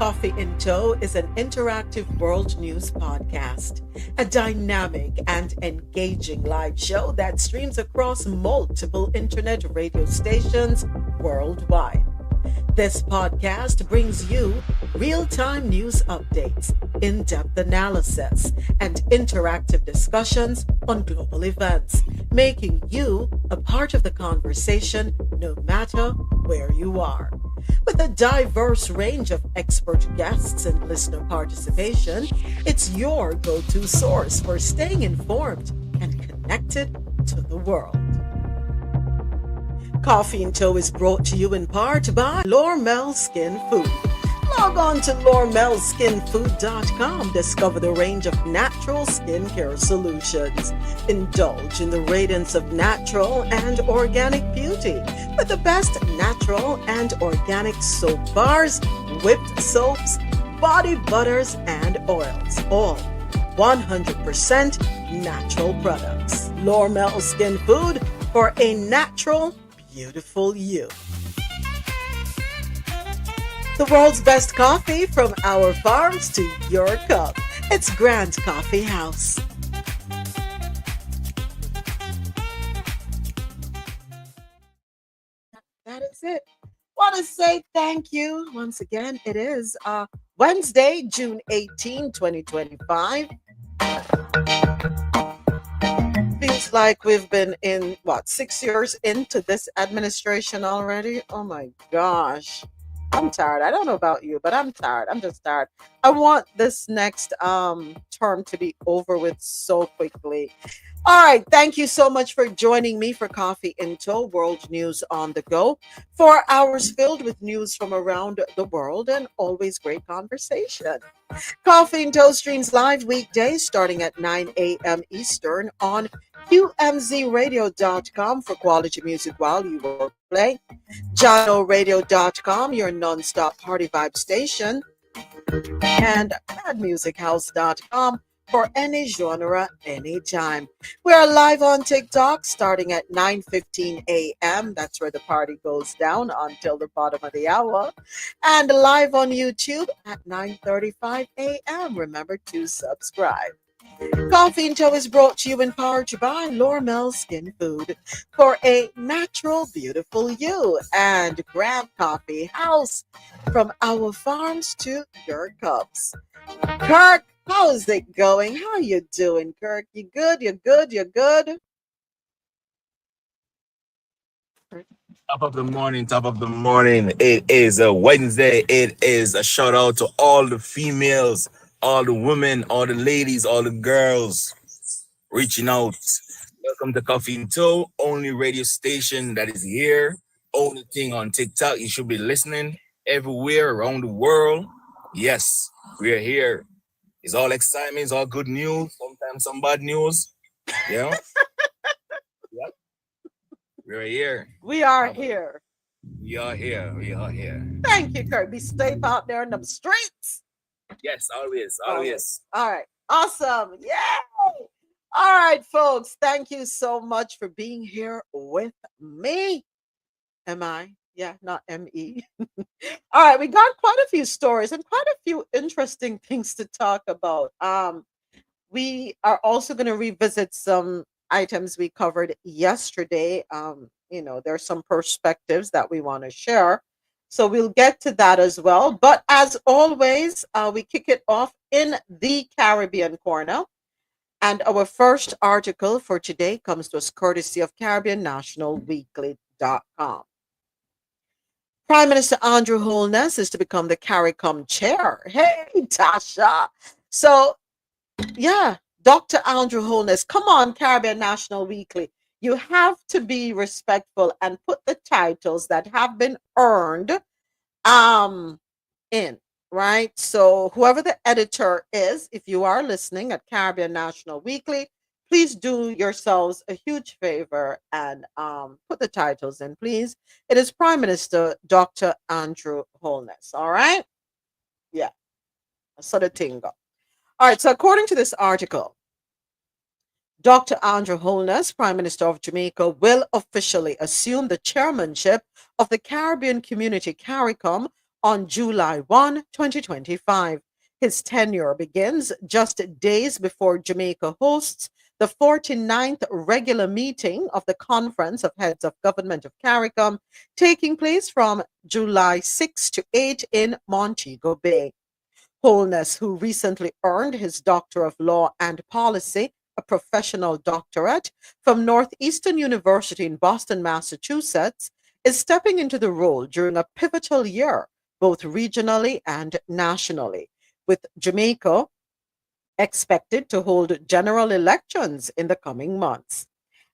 Coffee in Tow is an interactive world news podcast, a dynamic and engaging live show that streams across multiple internet radio stations worldwide. This podcast brings you real time news updates, in depth analysis, and interactive discussions on global events, making you a part of the conversation no matter where you are. With a diverse range of expert guests and listener participation, it's your go to source for staying informed and connected to the world. Coffee in Tow is brought to you in part by Lormel Skin Food. Log on to lormelskinfood.com. Discover the range of natural skincare solutions. Indulge in the radiance of natural and organic beauty with the best natural and organic soap bars, whipped soaps, body butters, and oils. All 100% natural products. Lormel Skin Food for a natural, beautiful you. The world's best coffee from our farms to your cup. It's Grand Coffee House. That is it. Want to say thank you once again. It is Wednesday, June 18, 2025. Feels like we've been in, 6 years into this administration already? Oh my gosh. I'm tired. I don't know about you, but I'm tired. I'm just tired. I want this next term to be over with so quickly. All right. Thank you so much for joining me for Coffee in Tow, World News on the Go. 4 hours filled with news from around the world and always great conversation. Coffee in Tow streams live weekdays starting at 9 a.m. Eastern on QMZRadio.com for quality music while you work play. JonoRadio.com, your non-stop party vibe station. And BadMusicHouse.com for any genre, anytime. We are live on TikTok starting at 9:15 a.m. That's where the party goes down until the bottom of the hour. And live on YouTube at 9:35 a.m. Remember to subscribe. Coffee and Tow is brought to you in part by Lormel Skin Food for a natural, beautiful you, and Grand Coffee House from our farms to your cups. Kirk, how's it going? How you doing, Kirk? You good? You good? You good? Top of the morning, top of the morning. It is a Wednesday. It is a shout out to all the females, all the women, all the ladies, all the girls reaching out. Welcome to Coffee in Tow, only radio station that is here, only thing on TikTok. You should be listening everywhere around the world. Yes, we are here. It's all excitement, it's all good news, sometimes some bad news. You know? Yep. We're here. We are here. We are here. We are here. Thank you, Kirk. Be safe out there in the streets. Yes, always, always. All right. Awesome. Yay. All right, folks. Thank you so much for being here with me. Am I? Yeah, not M-E. All right. We got quite a few stories and quite a few interesting things to talk about. We are also going to revisit some items we covered yesterday. There's some perspectives that we want to share. So we'll get to that as well. But as always, we kick it off in the Caribbean corner. And our first article for today comes to us courtesy of CaribbeanNationalWeekly.com. Prime Minister Andrew Holness is to become the CARICOM chair. Hey, Tasha. So, yeah, Dr. Andrew Holness, come on, Caribbean National Weekly. You have to be respectful and put the titles that have been earned in, right? So whoever the editor is, if you are listening at Caribbean National Weekly, please do yourselves a huge favor and put the titles in, please. It is Prime Minister Dr. Andrew Holness, all right? Yeah, so the thing go. All right, so according to this article, Dr. Andrew Holness, Prime Minister of Jamaica, will officially assume the chairmanship of the Caribbean Community CARICOM on July 1, 2025. His tenure begins just days before Jamaica hosts the 49th regular meeting of the Conference of Heads of Government of CARICOM, taking place from July 6 to 8 in Montego Bay. Holness, who recently earned his Doctor of Law and Policy, a professional doctorate, from Northeastern University in Boston, Massachusetts, is stepping into the role during a pivotal year, both regionally and nationally, with Jamaica expected to hold general elections in the coming months.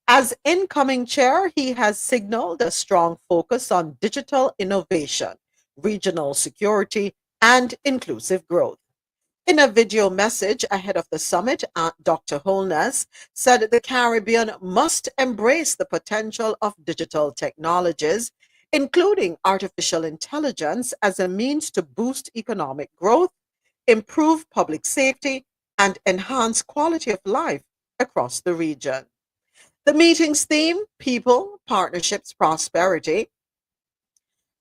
As incoming chair, he has signaled a strong focus on digital innovation, regional security, and inclusive growth. In a video message ahead of the summit, Dr. Holness said the Caribbean must embrace the potential of digital technologies, including artificial intelligence, as a means to boost economic growth, improve public safety, and enhance quality of life across the region. The meeting's theme, People, Partnerships, Prosperity,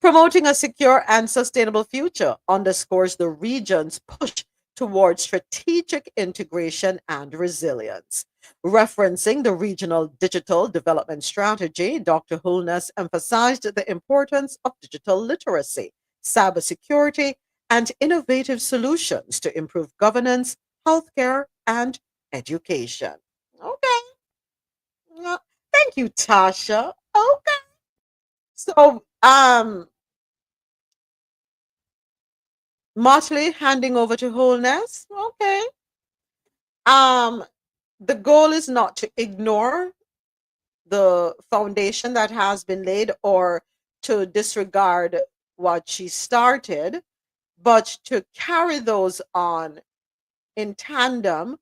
promoting a secure and sustainable future, underscores the region's push towards strategic integration and resilience. Referencing the regional digital development strategy, Dr. Holness emphasized the importance of digital literacy, cybersecurity, and innovative solutions to improve governance, healthcare, and education. Okay. Uh, Thank you, Tasha. Okay. So, Motley handing over to Wholeness. Okay. Um, the goal is not to ignore the foundation that has been laid or to disregard what she started, but to carry those on in tandem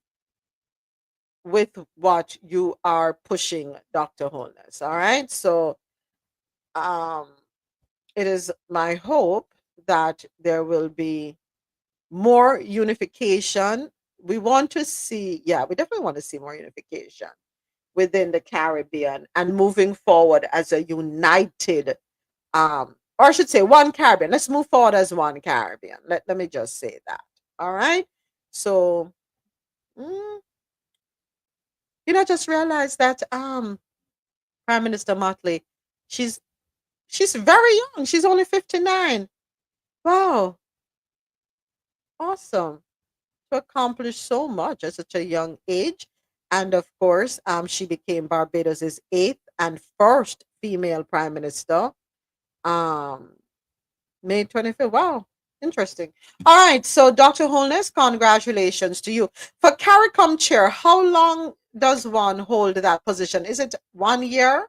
with what you are pushing, Dr. Wholeness. All right. So um it is my hope that there will be more unification. We want to see, yeah, we definitely want to see more unification within the Caribbean and moving forward as a united, or I should say one Caribbean. Let's move forward as one Caribbean. Let me just say that. All right. So, mm, just realized that Prime Minister Motley, she's she's very young. She's only 59. Wow, awesome. To accomplish so much at such a young age. And of course, she became Barbados's eighth and first female prime minister. Um, May 25th. Wow, interesting. All right, so Dr. Holness, congratulations to you. For CARICOM chair, how long does one hold that position? Is it 1 year?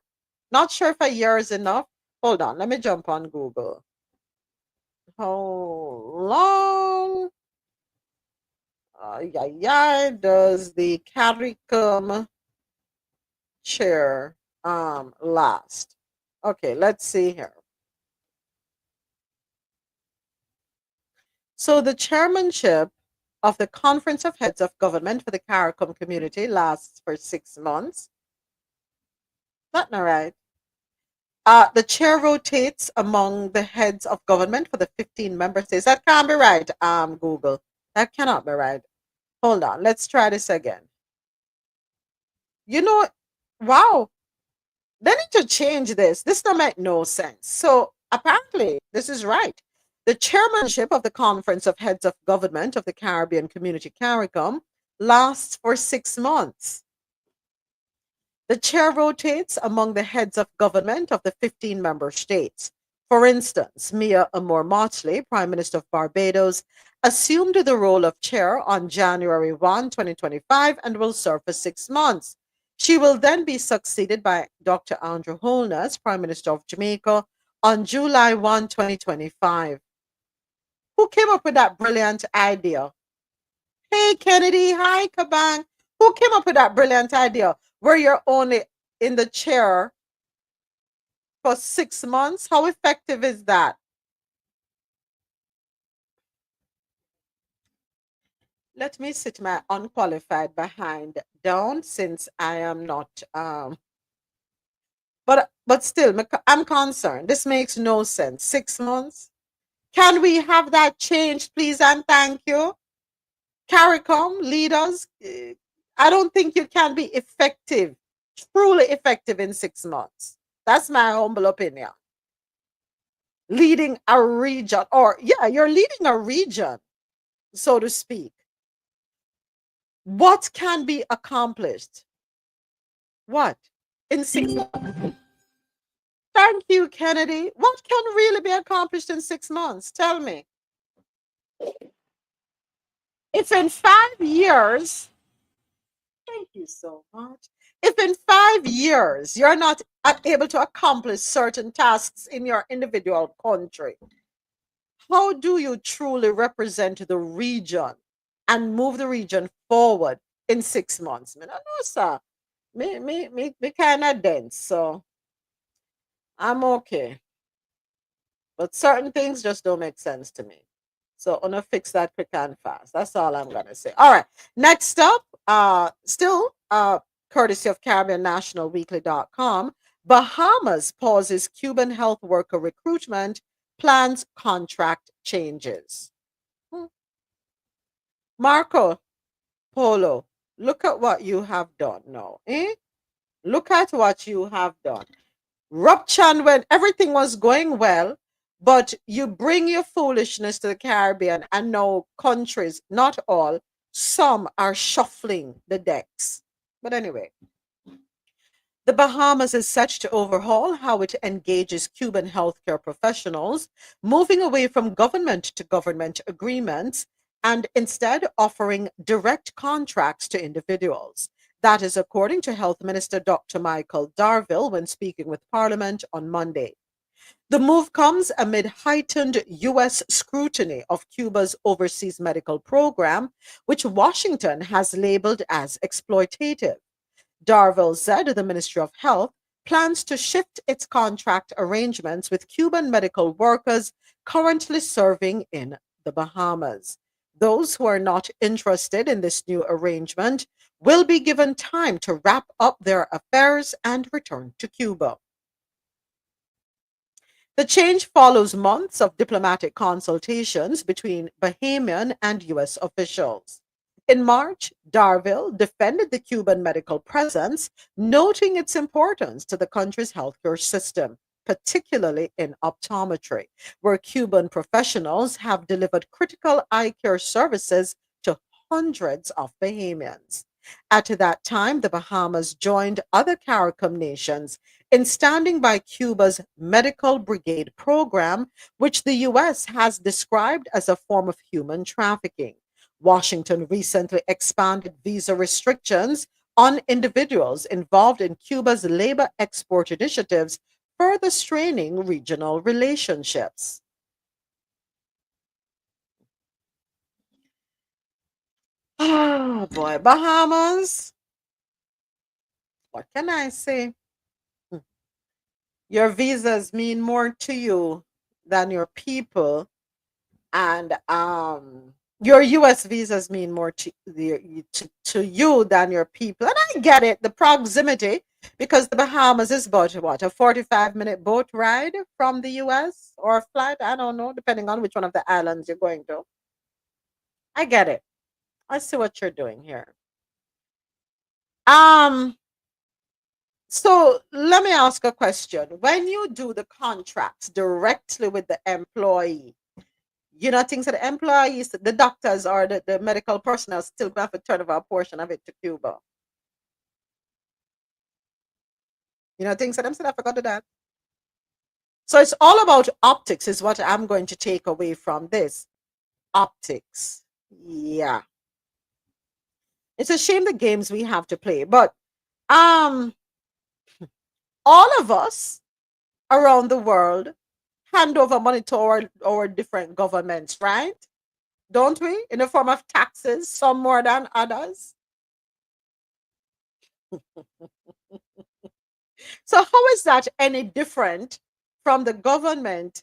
Not sure if a year is enough. Hold on, let me jump on Google. How long does the CARICOM chair last? Okay, let's see here. So the chairmanship of the Conference of Heads of Government for the CARICOM community lasts for 6 months. That's not right. The chair rotates among the heads of government for the 15 member states. That can't be right, Google. That cannot be right. Hold on, let's try this again. You know, wow, they need to change this. This don't make no sense. So apparently, this is right. The chairmanship of the Conference of Heads of Government of the Caribbean Community CARICOM lasts for 6 months. The chair rotates among the heads of government of the 15 member states. For instance, Mia Amor Motley, Prime Minister of Barbados, assumed the role of chair on January 1, 2025, and will serve for 6 months. She will then be succeeded by Dr. Andrew Holness, Prime Minister of Jamaica, on July 1, 2025. Who came up with that brilliant idea? Hey, Kennedy. Hi, Kabang. Who came up with that brilliant idea where you're only in the chair for 6 months? How effective is that? Let me sit my unqualified behind down since I am not but still I'm concerned. This makes no sense. 6 months. Can we have that changed, please and thank you? CARICOM leaders, I don't think you can be effective, truly effective in 6 months. That's my humble opinion. Leading a region, or yeah, you're leading a region, so to speak. What can be accomplished? What? In 6 months? Thank you, Kennedy. What can really be accomplished in 6 months? Tell me. If in 5 years, thank you so much. If in 5 years you're not able to accomplish certain tasks in your individual country, how do you truly represent the region and move the region forward in 6 months? I don't know, sir. Me kind of dense, so I'm okay. But certain things just don't make sense to me. So I'm gonna fix that quick and fast. That's all I'm gonna say. All right. Next up, still courtesy of CaribbeanNationalWeekly.com, Bahamas pauses Cuban health worker recruitment, plans contract changes. Hmm. Marco Polo, look at what you have done now. Eh? Look at what you have done. Rupture when everything was going well, but you bring your foolishness to the Caribbean, and now countries, not all, some are shuffling the decks. But anyway, the Bahamas is set to overhaul how it engages Cuban healthcare professionals, moving away from government to government agreements and instead offering direct contracts to individuals. That is according to Health Minister Dr. Michael Darville when speaking with Parliament on Monday. The move comes amid heightened U.S. scrutiny of Cuba's overseas medical program, which Washington has labeled as exploitative. Darville said the Ministry of Health plans to shift its contract arrangements with Cuban medical workers currently serving in the Bahamas. Those who are not interested in this new arrangement will be given time to wrap up their affairs and return to Cuba. The change follows months of diplomatic consultations between Bahamian and U.S. officials. In March, Darville defended the Cuban medical presence, noting its importance to the country's healthcare system, particularly in optometry, where Cuban professionals have delivered critical eye care services to hundreds of Bahamians. At that time, the Bahamas joined other CARICOM nations in standing by Cuba's Medical Brigade program, which the U.S. has described as a form of human trafficking. Washington recently expanded visa restrictions on individuals involved in Cuba's labor export initiatives, further straining regional relationships. Oh boy, Bahamas. What can I say? Your visas mean more to you than your people, and your US visas mean more to you than your people. And I get it, the proximity, because the Bahamas is about what, a 45-minute boat ride from the US, or a flight, I don't know, depending on which one of the islands you're going to. I get it. I see what you're doing here. Um so let me ask a question. When you do the contracts directly with the employee, things that the employees, the doctors or the medical personnel still have to turn over a portion of it to Cuba. Things that I'm still have to go to that. So it's all about optics, is what I'm going to take away from this. Optics. Yeah. It's a shame the games we have to play. But um all of us around the world hand over money to our different governments, right? Don't we? In the form of taxes, some more than others. So how is that any different from the government?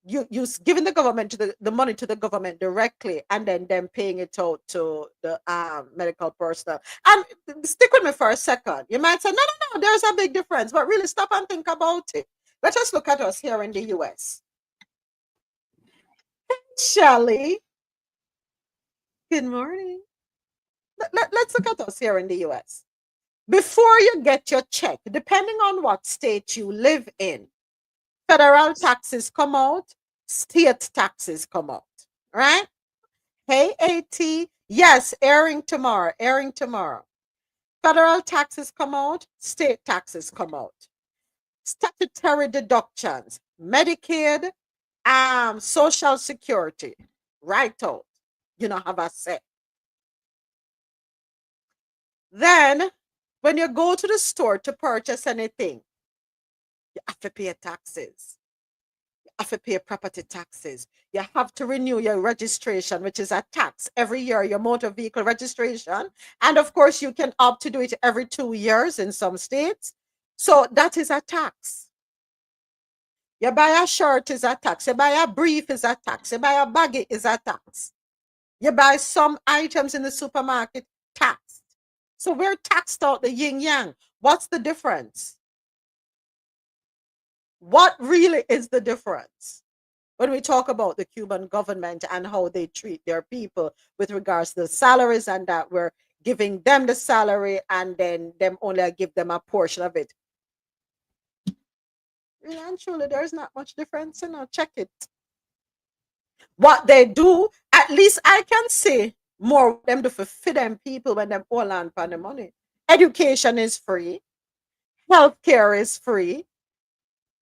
You giving the government the money to the government directly, and then them paying it out to the medical personnel. And stick with me for a second. You might say, no, there's a big difference, but really stop and think about it. Let us look at us here in the US. Shelly, good morning. Let's look at us here in the US. Before you get your check, depending on what state you live in, federal taxes come out, state taxes come out, right? Hey, AT, yes, airing tomorrow, airing tomorrow. Federal taxes come out, state taxes come out. Statutory deductions, Medicaid, Social Security, right out. You know, have a say. Then, when you go to the store to purchase anything, you have to pay taxes. You have to pay property taxes. You have to renew your registration, which is a tax every year, your motor vehicle registration. And of course, you can opt to do it every 2 years in some states. So that is a tax. You buy a shirt is a tax. You buy a brief is a tax. You buy a baggie is a tax. You buy some items in the supermarket, taxed. So we're taxed out the yin yang. What's the difference? What really is the difference when we talk about the Cuban government and how they treat their people with regards to the salaries, and that we're giving them the salary and then them only give them a portion of it? Really and truly, there's not much difference. Check it. What they do, at least I can say more them to fulfill them people when them all on for the money. Education is free, healthcare is free.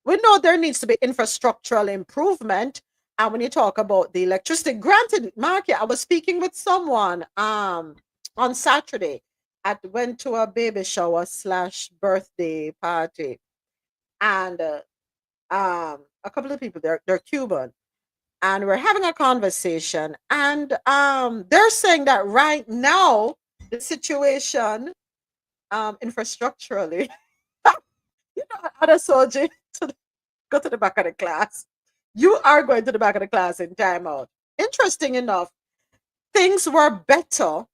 We know there needs to be infrastructural improvement. And when you talk about the electricity, granted, market, I was speaking with someone on Saturday. I went to a baby shower slash birthday party, and a couple of people, they're Cuban, and we're having a conversation, and they're saying that right now the situation infrastructurally, other soldier to go to the back of the class. You are going to the back of the class in timeout. Interesting enough, things were better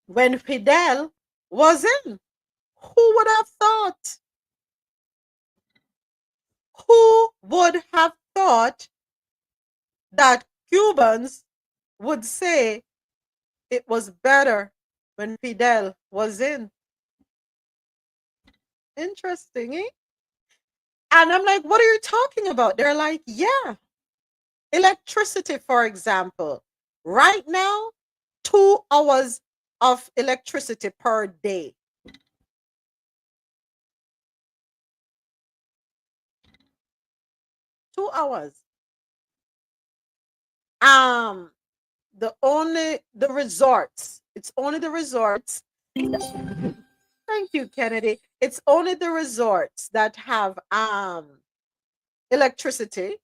when Fidel was in. Who would have thought? Who would have thought that Cubans would say it was better when Fidel was in? Interesting, eh? And I'm like, what are you talking about? They're like, yeah, electricity, for example. Right now, 2 hours of electricity per day. 2 hours. Um, the resorts. It's only the resorts. Thank you, Kennedy. It's only the resorts that have electricity,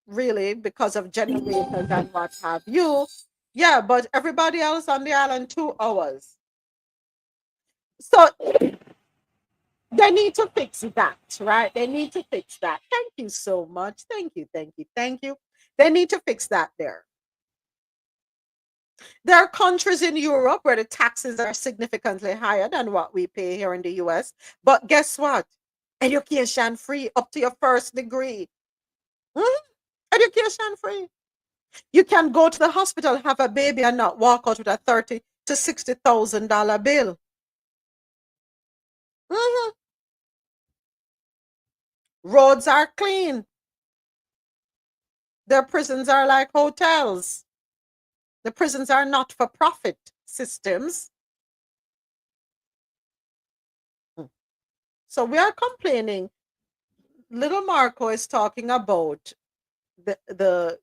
really, because of generators and what have you. Yeah, but everybody else on the island, 2 hours. So they need to fix that, right? They need to fix that. Thank you so much. Thank you, thank you, thank you. They need to fix that there. There are countries in Europe where the taxes are significantly higher than what we pay here in the US. But guess what? Education free up to your first degree. Mhm. Education free. You can go to the hospital, have a baby, and not walk out with a $30,000 to $60,000 bill. Mhm. Roads are clean. Their prisons are like hotels. The prisons are not for profit systems. So we are complaining. Little Marco is talking about the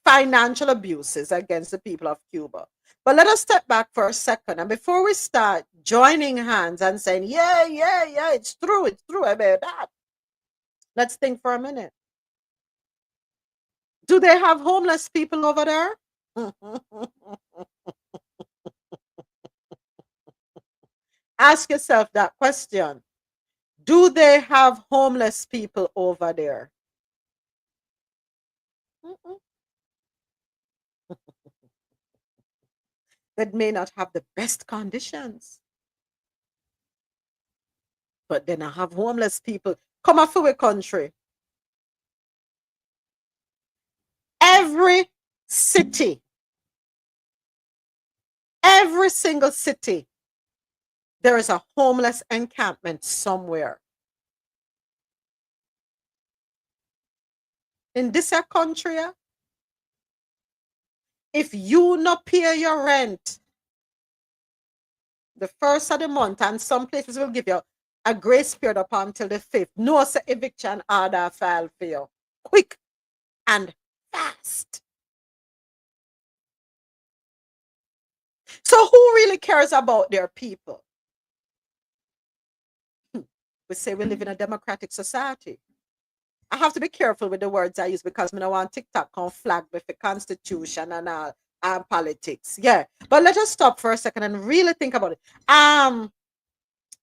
financial abuses against the people of Cuba. But let us step back for a second. And before we start joining hands and saying, yeah, yeah, yeah, it's true, about that, let's think for a minute. Do they have homeless people over there? Ask yourself that question. Do they have homeless people over there? That may not have the best conditions, but then I have homeless people come off of a country. every city, every single city, there is a homeless encampment somewhere. In this country, if you not pay your rent the first of the month, and some places will give you a grace period up until the 5th, no eviction order file for you. Quick and fast. So who really cares about their people? We say we live in a democratic society. I have to be careful with the words I use because I don't want TikTok can flag with the constitution and all and politics. Yeah. But let us stop for a second and really think about it.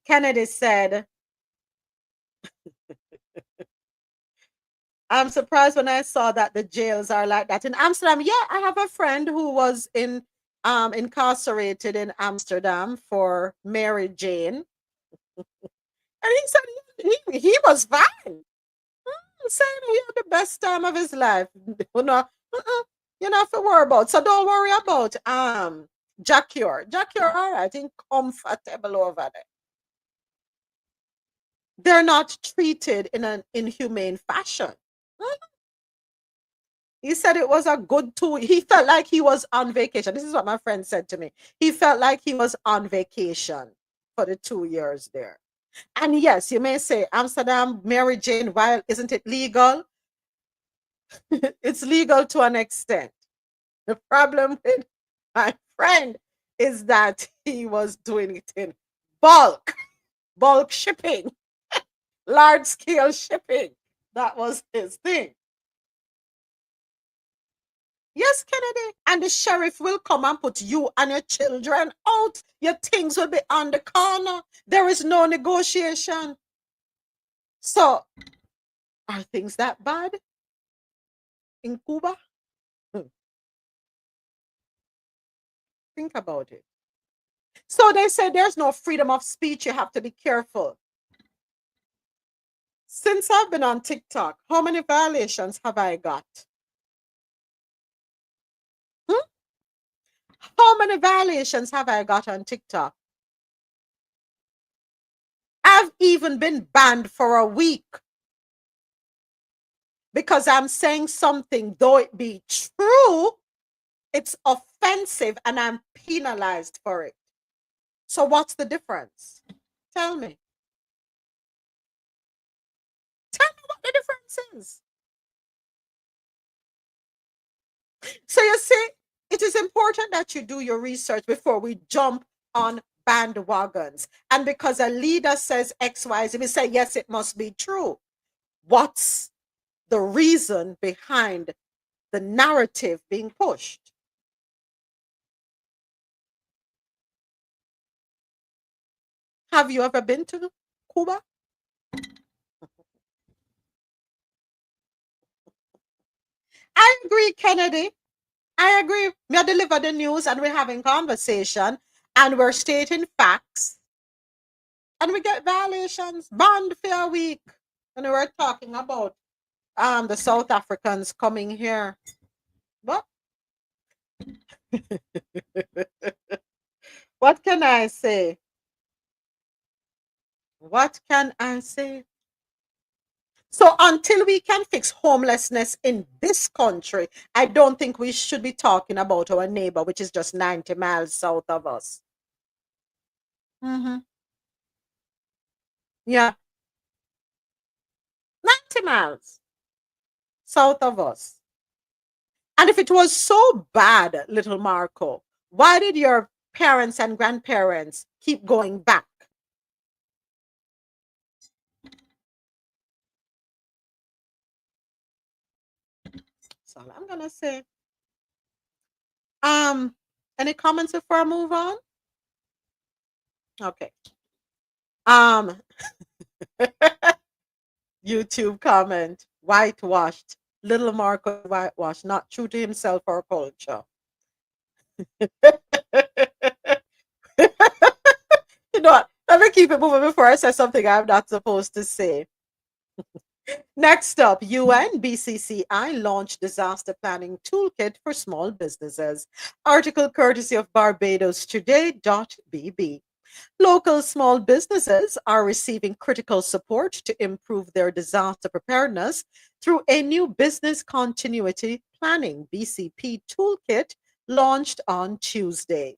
Kennedy said, I'm surprised when I saw that the jails are like that in Amsterdam. Yeah, I have a friend who was incarcerated in Amsterdam for Mary Jane. And he said he was fine. Saying he had the best time of his life. You know, you don't have to worry about. So don't worry about Jack Yor. Jack Yor, all right, in comfortable over there. They're not treated in an inhumane fashion. He said it was a good 2. He felt like he was on vacation. This is what my friend said to me. He felt like he was on vacation for the 2 years there. And yes, you may say Amsterdam, Mary Jane, while isn't it legal? It's legal to an extent. The problem with my friend is that he was doing it in bulk shipping, large scale shipping. That was his thing. Yes, Kennedy. And the sheriff will come and put you and your children out. Your things will be on the corner. There is no negotiation. So, are things that bad in Cuba? Think about it. So they say there's no freedom of speech. You have to be careful. Since I've been on TikTok, how many violations have I got? How many violations have I got on TikTok? I've even been banned for a week because I'm saying something, though it be true, it's offensive and I'm penalized for it. So what's the difference? Tell me. Tell me what the difference is. So you see, it is important that you do your research before we jump on bandwagons. And because a leader says X, Y, Z, we say, yes, it must be true. What's the reason behind the narrative being pushed? Have you ever been to Cuba? I agree, Kennedy. I agree. We deliver the news and we're having conversation and we're stating facts and we get violations, banned for a week. And we're talking about the South Africans coming here. What? What can I say? What can I say? So until we can fix homelessness in this country, I don't think we should be talking about our neighbor, which is just 90 miles south of us. Yeah, 90 miles south of us. And if it was so bad, little Marco, why did your parents and grandparents keep going back? That's all I'm gonna say. Any comments before I move on? Okay. Um, YouTube comment, whitewashed. Little Marco whitewashed, not true to himself or culture. You know what? Let me keep it moving before I say something I'm not supposed to say. Next up, UNBCCI launched disaster planning toolkit for small businesses. Article courtesy of BarbadosToday.bb. Local small businesses are receiving critical support to improve their disaster preparedness through a new business continuity planning BCP toolkit launched on Tuesday.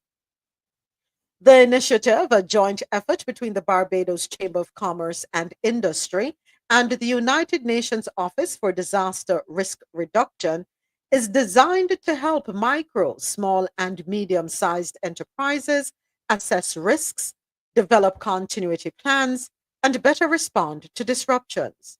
The initiative, a joint effort between the Barbados Chamber of Commerce and Industry and the United Nations Office for Disaster Risk Reduction, is designed to help micro, small, and medium sized enterprises assess risks, develop continuity plans, and better respond to disruptions.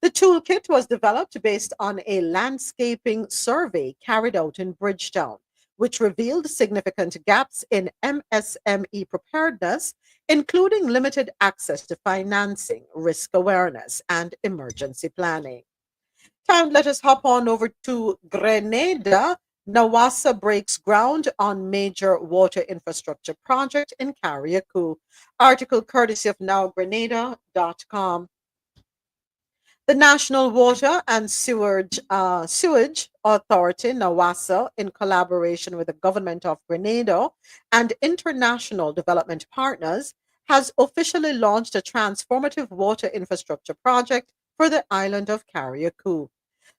The toolkit was developed based on a landscaping survey carried out in Bridgetown, which revealed significant gaps in MSME preparedness, including limited access to financing, risk awareness, and emergency planning. Time, let us hop on over to Grenada. Nawasa breaks ground on major water infrastructure project in Carriacou. Article courtesy of nowgrenada.com. The National Water and Sewage Authority, NAWASA, in collaboration with the Government of Grenada and international development partners, has officially launched a transformative water infrastructure project for the island of Carriacou.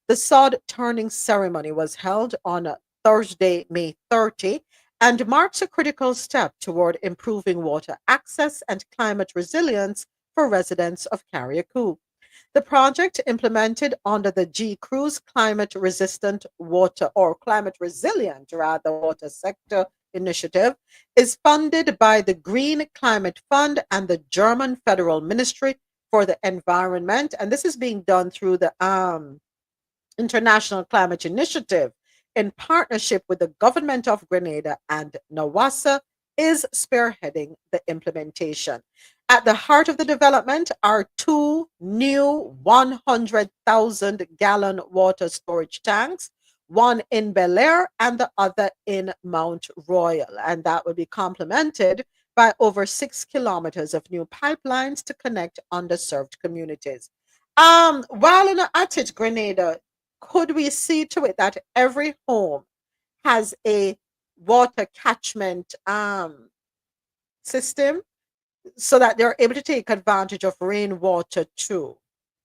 The sod turning ceremony was held on Thursday, May 30, and marks a critical step toward improving water access and climate resilience for residents of Carriacou. The project, implemented under the G Cruise Climate Resistant Water or Climate Resilient rather Water Sector Initiative, is funded by the Green Climate Fund and the German Federal Ministry for the Environment, and this is being done through the International Climate Initiative, in partnership with the government of Grenada, and NAWASA is spearheading the implementation. At the heart of the development are two new 100,000 gallon water storage tanks, one in Bel Air and the other in Mount Royal. And that will be complemented by over 6 kilometers of new pipelines to connect underserved communities. While in at Grenada, could we see to it that every home has a water catchment system so that they're able to take advantage of rainwater too?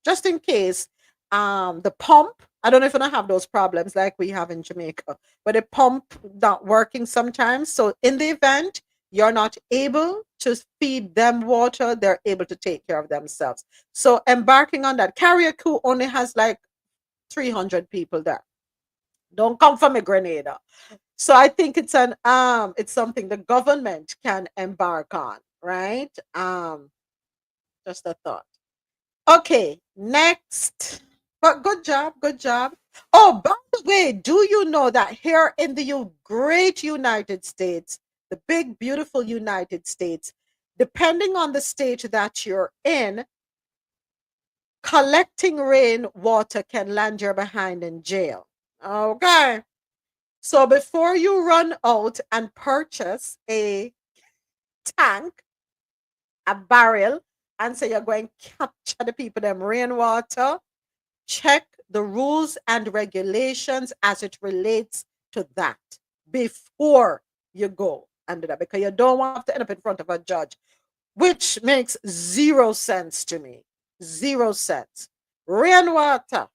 Just in case the pump, I don't know if you don't have those problems like we have in Jamaica, but the pump not working sometimes. So in the event you're not able to feed them water, they're able to take care of themselves. So embarking on that, Carriacou only has like 300 people there. Don't come from a Grenada. So I think it's something the government can embark on, right? Just a thought. Okay, next. But good job, good job. Oh, by the way, do you know that here in the great United States, the big, beautiful United States, depending on the state that you're in, collecting rainwater can land you behind in jail. Okay. So before you run out and purchase a tank, a barrel, and say you're going to capture the people them rainwater, check the rules and regulations as it relates to that before you go and do that, because you don't want to end up in front of a judge, which makes zero sense to me. Zero sense. Rainwater,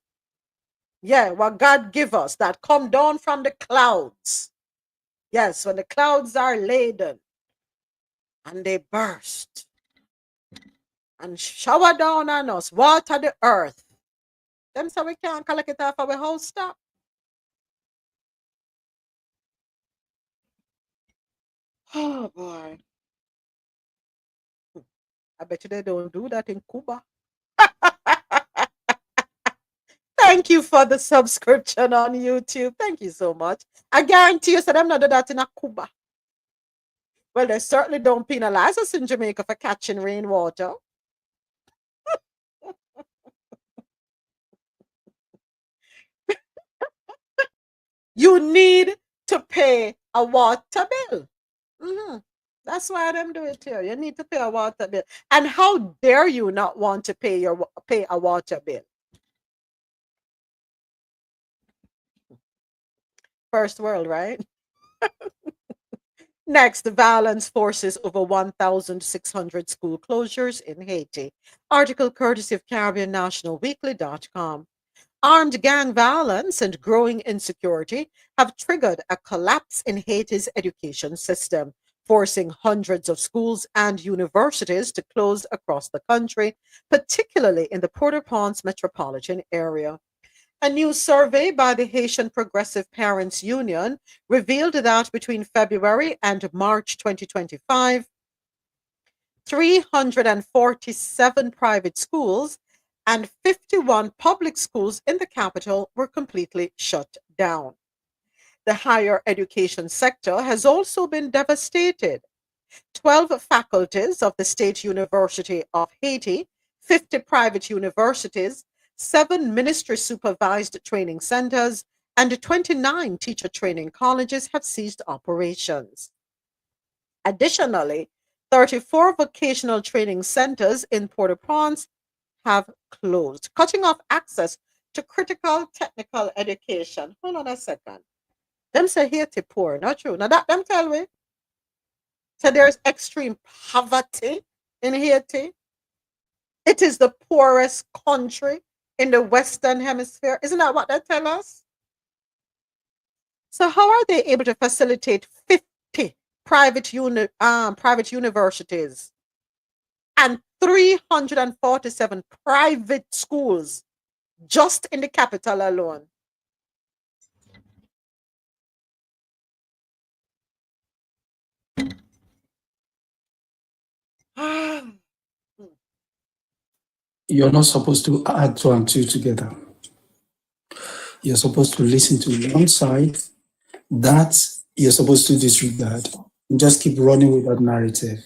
yeah, what God give us, that come down from the clouds. Yes, when the clouds are laden and they burst and shower down on us, water the earth. Them say we can't collect it off our house stop. Oh boy. I bet you they don't do that in Cuba. Thank you for the subscription on YouTube. Thank you so much. I guarantee you said I'm not do that in a Cuba. Well, they certainly don't penalize us in Jamaica for catching rainwater. You need to pay a water bill. Mhm. That's why them do it here. You need to pay a water bill. And how dare you not want to pay a water bill? First world, right? Next, violence forces over 1,600 school closures in Haiti. Article courtesy of CaribbeanNationalWeekly.com. Armed gang violence and growing insecurity have triggered a collapse in Haiti's education system, forcing hundreds of schools and universities to close across the country, particularly in the Port-au-Prince metropolitan area. A new survey by the Haitian Progressive Parents Union revealed that between February and March 2025, 347 private schools and 51 public schools in the capital were completely shut down. The higher education sector has also been devastated. 12 faculties of the State University of Haiti, 50 private universities, 7 ministry supervised training centers, and 29 teacher training colleges have ceased operations. Additionally, 34 vocational training centers in Port au Prince have closed, cutting off access to critical technical education. Hold on a second. Them say Haiti poor, not true. Now that them tell me. So there's extreme poverty in Haiti. It is the poorest country in the Western Hemisphere. Isn't that what they tell us? So how are they able to facilitate 50 private universities and 347 private schools just in the capital alone? You're not supposed to add two and two together. You're supposed to listen to one side that you're supposed to disregard. Just keep running with that narrative.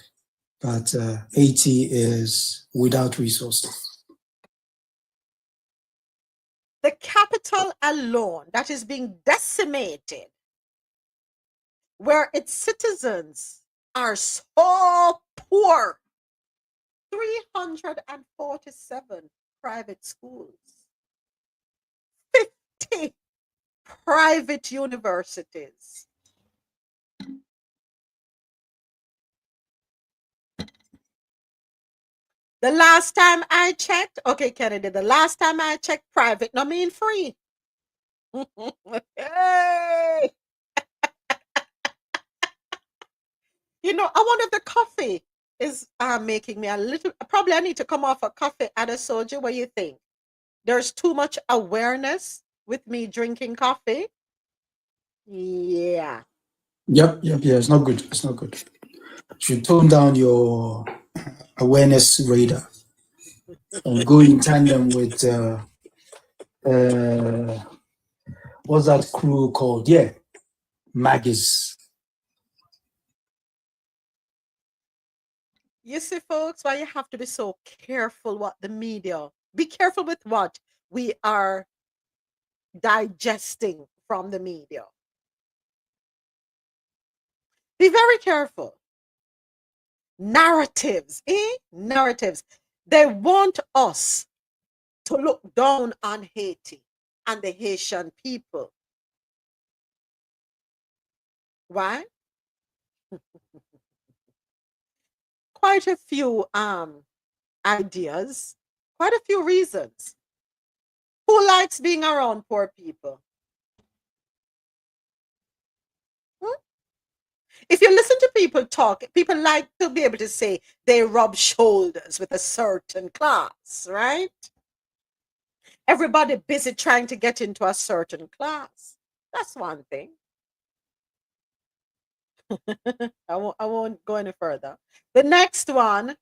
But Haiti is without resources. The capital alone that is being decimated, where its citizens are so poor. 347 private schools, 50 private universities. The last time I checked, okay, Kennedy, the last time I checked, private, no mean free. Hey! You know, I wonder if the coffee is making me a little, probably I need to come off a coffee and a soju. What do you think? There's too much awareness with me drinking coffee. Yeah. Yep. Yeah. It's not good. It's not good. You should tone down your awareness radar and go in tandem with uh, what's that crew called? Yeah, Maggis. You see, folks, why you have to be so careful what the media, be careful with what we are digesting from the media. Be very careful. Narratives, narratives. They want us to look down on Haiti and the Haitian people. Why? Quite a few ideas, quite a few reasons. Who likes being around poor people? Hmm? If you listen to people talk, people like to be able to say they rub shoulders with a certain class, right? Everybody busy trying to get into a certain class. That's one thing. I won't go any further. The next one,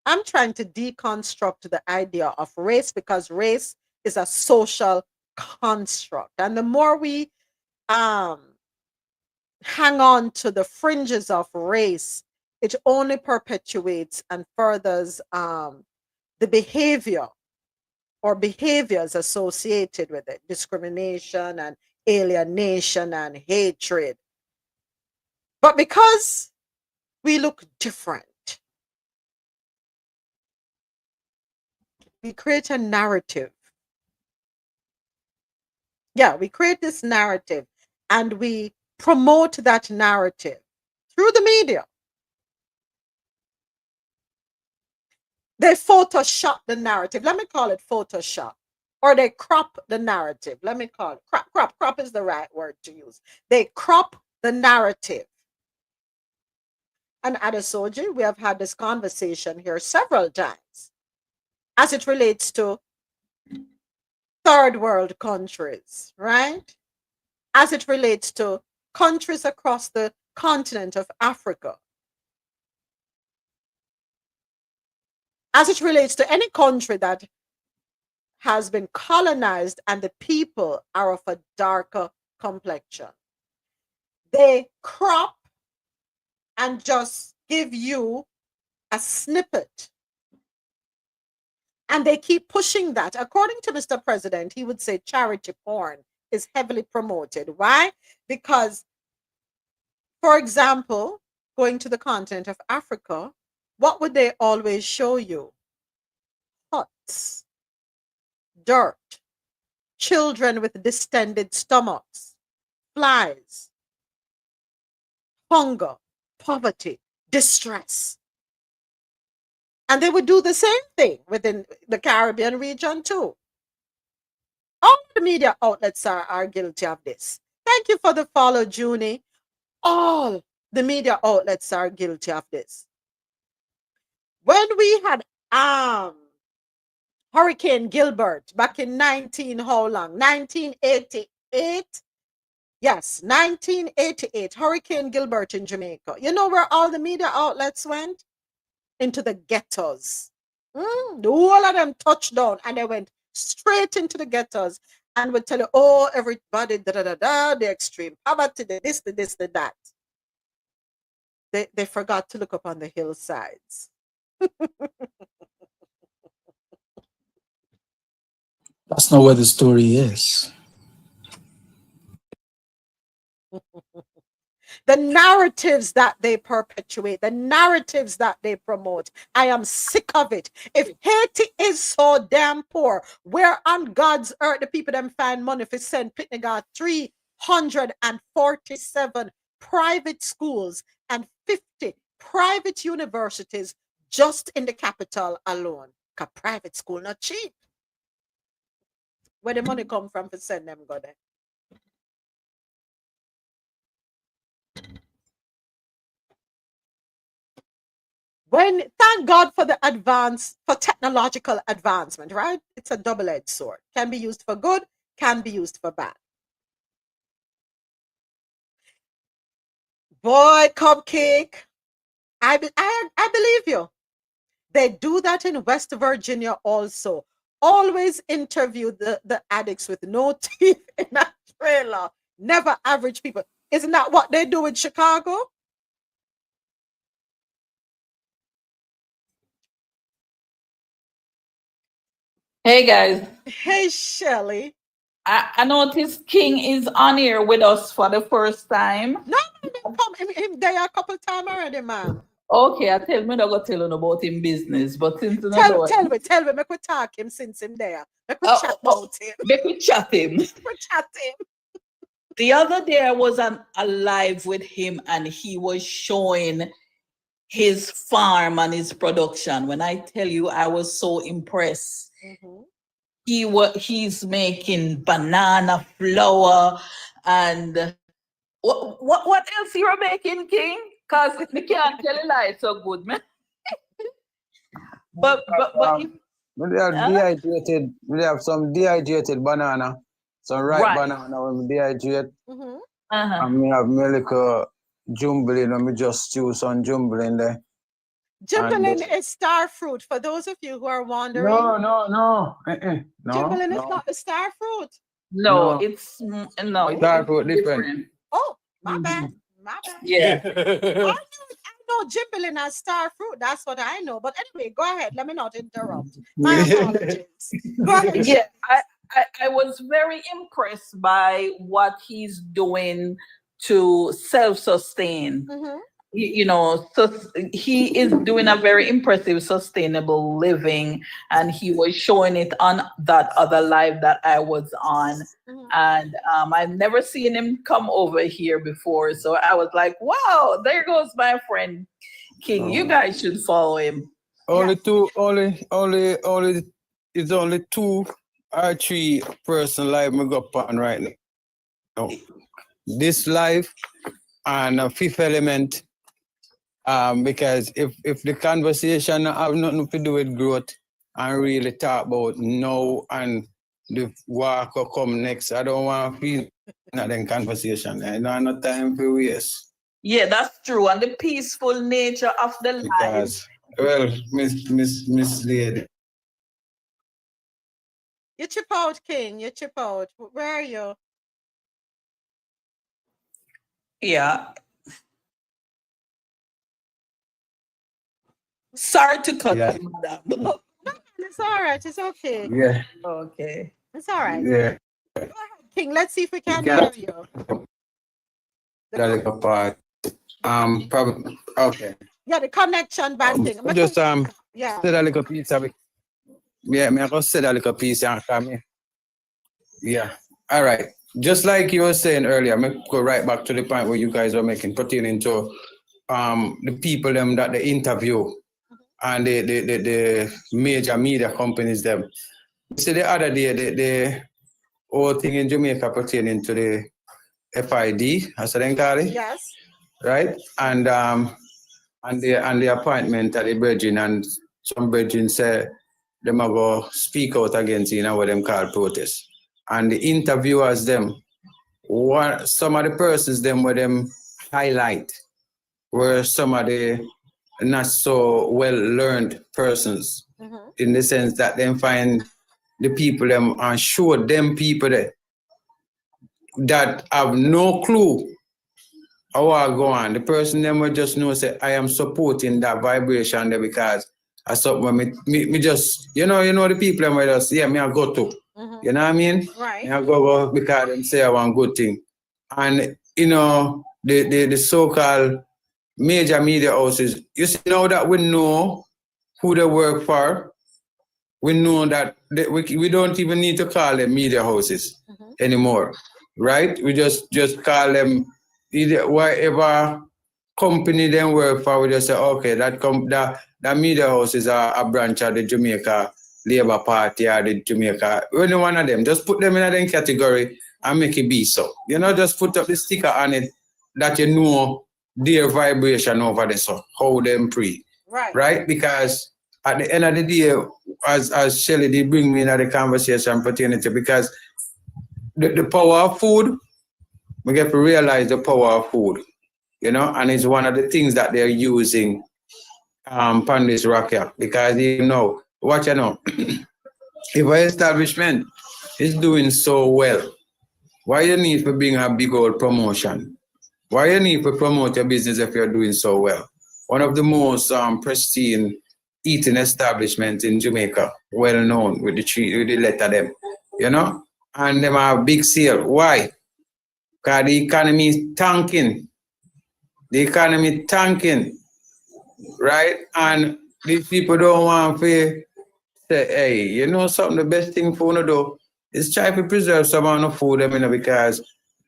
I'm trying to deconstruct the idea of race because race is a social construct. And the more we um, hang on to the fringes of race, it only perpetuates and furthers the behavior or behaviors associated with it, discrimination and alienation and hatred. But because we look different, we create a narrative Yeah, we create this narrative and we promote that narrative through the media. They Photoshop the narrative. Let me call it Photoshop. Or they crop the narrative. Let me call it crop is the right word to use. They crop the narrative. And Adesoji, we have had this conversation here several times as it relates to third world countries, right? As it relates to countries across the continent of Africa, as it relates to any country that has been colonized and the people are of a darker complexion. They crop and just give you a snippet. And they keep pushing that. According to Mr. President, he would say charity porn is heavily promoted. Why? Because, for example, going to the continent of Africa, what would they always show you? Huts, dirt, children with distended stomachs, flies, hunger, poverty, distress. And they would do the same thing within the Caribbean region too. All the media outlets are guilty of this. Thank you for the follow, Junie. All the media outlets are guilty of this. When we had Hurricane Gilbert back in 19 how long? 1988. Yes, 1988, Hurricane Gilbert in Jamaica. You know where all the media outlets went? Into the ghettos. The whole of them touched down and they went straight into the ghettos and would tell you, oh, everybody, the extreme poverty, the this, the that. They forgot to look up on the hillsides. That's not where the story is. The narratives that they perpetuate, the narratives that they promote. I am sick of it. If Haiti is so damn poor, where on God's earth the people them find money for send Pitney 347 private schools and 50 private universities just in the capital alone? Because private school not cheap. Where the money come from for send them go there? Thank God for the for technological advancement, right? It's a double-edged sword. Can be used for good, can be used for bad. Boy, Cupcake, I believe you. They do that in West Virginia also. Always interview the addicts with no teeth in a trailer. Never average people. Isn't that what they do in Chicago? Hey guys, Hey, Shelly. I noticed King is on here with us for the first time. No, him there a couple times already, man. Okay, I tell me not go tell him about him business, but since you know Tell me, make we talk him since him there. Make we chat about him. Make we chat him. We chat him. The other day I was on a live with him and he was showing his farm and his production. When I tell you, I was so impressed. Mm-hmm. He's making banana flour and what else you're making, King? Because we can't tell a lie so good, man. but we have dehydrated. We have some dehydrated banana, some ripe banana when we dehydrate. Mm-hmm. And we have milk jumbling, and we just stew some jumbling there. Jumbling is star fruit. For those of you who are wondering. No. No. Jumbling is not the star fruit. No, it's star fruit different. Oh, my bad. My bad. Yeah. I know Jumbling as star fruit. That's what I know. But anyway, go ahead. Let me not interrupt. My apologies. Go ahead. Yeah, I was very impressed by what he's doing to self-sustain. Mm-hmm. you know, so he is doing a very impressive sustainable living, and he was showing it on that other live that I was on. And I've never seen him come over here before, so I was like, wow, there goes my friend King. You guys should follow him. Only it's only 2 or 3 person live me go on right now. This live and Fifth Element. Because if the conversation have nothing to do with growth and really talk about now and the work will come next, I don't want to feel that conversation. I don't have no time for waste. Yeah, that's true. And the peaceful nature of the life. Because, well, Miss Lady. You chip out, King. You chip out. Where are you? Yeah. Sorry to cut you, madam. No, it's all right. It's okay. Yeah. Okay. It's all right. Yeah. Go ahead, King. Let's see if we can hear you. That's a part. Probably. Okay. Yeah, the connection bad thing. Just yeah. say that little piece of it. Yeah, me I go say that little piece and come in. Yeah. All right. Just like you were saying earlier, me go right back to the point where you guys were making pertaining to the people them that they interview and the major media companies them. See the other day the whole thing in Jamaica pertaining to the FID, as they call it. Yes. Right? And the appointment at the Virgin, and some Virgin say them are go speak out against what them call protest. And the interviewers them, some of the persons them where them highlight were some of the not so well learned persons, in the sense that them find the people them and show them people that have no clue how I go on. The person them will just know say I am supporting that vibration there because I something me just you know the people them will just me I go to. You know what I mean? Right. Me I go because them say I want good thing. And the so-called major media houses, you see now that we know who they work for, we know that we don't even need to call them media houses anymore, right? We just call them either whatever company they work for. We just say, okay, that media house is a branch of the Jamaica Labour Party or the Jamaica, any one of them. Just put them in a category and make it be so. Just put up the sticker on it that you know their vibration over there, so how them pray. Right? Because at the end of the day, as Shelley did bring me into the conversation pertaining to, because the power of food, we get to realize the power of food, and it's one of the things that they're using on this rock here. Because watch if an establishment is doing so well, why you need to bring a big old promotion? Why you need to promote your business if you're doing so well? One of the most pristine eating establishments in Jamaica, well known with the letter them, and them have big sale. Why? Because the economy is tanking. The economy tanking, right? And these people don't want to say, hey, something, the best thing for you to do is try to preserve some amount of food, because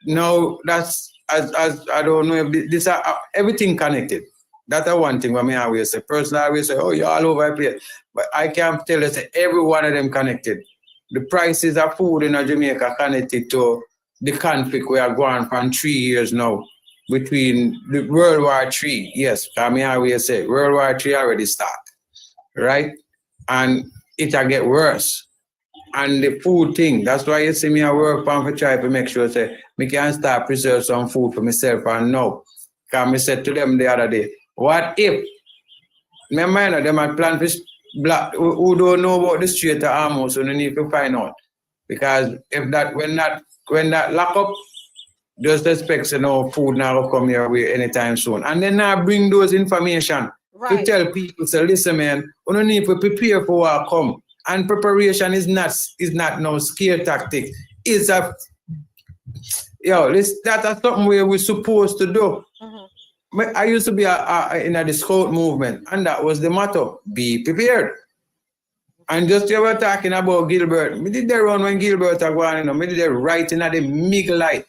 now that's, as I don't know if this are everything connected. That's the one thing I always say. Personally, I always say, oh, you're all over the place. But I can't tell you, say, every one of them connected. The prices of food in Jamaica connected to the conflict we are going from 3 years now between the World War III. Yes, I always say, World War III already started, right? And it'll get worse. And the food thing, that's why you see me I work on for try to make sure say me can start preserve some food for myself and now. Because I said to them the other day, what if my mind them had planned for black who don't know about the Strait of Hormuz, so they need to find out. Because if that when that lock up, just expect food now will come your way anytime soon. And then I bring those information to tell people, say, listen, man, we don't need to prepare for what come. And preparation is not no scare tactic. It's that's something we're supposed to do. I used to be in the scout movement, and that was the motto: be prepared. And just you were talking about Gilbert. Me did the run when Gilbert are going, you know, me did the right in the middle light.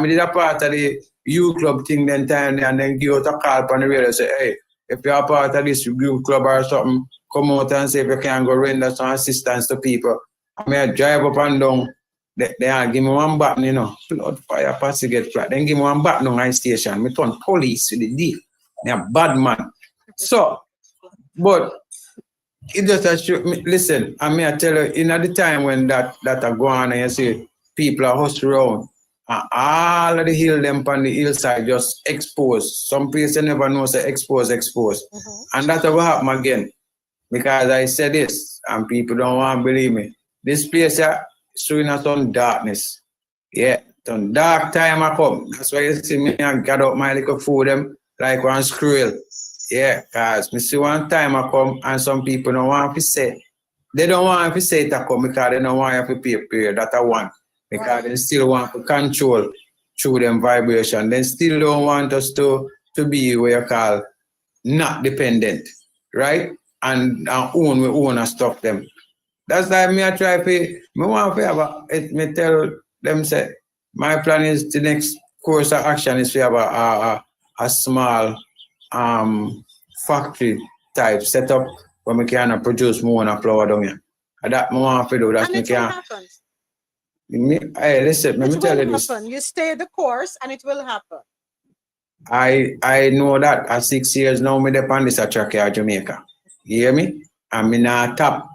Me did a part of the youth club thing then time, and then give out a call on the radio and say, hey, if you're a part of this youth club or something, come out and say if you can go render some assistance to people. I mean, I drive up and down. They give me one button, you know, blood fire pass get flat. Then give me one button on my station. Me turn police with the deal. They're a bad man. So, but it just listen, I mean, I tell you, in at the time when that are going on and you see people are hustling around, and all of the hill them on the hillside just exposed. Some places you never know, say expose. And that's what happen again. Because I said this, and people don't want to believe me. This place is showing us some darkness. Yeah, some dark time I come. That's why you see me and got up my little food them like one squirrel. Yeah, because me see one time I come and some people don't want to say. They don't want to say it I come because they don't want to pay period. That I want. Because they still want to control through them vibration. They still don't want us to be what you call not dependent. Right? And own we own and stuff them. That's why me I try to me want to have it. Me tell them say my plan is the next course of action is to have a small factory type setup where we can produce more and flour down here. And that I want to do. That's and me it will can. happen. Hey, listen, let me tell you this. You stay the course and it will happen. I know that at 6 years now, me depend this at track here Jamaica. You hear me? And me not tap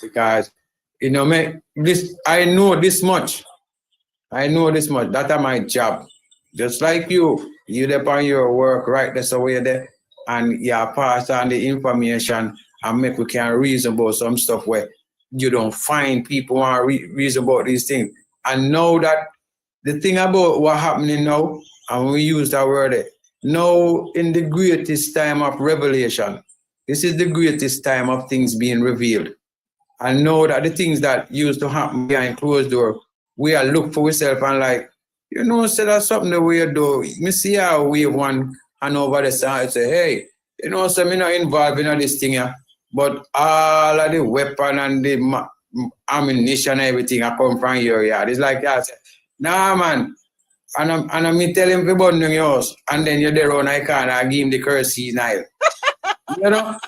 because you know me this I know this much. That are my job. Just like you depend your work right that's away there and you pass on the information and make we can reason about some stuff where you don't find people want to reason about these things. And know that the thing about what happening now, and we use that word, now in the greatest time of revelation, this is the greatest time of things being revealed. And know that the things that used to happen behind closed door, we are look for ourselves and like, you know, say that's something that we do. Me see how we have one and over the side say, hey, you know, so me not involved in this thing here, but all of the weapon and the ammunition and everything I come from your yard. It's like that. Nah, man. And I'm telling him to burn yours, and then you're there on I can I give him the curse knife. You know,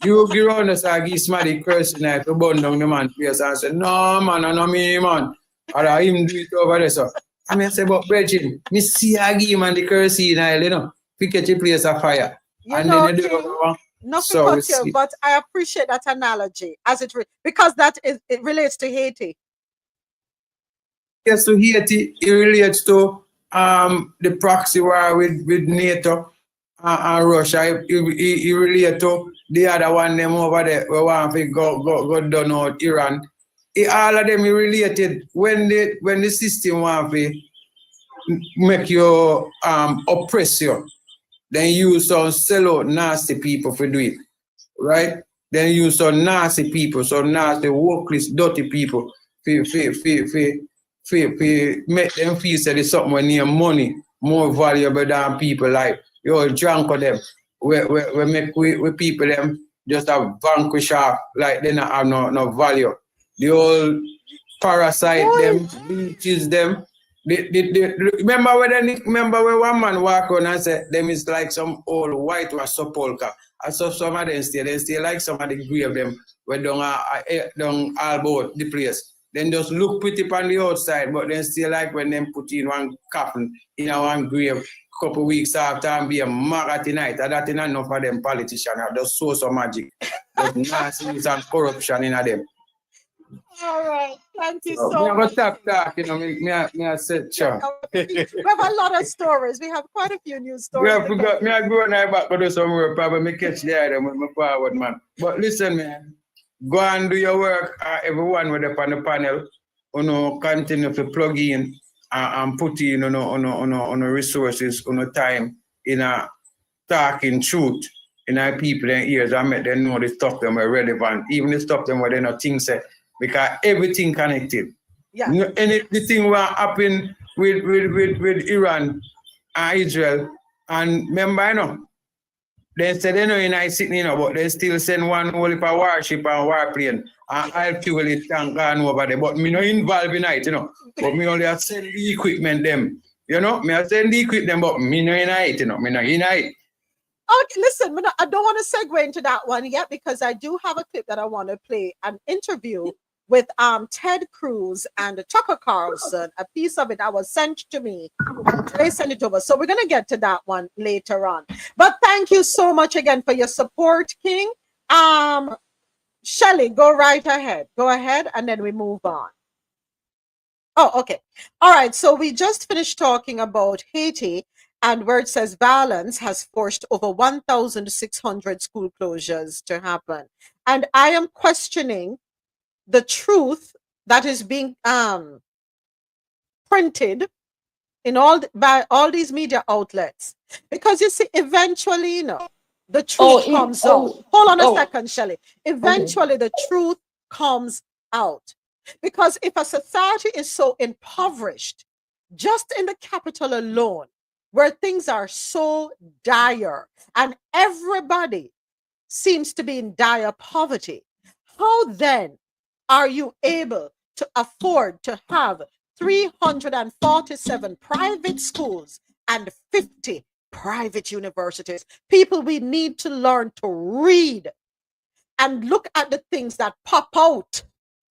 you give on us I give somebody curse knife to burn down the man face and say, no man, I know me man. Or I him do it over there. So I mean I say, but Bridget, me see I give him the curse knife, you know, pick at your place of fire. You and know, then you do not to so cut you, but I appreciate that analogy as because it relates to Haiti. Yes, to Haiti, it relates to the proxy war with NATO and Russia. It relates to the other one them over there. We want to go down out Iran. All of them related when the system want to make you oppress you. Then use some sell out nasty people for do it, right? Then use some nasty people, some nasty workless, dirty people for make them feel that there's something near money more valuable than people life. You're drunk on them. We make people them just have vanquish off like they not have no value. The old parasite them, leeches them. Remember when one man walk on and said them is like some old white or sepulchre. I saw some of them stay like some of the grave them where down all about the place. Then just look pretty on the outside, but then still like when them put in one coffin in one grave couple weeks after and be a maggot tonight. And that is not enough of them politicians. Just so some magic. There's nastiness and corruption in them. All right, thank you so much. much. Stop talking, me I said, sure. We have a lot of stories. We have quite a few news stories. I forgot, me I go and I back to do some work, probably me catch the item with my forward, man. But listen, man, go and do your work, everyone with up on the panel, continue to plug in and put in on resources, time in a talking truth in our people and ears and make them know the stuff them are relevant, even the stuff them where they not think say. Because everything connected. Yeah. Anything will happen with Iran, and Israel. And remember, you know, they said they know in Icymi, you know, but they still send one whole heap of warship and warplane. And I'll fuel it and gone over there. But me not involved in it, you know. But me only send the equipment them. You know, me send the equipment, but me not in it, you know. Me not in it. Okay, listen, I don't want to segue into that one yet because I do have a clip that I want to play, an interview with Ted Cruz and Tucker Carlson. A piece of it that was sent to me. They sent it over. So we're going to get to that one later on. But thank you so much again for your support, King. Shelly, go right ahead. Go ahead, and then we move on. Oh, okay. All right. So we just finished talking about Haiti, and where it says violence has forced over 1,600 school closures to happen. And I am questioning the truth that is being printed in by all these media outlets, because you see, eventually, you know, the truth comes out. Hold on a second, Shelley. Eventually, the truth comes out, because if a society is so impoverished, just in the capital alone, where things are so dire and everybody seems to be in dire poverty, how then are you able to afford to have 347 private schools and 50 private universities? People, we need to learn to read and look at the things that pop out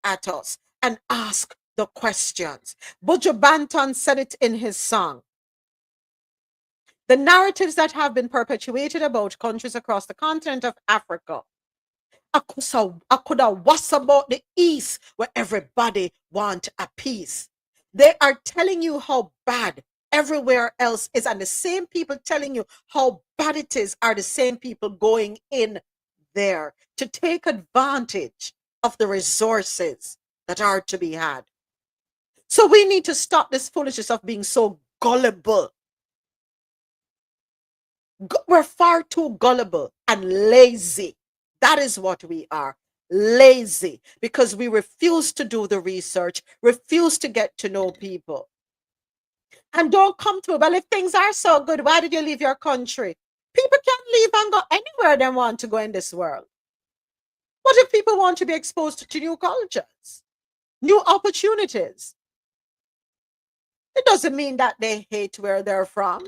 at us and ask the questions. Buju Banton said it in his song. The narratives that have been perpetuated about countries across the continent of Africa, I could have was about the East, where everybody want a peace. They are telling you how bad everywhere else is, and the same people telling you how bad it is are the same people going in there to take advantage of the resources that are to be had. So we need to stop this foolishness of being so gullible. We're far too gullible and lazy. That is what we are. Lazy, because we refuse to do the research, refuse to get to know people. And don't come to me, well, if things are so good, why did you leave your country? People can leave and go anywhere they want to go in this world. What if people want to be exposed to new cultures, new opportunities? It doesn't mean that they hate where they're from.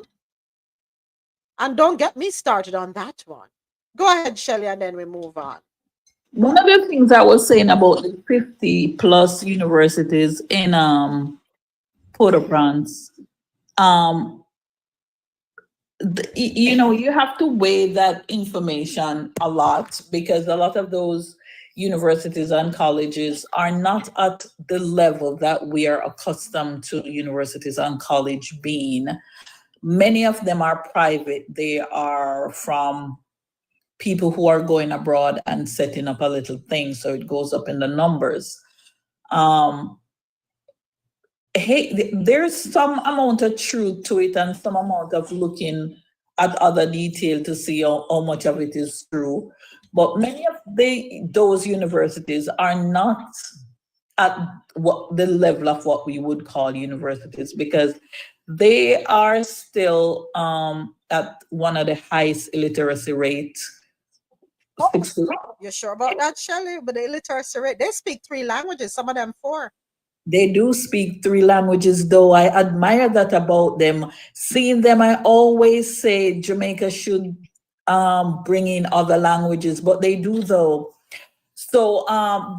And don't get me started on that one. Go ahead, Shelley, and then we move on. One of the things I was saying about the 50 plus universities in Port-au-Prince, you know, you have to weigh that information a lot, because a lot of those universities and colleges are not at the level that we are accustomed to universities and college being. Many of them are private. They are from people who are going abroad and setting up a little thing, so it goes up in the numbers. Hey, there's some amount of truth to it and some amount of looking at other detail to see how much of it is true. But many of those universities are not at the level of what we would call universities, because they are still at one of the highest illiteracy rates. Oh, you're sure about that, Shelley? But the illiteracy rate, they speak 3 languages, some of them 4. They do speak 3 languages, though. I admire that about them. Seeing them, I always say Jamaica should bring in other languages, but they do, though. So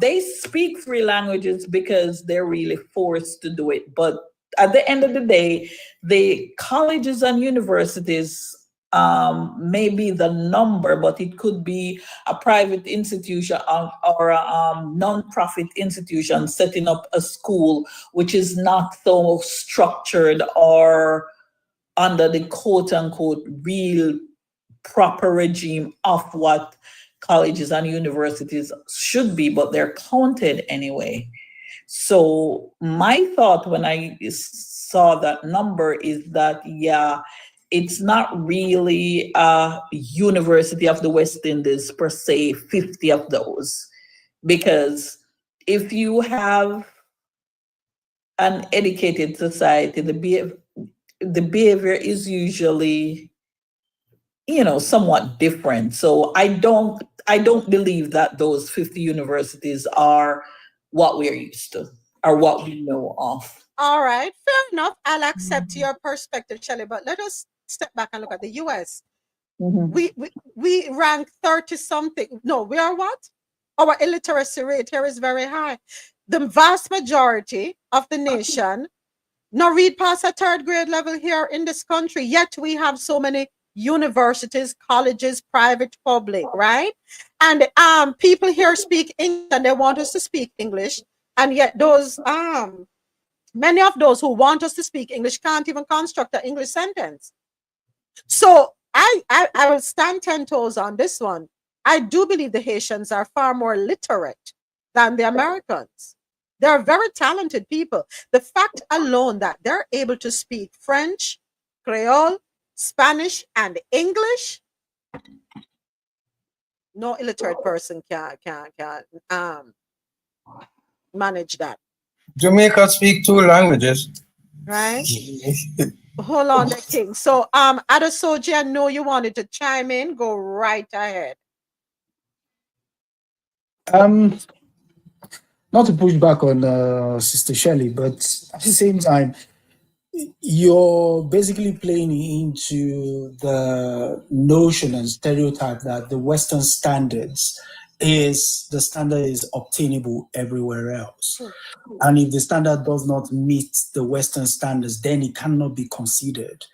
they speak 3 languages because they're really forced to do it. But at the end of the day, the colleges and universities may be the number, but it could be a private institution or a non-profit institution setting up a school which is not so structured or under the quote-unquote real proper regime of what colleges and universities should be, but they're counted anyway. So my thought when I saw that number is that, yeah, it's not really a University of the West Indies per se, 50 of those, because if you have an educated society, the behavior is usually, somewhat different. So I don't believe that those 50 universities are what we're used to or what we know of. All right, fair enough. I'll accept your perspective, Shelley, but let us step back and look at the US. Mhm. We rank 30 something. No, we are what? Our illiteracy rate here is very high. The vast majority of the nation not read past a third grade level here in this country, yet we have so many universities, colleges, private, public, right? And people here speak English and they want us to speak English, and yet those many of those who want us to speak English can't even construct an English sentence. So I will stand 10 toes on this one. I do believe the Haitians are far more literate than the Americans. They're very talented people. The fact alone that they're able to speak French, Creole, Spanish, and English, no illiterate person can manage that. Jamaica speak 2 languages. Right? Hold on, the king. So, Adesoji, I know you wanted to chime in. Go right ahead. Not to push back on Sister Shelley, but at the same time, you're basically playing into the notion and stereotype that the Western standards is the standard is obtainable everywhere else. And if the standard does not meet the Western standards, then it cannot be considered.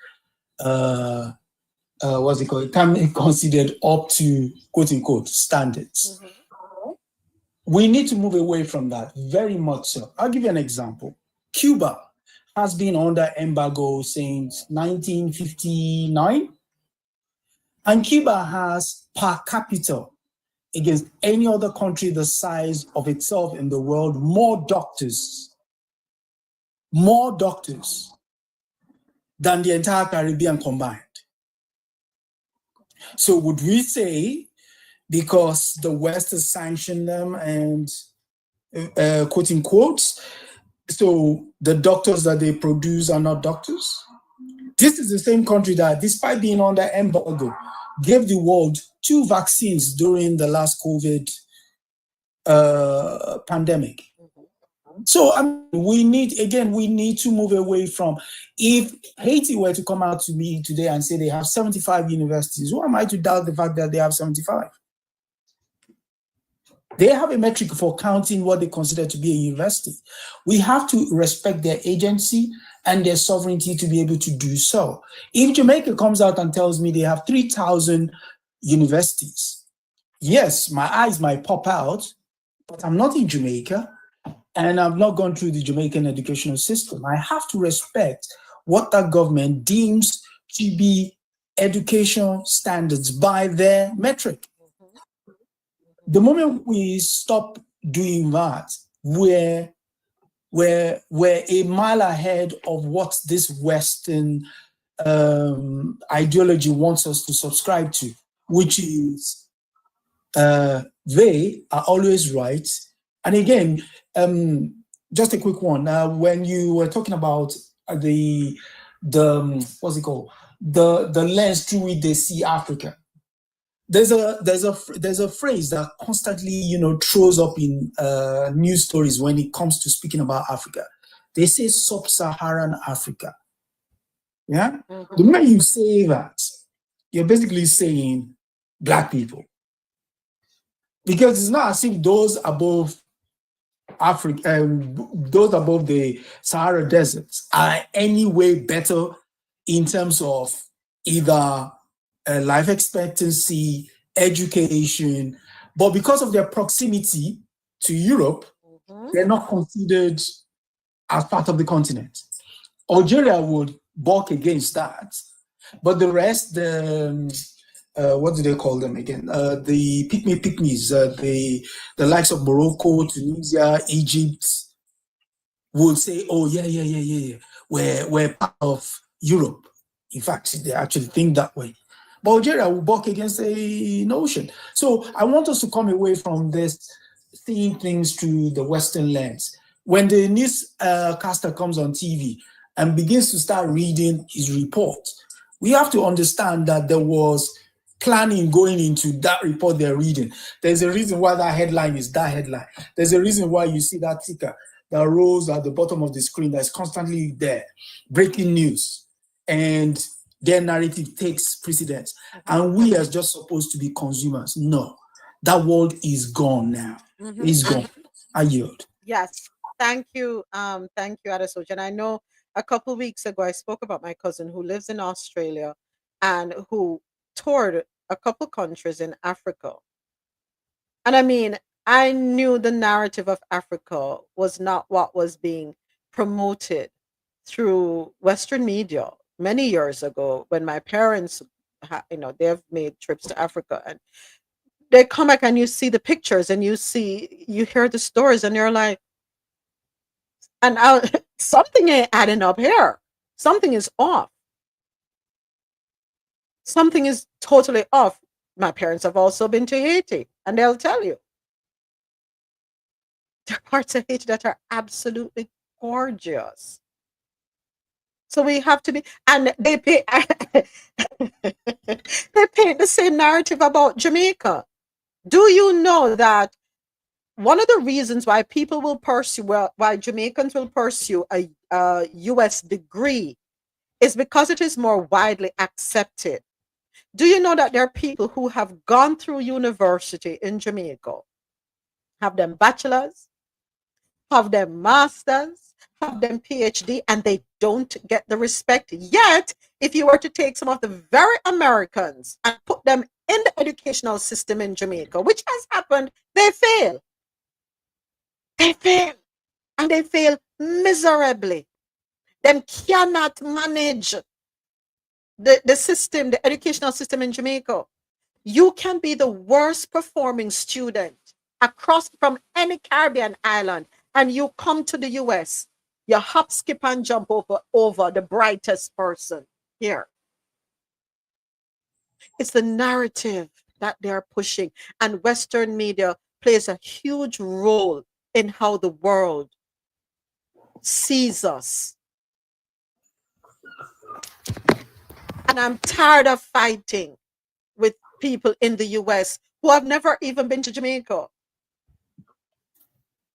What's it called? It can be considered up to quote unquote standards. We need to move away from that very much so. I'll give you an example. Cuba has been under embargo since 1959. And Cuba has per capita against any other country the size of itself in the world, more doctors than the entire Caribbean combined. So would we say, because the West has sanctioned them and quote unquote, so the doctors that they produce are not doctors? This is the same country that, despite being under embargo, gave the world 2 vaccines during the last COVID pandemic. So we need to move away from, if Haiti were to come out to me today and say they have 75 universities, who am I to doubt the fact that they have 75? They have a metric for counting what they consider to be a university. We have to respect their agency and their sovereignty to be able to do so. If Jamaica comes out and tells me they have 3,000 universities, yes, my eyes might pop out, but I'm not in Jamaica and I've not gone through the Jamaican educational system. I have to respect what that government deems to be educational standards by their metric. The moment we stop doing that, we're a mile ahead of what this Western ideology wants us to subscribe to, which is they are always right. And again, just a quick one. When you were talking about the what's it called? The lens through which they see Africa. There's a phrase that constantly, throws up in news stories when it comes to speaking about Africa. They say sub-Saharan Africa. Yeah? The moment you say that, you're basically saying Black people. Because it's not as if those above Africa, those above the Sahara deserts are any way better in terms of either life expectancy, education, but because of their proximity to Europe, they're not considered as part of the continent. Algeria would balk against that, but the rest, what do they call them again? The pygmies, the likes of Morocco, Tunisia, Egypt, would say, "Oh yeah, we're part of Europe." In fact, they actually think that way. But Algeria will balk against a notion. So I want us to come away from this seeing things through the Western lens. When the newscaster comes on TV and begins to start reading his report, we have to understand that there was planning going into that report they're reading. There's a reason why that headline is that headline. There's a reason why you see that ticker that rolls at the bottom of the screen that's constantly there, breaking news, and their narrative takes precedence. And we are just supposed to be consumers. No, that world is gone now. It's gone. I yield. Yes. Thank you. Thank you, Adesoja. And I know a couple weeks ago I spoke about my cousin who lives in Australia and who toured a couple countries in Africa. And I mean, I knew the narrative of Africa was not what was being promoted through Western media many years ago when my parents, they've made trips to Africa and they come back and you see the pictures and you hear the stories and you're like, and something ain't adding up here. Something is off. Something is totally off. My parents have also been to Haiti and they'll tell you. There are parts of Haiti that are absolutely gorgeous. So we have to be, and they pay, they paint the same narrative about Jamaica. Do you know that one of the reasons why people will pursue, why Jamaicans will pursue a US degree is because it is more widely accepted. Do you know that there are people who have gone through university in Jamaica, have them bachelors, have them masters, have them PhD, and they don't get the respect. Yet, if you were to take some of the very Americans and put them in the educational system in Jamaica, which has happened, they fail. They fail. And they fail miserably. Them cannot manage the system, the educational system in Jamaica. You can be the worst performing student across from any Caribbean island, and you come to the US, you hop, skip, and jump over the brightest person here. It's the narrative that they're pushing, and Western media plays a huge role in how the world sees us. And I'm tired of fighting with people in the US who have never even been to Jamaica.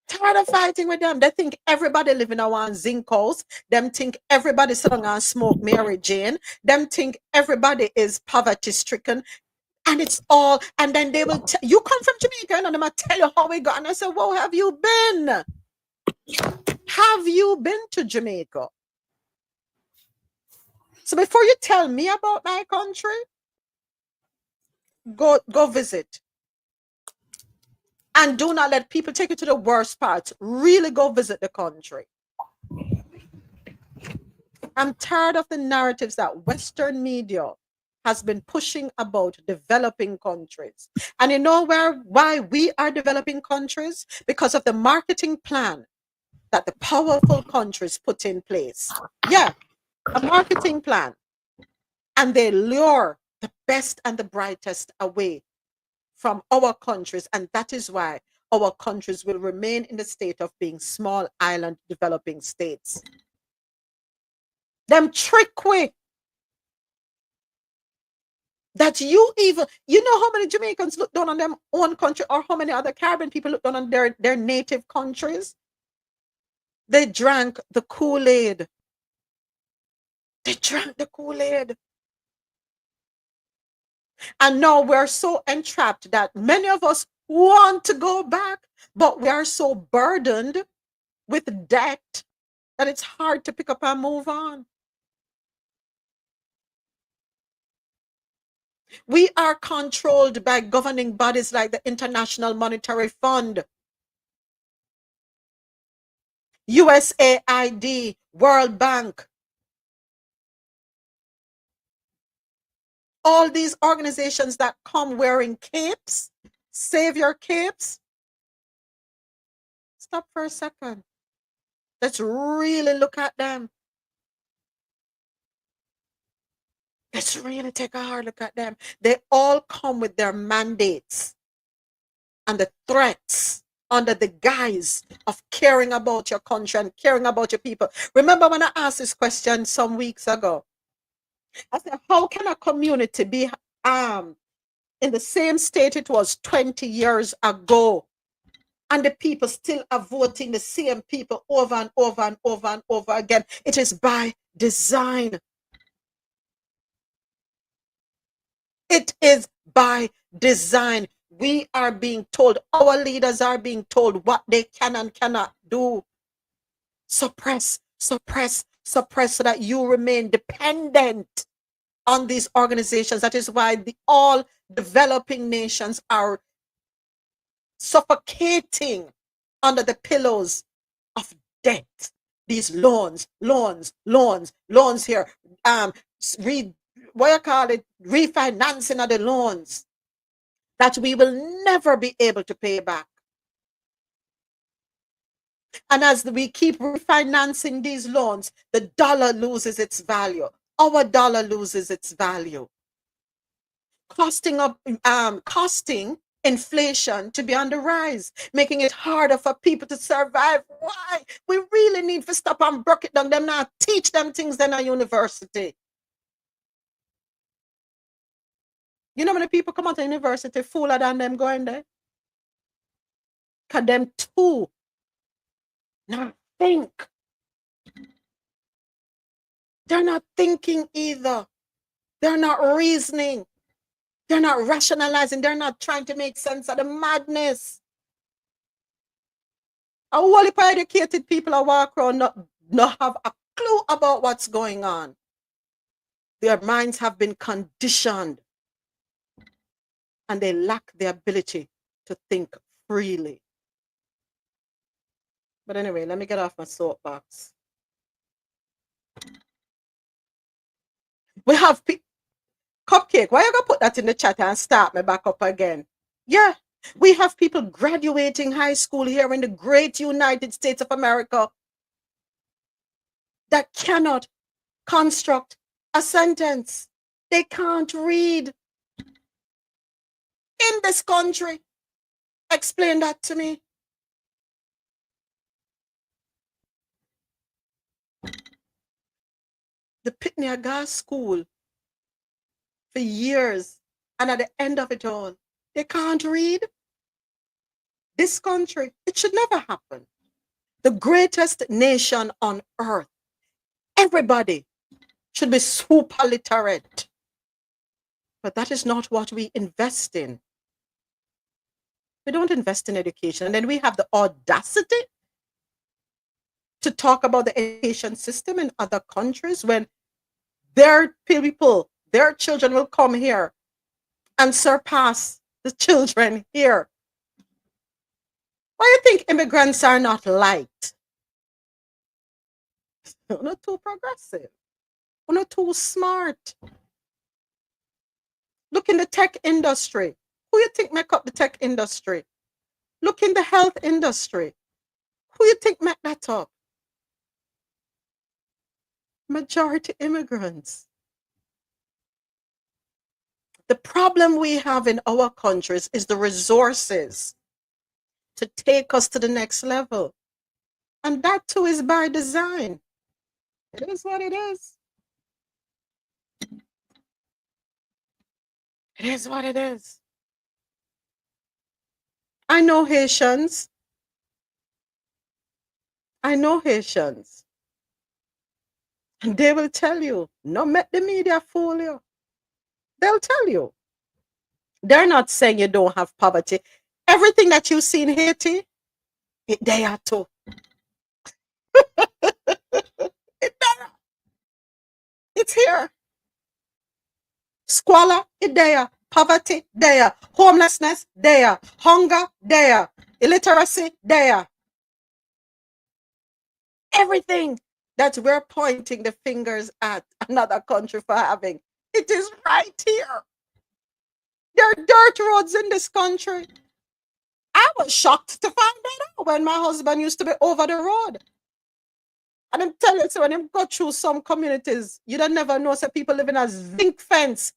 Tired of fighting with them. They think everybody living on zinc house. Them think everybody sitting and smoke Mary Jane. Them think everybody is poverty stricken. And it's all, and then they will you come from Jamaica and they'll tell you how we got. And I said, well, have you been? Have you been to Jamaica? So before you tell me about my country, go visit. And do not let people take you to the worst parts. Really go visit the country. I'm tired of the narratives that Western media has been pushing about developing countries. And you know why we are developing countries? Because of the marketing plan that the powerful countries put in place. Yeah, a marketing plan. And they lure the best and the brightest away from our countries. And that is why our countries will remain in the state of being small island developing states. Them trick we. That you know how many Jamaicans look down on their own country, or how many other Caribbean people look down on their native countries? They drank the Kool-Aid. They drank the Kool-Aid. And now we're so entrapped that many of us want to go back, but we are so burdened with debt that it's hard to pick up and move on. We are controlled by governing bodies like the International Monetary Fund, USAID, World Bank. All these organizations that come wearing capes, savior capes. Stop for a second. Let's really look at them. Let's really take a hard look at them. They all come with their mandates and the threats under the guise of caring about your country and caring about your people. Remember when I asked this question some weeks ago? I said, how can a community be in the same state it was 20 years ago, and the people still are voting the same people over and over and over and over again? It is by design. It is by design. We are being told, our leaders are being told what they can and cannot do. Suppress, suppress, suppress, so that you remain dependent on these organizations. That is why all developing nations are suffocating under the pillows of debt. These loans here. What you call it? Refinancing of the loans that we will never be able to pay back. And as we keep refinancing these loans, the dollar loses its value. Our dollar loses its value. Costing inflation to be on the rise, making it harder for people to survive. Why? We really need to stop and break it down. Them not teach them things in a university. You know when the people come out of university fuller than them going there? Because them too not think. They're not thinking either. They're not reasoning. They're not rationalizing. They're not trying to make sense of the madness. A whole heap of educated people are walk around not have a clue about what's going on. Their minds have been conditioned, and they lack the ability to think freely. But anyway, let me get off my soapbox. We have Cupcake. Why you gonna put that in the chat and start me back up again? Yeah, we have people graduating high school here in the great United States of America that cannot construct a sentence. They can't read in this country. Explain that to me. The Pitney Gas School for years, and at the end of it all, they can't read. This country, it should never happen. The greatest nation on earth, everybody should be super literate. But that is not what we invest in. We don't invest in education. And then we have the audacity to talk about the education system in other countries when their people, their children will come here and surpass the children here. Why do you think immigrants are not liked? We're not too progressive. We're not too smart. Look in the tech industry. Who you think make up the tech industry? Look in the health industry. Who you think make that up? Majority immigrants. The problem we have in our countries is the resources to take us to the next level. And that too is by design. It is what it is. It is what it is. I know Haitians. And they will tell you, no, let the media fool you. They'll tell you. They're not saying you don't have poverty. Everything that you see in Haiti, they are too. It's here. Squalor, it's there. Poverty, there. Homelessness, there. Hunger, there. Illiteracy, there. Everything that we're pointing the fingers at another country for having, it is right here. There are dirt roads in this country. I was shocked to find that out when my husband used to be over the road. And I'm telling you, so when you go through some communities, you don't never know so people living as zinc fence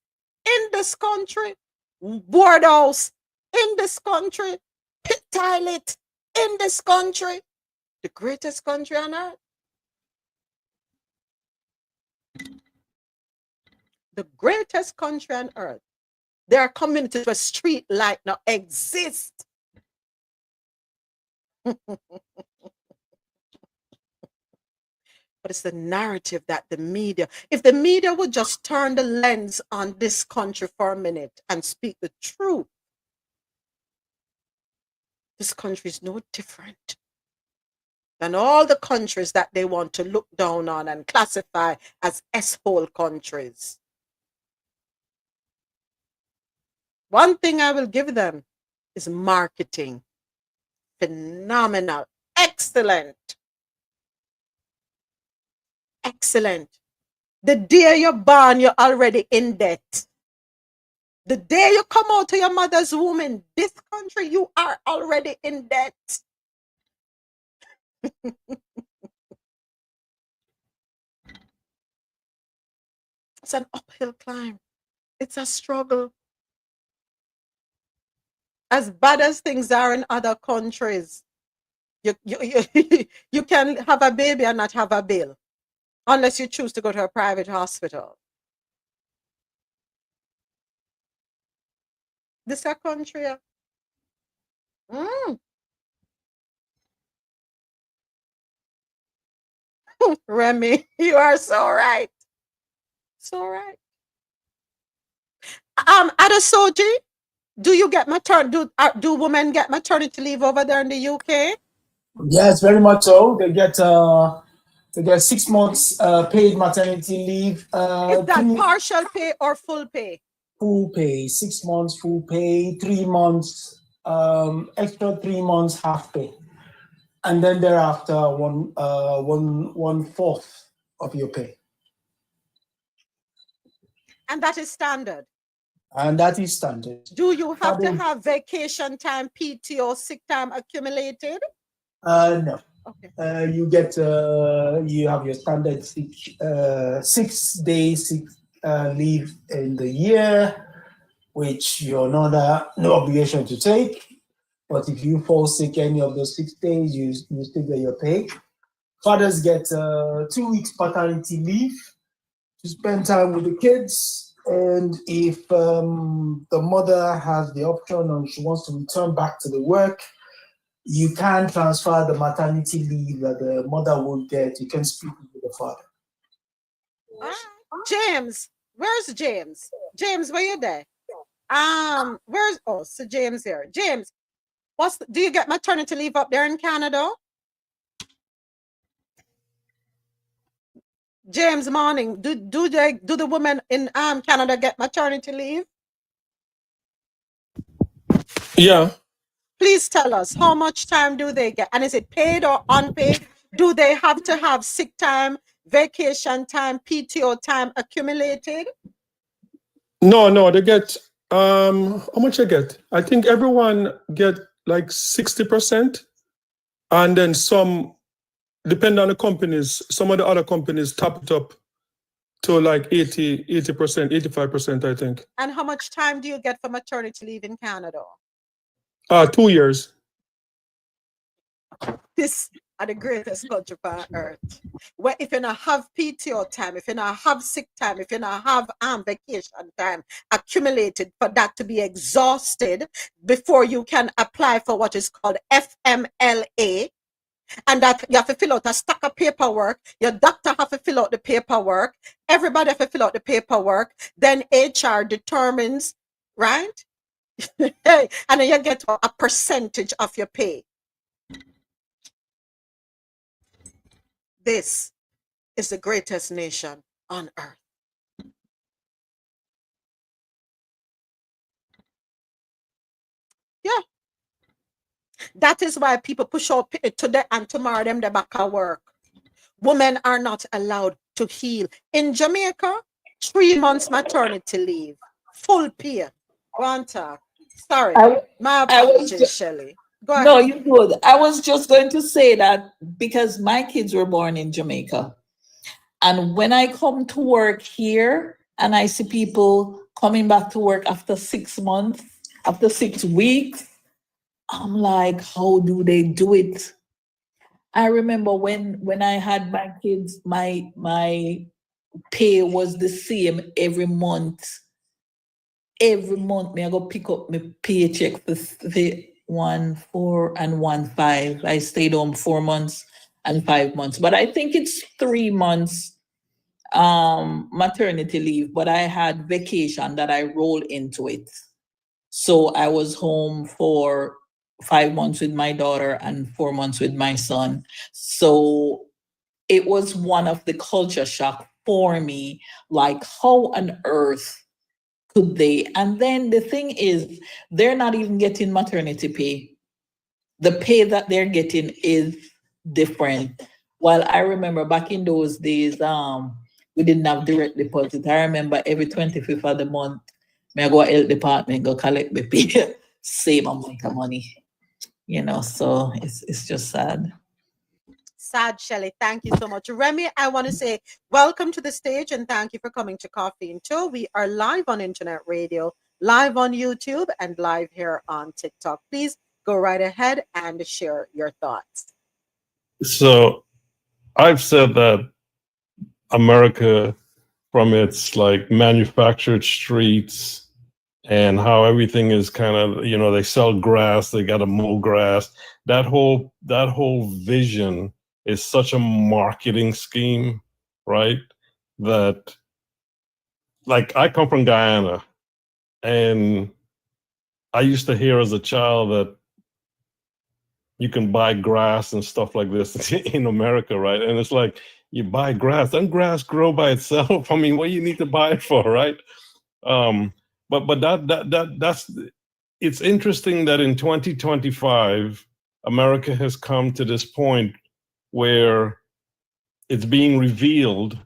in this country, board house in this country, pit toilet in this country, the greatest country on earth. The greatest country on earth. There are communities where street light now exist. But it's the narrative that the media, if the media would just turn the lens on this country for a minute and speak the truth, this country is no different than all the countries that they want to look down on and classify as S-hole countries. One thing I will give them is marketing. Phenomenal. Excellent. Excellent. The day you're born, you're already in debt. The day you come out of your mother's womb in this country, you are already in debt. It's an uphill climb. It's a struggle. As bad as things are in other countries, you can have a baby and not have a bill unless you choose to go to a private hospital. This is a country. Remy, you are so right. So right. Adesoji, do you get do women get maternity leave over there in the UK? Yes, very much so. They get 6 months paid maternity leave. Is that partial pay or full pay? Full pay. 6 months full pay, 3 months extra 3 months half pay, and then thereafter one fourth of your pay. And that is standard. And that is standard. Do you have to have vacation time, PTO, sick time accumulated? No. Okay. You get you have your standard 6 days leave in the year, which you're no obligation to take. But if you fall sick any of those 6 days, you still get your pay. Fathers get 2 weeks paternity leave to spend time with the kids. And if the mother has the option and she wants to return back to the work, you can transfer the maternity leave that the mother will get. You can speak with the father. James, where's James? James, where you there? So James here. James, do you get maternity leave up there in Canada? James, morning. Do the women in Canada get maternity leave? Yeah. Please tell us, how much time do they get? And is it paid or unpaid? Do they have to have sick time, vacation time, PTO time accumulated? No, they get how much they get? I think everyone get like 60%, and then some, depending on the companies, some of the other companies top it up to like 80%, 85%, I think. And how much time do you get for maternity leave in Canada? 2 years. This are the greatest country on earth. Where if you not have PTO time, if you not have sick time, if you not have vacation time accumulated for that to be exhausted before you can apply for what is called FMLA, and that you have to fill out a stack of paperwork, your doctor have to fill out the paperwork, everybody have to fill out the paperwork, then HR determines, right? And then you get a percentage of your pay. This is the greatest nation on earth. Yeah. That is why people push out today and tomorrow them they back at work. Women are not allowed to heal. In Jamaica, 3 months maternity leave, full pay. Go on, talk. Sorry, my apologies, Shelley. Go ahead. No, you're good. I was just going to say that because my kids were born in Jamaica. And when I come to work here and I see people coming back to work after 6 months, after 6 weeks, I'm like, how do they do it? I remember when I had my kids, my pay was the same every month. Every month, me I go pick up my paycheck for the 1, 4, and 1, 5. I stayed home 4 months and 5 months, but I think it's 3 months maternity leave. But I had vacation that I rolled into it, so I was home for 5 months with my daughter and 4 months with my son. So it was one of the culture shock for me, like how on earth could they? And then the thing is, they're not even getting maternity pay. The pay that they're getting is different. While I remember back in those days, we didn't have direct deposit. I remember every 25th of the month, me I go health department, go collect the pay, same amount of money. So it's just sad. Sad, Shelley. Thank you so much. Remy, I want to say welcome to the stage and thank you for coming to Coffee and Chill. We are live on internet radio, live on YouTube, and live here on TikTok. Please go right ahead and share your thoughts. So I've said that America, from its like manufactured streets and how everything is kind of, they sell grass, they got to mow grass. That whole vision is such a marketing scheme, right? That, like, I come from Guyana, and I used to hear as a child that you can buy grass and stuff like this in America, right? And it's like, you buy grass, doesn't grass grow by itself? I mean, what do you need to buy it for, right? But that's it's interesting that in 2025, America has come to this point where it's being revealed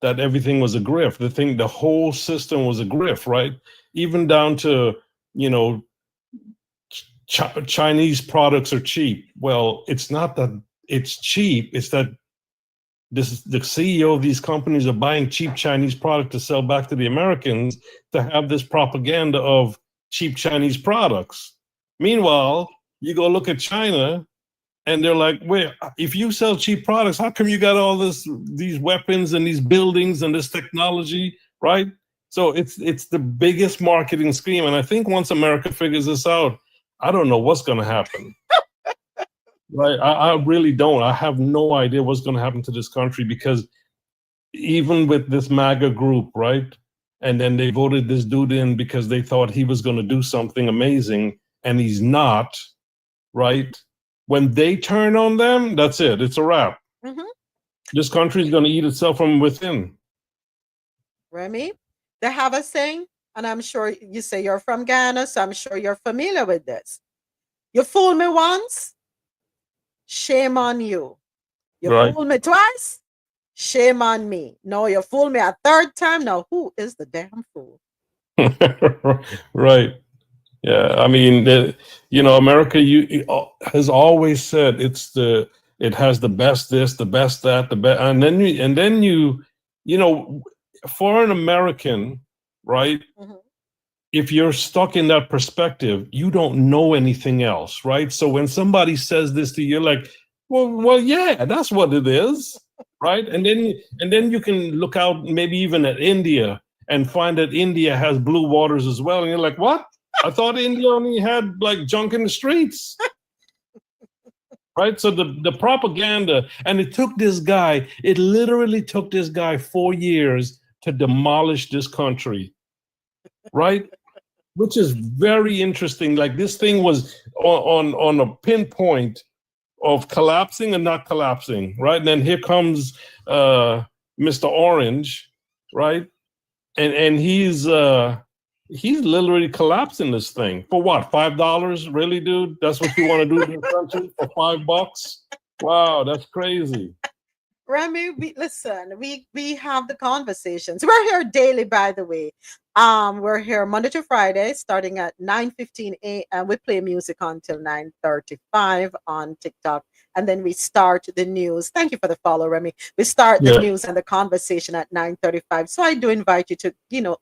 that everything was a grift. The whole system was a grift, right? Even down to, Chinese products are cheap. Well, it's not that it's cheap, it's that the CEO of these companies are buying cheap Chinese product to sell back to the Americans to have this propaganda of cheap Chinese products. Meanwhile, you go look at China and they're like, wait, if you sell cheap products, how come you got all these weapons and these buildings and this technology, right? So it's the biggest marketing scheme. And I think once America figures this out, I don't know what's going to happen. Right, I really don't. I have no idea what's going to happen to this country, because even with this MAGA group, right, and then they voted this dude in because they thought he was going to do something amazing, and he's not, right? When they turn on them, that's it. It's a wrap. Mm-hmm. This country is going to eat itself from within. Remy, they have a saying, and I'm sure you say you're from Ghana, so I'm sure you're familiar with this. You fool me once, shame on you. You Right. fool me twice, shame on me. No, you fool me a third time. Now, who is the damn fool? Right. Yeah. I mean, America has always said it has the best this, the best that, the best, and then you for an American, right? Mm-hmm. If you're stuck in that perspective, you don't know anything else, right? So when somebody says this to you, you're like, well, yeah, that's what it is, right? And then you can look out maybe even at India and find that India has blue waters as well, and you're like, what? I thought India only had like junk in the streets. Right? So the propaganda, and it literally took this guy 4 years to demolish this country, right? Which is very interesting. Like, this thing was on a pinpoint of collapsing and not collapsing, right? And then here comes Mr. Orange, right? And he's literally collapsing this thing for what? $5? Really, dude? That's what you want to do to the country for $5? Wow, that's crazy. Remy, we have the conversations. We're here daily, by the way. We're here Monday to Friday, starting at 9:15 a.m. We play music until 9:35 on TikTok and then we start the news. Thank you for the follow, Remy. We start the news and the conversation at 9:35. So I do invite you to,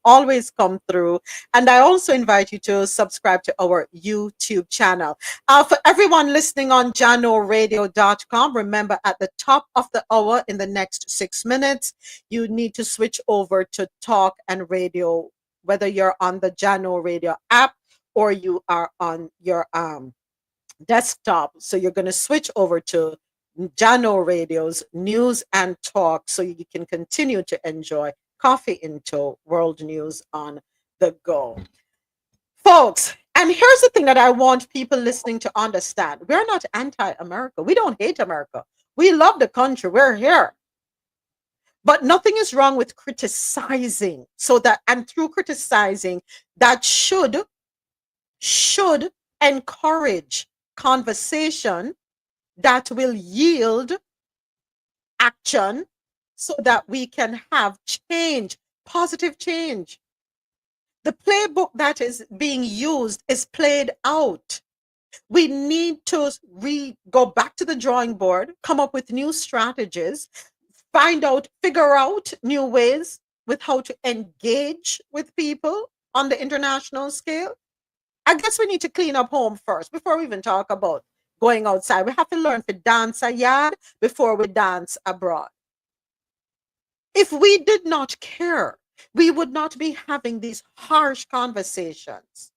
always come through. And I also invite you to subscribe to our YouTube channel. For everyone listening on janoradio.com, remember at the top of the hour in the next 6 minutes, you need to switch over to talk and radio, whether you're on the Jano Radio app or you are on your desktop. So you're going to switch over to Jano Radio's news and talk so you can continue to enjoy Coffee into World News on the go. Folks, and here's the thing that I want people listening to understand. We're not anti-America. We don't hate America. We love the country. We're here. But nothing is wrong with criticizing. And through criticizing, that should encourage conversation that will yield action so that we can have change, positive change. The playbook that is being used is played out. We need to go back to the drawing board, come up with new strategies, figure out new ways with how to engage with people on the international scale. I guess we need to clean up home first before we even talk about going outside. We have to learn to dance a yard before we dance abroad. If we did not care, we would not be having these harsh conversations.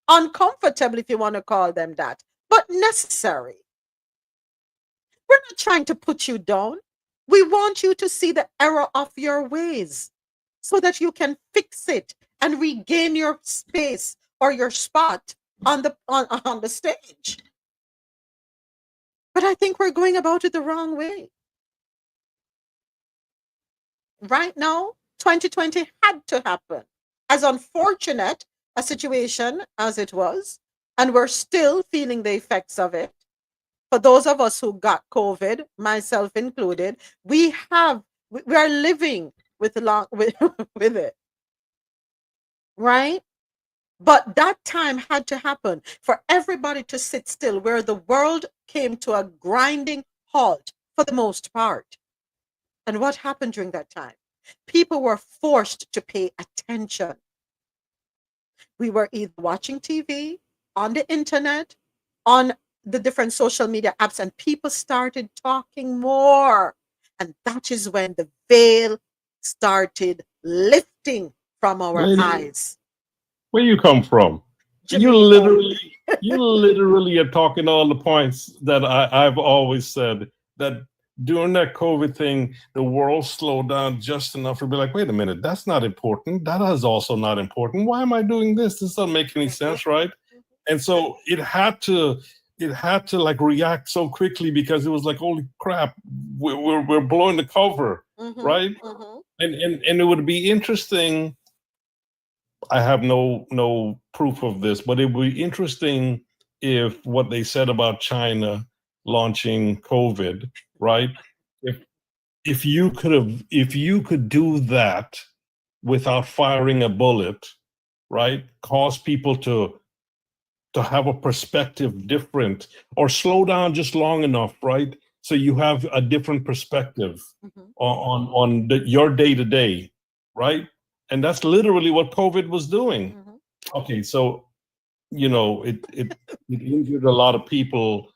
Uncomfortable, if you want to call them that, but necessary. We're not trying to put you down. We want you to see the error of your ways so that you can fix it and regain your space or your spot on the stage. But I think we're going about it the wrong way. Right now, 2020 had to happen. As unfortunate a situation as it was, and we're still feeling the effects of it. For those of us who got COVID, myself included, we are living with it, right? But that time had to happen for everybody to sit still, where the world came to a grinding halt for the most part. And what happened during that time? People were forced to pay attention. We were either watching TV, on the internet, on the different social media apps, and people started talking more. And that is when the veil started lifting from our eyes. Where you come from? Jamaica. You literally are talking all the points that I've always said, that during that COVID thing, the world slowed down just enough to be like, wait a minute, that's not important. That is also not important. Why am I doing this? This doesn't make any sense, right? And so it had to like react so quickly, because it was like, holy crap, we're blowing the cover, right? And it would be interesting. I have no proof of this, but it would be interesting if what they said about China launching COVID, right? If you could do that without firing a bullet, right? Cause people to have a perspective different, or slow down just long enough, right? So you have a different perspective on your day to day, right? And that's literally what COVID was doing. Okay, so it injured a lot of people,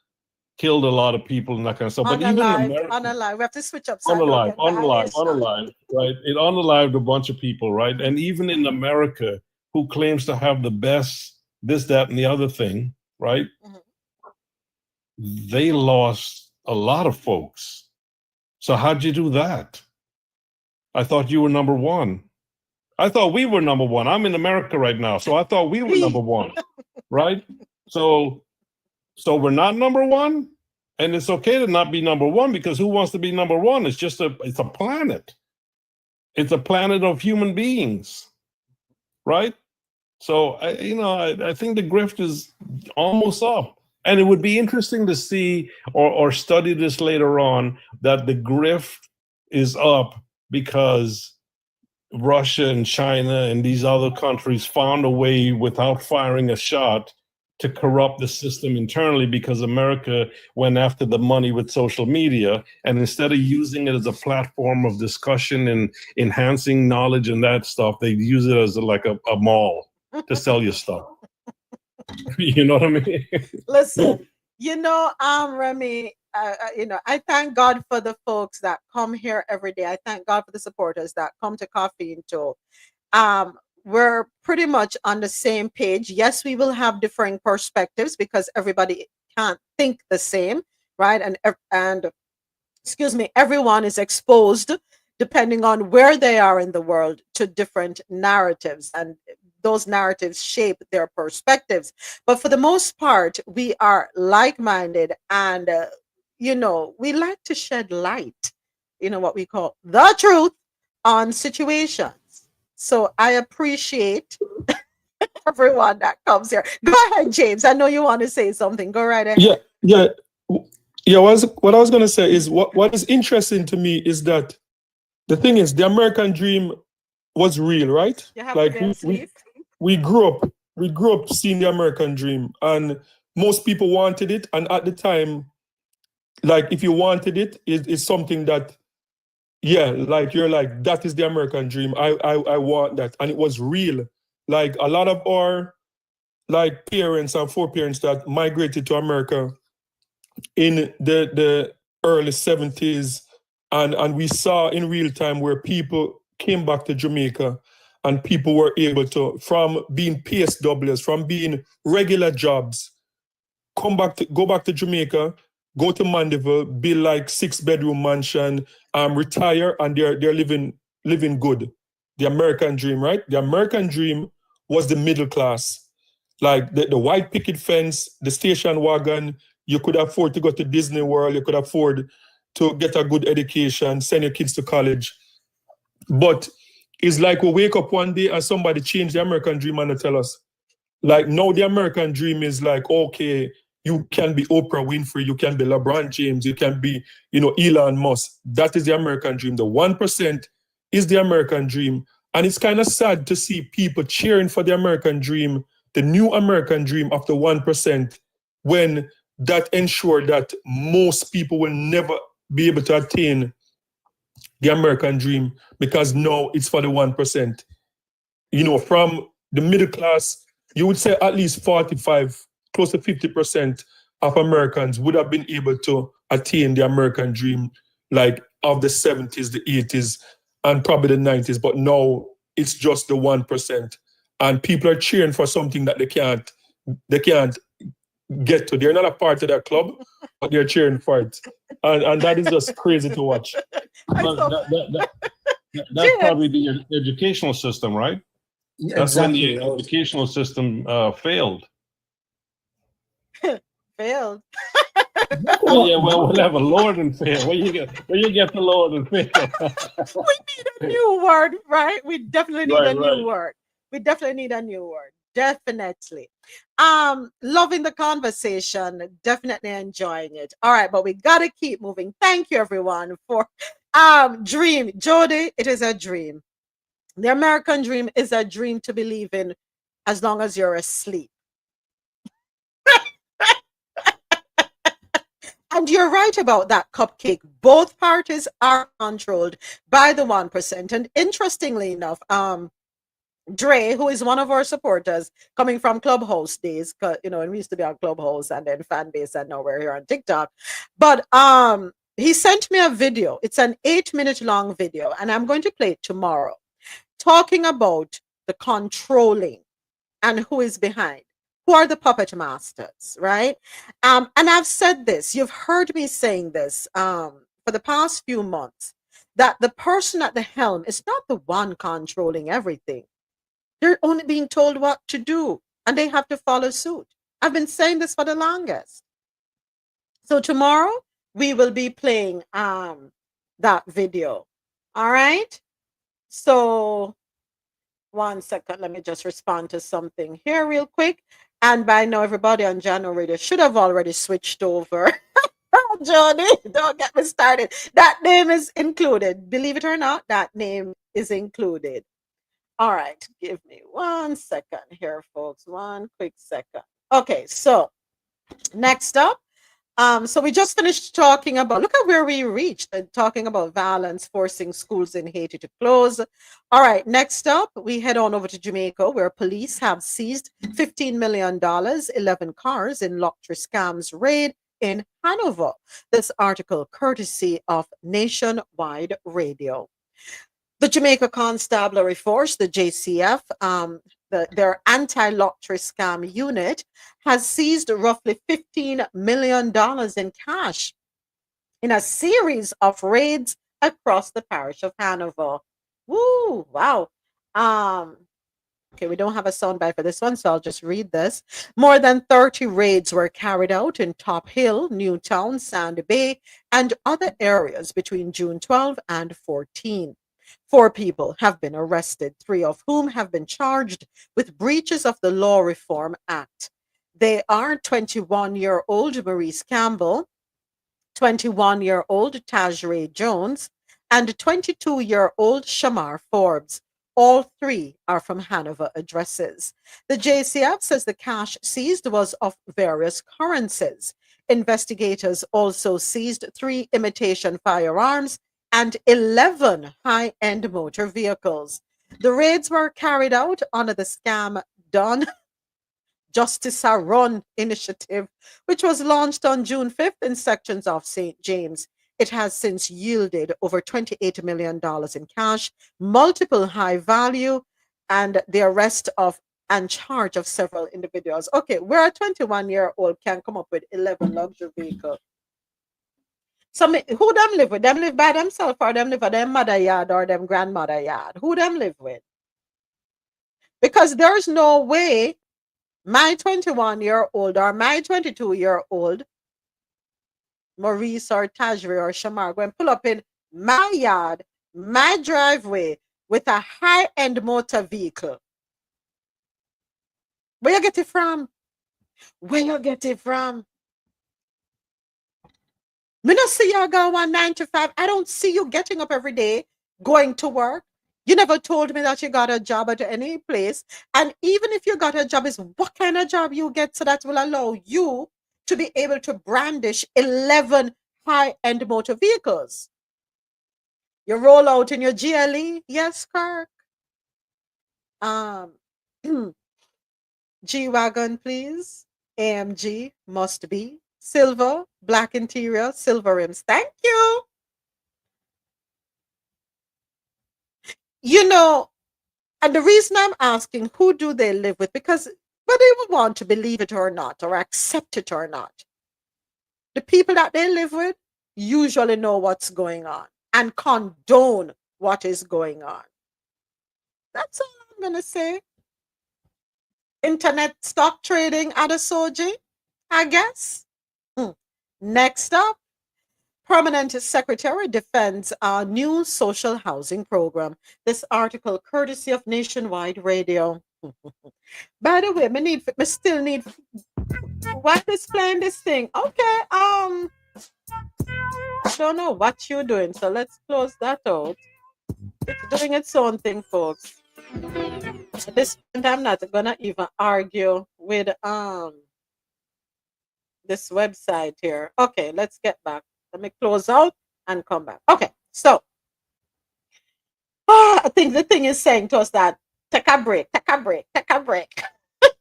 killed a lot of people, and that kind of stuff. But even in America, unalive. We have to switch up. Unalive, right? It unalived a bunch of people, right? And even in America, who claims to have the best this, that, and the other thing, right? They lost a lot of folks. So how'd you do that? I thought you were number one. I thought we were number one. I'm in America right now, so I thought we were number one, right? So we're not number one, and it's okay to not be number one, because who wants to be number one? It's just it's a planet. It's a planet of human beings, right? So I think the grift is almost up, and it would be interesting to see or study this later on, that the grift is up because Russia and China and these other countries found a way, without firing a shot, to corrupt the system internally, because America went after the money with social media, and instead of using it as a platform of discussion and enhancing knowledge and that stuff, they use it as like a mall to sell you stuff. You know what I mean? Listen, Remy, I thank God for the folks that come here every day. I thank God for the supporters that come to Coffee and Toe. We're pretty much on the same page. Yes, we will have differing perspectives because everybody can't think the same, right? And excuse me, everyone is exposed depending on where they are in the world to different narratives, and those narratives shape their perspectives. But for the most part, we are like-minded, and we like to shed light, what we call the truth on situations. So I appreciate everyone that comes here. Go ahead, James. I know you want to say something. Go right ahead. Yeah. What I was going to say is what is interesting to me is that the thing is the American dream was real, right? You have Like to get sleep. we grew up seeing the American dream, and most people wanted it. And at the time, like if you wanted it, it's something that, yeah, like you're like, that is the American dream. I want that. And it was real. Like a lot of our like parents and foreparents that migrated to America in the early 70s, and we saw in real time where people came back to Jamaica and people were able to, from being PSWs, from being regular jobs, go back to Jamaica, go to Mandeville, build like 6-bedroom mansion, retire, and they're living good. The American dream, right? The American dream was the middle class. Like the white picket fence, the station wagon, you could afford to go to Disney World, you could afford to get a good education, send your kids to college. But it's like we wake up one day and somebody changed the American dream and they tell us, like, no, the American dream is like, okay, you can be Oprah Winfrey, you can be LeBron James, you can be, Elon Musk. That is the American dream. The 1% is the American dream. And it's kind of sad to see people cheering for the American dream, the new American dream of the 1%, when that ensured that most people will never be able to attain the American dream, because now it's for the 1%. From the middle class, you would say at least 45, close to 50% of Americans would have been able to attain the American dream, like of the 70s, the 80s, and probably the 90s. But now it's just the 1%. And people are cheering for something that they can't get to. They're not a part of that club, but they're cheering for it. And that is just crazy to watch. That's probably the educational system, right? That's Exactly. when the educational system failed. Failed. Yeah, well, we'll have a lower than fail. Where you get the lower than fail? We need a new word, right? We definitely need a new word. We definitely need a new word. Definitely. Loving the conversation, definitely enjoying it. All right, but we gotta keep moving. Thank you everyone for dream. Jody, it is a dream. The American dream is a dream to believe in as long as you're asleep. And you're right about that, Cupcake. Both parties are controlled by the 1%. And interestingly enough, Dre, who is one of our supporters, coming from Clubhouse days, and we used to be on Clubhouse and then fan base, and now we're here on TikTok. But he sent me a video. It's an 8-minute long video, and I'm going to play it tomorrow, talking about the controlling and who is behind. Who are the puppet masters, right? And I've said this, you've heard me saying this for the past few months, that the person at the helm is not the one controlling everything. They're only being told what to do, and they have to follow suit. I've been saying this for the longest. So tomorrow, we will be playing that video. All right? So 1 second, let me just respond to something here real quick. And by now, everybody on January, they should have already switched over. Johnny, don't get me started. That name is included. Believe it or not, that name is included. All right, give me 1 second here, folks. 1 quick second. Okay, so next up, so we just finished talking about, look at where we reached, talking about violence forcing schools in Haiti to close. All right, next up, we head on over to Jamaica, where police have seized $15 million, 11 cars in lottery scams raid in Hanover. This article courtesy of Nationwide Radio. The Jamaica Constabulary Force, the JCF, their anti-lottery scam unit, has seized roughly $15 million in cash in a series of raids across the parish of Hanover. Woo! Wow. Okay, we don't have a soundbite for this one, so I'll just read this. More than 30 raids were carried out in Top Hill, Newtown, Sandy Bay, and other areas between June 12 and 14. 4 people have been arrested, 3 of whom have been charged with breaches of the Law Reform Act. They are 21-year-old Maurice Campbell, 21-year-old Tajray Jones, and 22-year-old Shamar Forbes. All 3 are from Hanover addresses. The JCF says the cash seized was of various currencies. Investigators also seized 3 imitation firearms and 11 high-end motor vehicles. The raids were carried out under the Scam Done Justice Are Run initiative, which was launched on June 5th in sections of St. James. It has since yielded over $28 million in cash, multiple high value, and the arrest of and charge of several individuals. Okay, where a 21-year-old can come up with 11 luxury vehicles. So who them live with? Them live by themselves, or them live at them mother yard or them grandmother yard? Who them live with? Because there's no way my 21-year-old or my 22-year-old Maurice or Tajri or Shamar going pull up in my yard, my driveway with a high-end motor vehicle. Where you get it from? Where you get it from? Me not see you go 9 to 5. I don't see you getting up every day, going to work. You never told me that you got a job at any place. And even if you got a job, is what kind of job you get so that will allow you to be able to brandish 11 high-end motor vehicles? You roll out in your GLE? Yes, Kirk. G-Wagon, please. AMG must be. Silver, black interior, silver rims. Thank you. You know, and the reason I'm asking who do they live with, because whether you want to believe it or not, or accept it or not, the people that they live with usually know what's going on and condone what is going on. That's all I'm going to say. Internet stock trading at a soji, I guess. Next up, Permanent Secretary defends a new social housing program. This article courtesy of Nationwide Radio. By the way, me still need why displaying this thing. Okay, I don't know what you're doing, so let's close that out. It's doing its own thing, folks. At this point, I'm not gonna even argue with this website here. Okay, let's get back. Let me close out and come back. Okay, so I think the thing is saying to us that take a break, take a break, take a break.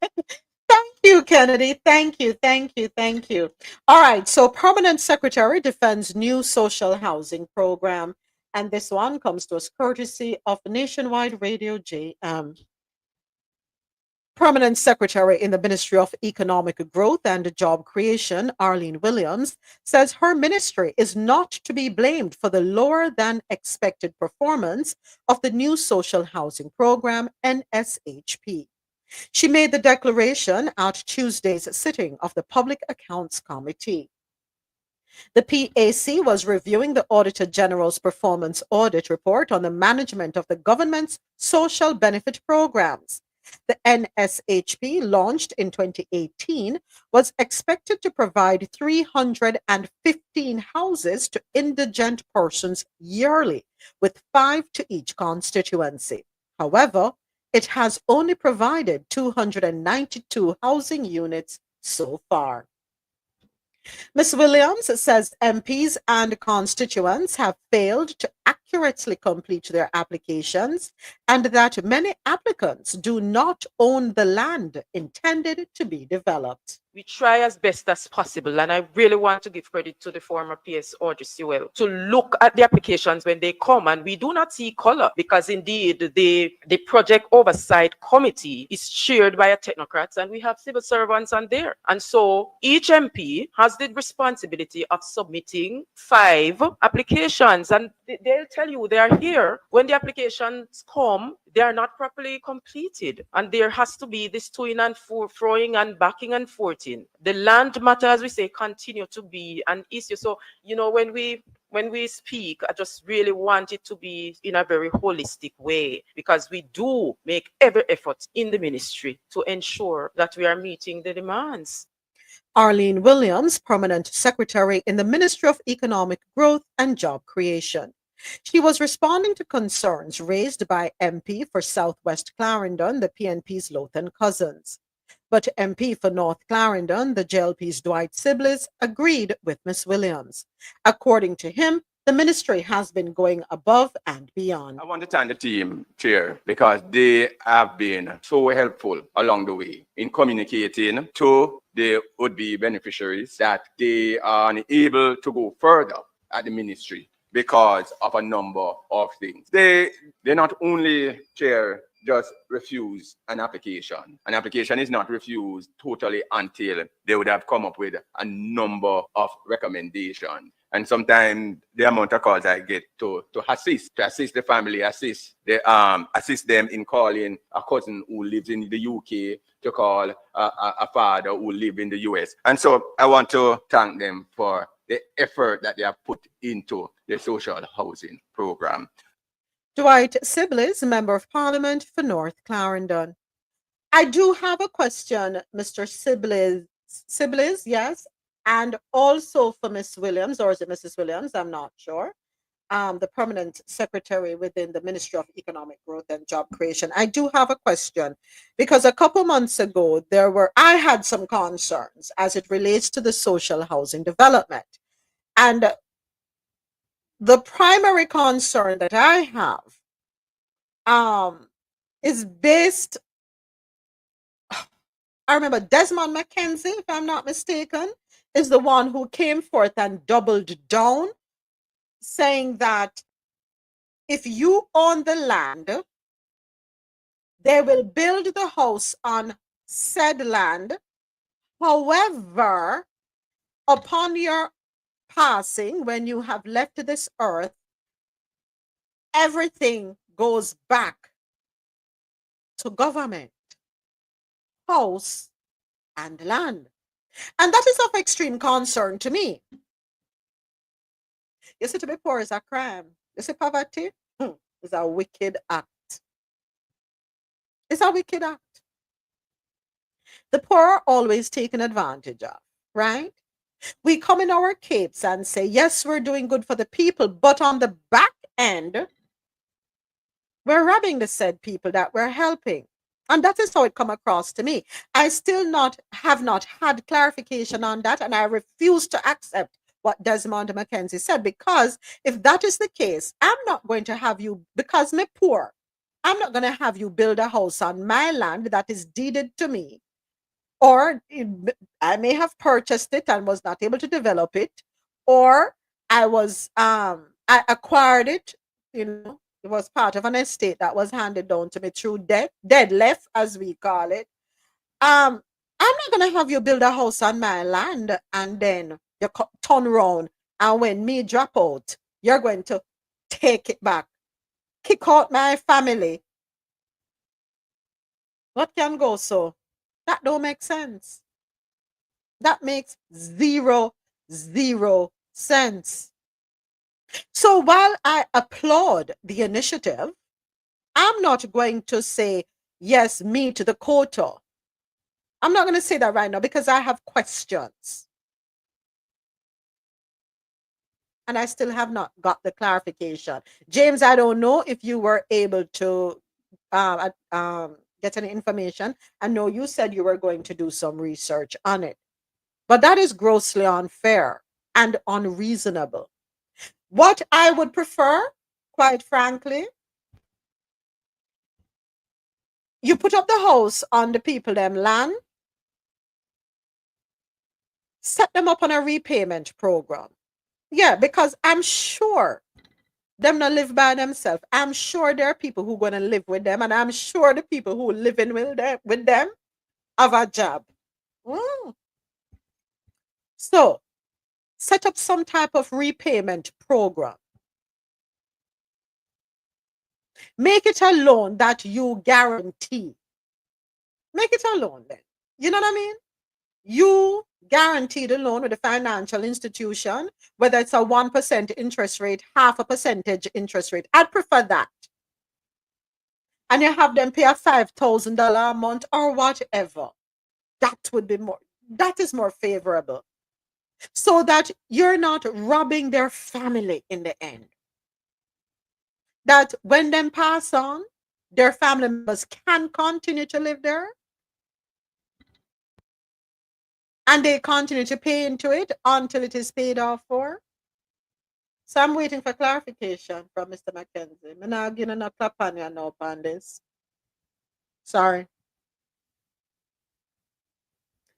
Thank you, Kennedy. Thank you, thank you, thank you. All right, so Permanent Secretary defends new social housing program. And this one comes to us courtesy of Nationwide Radio JM. Permanent Secretary in the Ministry of Economic Growth and Job Creation, Arlene Williams, says her ministry is not to be blamed for the lower than expected performance of the new social housing program, NSHP. She made the declaration at Tuesday's sitting of the Public Accounts Committee. The PAC was reviewing the Auditor General's performance audit report on the management of the government's social benefit programs. The NSHP, launched in 2018, was expected to provide 315 houses to indigent persons yearly, with 5 to each constituency. However, it has only provided 292 housing units so far. Ms. Williams says MPs and constituents have failed to accurately complete their applications and that many applicants do not own the land intended to be developed. We try as best as possible, and I really want to give credit to the former PS Audrey Sewell to look at the applications when they come, and we do not see color because indeed the project oversight committee is chaired by a technocrats, and we have civil servants on there. And so each MP has the responsibility of submitting 5 applications, and they'll tell you they are here. When the applications come, they are not properly completed, and there has to be this toing and froing and backing and forthing. The land matter, as we say, continue to be an issue. So, when we speak, I just really want it to be in a very holistic way, because we do make every effort in the ministry to ensure that we are meeting the demands. Arlene Williams, Permanent Secretary in the Ministry of Economic Growth and Job Creation. She was responding to concerns raised by MP for Southwest Clarendon, the PNP's Lothan Cousins. But MP for North Clarendon, the JLP's Dwight Sibley, agreed with Ms. Williams. According to him, the ministry has been going above and beyond. I want to thank the team, Chair, because they have been so helpful along the way in communicating to the would-be beneficiaries that they are able to go further at the ministry because of a number of things. They not only, Chair, just refuse an application. An application is not refused totally until they would have come up with a number of recommendations. And sometimes the amount of calls I get to assist the family, assist them in calling a cousin who lives in the UK to call a father who lives in the US. And so I want to thank them for the effort that they have put into the social housing program. Dwight Sibley, Member of Parliament for North Clarendon. I do have a question, Mr. Sibley, yes, and also for Ms. Williams, or is it Mrs. Williams? I'm not sure. The Permanent Secretary within the Ministry of Economic Growth and Job Creation. I do have a question because a couple months ago, I had some concerns as it relates to the social housing development. And the primary concern that I have is based, I remember Desmond McKenzie, if I'm not mistaken, is the one who came forth and doubled down, saying that if you own the land, they will build the house on said land. However, upon your passing, when you have left this earth, everything goes back to government, house, and land. And that is of extreme concern to me. You see, to be poor is a crime. You see, poverty is a wicked act. It's a wicked act. The poor are always taken advantage of, right? We come in our capes and say, yes, we're doing good for the people, but on the back end, we're robbing the said people that we're helping. And that is how it come across to me. I still have not had clarification on that, and I refuse to accept what Desmond McKenzie said, because if that is the case, I'm not going to have you, because me poor, I'm not going to have you build a house on my land that is deeded to me. Or I may have purchased it and was not able to develop it, or I acquired it, it was part of an estate that was handed down to me through dead left, as we call it. I'm not going to have you build a house on my land and then you turn around, and when me drop out, you're going to take it back, kick out my family. What can go so? That don't make sense. That makes zero sense. So while I applaud the initiative, I'm not going to say, yes, me to the quota. I'm not going to say that right now because I have questions. And I still have not got the clarification. James, I don't know if you were able to get get any information. I know you said you were going to do some research on it, but that is grossly unfair and unreasonable. What I would prefer, quite frankly, you put up the house on the people them land, set them up on a repayment program. Yeah, because I'm sure them not live by themselves. I'm sure there are people who gonna live with them, and I'm sure the people who living with them have a job. Mm. So set up some type of repayment program. Make it a loan that you guarantee. Make it a loan then. You know what I mean? You guarantee the loan with a financial institution, whether it's a 1% interest rate, half a percentage interest rate. I'd prefer that. And you have them pay a $5,000 a month or whatever. That would be more, that is more favorable. So that you're not robbing their family in the end. That when them pass on, their family members can continue to live there. And they continue to pay into it until it is paid off for. So I'm waiting for clarification from Mr. McKenzie. I'm not giving a clap on you now on this. Sorry.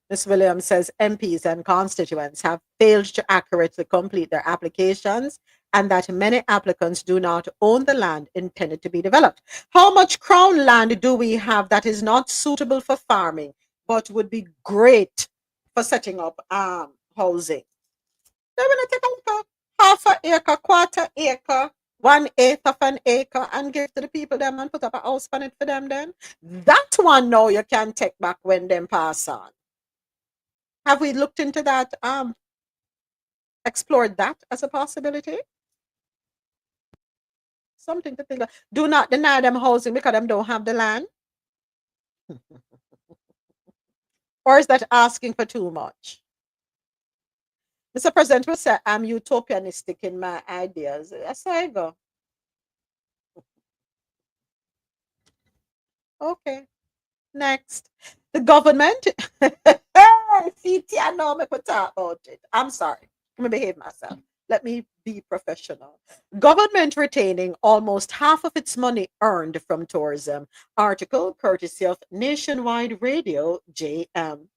Ms. Williams says MPs and constituents have failed to accurately complete their applications and that many applicants do not own the land intended to be developed. How much crown land do we have that is not suitable for farming but would be great for setting up housing? They're going to take a look, half an acre, quarter acre, 1/8 of an acre and give to the people them and put up a house on it for them then. That one now you can take back when them pass on. Have we looked into that, explored that as a possibility? Something to think of. Do not deny them housing because them don't have the land. Or is that asking for too much? Mr. President will say, I'm utopianistic in my ideas. That's how I go. Okay. Next. The government. CT, I know me talk about it. I'm sorry. Let me behave myself. Let me be professional. Government retaining almost half of its money earned from tourism. Article courtesy of Nationwide Radio, JM.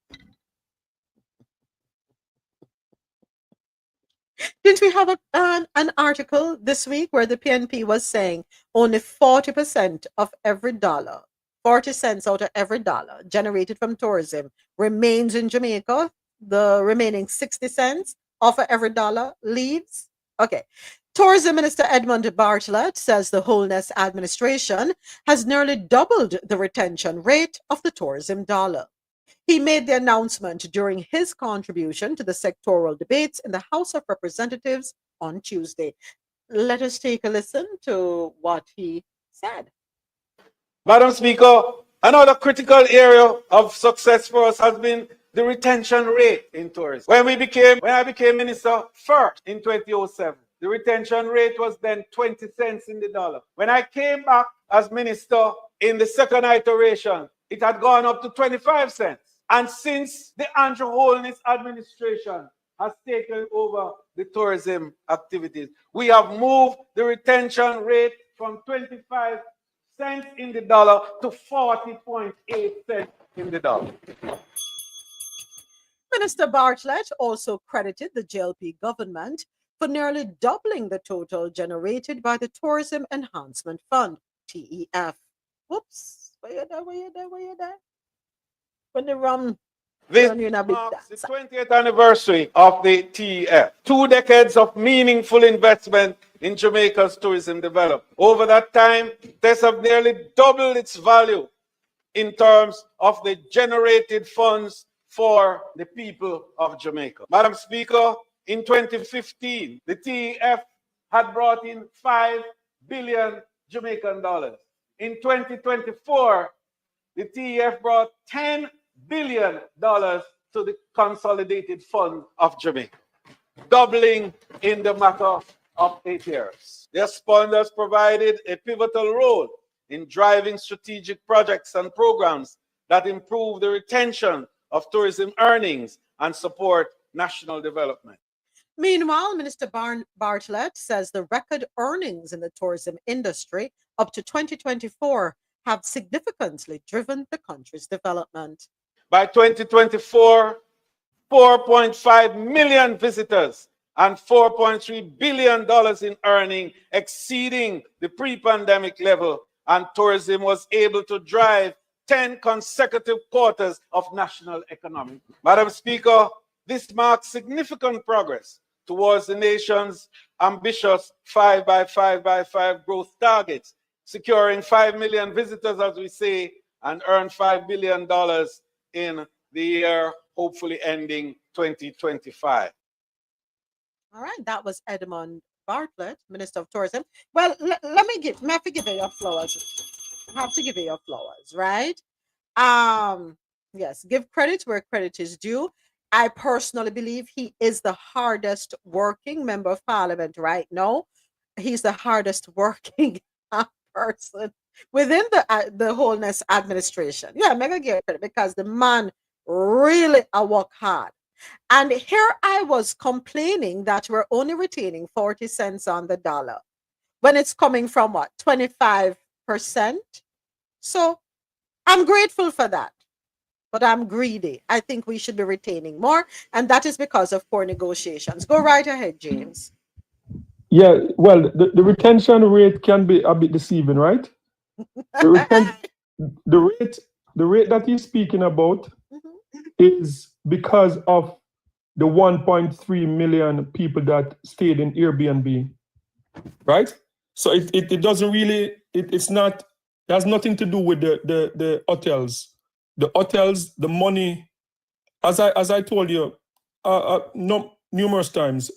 Didn't we have an article this week where the PNP was saying only 40% of every dollar, 40 cents out of every dollar generated from tourism remains in Jamaica? The remaining 60 cents of every dollar leaves? Okay. Tourism Minister Edmund Bartlett says the Holness administration has nearly doubled the retention rate of the tourism dollar. He made the announcement during his contribution to the sectoral debates in the House of Representatives on Tuesday. Let us take a listen to what he said. Madam Speaker, another critical area of success for us has been the retention rate in tourism. When I became minister first in 2007, the retention rate was then 20 cents in the dollar. When I came back as minister in the second iteration, it had gone up to 25 cents. And since the Andrew Holness administration has taken over the tourism activities, we have moved the retention rate from 25 cents in the dollar to 40.8 cents in the dollar. Minister Bartlett also credited the JLP government for nearly doubling the total generated by the Tourism Enhancement Fund, TEF. Whoops. Where you there? When the rum... This marks the 20th anniversary of the TEF. 2 decades of meaningful investment in Jamaica's tourism development. Over that time, TES have nearly doubled its value in terms of the generated funds for the people of Jamaica. Madam Speaker, in 2015, the TEF had brought in 5 billion Jamaican dollars. In 2024, the TEF brought $10 billion to the consolidated fund of Jamaica, doubling in the matter of 8 years. Their sponsors provided a pivotal role in driving strategic projects and programs that improve the retention of tourism earnings and support national development. Meanwhile, Minister Bartlett says the record earnings in the tourism industry up to 2024 have significantly driven the country's development. By 2024, 4.5 million visitors and $4.3 billion in earning, exceeding the pre-pandemic level, and tourism was able to drive 10 consecutive quarters of national economy. Madam Speaker, this marks significant progress towards the nation's ambitious 5x5x5 growth targets, securing 5 million visitors, as we say, and earn $5 billion in the year, hopefully ending 2025. All right, that was Edmund Bartlett, Minister of Tourism. Well, let me give you your flowers. I have to give you your flowers, right? Yes, give credit where credit is due. I personally believe he is the hardest working member of parliament right now. He's the hardest working person within the wholeness administration. Yeah, mega give credit because the man really work hard. And here I was complaining that we're only retaining 40 cents on the dollar when it's coming from what, 25%? So I'm grateful for that, but I'm greedy. I think we should be retaining more, and that is because of poor negotiations. Go right ahead, James. Yeah, well, the retention rate can be a bit deceiving, right? The rate that he's speaking about is because of the 1.3 million people that stayed in Airbnb, right? So it doesn't really, it's not, it has nothing to do with the hotels. The hotels, the money, as I told you numerous times,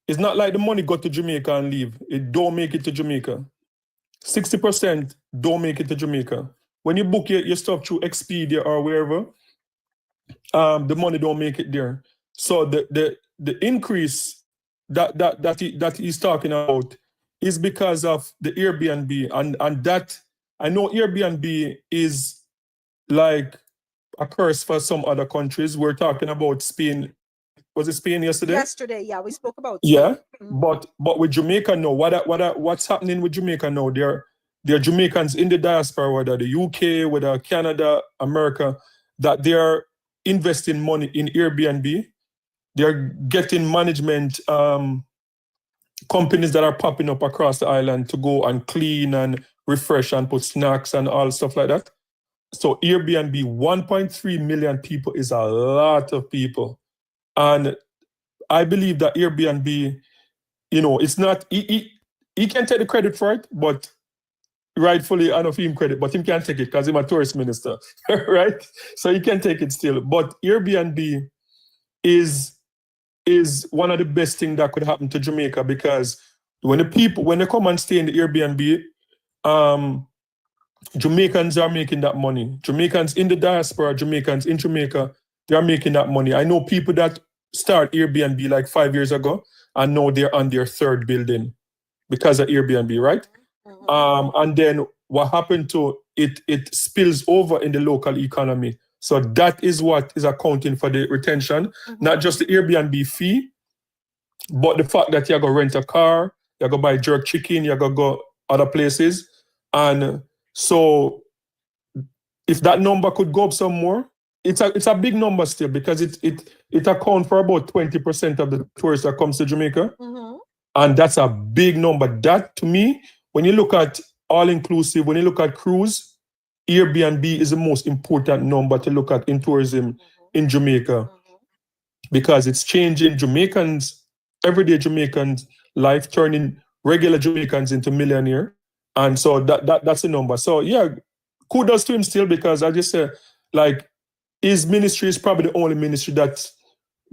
it's not like the money got to Jamaica and leave. It don't make it to Jamaica. 60% don't make it to Jamaica. When you book your stuff through Expedia or wherever, the money don't make it there. So the increase that he's talking about is because of the Airbnb, and that I know Airbnb is like a curse for some other countries. We're talking about Spain. Was it Spain yesterday? Yesterday, yeah, we spoke about Spain. Yeah, but with Jamaica now, what's happening with Jamaica now? There are Jamaicans in the diaspora, whether the UK, whether Canada, America, that they are investing money in Airbnb. They're getting management companies that are popping up across the island to go and clean and refresh and put snacks and all stuff like that. So Airbnb, 1.3 million people is a lot of people. And I believe that Airbnb, it's not, he can take the credit for it, but rightfully, I don't give him credit, but he can't take it because he's a tourist minister, right? So he can take it still. But Airbnb is one of the best things that could happen to Jamaica, because when they come and stay in the Airbnb, Jamaicans are making that money. Jamaicans in the diaspora, Jamaicans in Jamaica, they are making that money. I know people that start Airbnb like 5 years ago, and now they're on their third building because of Airbnb, right? And then what happened to it? It spills over in the local economy. So that is what is accounting for the retention, not just the Airbnb fee, but the fact that you're going to rent a car, you're going to buy jerk chicken, you're going to go other places. And so if that number could go up some more, it's a big number still, because it accounts for about 20% of the tourists that comes to Jamaica. And that's a big number. That, to me, when you look at all-inclusive, when you look at cruise, Airbnb is the most important number to look at in tourism in Jamaica, because it's changing Jamaicans, everyday Jamaicans' life, turning regular Jamaicans into millionaire. And so that's the number. So yeah, kudos to him still, because I just say, like, his ministry is probably the only ministry that's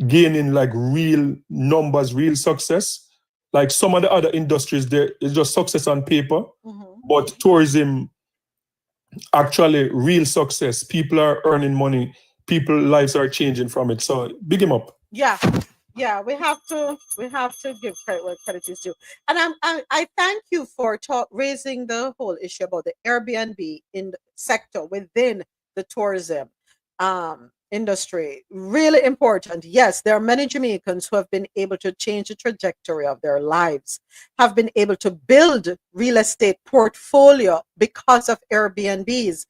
gaining like real numbers, real success. Like some of the other industries, there is just success on paper, but tourism, actually real success. People are earning money. People's lives are changing from it. So big him up. Yeah. Yeah, we have to give credit where credit is due. And I thank you for raising the whole issue about the Airbnb in the sector within the tourism industry. Really important. Yes, there are many Jamaicans who have been able to change the trajectory of their lives, have been able to build real estate portfolio because of Airbnbs.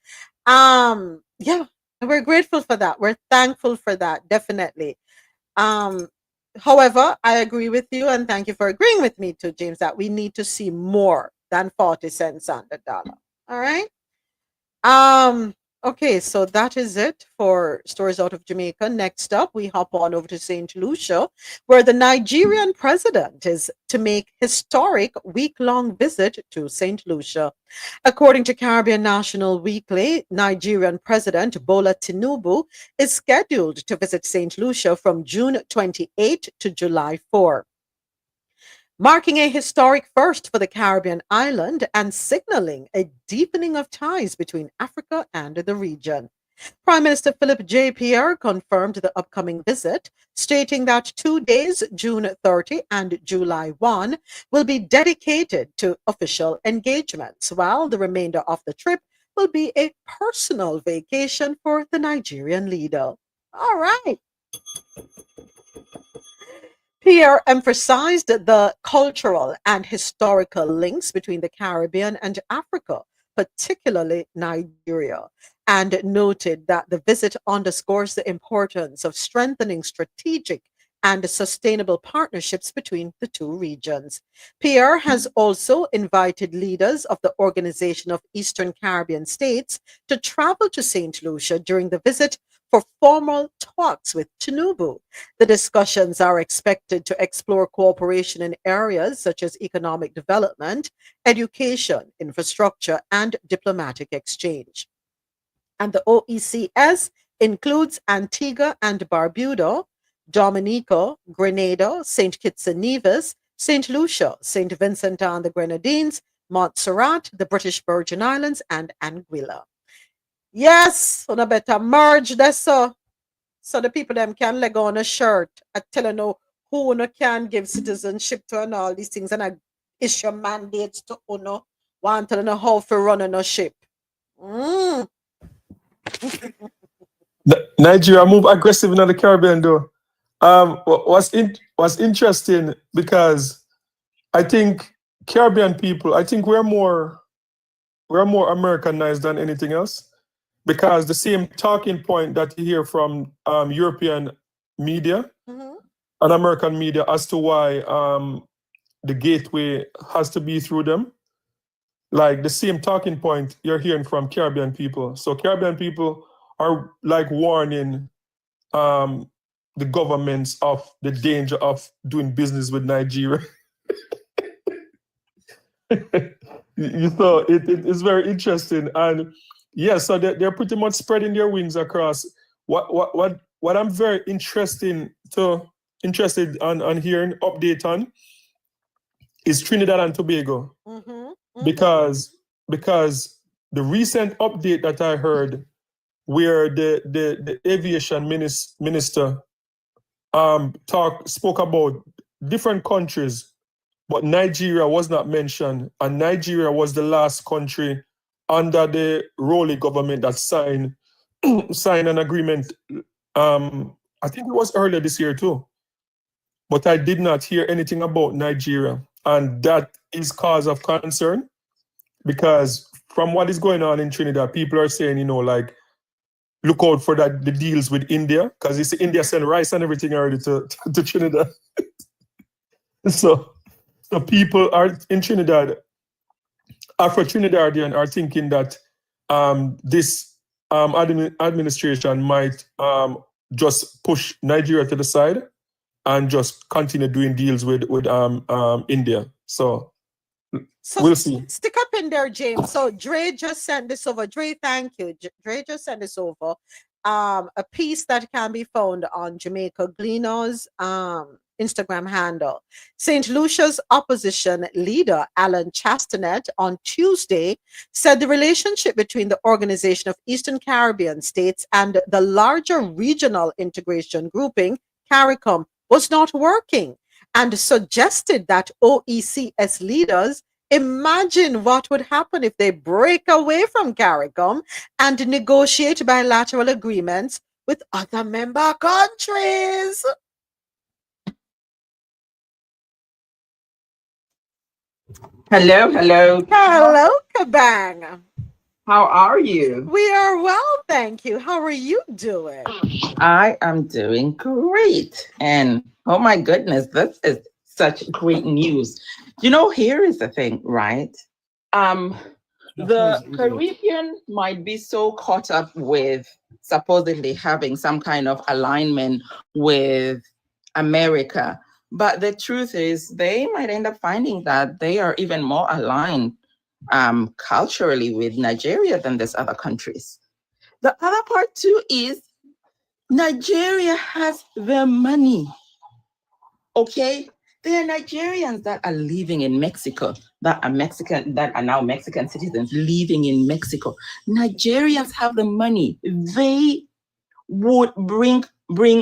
Yeah, and we're grateful for that. We're thankful for that, definitely. Um, However, I agree with you, and thank you for agreeing with me too, James, that we need to see more than 40 cents on the dollar. All right. Um, okay, so that is it for stories out of Jamaica. Next up, we hop on over to St. Lucia, where the Nigerian president is to make historic week-long visit to St. Lucia. According to Caribbean National Weekly, Nigerian President Bola Tinubu is scheduled to visit St. Lucia from June 28 to July 4, marking a historic first for the Caribbean island and signaling a deepening of ties between Africa and the region. Prime Minister Philip J. Pierre confirmed the upcoming visit, stating that 2 days, June 30 and July 1, will be dedicated to official engagements, while the remainder of the trip will be a personal vacation for the Nigerian leader. All right. Pierre emphasized the cultural and historical links between the Caribbean and Africa, particularly Nigeria, and noted that the visit underscores the importance of strengthening strategic and sustainable partnerships between the two regions. Pierre has also invited leaders of the Organization of Eastern Caribbean States to travel to St. Lucia during the visit for formal talks with Tinubu. The discussions are expected to explore cooperation in areas such as economic development, education, infrastructure, and diplomatic exchange. And the OECS includes Antigua and Barbuda, Dominica, Grenada, St. Kitts and Nevis, St. Lucia, St. Vincent and the Grenadines, Montserrat, the British Virgin Islands, and Anguilla. Yes, on a better merge that's so the people them can leg on a shirt. I tell you no who no can give citizenship to and all these things and I issue mandates to uno want to know how to run on a ship. Mm. Nigeria move aggressive in the Caribbean though. What's interesting because I think Caribbean people, I think we're more Americanized than anything else because the same talking point that you hear from European media Mhm. and American media as to why the gateway has to be through them, like the same talking point you're hearing from Caribbean people. So Caribbean people are like warning the governments of the danger of doing business with Nigeria. You know, it's very interesting, and yeah, so they're pretty much spreading their wings across. What I'm very interested on hearing update on is Trinidad and Tobago Mhm. Mhm. because the recent update that I heard where the aviation minister spoke about different countries, but Nigeria was not mentioned, and Nigeria was the last country under the Rowley government that signed an agreement. I think it was earlier this year too, but I did not hear anything about Nigeria, and that is cause of concern because from what is going on in Trinidad, people are saying, you know, like look out for the deals with India because you see India send rice and everything already to Trinidad. So people are in Trinidad, Afro Trinidadian are thinking that this administration might just push Nigeria to the side and just continue doing deals with India. So we'll see. Stick up in there, James. So Dre just sent this over. Dre, thank you. Dre just sent this over. A piece that can be found on Jamaica Gleaner's Instagram handle. St. Lucia's opposition leader, Alan Chastanet, on Tuesday said the relationship between the Organization of Eastern Caribbean States and the larger regional integration grouping, CARICOM, was not working and suggested that OECS leaders imagine what would happen if they break away from CARICOM and negotiate bilateral agreements with other member countries. Hello, hello. Hello, Kabang. How are you? We are well, thank you. How are you doing? I am doing great. And oh my goodness, this is such great news. You know, here is the thing, right? The Caribbean might be so caught up with supposedly having some kind of alignment with America, but the truth is they might end up finding that they are even more aligned culturally with Nigeria than these other countries. The other part too is Nigeria has the money. Okay, there are Nigerians that are living in Mexico, that are now Mexican citizens living in Mexico. Nigerians have the money. They would bring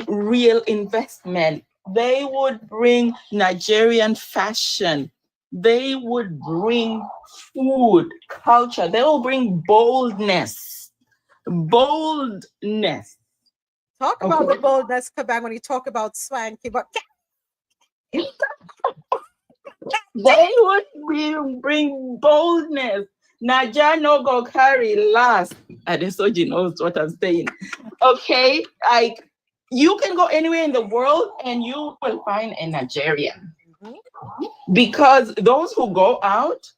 real investment. They would bring Nigerian fashion. They would bring food, culture. They will bring boldness. Boldness. Talk about the boldness, Kabang, when you talk about swanky, but they would bring boldness. Naja no go carry last. Adesoji knows what I'm saying. Okay, like you can go anywhere in the world and you will find a Nigerian. Because those who go out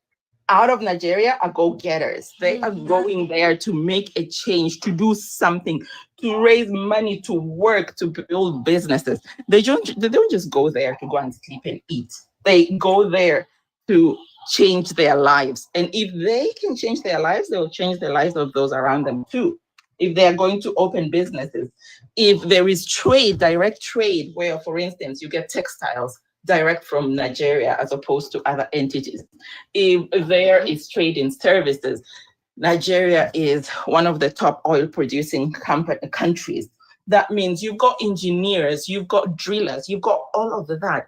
of Nigeria are go-getters. They are going there to make a change, to do something, to raise money, to work, to build businesses. They don't just go there to go and sleep and eat. They go there to change their lives. And if they can change their lives, they will change the lives of those around them too. If they are going to open businesses, if there is trade, direct trade, where, for instance, you get textiles direct from Nigeria as opposed to other entities. If there is trade in services, Nigeria is one of the top oil producing countries. That means you've got engineers, you've got drillers, you've got all of that.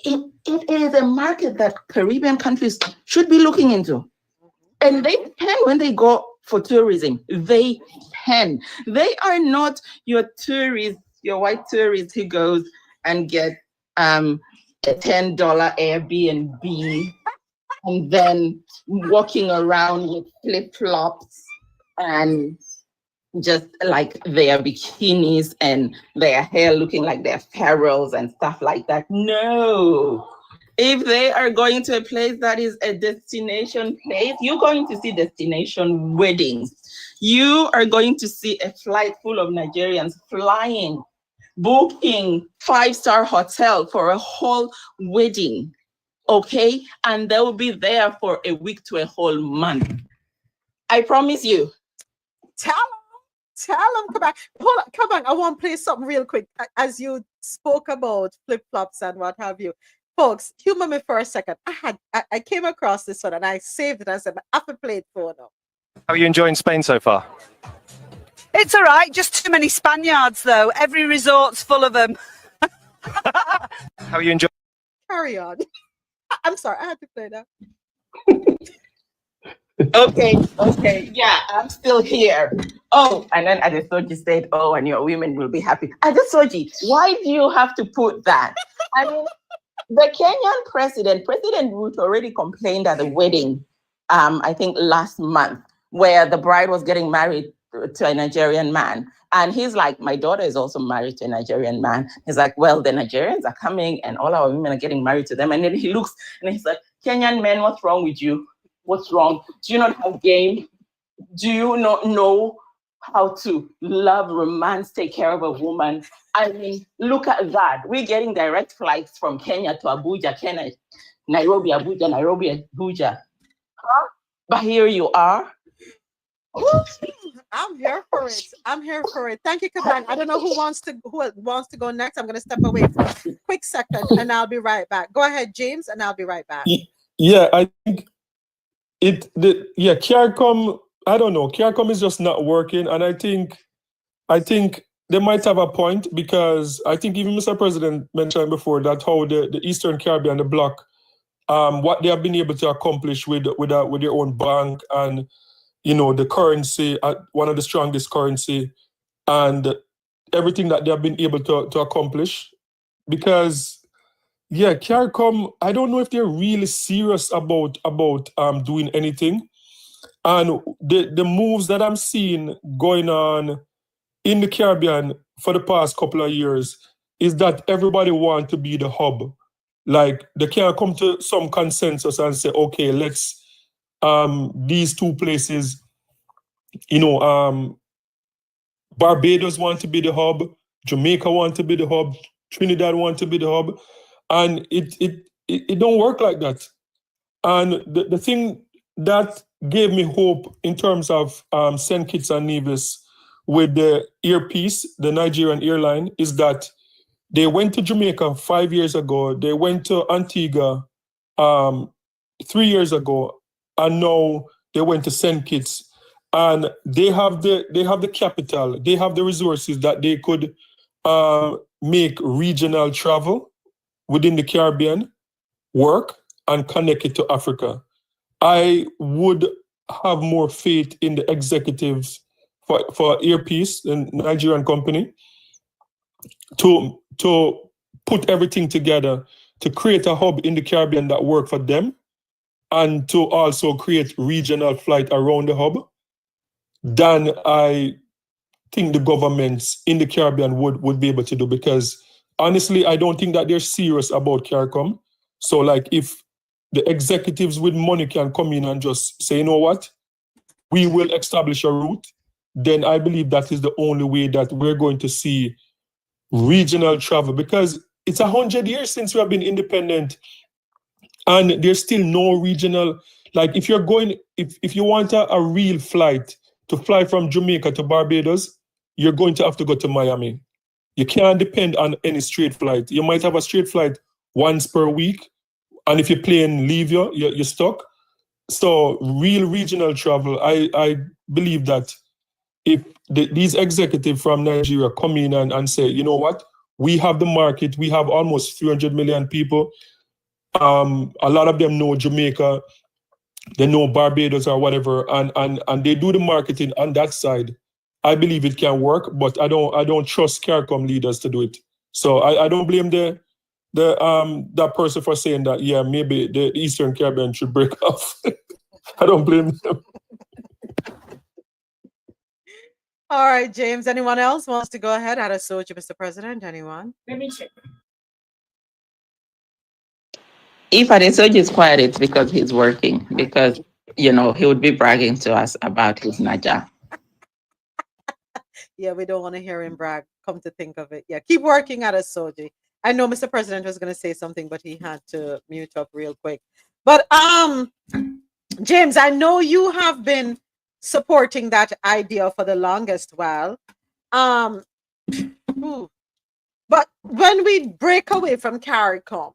It is a market that Caribbean countries should be looking into. And they can, when they go for tourism, they can. They are not your tourist, your white tourist who goes and get a $10 Airbnb and then walking around with flip-flops and just like their bikinis and their hair looking like their pharaohs and stuff like that. No. If they are going to a place that is a destination place, you're going to see destination weddings. You are going to see a flight full of Nigerians flying, booking 5-star hotel for a whole wedding, okay? And they will be there for a week to a whole month. I promise you. Tell them, come back. Hold on, come back. I want to play something real quick. As you spoke about flip-flops and what have you. Folks, humor me for a second. I came across this one and I saved it. I said, I have to play it for now. How are you enjoying Spain so far? It's all right. Just too many Spaniards, though. Every resort's full of them. How are you enjoying? Carry on. I'm sorry. I had to play that. Okay. Yeah, I'm still here. Oh, and then Adesoji said, oh, and your women will be happy. Adesoji, why do you have to put that? I mean, the Kenyan President Ruto already complained at the wedding, I think last month, where the bride was getting married to a Nigerian man. And he's like, my daughter is also married to a Nigerian man. He's like, well, the Nigerians are coming and all our women are getting married to them. And then he looks and he's like, Kenyan men, what's wrong with you? What's wrong? Do you not have game? Do you not know how to love, romance, take care of a woman? I mean, look at that. We're getting direct flights from Kenya to Abuja, Kenya, Nairobi, Abuja, Nairobi, Abuja. Huh? But here you are. I'm here for it. Thank you, Kabang. I don't know who wants to go next. I'm going to step away for a quick second and I'll be right back. Go ahead, James, and I'll be right back. Yeah, I think CARICOM, I don't know. CARICOM is just not working. And I think they might have a point, because I think even Mr. President mentioned before that how the Eastern Caribbean, the bloc, what they have been able to accomplish with their own bank and, you know, the currency, one of the strongest currency, and everything that they have been able to accomplish. Because, yeah, CARICOM, I don't know if they're really serious about doing anything. And the moves that I'm seeing going on in the Caribbean for the past couple of years is that everybody wants to be the hub. Like, they can't come to some consensus and say, okay, let's, these two places, you know, Barbados want to be the hub, Jamaica want to be the hub, Trinidad want to be the hub, and it don't work like that. And the thing that gave me hope in terms of St. Kitts and Nevis with the earpiece, the Nigerian airline, is that they went to Jamaica 5 years ago, they went to Antigua 3 years ago, and now they went to St. Kitts. And they have the capital, they have the resources that they could make regional travel within the Caribbean work and connect it to Africa. I would have more faith in the executives for Earpiece, the Nigerian company, to put everything together to create a hub in the Caribbean that work for them, and to also create regional flight around the hub, than I think the governments in the Caribbean would be able to do. Because honestly, I don't think that they're serious about CARICOM. So like, if the executives with money can come in and just say, you know what, we will establish a route, then I believe that is the only way that we're going to see regional travel. Because it's 100 years since we have been independent, and there's still no regional, like, if you're going, if you want a real flight to fly from Jamaica to Barbados, you're going to have to go to Miami. You can't depend on any straight flight. You might have a straight flight once per week, and if your plane leave you, you're stuck. So real regional travel, I believe that if these executives from Nigeria come in and say, you know what, we have the market, we have almost 300 million people. A lot of them know Jamaica, they know Barbados or whatever, and they do the marketing on that side. I believe it can work, but I don't trust CARICOM leaders to do it. So I don't blame that person for saying that, yeah, maybe the Eastern Caribbean should break off. I don't blame them. All right, James, anyone else wants to go ahead? I'd assert you, Mr. President. Anyone? Let me check. If Adesoji is quiet, it's because he's working, because, you know, he would be bragging to us about his Naja. Yeah, we don't want to hear him brag, come to think of it. Yeah, keep working at Adesoji. I know Mr. President was going to say something, but he had to mute up real quick. But James, I know you have been supporting that idea for the longest while. But when we break away from CARICOM,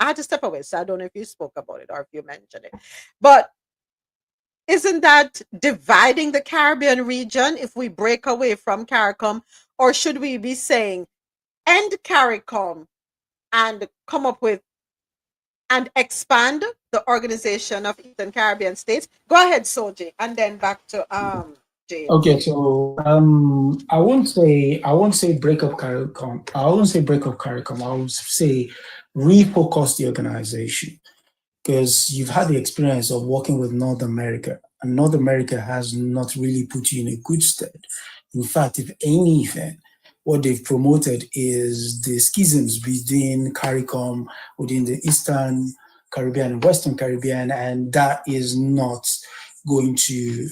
I had to step away, so I don't know if you spoke about it or if you mentioned it. But isn't that dividing the Caribbean region if we break away from CARICOM? Or should we be saying end CARICOM and come up with and expand the organization of Eastern Caribbean states? Go ahead, Soji, and then back to James. Okay, so I won't say break up CARICOM. I won't say break up CARICOM. I would say refocus the organization, because you've had the experience of working with North America, and North America has not really put you in a good stead. In fact, if anything, what they've promoted is the schisms between CARICOM within the Eastern Caribbean and Western Caribbean, and that is not going to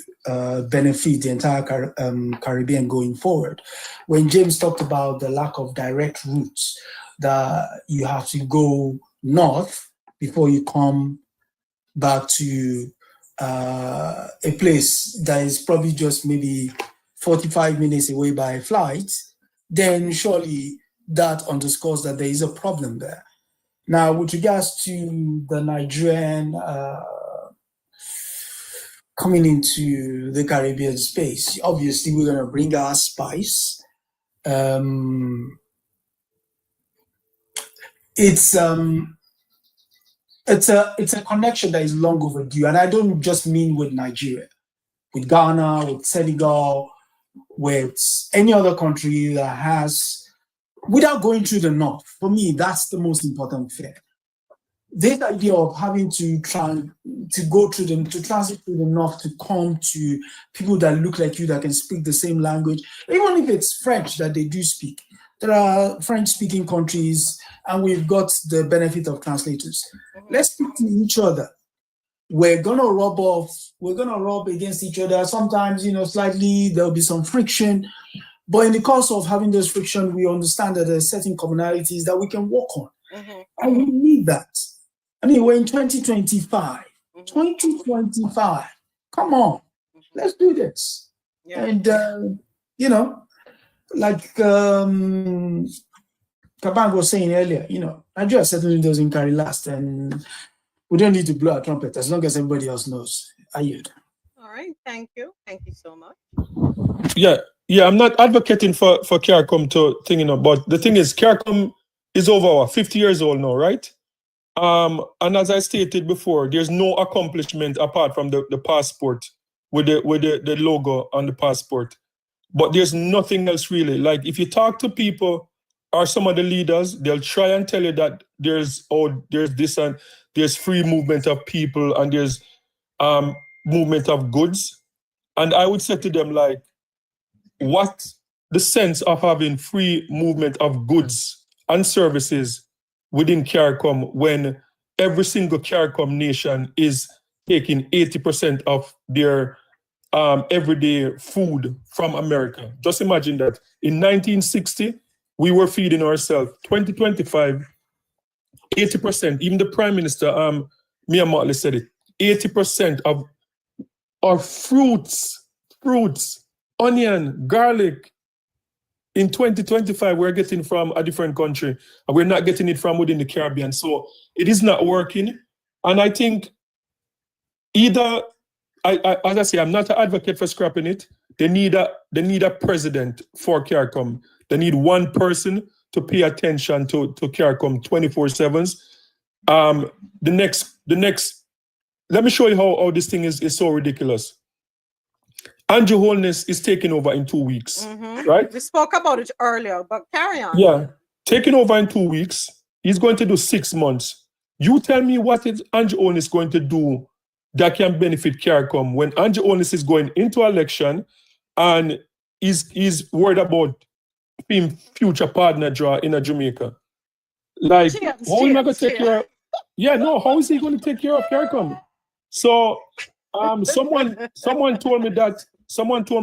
benefit the entire Caribbean going forward. When James talked about the lack of direct routes, that you have to go north before you come back to a place that is probably just maybe 45 minutes away by flight, then surely that underscores that there is a problem there. Now, with regards to the Nigerian coming into the Caribbean space, obviously we're going to bring our spice, It's a connection that is long overdue, and I don't just mean with Nigeria, with Ghana, with Senegal, with any other country that has, without going through the north. For me, that's the most important thing. This idea of having to go through them, to transit through the north to come to people that look like you, that can speak the same language, even if it's French that they do speak. There are French-speaking countries, and we've got the benefit of translators. Let's speak to each other. We're gonna rub against each other. Sometimes, slightly there'll be some friction, but in the course of having this friction, we understand that there are certain commonalities that we can work on, and we need that. I mean, we're in 2025. 2025. Come on, let's do this. Yeah. And like Kabang was saying earlier, Nigeria certainly doesn't carry last, and we don't need to blow a trumpet as long as everybody else knows. I yield. All right, thank you. Thank you so much. Yeah, I'm not advocating for CARICOM to but the thing is, CARICOM is over 50 years old now, right? And as I stated before, there's no accomplishment apart from the passport with the logo on the passport. But there's nothing else really. Like if you talk to people or some of the leaders, they'll try and tell you that there's this and there's free movement of people and there's movement of goods. And I would say to them, like, what the sense of having free movement of goods and services within CARICOM when every single CARICOM nation is taking 80% of their everyday food from America? Just imagine that. In 1960, we were feeding ourselves. 2025, 80%, even the Prime Minister, Mia Motley said it, 80% of our fruits, onion, garlic, in 2025, we're getting from a different country, and we're not getting it from within the Caribbean. So it is not working. And I think either, as I say, I'm not an advocate for scrapping it. They need a president for CARICOM. They need one person to pay attention to CARICOM 24/7. The next, let me show you how this thing is so ridiculous. Andrew Holness is taking over in 2 weeks, right? We spoke about it earlier, but carry on. Yeah, taking over in 2 weeks. He's going to do 6 months. You tell me what is Andrew Holness going to do that can benefit CARICOM when Andrew Holness is going into election and is worried about being future partner draw in Jamaica. Like, how am I going to take care of? Yeah, no, how is he going to take care of CARICOM? So, someone told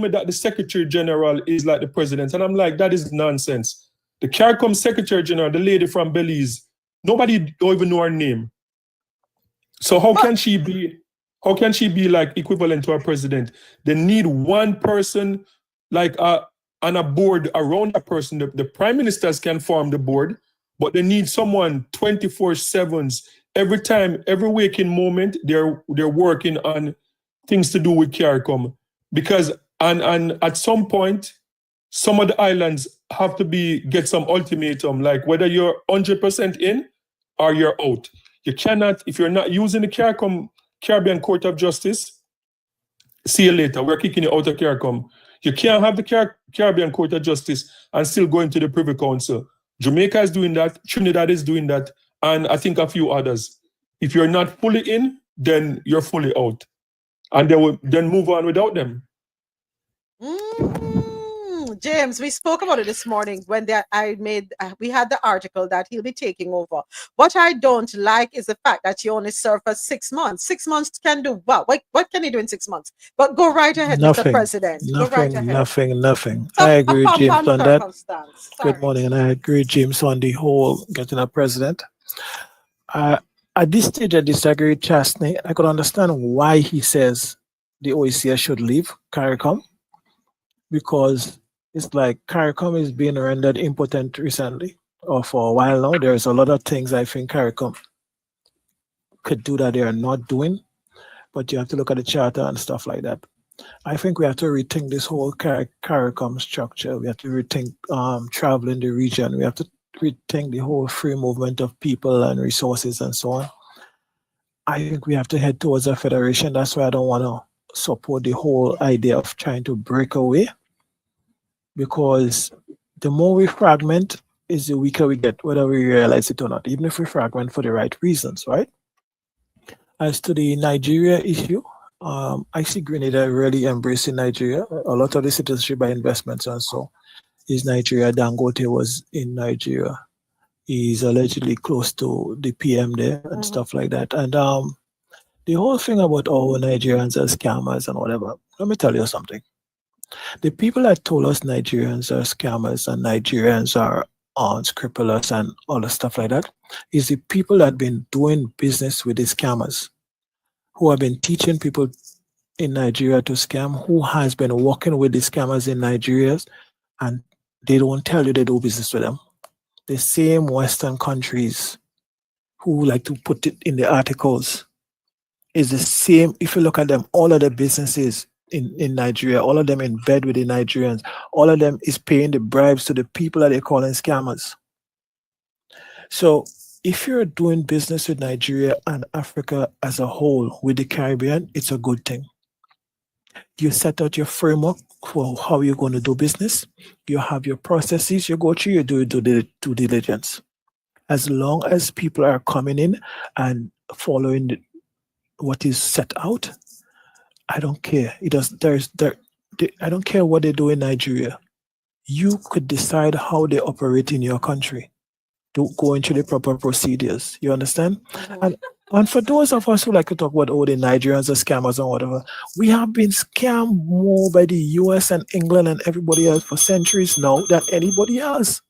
me that the Secretary General is like the president, and I'm like, that is nonsense. The CARICOM Secretary General, the lady from Belize, nobody don't even know her name. So how can she be like equivalent to our president? They need one person like on a board around that person. The prime ministers can form the board, but they need someone 24/7. Every time, every waking moment, they're working on things to do with CARICOM. Because and at some point, some of the islands have to get some ultimatum, like whether you're 100% in or you're out. You cannot, if you're not using the Caribbean Court of Justice, see you later. We're kicking you out of CARICOM. You can't have the Caribbean Court of Justice and still go into the Privy Council. Jamaica is doing that. Trinidad is doing that. And I think a few others. If you're not fully in, then you're fully out. And they will then move on without them. James, we spoke about it this morning when we had the article that he'll be taking over. What I don't like is the fact that he only served for 6 months. 6 months can do what? What can he do in 6 months? But go right ahead, Mr. President. Nothing. I agree with James on that. Good morning, and I agree with James on the whole getting a president. At this stage, I disagree with Chastney. I could understand why he says the OECS should leave CARICOM, because it's like CARICOM is being rendered impotent recently, or for a while now. There's a lot of things I think CARICOM could do that they are not doing, but you have to look at the charter and stuff like that. I think we have to rethink this whole CARICOM structure. We have to rethink travel in the region. We have to rethink the whole free movement of people and resources and so on. I think we have to head towards a federation. That's why I don't want to support the whole idea of trying to break away, because the more we fragment is the weaker we get, whether we realize it or not, even if we fragment for the right reasons, right? As to the Nigeria issue, I see Grenada really embracing Nigeria. A lot of the citizenship by investments and so is Nigeria. Dangote was in Nigeria. He's allegedly close to the PM there and stuff like that. And the whole thing about all Nigerians as scammers and whatever, let me tell you something. The people that told us Nigerians are scammers and Nigerians are unscrupulous and all the stuff like that is the people that have been doing business with the scammers, who have been teaching people in Nigeria to scam, who has been working with the scammers in Nigeria, and they don't tell you they do business with them. The same Western countries who like to put it in the articles is the same. If you look at them, all of the businesses in Nigeria, all of them in bed with the Nigerians, all of them is paying the bribes to the people that they're calling scammers. So if you're doing business with Nigeria and Africa as a whole, with the Caribbean, it's a good thing. You set out your framework for how you're going to do business. You have your processes, you go through, you do due diligence. As long as people are coming in and following what is set out, I don't care. I don't care what they do in Nigeria. You could decide how they operate in your country. To go into the proper procedures. You understand? And for those of us who like to talk about all the Nigerians are scammers and whatever, we have been scammed more by the US and England and everybody else for centuries now than anybody else.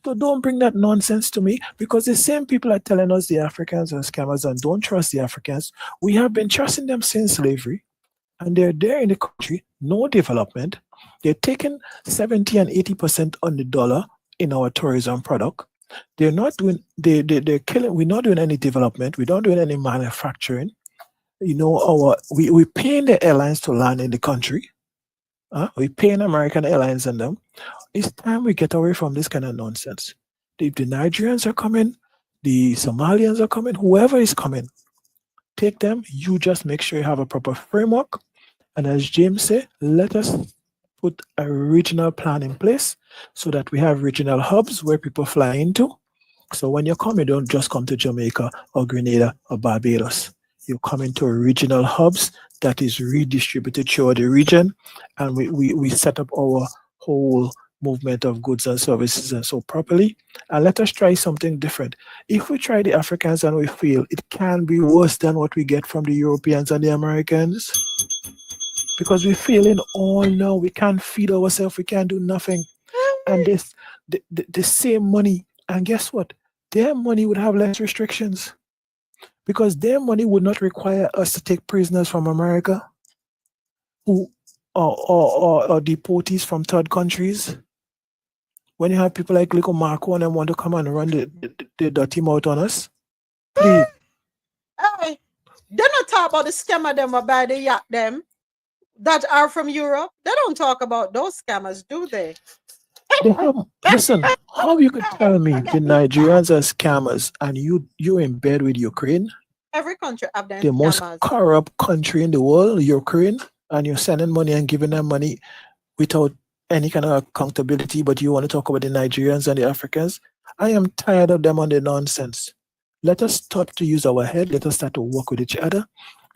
So don't bring that nonsense to me, because the same people are telling us the Africans are scammers and don't trust the Africans. We have been trusting them since slavery, and they're there in the country, no development. They're taking 70 and 80% on the dollar in our tourism product. They're not doing, they're killing, we're not doing any development, we're not doing any manufacturing. You know, we're paying the airlines to land in the country. We're paying American Airlines and them. It's time we get away from this kind of nonsense. If the Nigerians are coming, the Somalians are coming, whoever is coming, take them. You just make sure you have a proper framework. And as James said, let us put a regional plan in place so that we have regional hubs where people fly into. So when you come, you don't just come to Jamaica or Grenada or Barbados. You come into regional hubs that is redistributed throughout the region, and we set up our whole movement of goods and services and so properly. And let us try something different. If we try the Africans and we feel it can be worse than what we get from the Europeans and the Americans, because we're feeling all now, we can't feed ourselves, we can't do nothing. And this the same money, and guess what? Their money would have less restrictions, because their money would not require us to take prisoners from America who or deportees from third countries. When you have people like Lico Marco and them want to come and run the dirty mouth on us, please. Hey, they don't talk about the scammer them or buy the yacht them that are from Europe. They don't talk about those scammers, do they? Listen, how you could tell me the Nigerians are scammers and you're in bed with Ukraine? Every country have them The most scammers. corrupt country in the world, Ukraine, and you're sending money and giving them money without any kind of accountability, but you want to talk about the Nigerians and the Africans? I am tired of them on the nonsense. Let us start to use our head. Let us start to work with each other.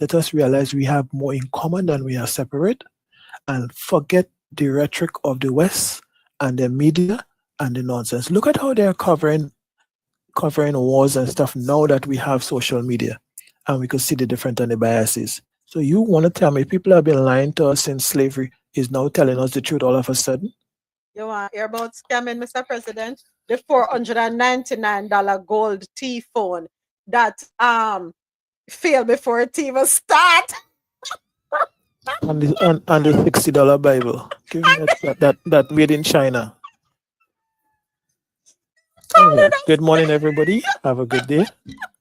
Let us realize we have more in common than we are separate, and forget the rhetoric of the West and the media and the nonsense. Look at how they're covering wars and stuff now that we have social media and we can see the different and the biases. So you want to tell me people have been lying to us since slavery is now telling us the truth all of a sudden? You want to hear about scamming, Mr. President? The $499 gold T phone that failed before it even start. And the $60 Bible. Give me that made in China. Anyway, good morning, everybody. Have a good day.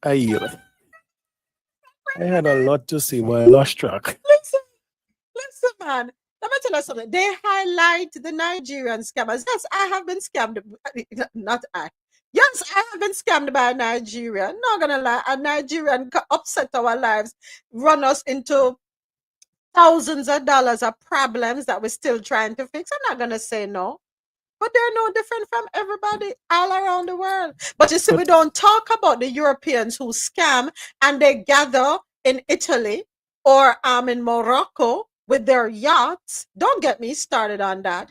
I yield. I had a lot to say, but I lost track. Listen. man, let me tell you something. They highlight the Nigerian scammers. Yes, I have been scammed. Not I. Yes, I have been scammed by a Nigerian. Not gonna lie, a Nigerian upset our lives, run us into thousands of dollars of problems that we're still trying to fix. I'm not gonna say no. But they're no different from everybody all around the world. But you see, we don't talk about the Europeans who scam and they gather in Italy or in Morocco with their yachts. Don't get me started on that.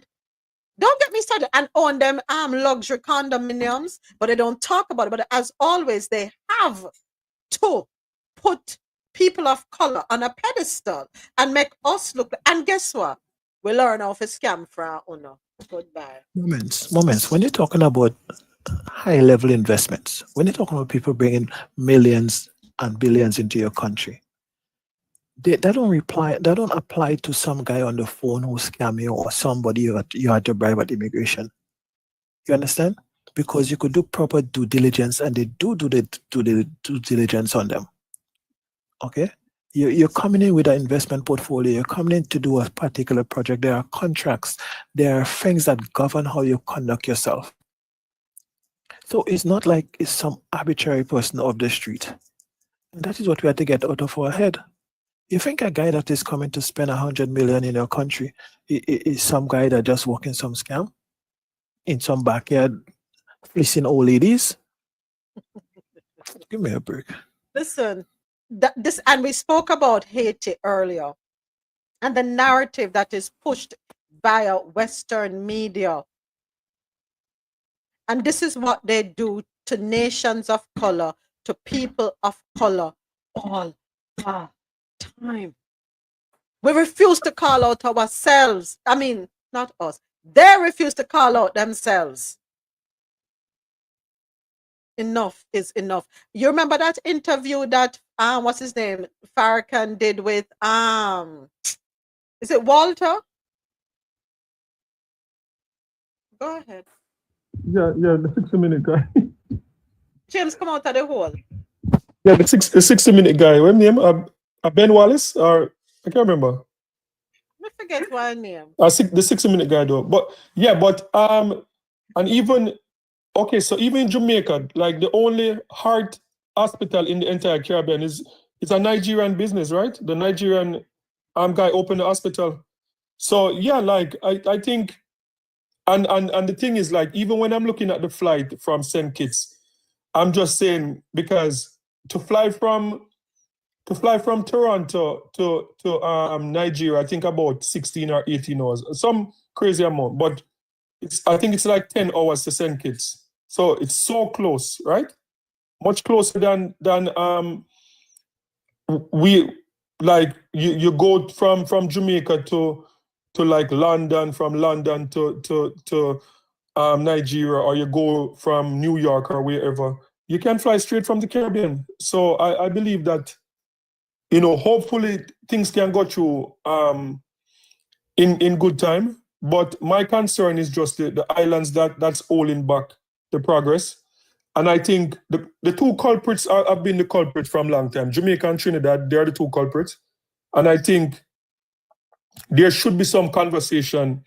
Don't get me started and own them luxury condominiums, but they don't talk about it. But as always, they have to put people of color on a pedestal and make us look. And guess what? We learn how to scam from Uno. Goodbye. Moments. When you're talking about high level investments, when you're talking about people bringing millions and billions into your country, that don't apply to some guy on the phone who scam you or somebody you had to bribe at immigration. You understand? Because you could do proper due diligence, and they do the due diligence on them. Okay? You're coming in with an investment portfolio. You're coming in to do a particular project. There are contracts. There are things that govern how you conduct yourself. So it's not like it's some arbitrary person off the street. And that is what we have to get out of our head. You think a guy that is coming to spend 100 million in your country is some guy that just working some scam in some backyard fleecing old ladies? Give me a break. Listen. And we spoke about Haiti earlier and the narrative that is pushed via Western media. And this is what they do to nations of color, to people of color all the time. We refuse to call out ourselves. I mean, not us. They refuse to call out themselves. Enough is enough. You remember that interview that what's his name, Farrakhan did with is it Walter? Go ahead. Yeah, the 60-minute guy. James, come out of the hole. Yeah, the 60-minute guy. What name? Ben Wallace, or I can't remember. I forget one name. The 60-minute guy though. But and even okay, so even in Jamaica, like the only heart hospital in the entire Caribbean is a Nigerian business, right? The Nigerian guy opened the hospital. So yeah, like I think, and the thing is, like, even when I'm looking at the flight from St. Kitts, I'm just saying, because to fly from Toronto to Nigeria, I think about 16 or 18 hours, some crazy amount, but I think it's like 10 hours to St. Kitts. So it's so close, right? Much closer than we, like, you go from Jamaica to like London, from London to Nigeria, or you go from New York or wherever. You can fly straight from the Caribbean. So I believe that, hopefully things can go through in good time. But my concern is just the islands that's holding back the progress. And I think the two culprits have been the culprits from a long time. Jamaica and Trinidad, they're the two culprits. And I think there should be some conversation,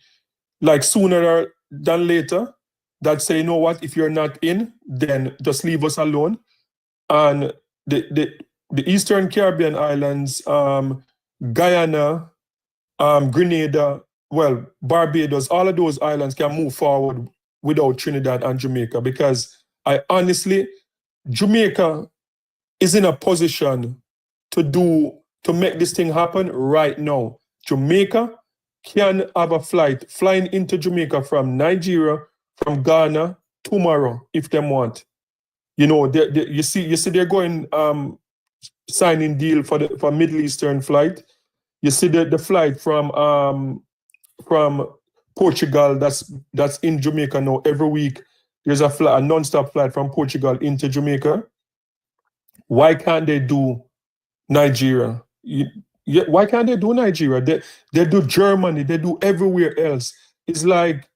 like sooner than later, that say, you know what, if you're not in, then just leave us alone. And the Eastern Caribbean islands, Guyana, Grenada, well, Barbados, all of those islands can move forward without Trinidad and Jamaica, because Jamaica is in a position to make this thing happen right now. Jamaica can have a flight flying into Jamaica from Nigeria, from Ghana tomorrow, if they want. You see they're going signing deal for Middle Eastern flight. You see the flight from Portugal that's in Jamaica now. Every week there's a non-stop flight from Portugal into Jamaica. Why can't they do Nigeria? Why can't they do Nigeria? They do Germany, they do everywhere else. It's like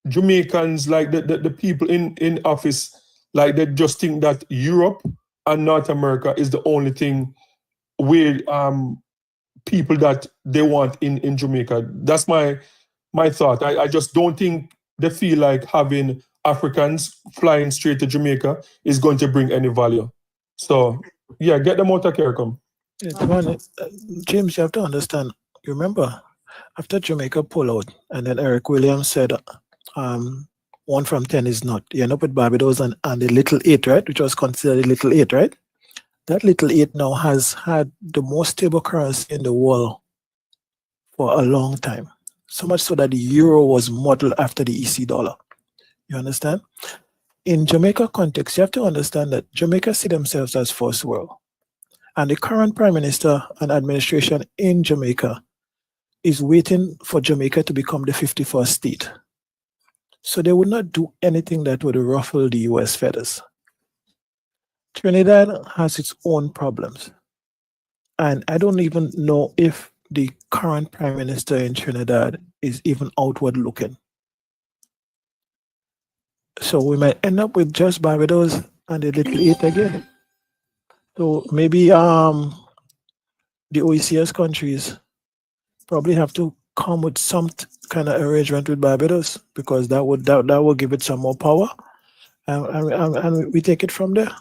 Jamaicans, like the people in office, like they just think that Europe and North America is the only thing where people that they want in Jamaica. That's my thought. I just don't think they feel like having Africans flying straight to Jamaica is going to bring any value. So yeah, get them out of CARICOM. James, you have to understand. You remember after Jamaica pulled out, and then Eric Williams said, 1 from 10 is not. You end up with Barbados and the little 8, right? Which was considered a little 8, right? That little 8 now has had the most stable currency in the world for a long time. So much so that the euro was modeled after the EC dollar. You understand? In Jamaica context, you have to understand that Jamaica see themselves as first world. And the current prime minister and administration in Jamaica is waiting for Jamaica to become the 51st state. So they would not do anything that would ruffle the US feathers. Trinidad has its own problems. And I don't even know if the current prime minister in Trinidad is even outward looking. So we might end up with just Barbados and a little 8 again. So maybe the OECS countries probably have to come with some kind of arrangement with Barbados, because that would give it some more power, and we take it from there.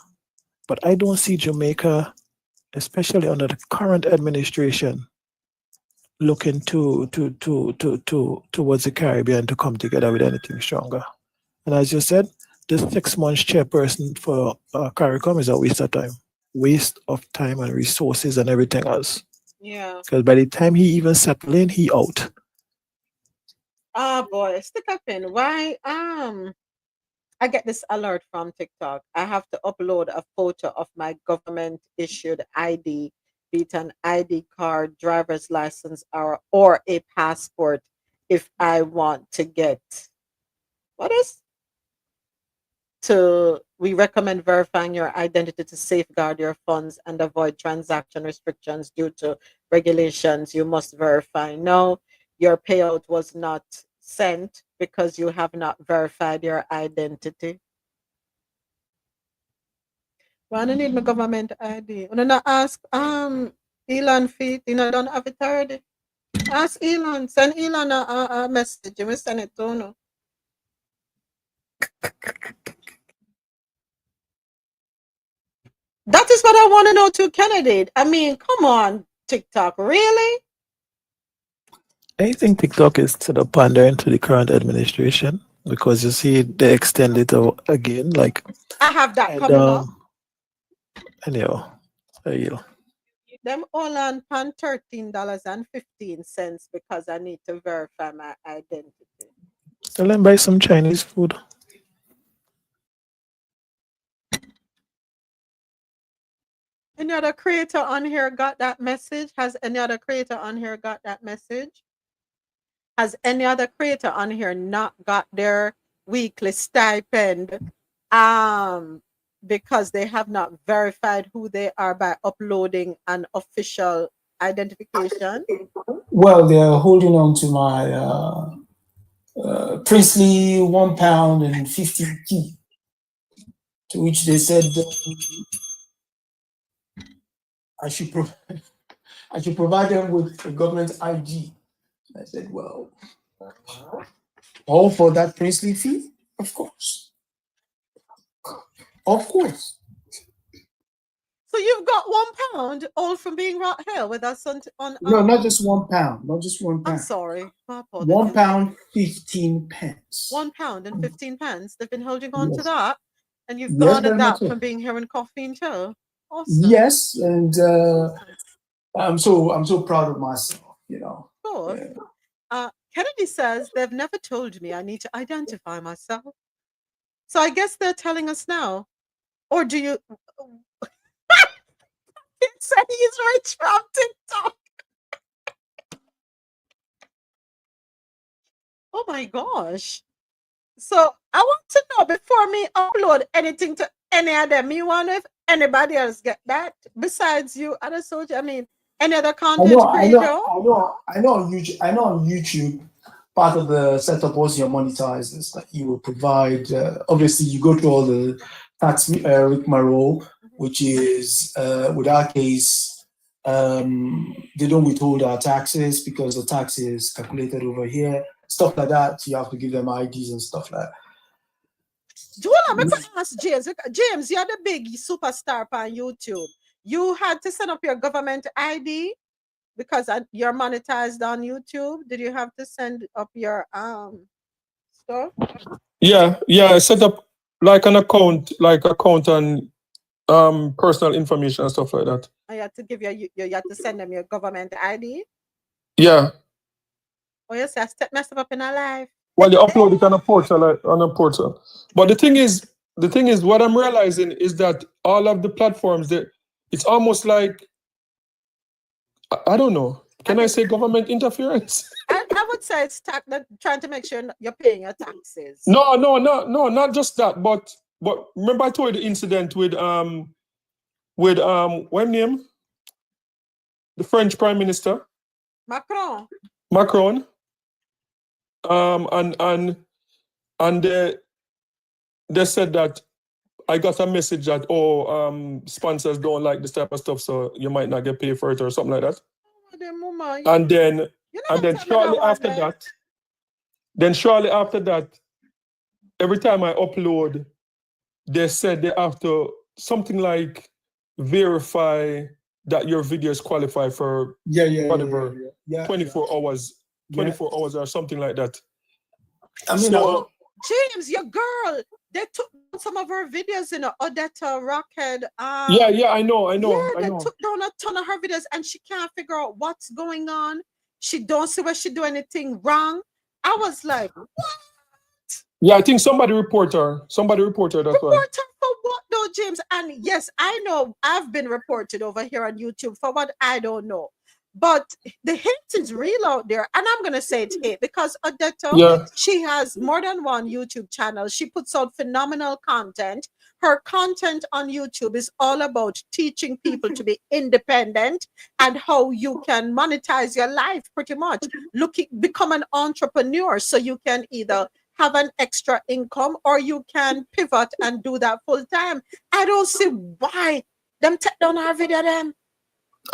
But I don't see Jamaica, especially under the current administration, looking towards the Caribbean to come together with anything stronger. And as you said, this 6 months chairperson for CARICOM is a waste of time and resources and everything else. Yeah. Because by the time he even settled in, he out. Oh boy, stick up in. Why? I get this alert from TikTok. I have to upload a photo of my government issued ID, be it an ID card, driver's license, or a passport, if I want to get we recommend verifying your identity to safeguard your funds and avoid transaction restrictions due to regulations. You must verify. No, your payout was not sent because you have not verified your identity. Well, I don't need my government ID. When I ask Elon Feet, don't have it already. Ask Elon, send Elon a message. You will send it to no. That is what I want to know too, Kennedy. I mean, come on, TikTok, really? I think TikTok is sort of pandering to the current administration, because you see they extend it again. Like I have that coming up. Anyhow, Them all on $13.15 because I need to verify my identity. tell them buy some Chinese food. Any other creator on here got that message? Has any other creator on here got that message? Has any other creator on here not got their weekly stipend because they have not verified who they are by uploading an official identification? Well, they're holding on to my princely £1.50p, to which they said I should provide them with a government ID. I said, well, all for that princely fee? Of course. Of course. So you've got £1 all from being right here with us on No, not just £1. Not just £1. I'm sorry. £1 15 pence. £1 and 15 pence. They've been holding on to that, and you've Yes, garnered very much that so. from being here in Coffee and Chill. Awesome. Yes, and I'm so proud of myself. Of course. Kennedy says they've never told me I need to identify myself. So I guess they're telling us now. Or do you? He said he's rich from TikTok. Oh my gosh. So I want to know before me upload anything to any of them. You wonder if anybody else get that besides you, other soldier. I mean, any other content creator? I know on YouTube, part of the setup was your monetizers that you will provide. Obviously, you go through all the tax rigmarole, which is, with our case, They don't withhold our taxes because the tax is calculated over here. Stuff like that. You have to give them IDs and stuff like that. I'm going to ask James. James, you're the big superstar on YouTube. You had to send up your government ID because you're monetized on YouTube. Did you have to send up your stuff? Yeah, I set up like an account and personal information and stuff like that. And you had to give you had to send them your government ID? Yeah. Oh, yes, I messed up in our life. Well, you upload it on a portal. But the thing is, what I'm realizing is that all of the platforms, it's almost like, I don't know. Can I say government interference? I would say it's trying to make sure you're paying your taxes. No, not just that. But remember I told you the incident with what name? The French Prime Minister? Macron. And they said that I got a message that sponsors don't like this type of stuff, so you might not get paid for it or something like that. And then shortly after that, every time I upload, they said they have to something like verify that your video is qualified for 24 hours, 24 hours or something like that. I mean, James, your girl, they took down some of her videos in Odetta Rockhead. I know. Yeah, they took down a ton of her videos and she can't figure out what's going on. She don't see where she do anything wrong. I was like, what? Yeah, I think somebody report her. That's why. Report her for what though, James? And yes, I know I've been reported over here on YouTube for what I don't know. But the hate is real out there. And I'm going to say it's hate because Odetta, she has more than one YouTube channel. She puts out phenomenal content. Her content on YouTube is all about teaching people to be independent and how you can monetize your life pretty much. Become an entrepreneur so you can either have an extra income or you can pivot and do that full time. I don't see why them take down our video them.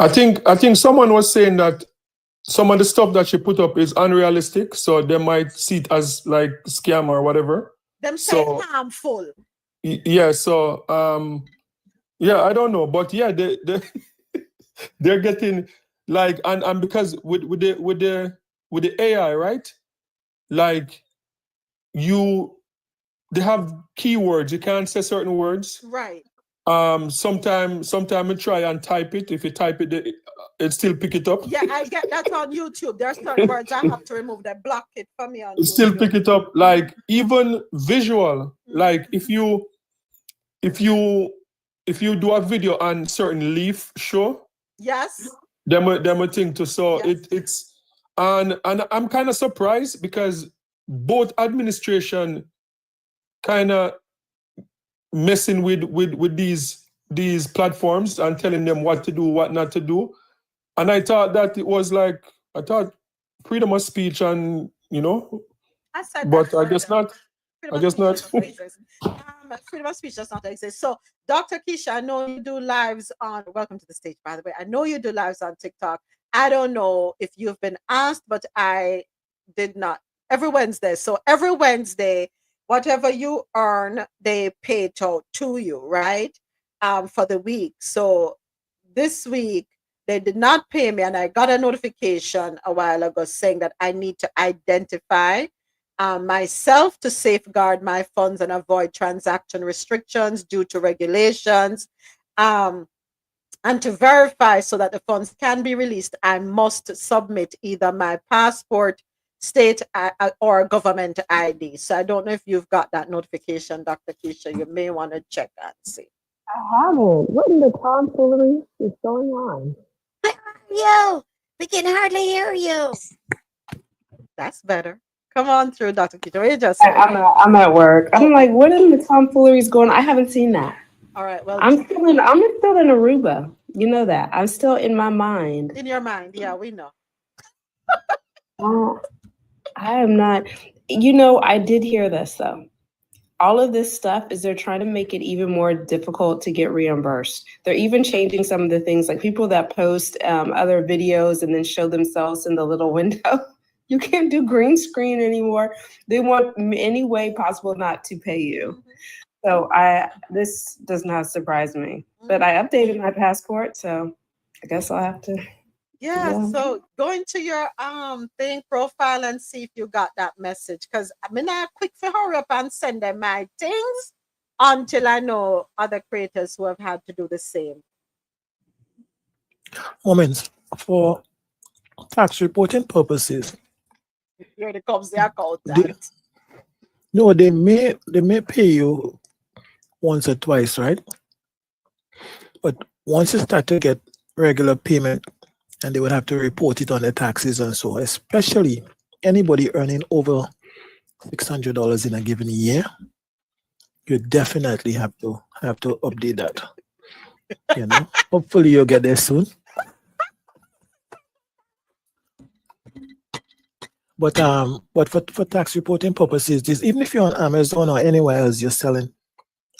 I think someone was saying that some of the stuff that she put up is unrealistic, so they might see it as like scam or whatever. Them say it's harmful. Yeah, so I don't know, but yeah, they're getting like and because with the AI, right? Like they have keywords, you can't say certain words. Right. Sometimes I try and type it. If you type it, it still pick it up. Yeah, I get that on YouTube. There are certain words I have to remove that block it for me on YouTube. Still pick it up. Like even visual. Like if you do a on on certain leaf show. Yes. Them a thing to so yes. It's and I'm kind of surprised because both administration kind of messing with these platforms and telling them what to do, what not to do. And I thought that it was like, freedom of speech and, I said but I guess not. Freedom of speech does not exist. So, Dr. Keisha, I know you do lives on, welcome to the stage, by the way. I know you do lives on TikTok. I don't know if you've been asked, but I did not. Every Wednesday. So every Wednesday, whatever you earn, they pay to you, right? For the week. So this week, they did not pay me, and I got a notification a while ago saying that I need to identify myself to safeguard my funds and avoid transaction restrictions due to regulations. And to verify so that the funds can be released, I must submit either my passport, state or government ID. So I don't know if you've got that notification, Dr. Keisha. You may want to check and see. I haven't. What in the tomfoolery is going on? You, we can hardly hear you. That's better. Come on through, Dr. Keisha. What you just said? I'm at work. I'm like, what in the tomfoolery is going on? I haven't seen that. All right. Well, I'm still in Aruba. You know that. I'm still in my mind. In your mind, yeah, we know. I am not. I did hear this though. all of this stuff is they're trying to make it even more difficult to get reimbursed. They're even changing some of the things, like people that post other videos and then show themselves in the little window. You can't do green screen anymore. They want any way possible not to pay you. So this does not surprise me. But I updated my passport, so I guess I'll have to. Yeah, so go into your thing profile and see if you got that message. Because I'm not quick for hurry up and send them my things until I know other creators who have had to do the same. Moments for tax reporting purposes. Here it comes the accountant. No, they may pay you once or twice, right? But once you start to get regular payment, and they would have to report it on their taxes and so, especially anybody earning over $600 in a given year, you definitely have to update that. You know, hopefully you'll get there soon. But for tax reporting purposes, this, even if you're on Amazon or anywhere else you're selling,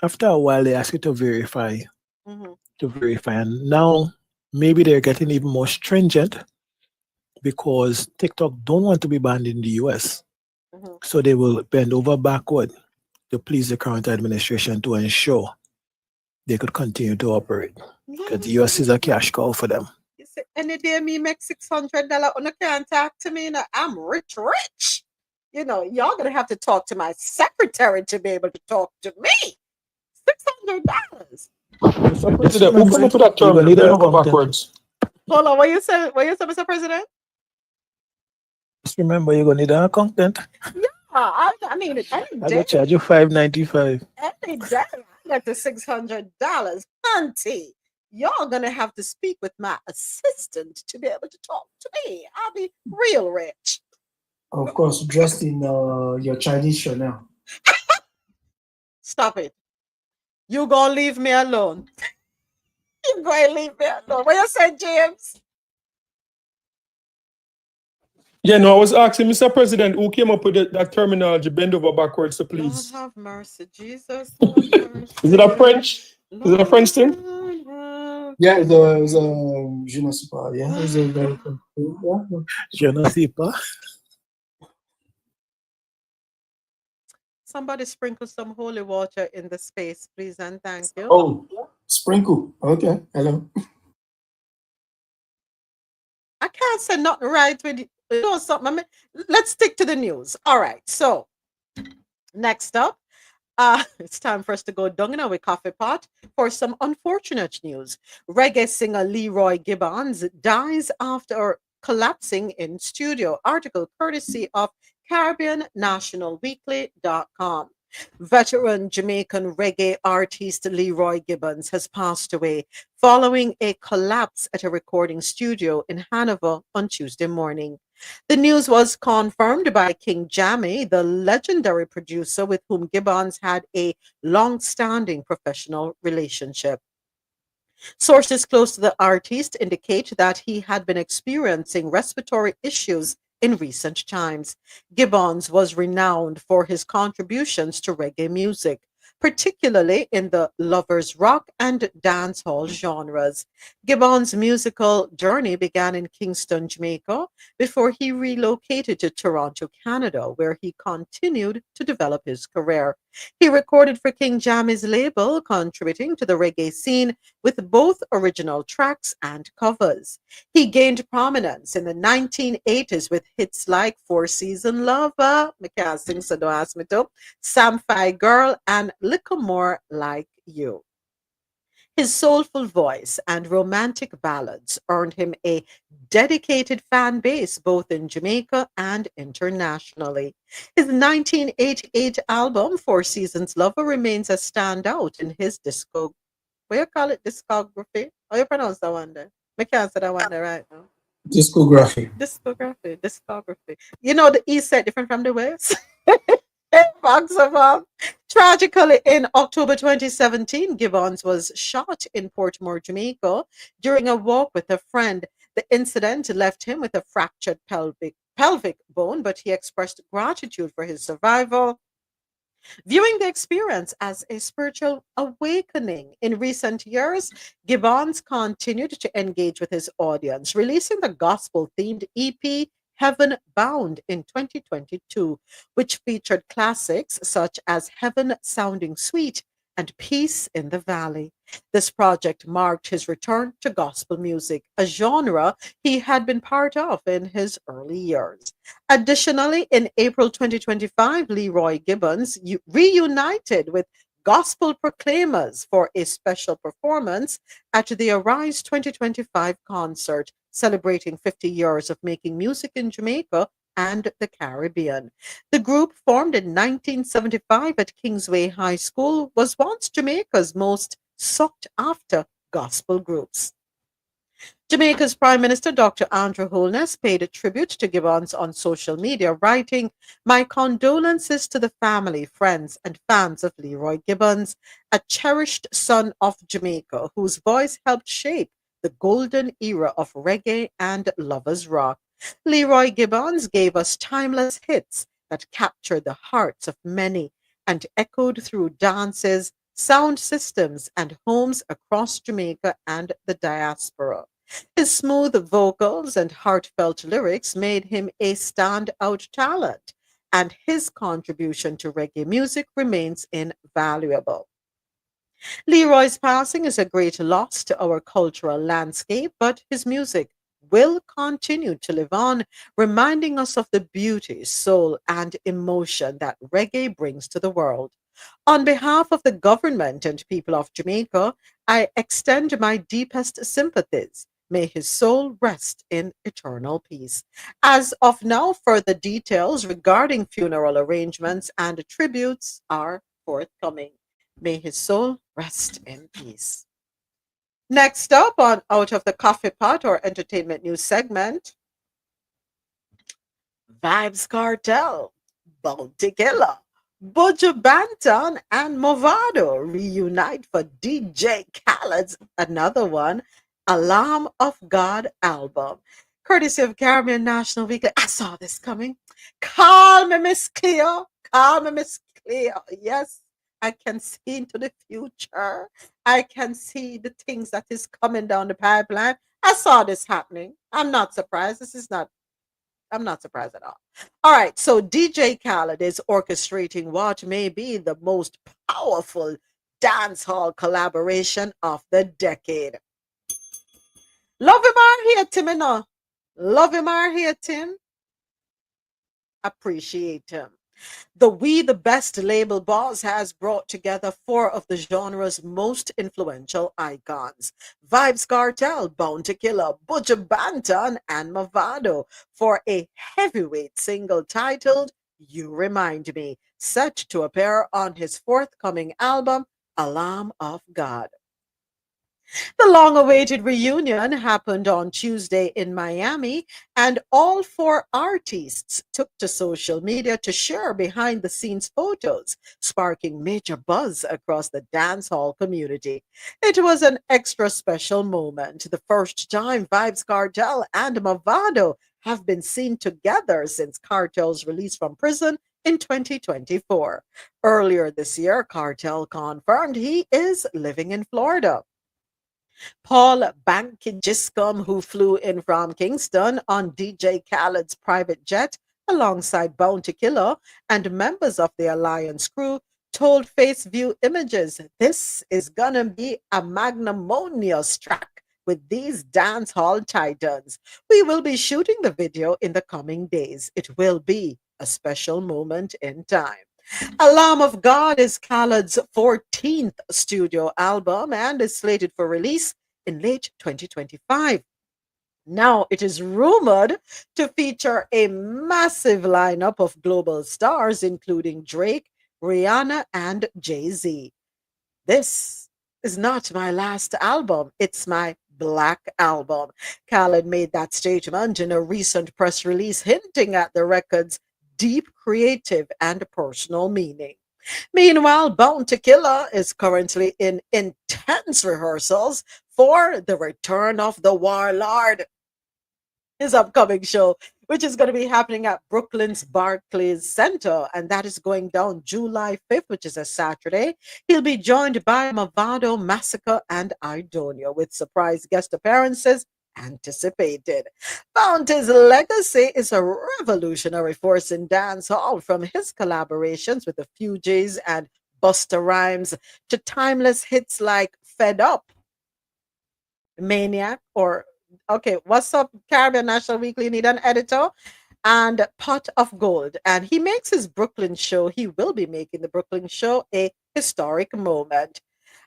after a while they ask you to verify. And now maybe they're getting even more stringent because TikTok don't want to be banned in the US. So they will bend over backward to please the current administration to ensure they could continue to operate. Because the US is a cash cow for them. You say, any day me make $600, you can't talk to me. I'm rich. You know, y'all gonna have to talk to my secretary to be able to talk to me. $600. Who come up with that term? Bend over backwards. Hold on, what you say, Mr. President? Just remember, you're gonna need an accountant. Yeah, I need it any I day. will charge you $595. Any day. I got the $600. Auntie, y'all gonna have to speak with my assistant to be able to talk to me. I'll be real rich. Of course, dressed in your Chinese Chanel. Stop it. You gonna leave me alone. You gonna leave me alone. What you say, James? Yeah, no, I was asking Mr. President who came up with that terminology, bend over backwards, so please. Lord have mercy, Jesus. Have mercy. Is it a French? Is it a French thing? Yeah, it's a je ne sais pas. Yeah, it's a very Je ne sais pas. Somebody sprinkle some holy water in the space, please, and thank you. Oh, sprinkle. Okay, hello. I can't say nothing right with you know something. I mean, let's stick to the news. All right. So next up, it's time for us to go down in our coffee pot for some unfortunate news. Reggae singer Leroy Gibbons dies after collapsing in studio. Article courtesy of CaribbeanNationalWeekly.com. Veteran Jamaican reggae artist Leroy Gibbons has passed away following a collapse at a recording studio in Hanover on Tuesday morning. The news was confirmed by King Jammy, the legendary producer with whom Gibbons had a long-standing professional relationship. Sources close to the artist indicate that he had been experiencing respiratory issues in recent times. Gibbons was renowned for his contributions to reggae music, particularly in the lovers rock and dancehall genres. Gibbons' musical journey began in Kingston, Jamaica, before he relocated to Toronto, Canada, where he continued to develop his career. He recorded for King Jammy's label, contributing to the reggae scene with both original tracks and covers. He gained prominence in the 1980s with hits like Four Season Lover, I can't sing, so don't ask me to, Samphire Girl, and Little More Like You. His soulful voice and romantic ballads earned him a dedicated fan base both in Jamaica and internationally. His 1988 album, Four Seasons Lover, remains a standout in his discography. How you pronounce that one there? I can't say that one there right now. Discography. Discography. You know, the East side different from the West. Tragically, in October 2017, Gibbons was shot in Portmore, Jamaica, during a walk with a friend. The incident left him with a fractured pelvic bone, but he expressed gratitude for his survival Viewing the experience as a spiritual awakening in recent years, Gibbons continued to engage with his audience, releasing the gospel themed EP Heaven Bound in 2022, which featured classics such as Heaven Sounding Sweet and Peace in the Valley. This project marked his return to gospel music, a genre he had been part of in his early years. Additionally, in April 2025, Leroy Gibbons reunited with gospel proclaimers for a special performance at the Arise 2025 concert, celebrating 50 years of making music in Jamaica and the Caribbean. The group, formed in 1975 at Kingsway High School, was once Jamaica's most sought after gospel groups. Jamaica's Prime Minister Dr. Andrew Holness paid a tribute to Gibbons on social media, writing, "My condolences to the family, friends, and fans of Leroy Gibbons, a cherished son of Jamaica whose voice helped shape the golden era of reggae and lovers rock. Leroy Gibbons gave us timeless hits that captured the hearts of many and echoed through dances, sound systems, and homes across Jamaica and the diaspora. His smooth vocals and heartfelt lyrics made him a standout talent, and his contribution to reggae music remains invaluable. Leroy's passing is a great loss to our cultural landscape, but his music will continue to live on, reminding us of the beauty, soul, and emotion that reggae brings to the world. On behalf of the government and people of Jamaica, I extend my deepest sympathies. May his soul rest in eternal peace. As of now, further details regarding funeral arrangements and tributes are forthcoming. May his soul rest in peace. Next up on Out of the Coffee Pot, or entertainment news segment, Vibes Cartel, Bounty Killer, Buju Banton, and Movado reunite for DJ Khaled's another one, Alarm of God album. Courtesy of Caribbean National Weekly. I saw this coming. Call me Miss Cleo. Call me Miss Cleo. Yes, I can see into the future. I can see the things that is coming down the pipeline. I saw this happening. I'm not surprised. I'm not surprised at all. All right, so DJ Khaled is orchestrating what may be the most powerful dancehall collaboration of the decade. Love him or hate him, you know. Love him or hate him. Appreciate him. The We the Best label boss has brought together four of the genre's most influential icons: Vibes Cartel, Bounty Killer, Buju Banton, and Movado, for a heavyweight single titled You Remind Me, set to appear on his forthcoming album, Alarm of God. The long awaited reunion happened on Tuesday in Miami, and all four artists took to social media to share behind the scenes photos, sparking major buzz across the dancehall community. It was an extra special moment, the first time Vibes Cartel and Movado have been seen together since Cartel's release from prison in 2024. Earlier this year, Cartel confirmed he is living in Florida. Paul Bankijiscum, who flew in from Kingston on DJ Khaled's private jet alongside Bounty Killer and members of the Alliance crew, told Faceview Images, "This is gonna be a magnanimous track with these dance hall titans. We will be shooting the video in the coming days. It will be a special moment in time." Alarm of God is Khaled's 14th studio album and is slated for release in late 2025. Now, it is rumored to feature a massive lineup of global stars, including Drake, Rihanna, and Jay-Z. "This is not my last album, it's my Black album." Khaled made that statement in a recent press release, hinting at the record's deep creative and personal meaning. Meanwhile, Bounty Killer is currently in intense rehearsals for the return of the Warlord. His upcoming show, which is going to be happening at Brooklyn's Barclays Center, and that is going down July 5th, which is a Saturday. He'll be joined by Mavado, Massacre, and Idonia, with surprise guest appearances anticipated. Bounty's legacy is a revolutionary force in dancehall, from his collaborations with the Fugees and Busta Rhymes to timeless hits like Fed Up, Maniac, or okay, what's up, Caribbean National Weekly need an editor, and Pot of Gold. And he makes his Brooklyn show, he will be making the Brooklyn show a historic moment.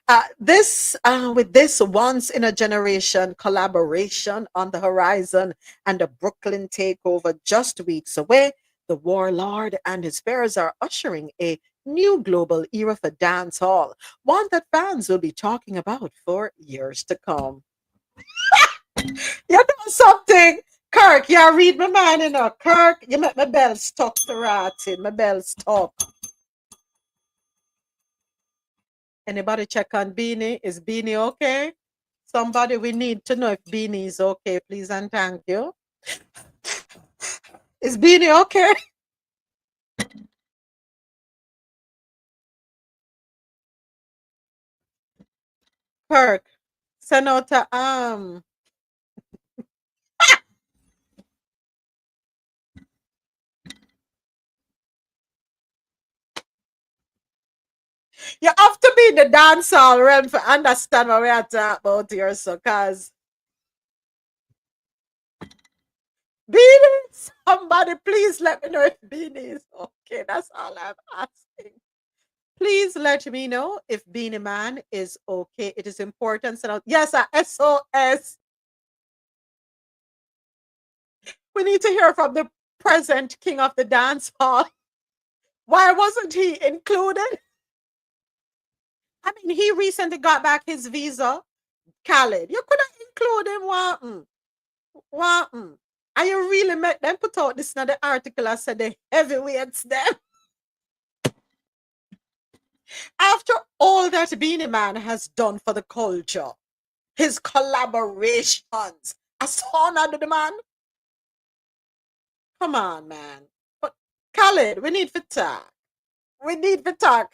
With this once in a generation collaboration on the horizon and a Brooklyn takeover just weeks away, the warlord and his peers are ushering a new global era for dancehall, one that fans will be talking about for years to come. You know something, Kirk? You read my mind, you know, Kirk. You make my bell stuck to rotting. My bell stuck. Anybody check on Beanie? Is Beanie okay? Somebody, we need to know if Beanie is okay, please and thank you. Is Beanie okay? Kirk, send out a You have to be in the dancehall realm to understand what we are talking about here, so cause Beanie, somebody please let me know if Beanie is okay. That's all I'm asking. Please let me know if Beanie Man is okay. It is important. Send out, yes, a SOS. We need to hear from the present king of the dance hall. Why wasn't he included? I mean, he recently got back his visa. Khaled, you could have included him. And you really make them put out this in the article and said the heavyweights them. After all that Beanie Man has done for the culture, his collaborations, a son under the man. Come on, man. But Khaled, we need to talk. We need to talk.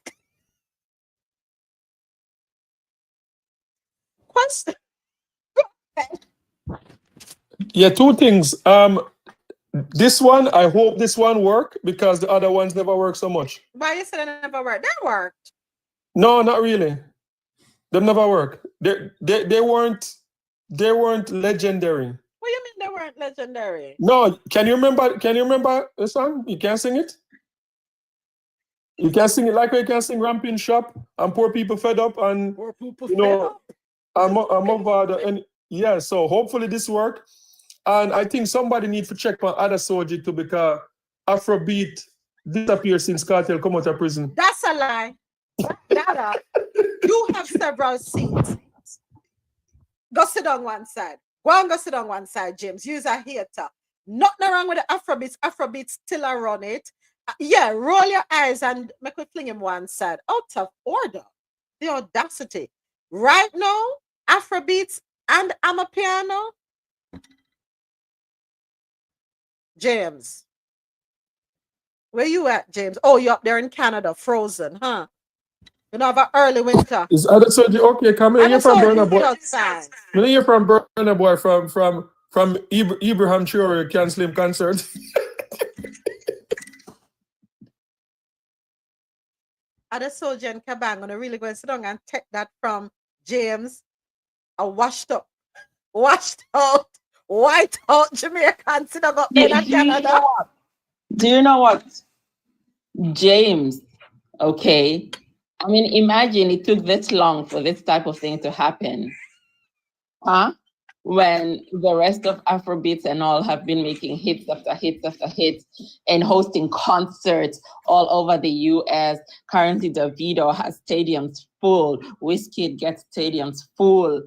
Question. Yeah, two things. This one, I hope this one work because the other ones never work so much. Why you said it never worked? That worked. No, not really. They never work. They weren't legendary. What do you mean they weren't legendary? No, can you remember the song? You can't sing it? You can't sing it like you can sing Ramping Shop and Poor People Fed Up and you know I'm over the and yeah, so hopefully this work. And I think somebody needs to check on other soldier too because Afrobeat disappeared since Cartel come out of prison. That's a lie. That you have several seats. Go sit on one side. Go sit on one side, James. You's a hater. Nothing wrong with the Afrobeats. Afrobeats still are on it. Yeah, roll your eyes and make me fling him one side. Out of order. The audacity. Right now, Afrobeats and Amapiano. James. Where you at, James? Oh, you're up there in Canada, frozen, huh? You know, have an early winter. Is other soldier okay? Come in here from Burna Boy. When you're from Burna Boy from Ibrahim Traore canceling concert. Other soldier in Kabang gonna really go and sit down and take that from James, a washed out, white out Jamaican sit down up in Canada. Do you know what? James, okay. I mean, imagine it took this long for this type of thing to happen. Huh? When the rest of Afrobeats and all have been making hits after hits after hits and hosting concerts all over the US. Currently, Davido has stadiums full. Wizkid gets stadiums full.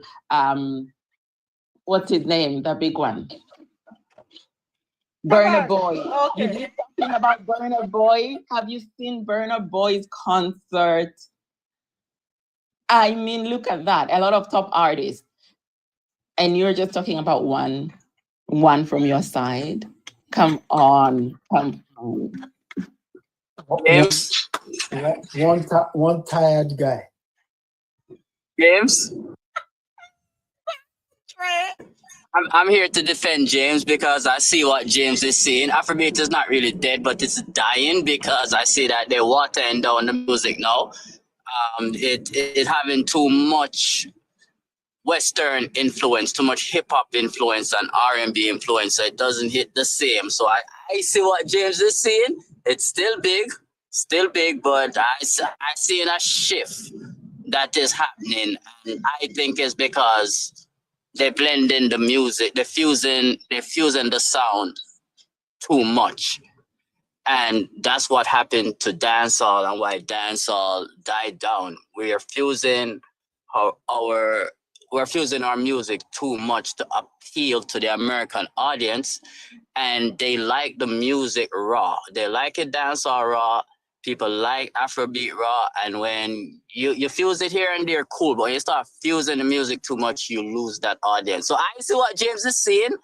What's his name? The big one. Burna Boy. Okay. You did something about Burna Boy? Have you seen Burna Boy's concert? I mean, look at that. A lot of top artists. And you're just talking about one from your side. Come on, come on. James, One tired guy. James, I'm here to defend James because I see what James is saying. Afrobeat is not really dead, but it's dying because I see that they're watering down the music now. It having too much Western influence, too much hip hop influence and R&B influence, so it doesn't hit the same. So I see what James is saying. It's still big, but I see a shift that is happening, and I think it's because they blend in the music, they're fusing the sound too much. And that's what happened to dancehall and why dancehall died down. We're fusing our music too much to appeal to the American audience, and they like the music raw. They like it dancehall raw. People like Afrobeat raw, and when you fuse it here and there, cool. But when you start fusing the music too much, you lose that audience. So I see what James is saying.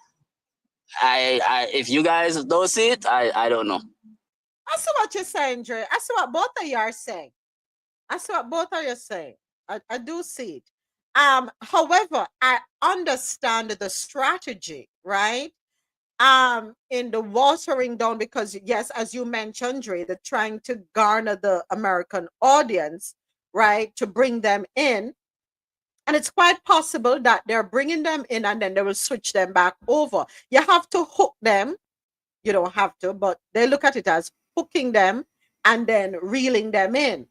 I if you guys don't see it, I don't know. I see what you're saying, Dre. I see what both of you are saying. I do see it. However, I understand the strategy, right? In the watering down, because yes, as you mentioned, Dre, they're trying to garner the American audience, right, to bring them in. And it's quite possible that they're bringing them in and then they will switch them back over. You have to hook them. You don't have to, but they look at it as hooking them and then reeling them in.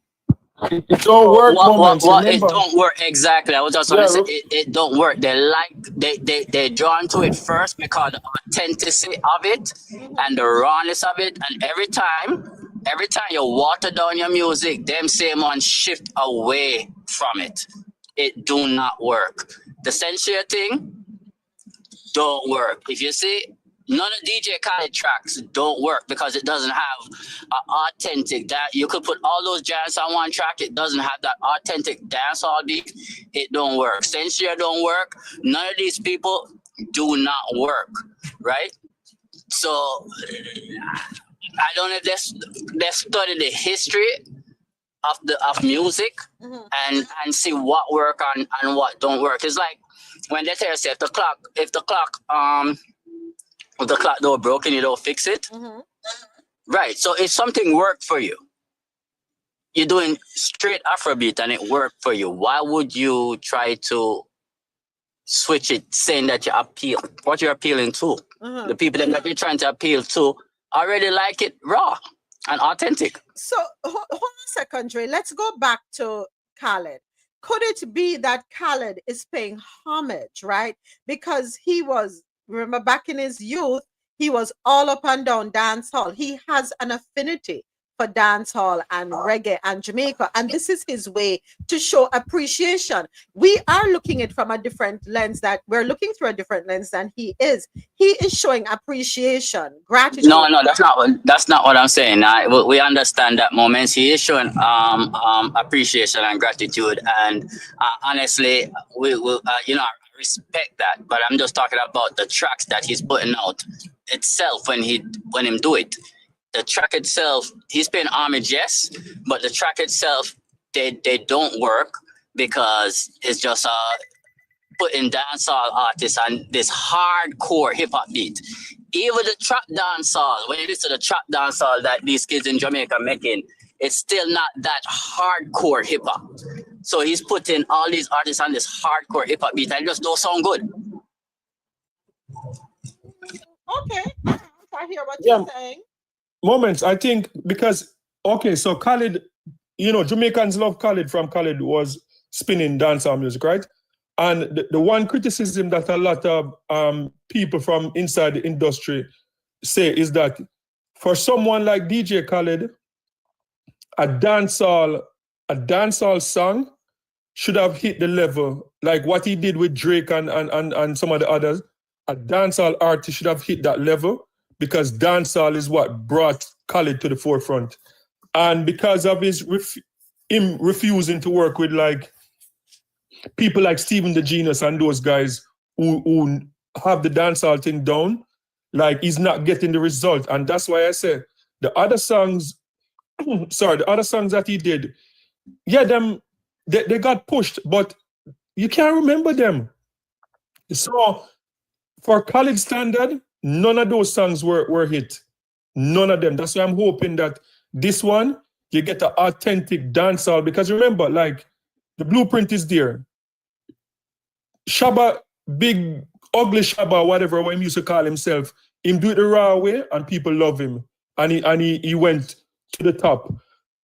It don't work. It don't work exactly. I was just going to say it don't work. They're drawn to it first because the authenticity of it and the rawness of it. And every time you water down your music, them same ones shift away from it. It do not work. The censure thing don't work. If you see, none of DJ Khaled tracks don't work because it doesn't have an authentic that you could put all those jams on one track. It doesn't have that authentic dancehall beat. It don't work. Censure don't work. None of these people do not work, right? So I don't know if they study the history of music and see what work and what don't work. It's like when they tell us if the clock door broken, you don't fix it. Right. So if something worked for you, you're doing straight Afrobeat and it worked for you, why would you try to switch it saying that you appeal? What you're appealing to? The people that you're trying to appeal to already like it raw and authentic. So hold on a second, Dre. Let's go back to Khaled. Could it be that Khaled is paying homage, right? Because he was, remember back in his youth, he was all up and down dancehall. He has an affinity for dancehall and reggae and Jamaica. And this is his way to show appreciation. We are looking at it from a different lens, that we're looking through a different lens than he is. He is showing appreciation, gratitude. No, that's not what I'm saying. We understand that moments he is showing appreciation and gratitude, and honestly, we I respect that. But I'm just talking about the tracks that he's putting out itself when him do it. The track itself, he's paying homage, yes, but the track itself, they don't work because it's just putting dancehall artists on this hardcore hip hop beat. Even the trap dancehall, when you listen to the trap dancehall that these kids in Jamaica are making, it's still not that hardcore hip hop. So he's putting all these artists on this hardcore hip hop beat and it just don't sound good. Okay, I hear what you're saying. Moments, I think, because, okay, so Khaled, Jamaicans love Khaled from Khaled was spinning dancehall music, right? And the one criticism that a lot of people from inside the industry say is that for someone like DJ Khaled, a dancehall song should have hit the level, like what he did with Drake and some of the others. A dancehall artist should have hit that level, because dancehall is what brought Khaled to the forefront. And because of him refusing to work with like people like Stephen the Genius and those guys who have the dancehall thing down, like he's not getting the result. And that's why I say the other songs, the other songs that he did, yeah, they got pushed, but you can't remember them. So for college standard, none of those songs were hit. None of them. That's why I'm hoping that this one, you get an authentic dancehall. Because remember, like, the blueprint is there. Shabba, big, ugly Shabba, whatever he used to call himself, him do it the raw way and people love him. And he went to the top.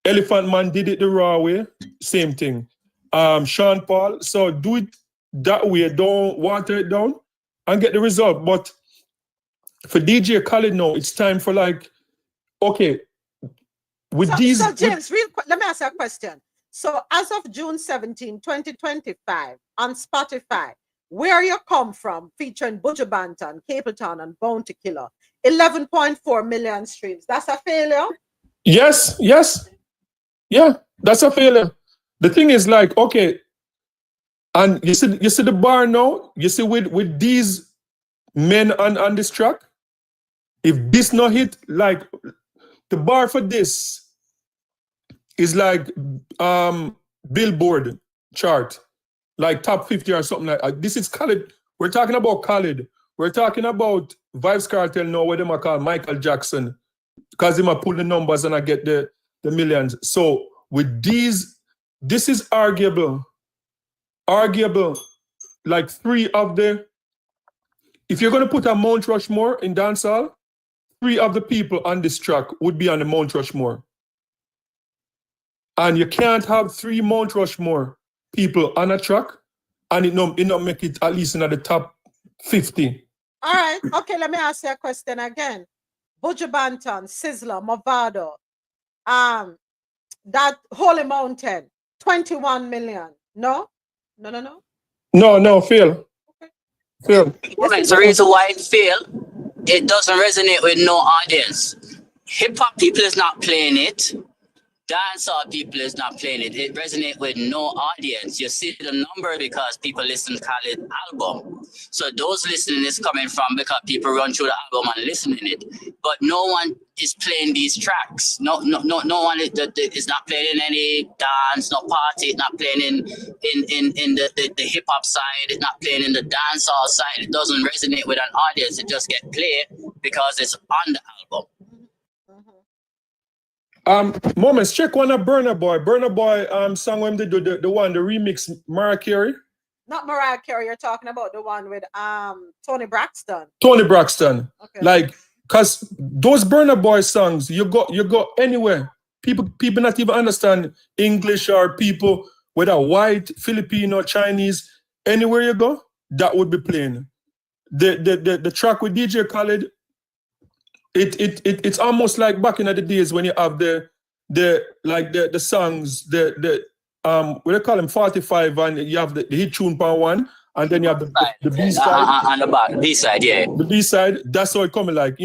Elephant Man did it the raw way, same thing. Sean Paul, so do it that way, don't water it down and get the result. But for DJ Khaled now, it's time for like, okay, with these... So James, real quick, let me ask you a question. So as of June 17, 2025, on Spotify, Where You Come From, featuring Buju Banton, Capleton, and Bounty Killer, 11.4 million streams. That's a failure? Yes. Yeah, that's a failure. The thing is like, okay, and you see the bar now, you see with these men on this track, if this not hit, like the bar for this is like Billboard chart, like top 50 or something like that. This is Khaled. We're talking about Khaled. We're talking about Vybz Kartel now, what they might call Michael Jackson, because they might pull the numbers and I get the millions. So with these, this is arguable, like three of the, if you're going to put a Mount Rushmore in dancehall, three of the people on this track would be on the Mount Rushmore. And you can't have three Mount Rushmore people on a track and it not make it at least in the top 50. All right. Okay, let me ask you a question again. Buju Banton, Sizzler, Movado, that Holy Mountain, 21 million. No, fail. Well, it's the reason why it failed. It doesn't resonate with no audience. Hip hop people is not playing it. Dancehall people is not playing it. It resonates with no audience. You see the number because people listen to Khaled album. So those listening is coming from because people run through the album and listening it. But no one is playing these tracks. No one is not playing in any dance, no party. It's not playing in the hip hop side. It's not playing in the dancehall side. It doesn't resonate with an audience. It just get played because it's on the album. Moments, check one of Burna Boy song when they do the remix, Mariah Carey. Not Mariah Carey, you're talking about the one with Tony Braxton. Okay. Like, cause those Burna Boy songs, you go anywhere. People not even understand English, or people whether white, Filipino, Chinese, anywhere you go, that would be playing. The track with DJ Khaled, it's almost like back in the days when you have the songs, what they call them, 45, and you have the hit tune part one, and then you have the B side. On the back, B side, yeah. The B side, that's how it coming, like,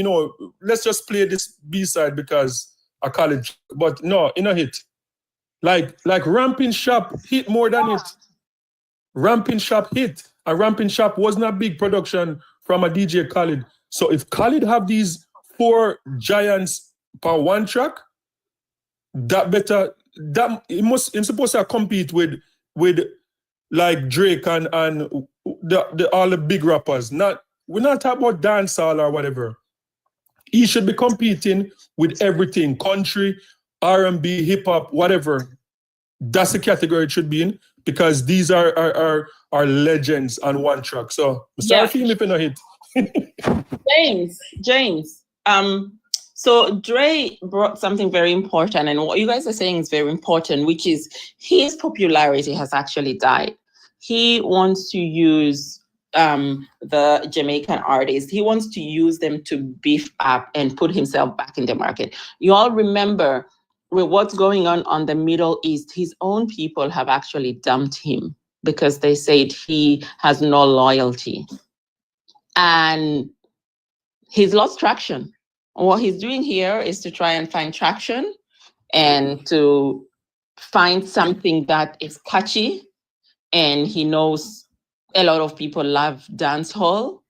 let's just play this B side because I call it, but no, in a hit. Like Ramping Shop hit more than it. Ramping Shop hit. And Ramping Shop wasn't a big production from a DJ Khaled. So if Khaled have these 4 giants per one track, it's supposed to compete with like Drake and all the big rappers. We're not talking about dancehall or whatever. He should be competing with everything: country, R&B, hip hop, whatever. That's the category it should be in, because these are legends on one track. So sorry for if you not hit. James. So Dre brought something very important, and what you guys are saying is very important, which is his popularity has actually died. He wants to use the Jamaican artists. He wants to use them to beef up and put himself back in the market. You all remember with what's going on the Middle East, his own people have actually dumped him because they said he has no loyalty. And he's lost traction. What he's doing here is to try and find traction and to find something that is catchy. And he knows a lot of people love dancehall.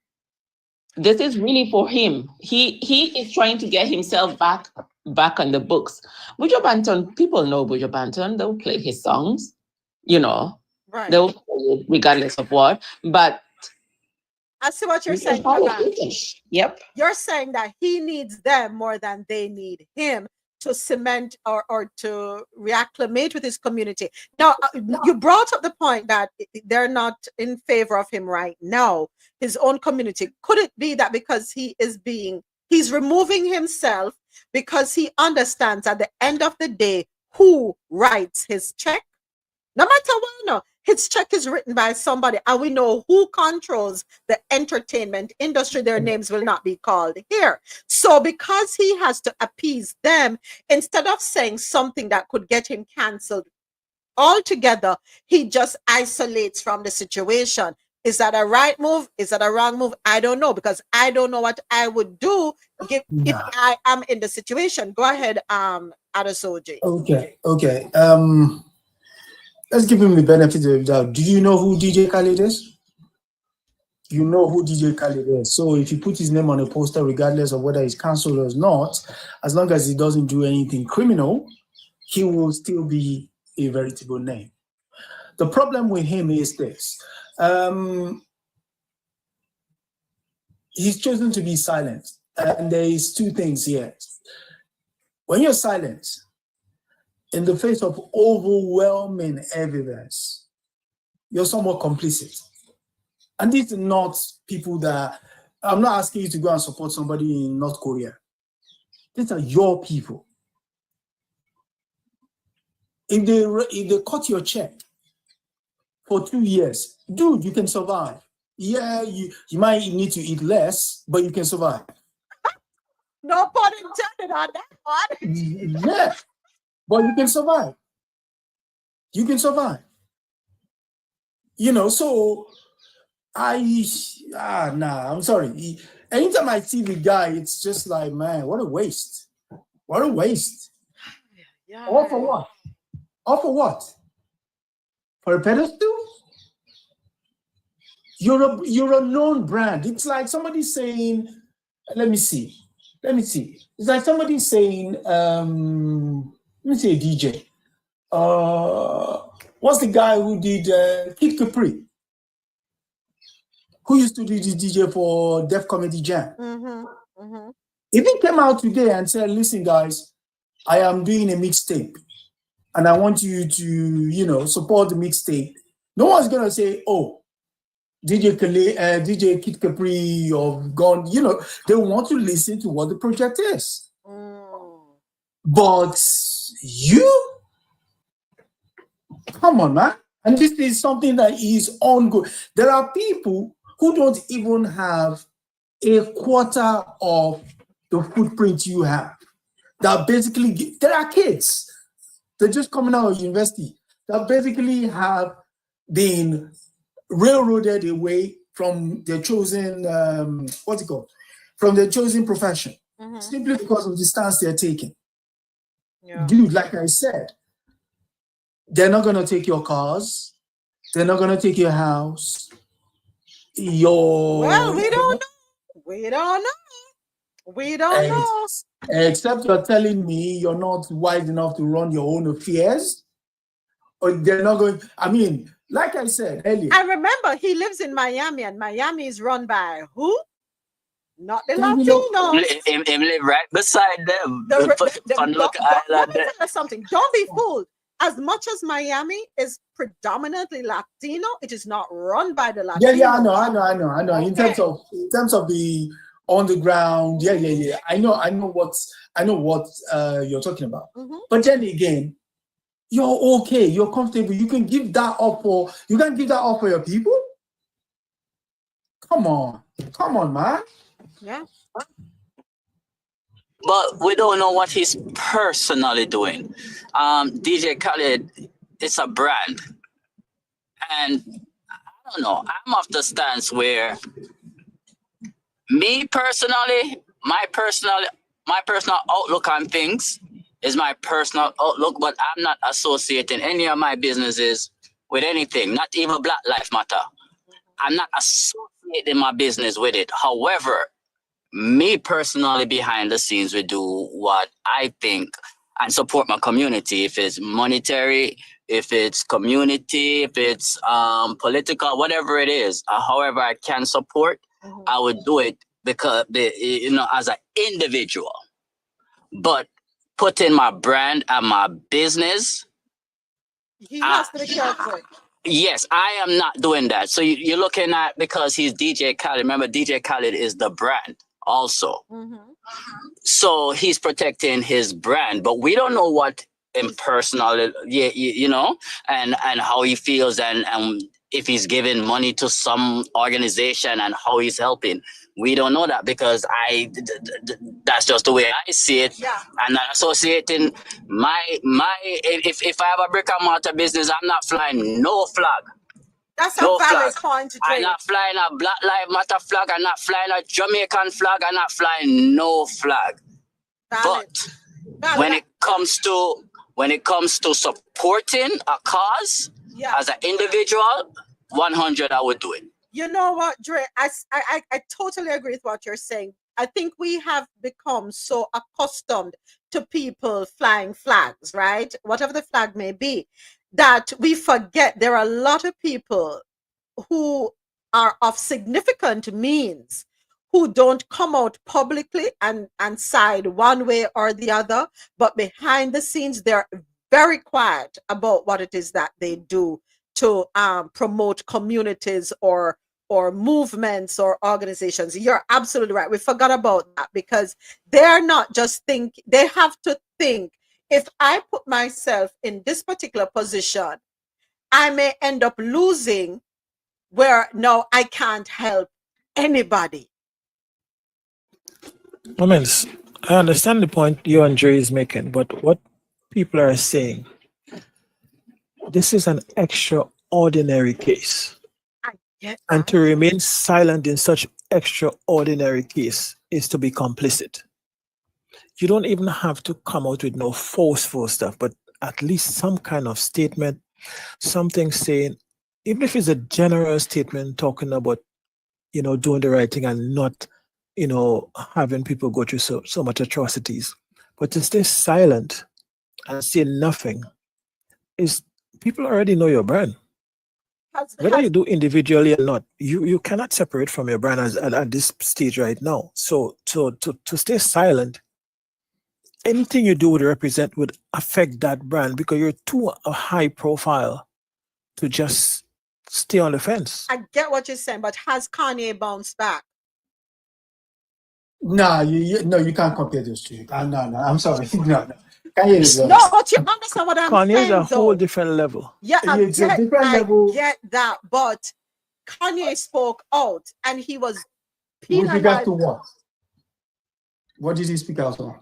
this is really for him. He is trying to get himself back on the books. Buju Banton, people know Buju Banton. They'll play his songs, you know. Right. They'll play it regardless of what. But I see what you're he's a saying, Kavan. politician. Yep. You're saying that he needs them more than they need him to cement or to reacclimate with his community. Now, you brought up the point that they're not in favor of him right now, his own community. Could it be that because he's removing himself because he understands at the end of the day who writes his check? No matter what, no, his check is written by somebody, and we know who controls the entertainment industry. Their names will not be called here. So because he has to appease them, instead of saying something that could get him canceled altogether, he just isolates from the situation. Is that a right move? Is that a wrong move? I don't know, because I don't know what I would do if I am in the situation. Go ahead, Adesoji. Okay. Let's give him the benefit of the doubt. Do you know who DJ Khaled is? You know who DJ Khaled is. So if you put his name on a poster, regardless of whether he's cancelled or not, as long as he doesn't do anything criminal, he will still be a veritable name. The problem with him is this. He's chosen to be silent. And there is two things here. When you're silent, in the face of overwhelming evidence, you're somewhat complicit. And these are not people that, I'm not asking you to go and support somebody in North Korea. These are your people. If they cut your check for 2 years, dude, you can survive. Yeah, you might need to eat less, but you can survive. No pun intended on that one. Yeah. But you can survive. You can survive. You know, so I'm sorry. Anytime I see the guy, it's just like, man, what a waste. What a waste. Yeah. All for what? All for what? For a pedestal? You're a known brand. It's like somebody saying, let me see. It's like somebody saying, let me say a DJ. What's the guy who did Kid Capri? Who used to do the DJ for Def Comedy Jam? If he came out today and said, listen, guys, I am doing a mixtape and I want you to, support the mixtape, no one's going to say, oh, DJ Kid Capri or gone, they want to listen to what the project is. But you, come on, man. And this is something that is ongoing. There are people who don't even have a quarter of the footprint you have. That basically, there are kids. They're just coming out of university that basically have been railroaded away from their chosen, from their chosen profession, simply because of the stance they're taking. Yeah. Dude, like I said, they're not going to take your cars. They're not going to take your house. Well, we don't know. Except you're telling me you're not wise enough to run your own affairs. Or they're not going, like I said earlier. I remember he lives in Miami, and Miami is run by who? Not the Latinos. Him live right beside them. Something. Don't be fooled. As much as Miami is predominantly Latino, it is not run by the Latinos. Yeah, I know. Okay. In terms of the underground, yeah. I know what you're talking about. But then again, you're okay, you're comfortable. You can give that up for your people. Come on, man. Yeah. But we don't know what he's personally doing. DJ Khaled is a brand. And I don't know, I'm of the stance where me personally, my personal outlook on things is my personal outlook, but I'm not associating any of my businesses with anything, not even Black Lives Matter. I'm not associating associating my business with it. However, me personally behind the scenes will do what I think and support my community. If it's monetary, if it's community, if it's political, whatever it is, however I can support, I would do it because, as an individual. But putting my brand and my business, he has to be careful. yes, I am not doing that. So you're looking at, because he's DJ Khaled. Remember, DJ Khaled is the brand also. So he's protecting his brand, but we don't know what in personal, and how he feels, and if he's giving money to some organization and how he's helping. We don't know that, because that's just the way I see it. Yeah. I'm not associating if I have a brick and mortar business, I'm not flying no flag. That's a valid point to I'm not flying a Black Lives Matter flag. I'm not flying a Jamaican flag. I'm not flying no flag. Valid. But when it comes to supporting a cause as an individual, 100 I would do it. You know what, Dre? I totally agree with what you're saying. I think we have become so accustomed to people flying flags, right? Whatever the flag may be, that we forget there are a lot of people who are of significant means who don't come out publicly and side one way or the other, but behind the scenes, they're very quiet about what it is that they do to promote communities or movements or organizations. You're absolutely right. We forgot about that, because they're not just they have to think, if I put myself in this particular position, I may end up losing, where no, I can't help anybody. Moments. I understand the point you and Dre is making, but what people are saying, this is an extraordinary case. And to remain silent in such extraordinary case is to be complicit. You don't even have to come out with no forceful stuff, but at least some kind of statement, something saying, even if it's a general statement talking about, doing the right thing and not, having people go through so much atrocities. But to stay silent and say nothing is, people already know your brand. Whether you do individually or not, you cannot separate from your brand at this stage right now. So to stay silent, anything you do would affect that brand, because you're too high profile to just stay on the fence. I get what you're saying, but has Kanye bounced back? No, you can't compare those two. No, I'm sorry. No. Kanye is no, but you understand what I'm saying. Kanye is a whole different level. Yeah, I level. Get that, but Kanye spoke out, and he was penalized. With regard to what? What did he speak out on?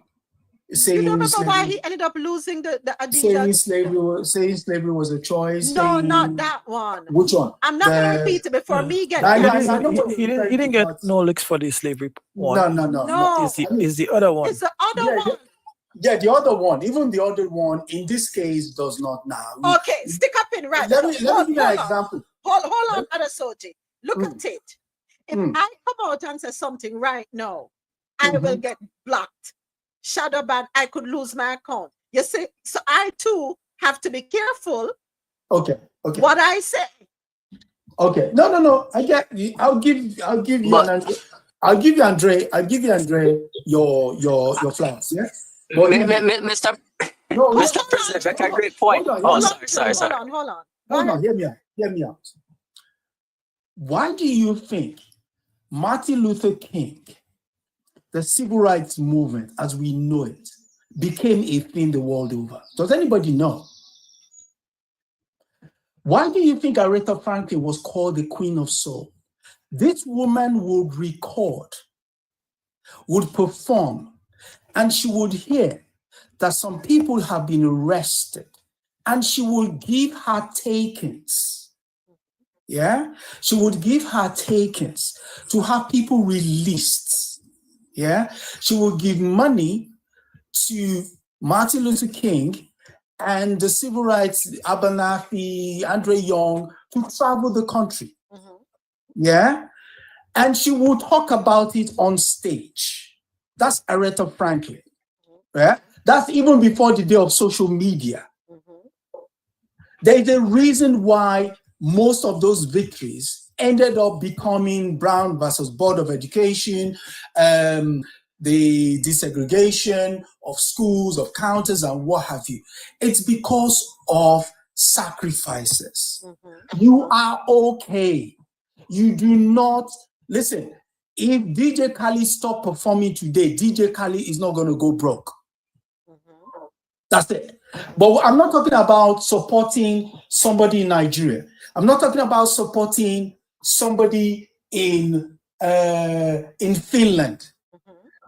You don't remember why he ended up losing the Adidas? Saying slavery was a choice. No, not that one. Which one? I'm not going to repeat it before me get. He didn't get no licks for the slavery one. No. Is the other one? It's the other one. Yeah, the other one. Even the other one in this case does not now. Okay, stick up in right. Let me give you an example. Hold on, Adasoji. Look at it. If I come out and say something right now, I will get blocked. Shadow ban, I could lose my account. You see, so I too have to be careful. Okay. What I say. Okay. No. I get you. I'll give you Andre your flowers. Yeah. Mr. President, that's a great point. Hold on. Hear me out. Why do you think Martin Luther King, the civil rights movement as we know it, became a thing the world over? Does anybody know? Why do you think Aretha Franklin was called the Queen of Soul? This woman would record, would perform, and she would hear that some people have been arrested, and she would give her takings. Yeah? She would give her takings to have people released. Yeah, she will give money to Martin Luther King and the civil rights, Abernathy, Andre Young, to travel the country. Yeah, And she will talk about it on stage. That's Aretha Franklin. Yeah? That's even before the day of social media. There is a reason why most of those victories ended up becoming Brown versus Board of Education, the desegregation of schools, of counties, and what have you. It's because of sacrifices. You are okay. You do not, listen, if DJ Khaled stop performing today, DJ Khaled is not going to go broke. That's it. But I'm not talking about supporting somebody in Nigeria. I'm not talking about supporting somebody in Finland.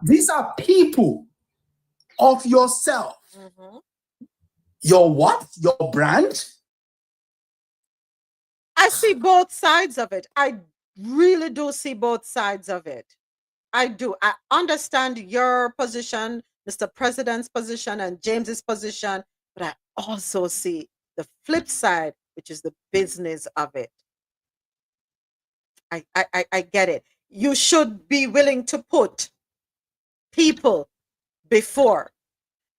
These are people of yourself. Your what? Your brand? I see both sides of it. I really do see both sides of it. I do. I understand your position, Mr. President's position, and James's position, but I also see the flip side, which is the business of it. I get it. You should be willing to put people before.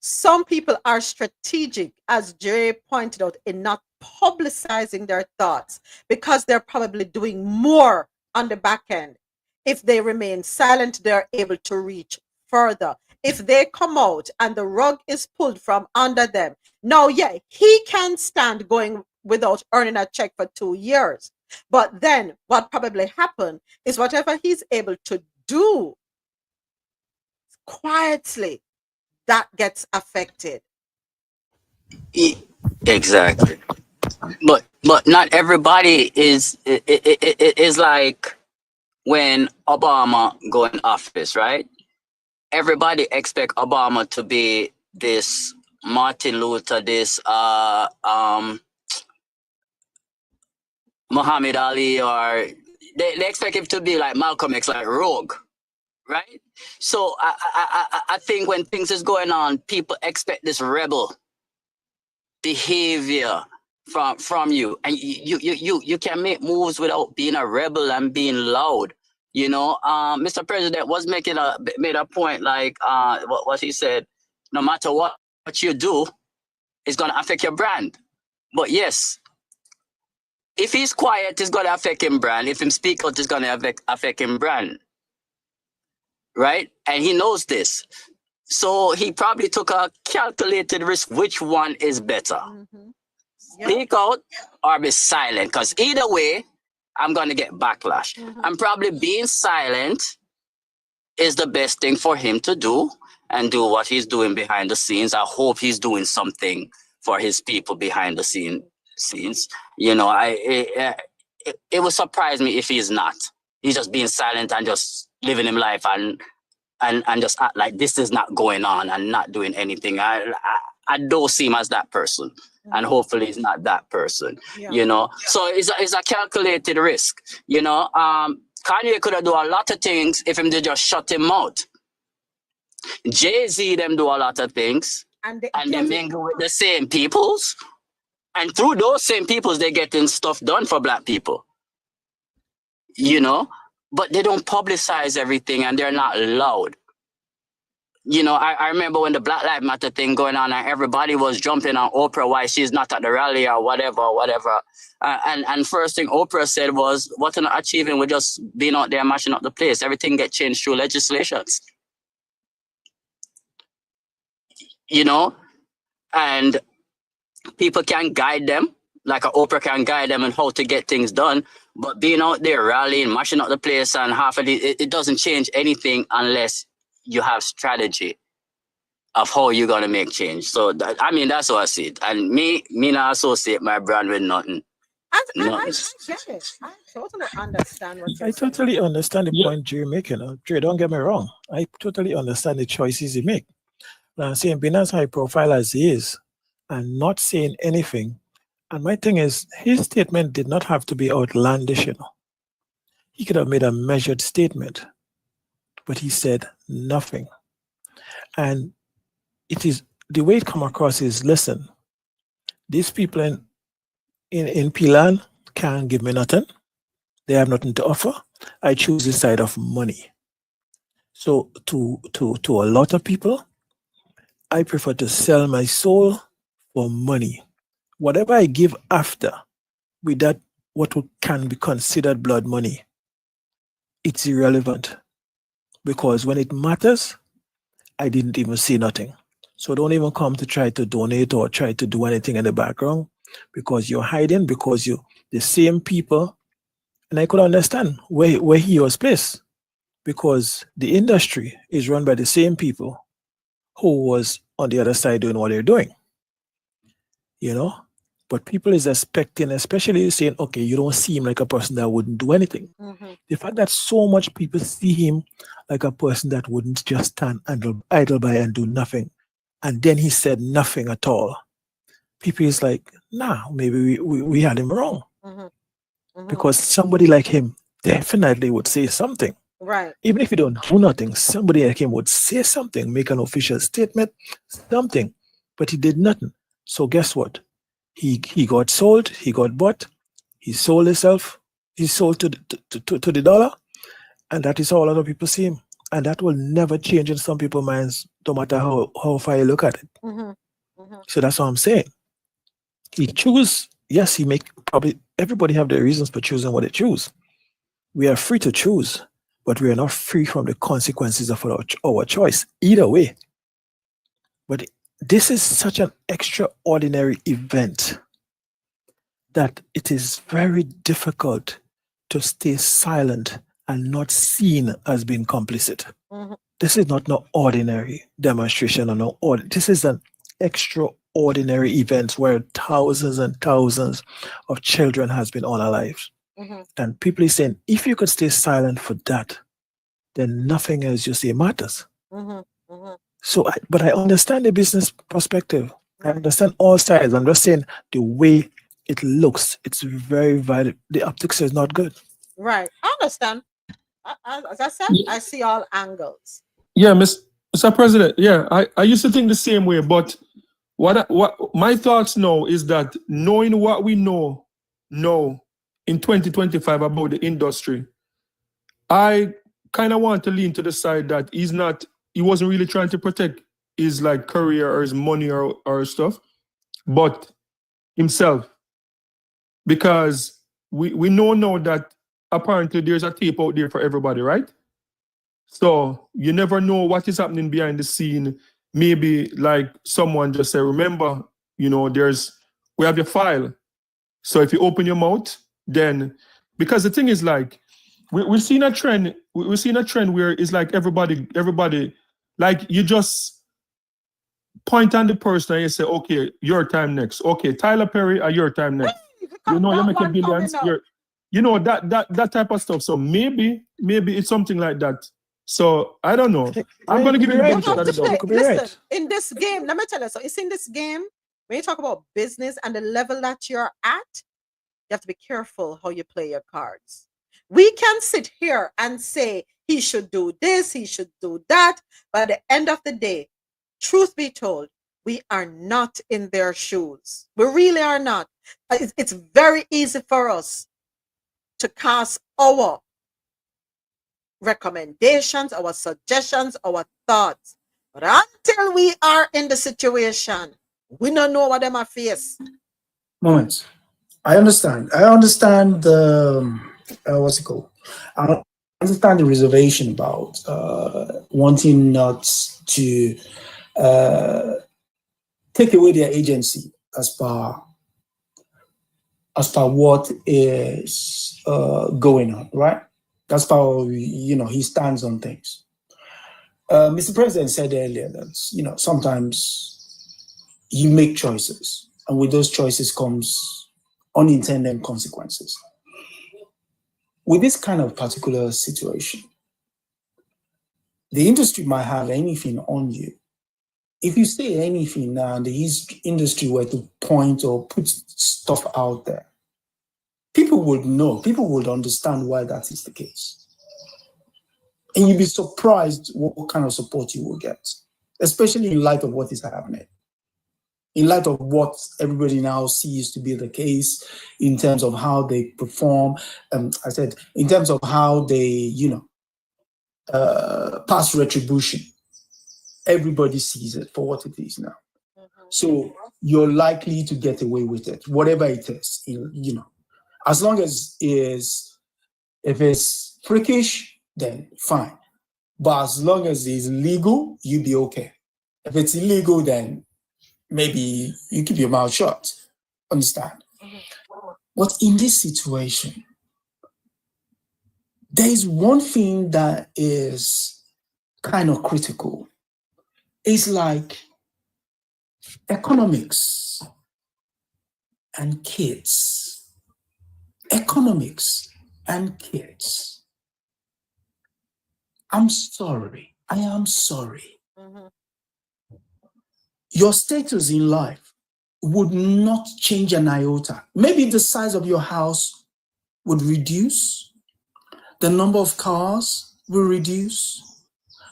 Some people are strategic, as Jay pointed out, in not publicizing their thoughts because they're probably doing more on the back end. If they remain silent, they're able to reach further. If they come out and the rug is pulled from under them, now, yeah, he can stand going without earning a check for 2 years. But then what probably happened is whatever he's able to do quietly, that gets affected. Exactly. But not everybody is like when Obama go in office, right? Everybody expect Obama to be this Martin Luther, this Muhammad Ali, or they expect him to be like Malcolm X, like rogue, right? So I think when things is going on, people expect this rebel behavior from you, and you can make moves without being a rebel and being loud. You know, Mr. President was made a point, like what he said. No matter what you do, it's gonna affect your brand. But yes, if he's quiet, it's gonna affect him brand. If him speak out, it's gonna affect him brand. Right? And he knows this. So he probably took a calculated risk. Which one is better? Speak out or be silent? Because either way, I'm going to get backlash. And probably being silent is the best thing for him to do and do what he's doing behind the scenes. I hope he's doing something for his people behind the scenes. You know, it would surprise me if he's not. He's just being silent and just living his life and just act like this is not going on and not doing anything. I don't see him as that person, and hopefully he's not that person. You know, so it's a calculated risk. You know, Kanye could have done a lot of things if him did just shut him out. Jay-Z them do a lot of things, and they mingle with the same peoples, and through those same peoples they getting stuff done for Black people. You know. But they don't publicize everything, and they're not loud. You know, I remember when the Black Lives Matter thing going on, and everybody was jumping on Oprah why she's not at the rally or whatever. And first thing Oprah said was, what are not achieving with just being out there mashing up the place? Everything gets changed through legislations. You know, and people can guide them, like Oprah can guide them on how to get things done. But being out there rallying, mashing up the place, and half of it doesn't change anything unless you have strategy of how you're gonna make change. So I mean, that's how I see it. And me not associate my brand with nothing. I get it. I totally understand what you're I saying. totally understand the point you're making. Dre, don't get me wrong. I totally understand the choices he make. But I'm saying being as high profile as he is and not saying anything. And my thing is, his statement did not have to be outlandish, you know. He could have made a measured statement, but he said nothing. And it is the way it come across is, listen, these people in Pilan can't give me nothing. They have nothing to offer. I choose the side of money. So to a lot of people, I prefer to sell my soul for money. Whatever I give after, with that, can be considered blood money, it's irrelevant. Because when it matters, I didn't even say nothing. So don't even come to try to donate or try to do anything in the background, because you're hiding, because the same people, and I could understand where he was placed, because the industry is run by the same people who was on the other side doing what they're doing, you know? But people is expecting, especially saying, okay, you don't seem like a person that wouldn't do anything. The fact that so much people see him like a person that wouldn't just stand idle by and do nothing, and then he said nothing at all. People is like, nah, maybe we had him wrong. Because somebody like him definitely would say something. Right. Even if you don't do nothing, somebody like him would say something, make an official statement, something. But he did nothing. So guess what? He got sold, he got bought, he sold himself, he sold to the dollar, and that is how a lot of people see him. And that will never change in some people's minds, no matter how far you look at it. So that's what I'm saying. He choose, yes, probably everybody have their reasons for choosing what they choose. We are free to choose, but we are not free from the consequences of our choice, either way. But this is such an extraordinary event that it is very difficult to stay silent and not seen as being complicit. This is not an ordinary demonstration, this is an extraordinary event where thousands and thousands of children has been unalived. And people are saying, if you could stay silent for that, then nothing else you say matters. So, but I understand the business perspective. I understand all sides. I'm just saying the way it looks, it's very valid. The optics is not good. Right. I understand. As I said, I see all angles. Yeah, Mr. President. Yeah, I used to think the same way, but what my thoughts now is that knowing what we know now in 2025 about the industry, I kind of want to lean to the side that he wasn't really trying to protect his like career or his money or stuff, but himself. Because we know now that apparently there's a tape out there for everybody, right? So you never know what is happening behind the scene. Maybe like someone just say, remember, we have your file. So if you open your mouth, then, because the thing is like, we've seen a trend. We've seen a trend where it's like everybody, like you just point on the person and you say, okay, your time next. Okay, Tyler Perry, your time next. You're making billions. That type of stuff. So maybe it's something like that. So I don't know. I'm going to give you the benefit of the doubt. Listen, in this game, let me tell you, so it's in this game, when you talk about business and the level that you're at, you have to be careful how you play your cards. We can sit here and say he should do this, he should do that, but at the end of the day, truth be told, we are not in their shoes. We really are not. It's very easy for us to cast our recommendations, our suggestions, our thoughts. But until we are in the situation, we don't know what them are face. Moments. I understand the what's it called? I understand the reservation about wanting not to take away their agency as far what is going on, right? That's how he stands on things. Mr. President said earlier that sometimes you make choices, and with those choices comes unintended consequences. With this kind of particular situation, the industry might have anything on you. If you say anything now and the industry were to point or put stuff out there, people would know, people would understand why that is the case. And you'd be surprised what kind of support you will get, especially in light of what is happening. in light of what everybody now sees to be the case in terms of how they perform, I said, in terms of how they, pass retribution, everybody sees it for what it is now. So you're likely to get away with it, whatever it is, as long as if it's freakish, then fine. But as long as it's legal, you be okay. If it's illegal, then maybe you keep your mouth shut. Understand? But in this situation, there is one thing that is kind of critical. It's like economics and kids. Economics and kids. I'm sorry. I am sorry. Your status in life would not change an iota. Maybe the size of your house would reduce. The number of cars will reduce.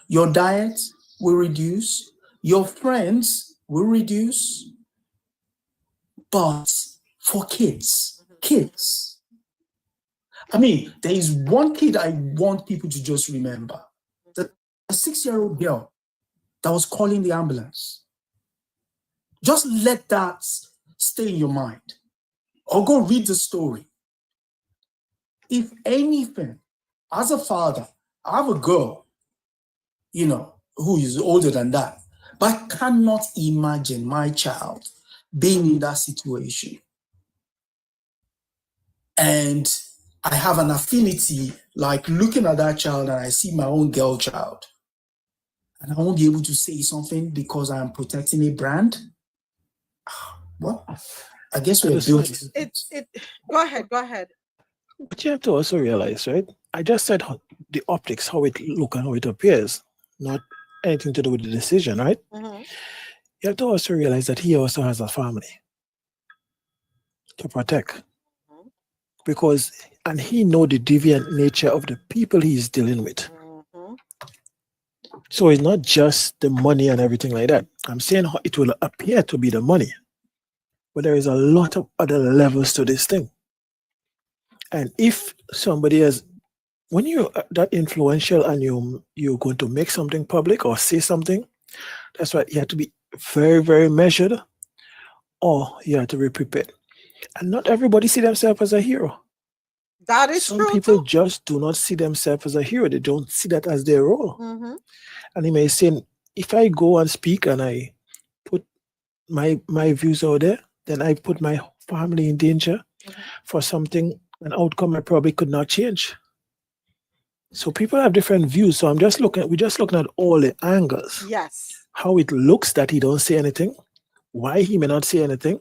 Your diet will reduce. Your friends will reduce. But for kids, I mean, there is one kid I want people to just remember. A 6-year-old girl that was calling the ambulance. Just let that stay in your mind. Or go read the story. If anything, as a father, I have a girl, who is older than that, but I cannot imagine my child being in that situation. And I have an affinity, like looking at that child and I see my own girl child. And I won't be able to say something because I am protecting a brand. Well, I guess we're building. Go ahead. But you have to also realize, right? I just said the optics, how it looks and how it appears, not anything to do with the decision, right? You have to also realize that he also has a family to protect. And he knows the deviant nature of the people he's dealing with. So it's not just the money and everything like that. I'm saying how it will appear to be the money, but there is a lot of other levels to this thing. And if somebody has, when you're that influential and you're going to make something public or say something, that's why you have to be very, very measured, or you have to be prepared. And not everybody see themselves as a hero. That is Some true. people just do not see themselves as a hero. They don't see that as their role. And they may say, if I go and speak and I put my views out there, then I put my family in danger for something, an outcome I probably could not change. So people have different views. So we're just looking at all the angles. Yes. How it looks that he don't say anything, why he may not say anything,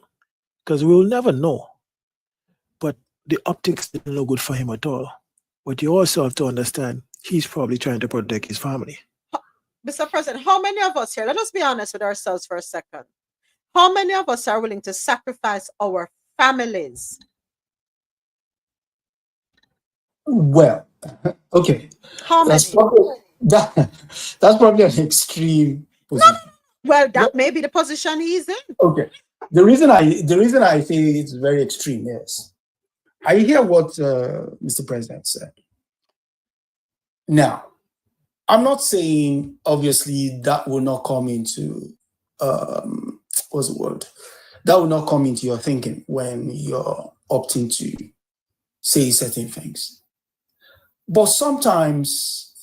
because we will never know. But the optics didn't look good for him at all. But you also have to understand, he's probably trying to protect his family. Mr. President, how many of us here, let us be honest with ourselves for a second. How many of us are willing to sacrifice our families? Well, okay. How many? That's probably an extreme position. Well, that may be the position he's in. Okay. The reason I say it's very extreme is I hear what Mr. President said. Now, I'm not saying obviously that will not come into what's the word? That will not come into your thinking when you're opting to say certain things. But sometimes,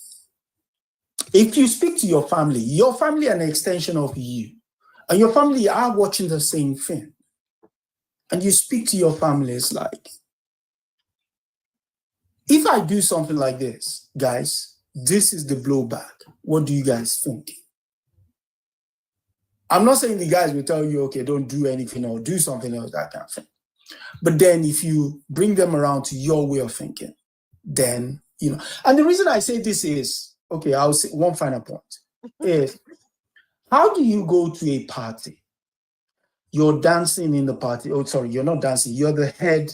if you speak to your family are an extension of you, and your family are watching the same thing, and you speak to your families like, if I do something like this, guys, this is the blowback. What do you guys think? I'm not saying the guys will tell you, okay, don't do anything or do something else, that kind of thing. But then if you bring them around to your way of thinking, then, and the reason I say this is, okay, I'll say one final point, is how do you go to a party? You're dancing in the party. Oh, sorry, you're not dancing. You're the head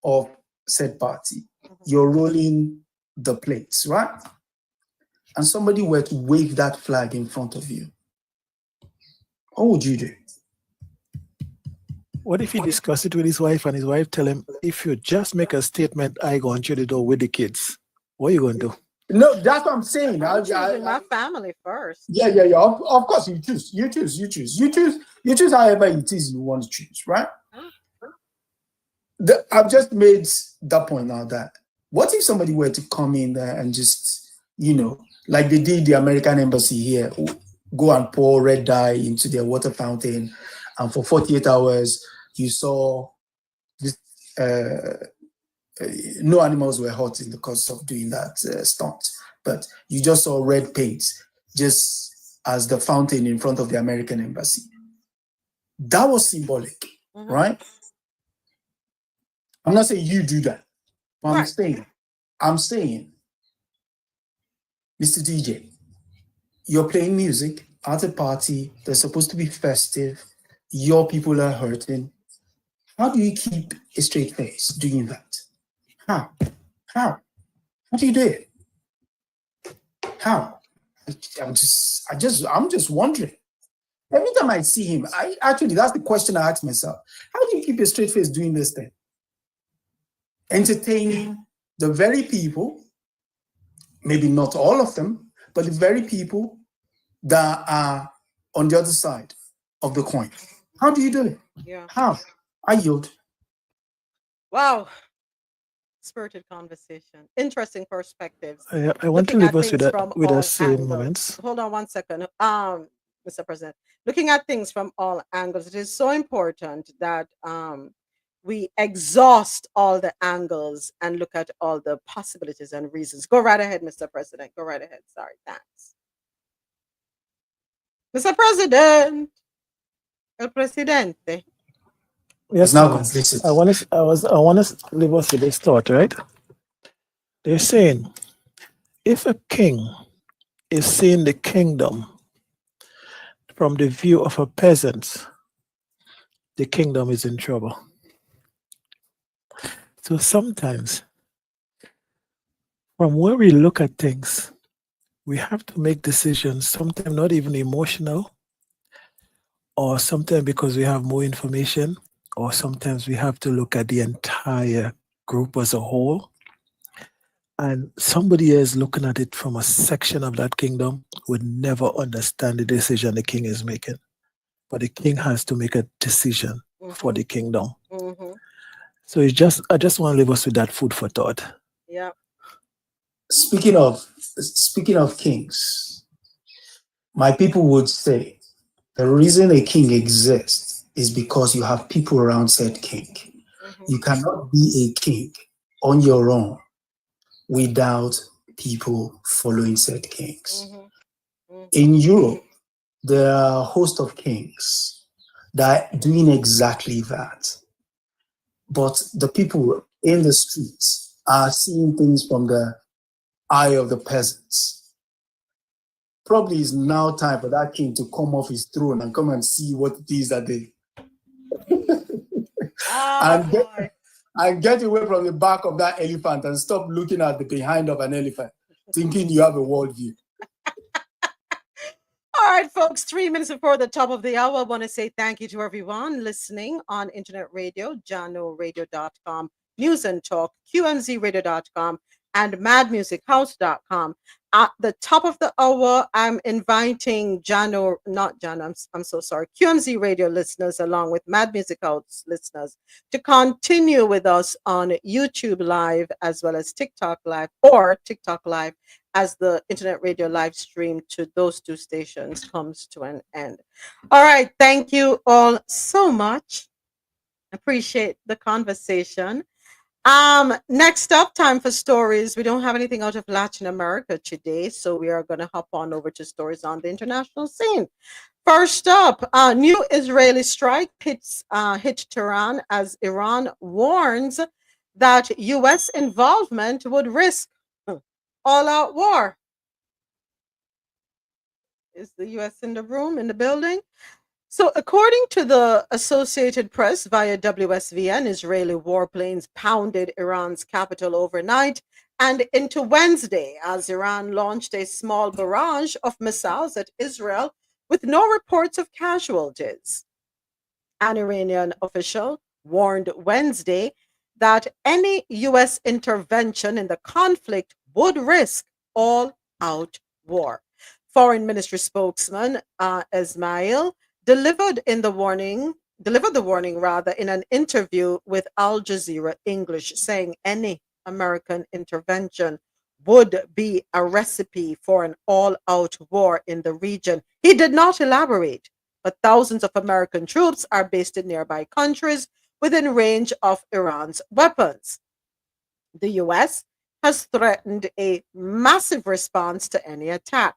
of said party. You're rolling the plates, right? And somebody were to wave that flag in front of you. What would you do? What if he discuss it with his wife and his wife tell him, if you just make a statement, I go and shut the door with the kids. What are you going to do? No, that's what I'm saying. I'm choosing my family first. Yeah. Of course, you choose. You choose however it is you want to choose, right? I've just made that point now that what if somebody were to come in there and just, like they did the American embassy here, go and pour red dye into their water fountain, and for 48 hours you saw this, no animals were hurt in the course of doing that stunt, but you just saw red paint just as the fountain in front of the American embassy. That was symbolic, right? I'm not saying you do that, but I'm saying, Mr. DJ, you're playing music at a party that's supposed to be festive. Your people are hurting. How do you keep a straight face doing that? How do you do it? How? I'm just wondering. Every time I see him, that's the question I ask myself. How do you keep a straight face doing this thing? Entertaining the very people, maybe not all of them, but the very people that are on the other side of the coin. How do you do it? Yeah. How? I yield. Wow. Spirited conversation. Interesting perspectives. I want to leave us with the same moments. Hold on 1 second. Mr. President, looking at things from all angles, it is so important that we exhaust all the angles and look at all the possibilities and reasons. Go right ahead, Mr. President. Go right ahead. Sorry, thanks. Mr. President. El Presidente. Yes, I want to leave us with this thought, right? They're saying, if a king is seeing the kingdom from the view of a peasant, the kingdom is in trouble. So sometimes, from where we look at things, we have to make decisions, sometimes not even emotional, or sometimes because we have more information, or sometimes we have to look at the entire group as a whole. And somebody else looking at it from a section of that kingdom would never understand the decision the king is making. But the king has to make a decision for the kingdom. So I just want to leave us with that food for thought. Yeah. Speaking of kings, my people would say the reason a king exists is because you have people around said king. You cannot be a king on your own without people following said kings. In Europe, there are a host of kings that are doing exactly that. But the people in the streets are seeing things from the eye of the peasants. Probably is now time for that king to come off his throne and come and see what it is that they and get away from the back of that elephant and stop looking at the behind of an elephant, thinking you have a worldview. All right, folks, 3 minutes before the top of the hour, I want to say thank you to everyone listening on internet radio, janoradio.com, News and Talk, QMZradio.com, and madmusichouse.com. At the top of the hour, I'm inviting QMZ Radio listeners along with Mad Music House listeners to continue with us on YouTube Live as well as TikTok Live as the internet radio live stream to those two stations comes to an end. All right. Thank you all so much. Appreciate the conversation. Next up, time for stories. We don't have anything out of Latin America today, so we are going to hop on over to stories on the international scene. First up, new Israeli strike hit Tehran as Iran warns that U.S. involvement would risk all-out war. Is the U.S. in the room, in the building? So according to the Associated Press via WSVN, Israeli warplanes pounded Iran's capital overnight and into Wednesday as Iran launched a small barrage of missiles at Israel with no reports of casualties. An Iranian official warned Wednesday that any U.S. intervention in the conflict would risk all-out war. Foreign Ministry spokesman Ismail delivered the warning rather in an interview with Al Jazeera English, saying any American intervention would be a recipe for an all-out war in the region. He did not elaborate, but thousands of American troops are based in nearby countries within range of Iran's weapons. The US has threatened a massive response to any attack.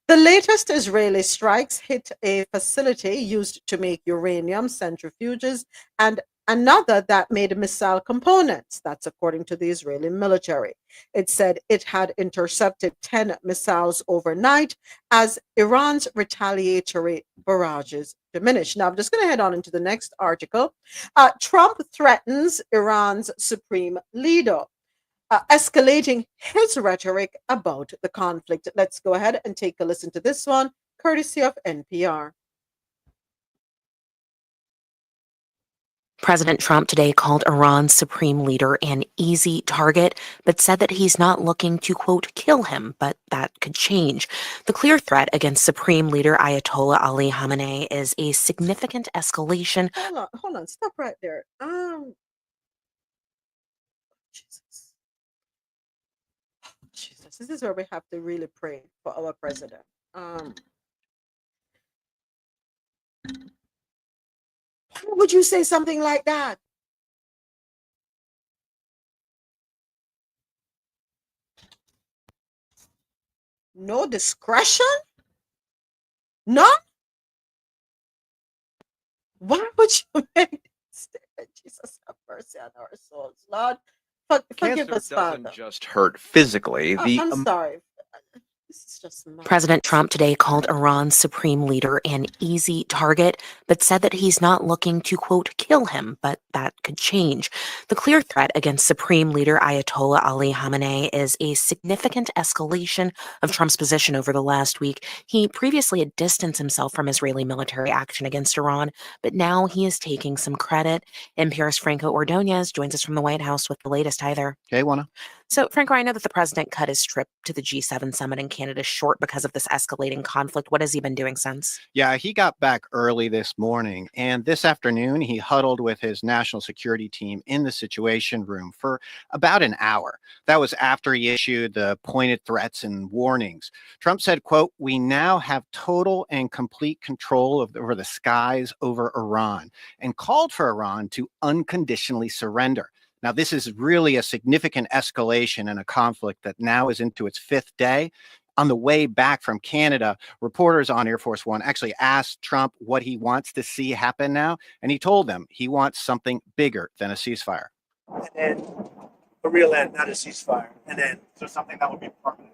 The latest Israeli strikes hit a facility used to make uranium centrifuges and another that made missile components. That's according to the Israeli military. It said it had intercepted 10 missiles overnight as Iran's retaliatory barrages diminished. Now, I'm just going to head on into the next article. Trump threatens Iran's supreme leader. Escalating his rhetoric about the conflict. Let's go ahead and take a listen to this one, courtesy of NPR. President Trump today called Iran's supreme leader an easy target, but said that he's not looking to, quote, kill him, but that could change. The clear threat against Supreme Leader Ayatollah Ali Khamenei is a significant escalation. Hold on, stop right there. Jesus, this is where we have to really pray for our president. Why would you say something like that? No discretion? None? Why would you make this statement? Jesus, have mercy on our souls, Lord. Forgive us, Father. Doesn't just hurt physically. I'm sorry. This is just President Trump today called Iran's supreme leader an easy target, but said that he's not looking to, quote, kill him, but that could change. The clear threat against Supreme Leader Ayatollah Ali Khamenei is a significant escalation of Trump's position over the last week. He previously had distanced himself from Israeli military action against Iran, but now he is taking some credit. NPR's Franco Ordonez joins us from the White House with the latest. Hi there. Okay, Juana. So, Franco, I know that the president cut his trip to the G7 summit in Canada short because of this escalating conflict. What has he been doing since? Yeah, he got back early this morning, and this afternoon he huddled with his national security team in the Situation Room for about an hour. That was after he issued the pointed threats and warnings. Trump said, quote, "We now have total and complete control over the skies over Iran," and called for Iran to unconditionally surrender. Now, this is really a significant escalation in a conflict that now is into its fifth day. On the way back from Canada, reporters on Air Force One actually asked Trump what he wants to see happen now, and he told them he wants something bigger than a ceasefire. And then a real end, not a ceasefire. And then so something that would be permanent.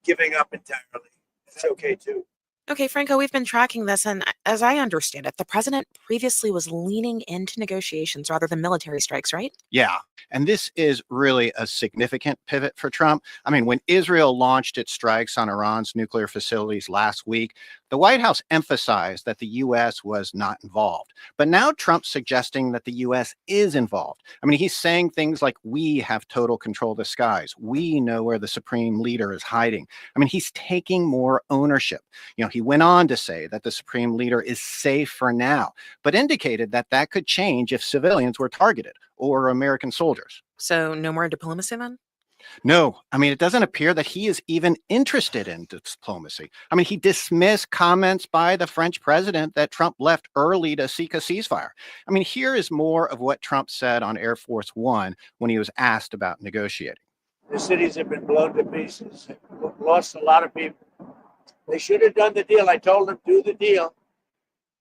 Giving up entirely. It's okay too. Okay, Franco, we've been tracking this, and as I understand it, the president previously was leaning into negotiations rather than military strikes, right? Yeah, and this is really a significant pivot for Trump. I mean, when Israel launched its strikes on Iran's nuclear facilities last week, the White House emphasized that the U.S. was not involved. But now Trump's suggesting that the U.S. is involved. I mean, he's saying things like, we have total control of the skies. We know where the supreme leader is hiding. I mean, he's taking more ownership. You know, he went on to say that the supreme leader is safe for now, but indicated that that could change if civilians were targeted or American soldiers. So no more diplomacy then? No, I mean, it doesn't appear that he is even interested in diplomacy. I mean, he dismissed comments by the French president that Trump left early to seek a ceasefire. I mean, here is more of what Trump said on Air Force One when he was asked about negotiating. The cities have been blown to pieces, lost a lot of people. They should have done the deal. I told them, do the deal.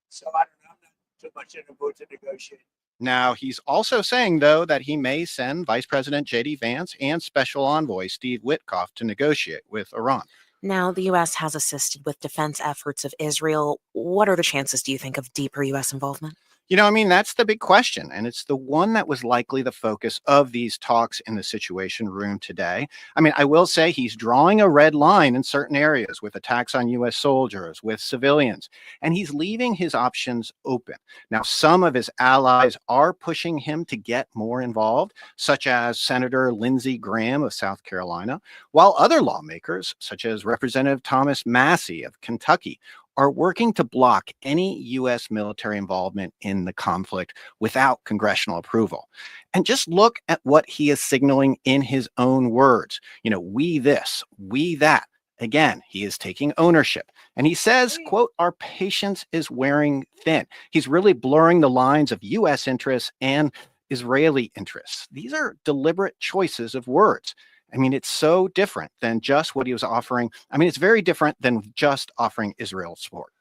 So I don't know, I'm not too much in the mood to negotiate. Now, he's also saying, though, that he may send Vice President J.D. Vance and Special Envoy Steve Witkoff to negotiate with Iran. Now, the U.S. has assisted with defense efforts of Israel. What are the chances, do you think, of deeper U.S. involvement? You know, I mean, that's the big question. And it's the one that was likely the focus of these talks in the Situation Room today. I mean, I will say he's drawing a red line in certain areas with attacks on U.S. soldiers, with civilians, and he's leaving his options open. Now, some of his allies are pushing him to get more involved, such as Senator Lindsey Graham of South Carolina, while other lawmakers, such as Representative Thomas Massey of Kentucky, are working to block any U.S. military involvement in the conflict without congressional approval. And just look at what he is signaling in his own words. You know, we this, we that. Again, he is taking ownership. And he says, quote, our patience is wearing thin. He's really blurring the lines of U.S. interests and Israeli interests. These are deliberate choices of words. I mean, it's so different than just what he was offering. I mean, it's very different than just offering Israel support.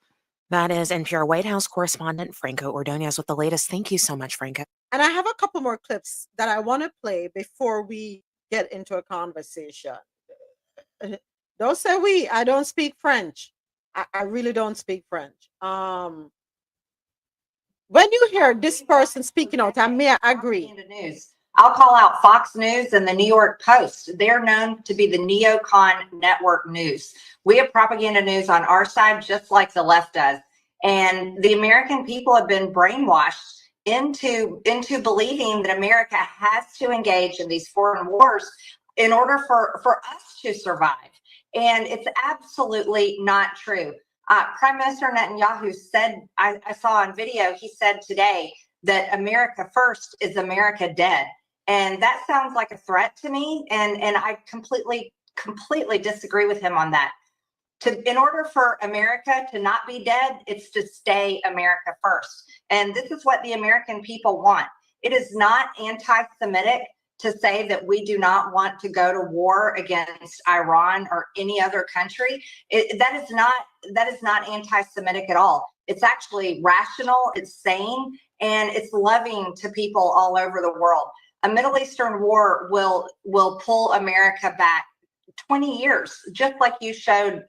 That is NPR White House correspondent Franco Ordonez with the latest. Thank you so much, Franco. And I have a couple more clips that I want to play before we get into a conversation. Don't say we. I don't speak French. I really don't speak French. When you hear this person speaking out, I may agree. I'll call out Fox News and the New York Post. They're known to be the neocon network news. We have propaganda news on our side, just like the left does. And the American people have been brainwashed into believing that America has to engage in these foreign wars in order for us to survive. And it's absolutely not true. Prime Minister Netanyahu said, I saw on video, he said today that America first is America dead. And that sounds like a threat to me. And I completely disagree with him on that. In order for America to not be dead, it's to stay America first. And this is what the American people want. It is not anti-Semitic to say that we do not want to go to war against Iran or any other country. That is not anti-Semitic at all. It's actually rational, it's sane, and it's loving to people all over the world. A Middle Eastern war will pull America back 20 years, just like you showed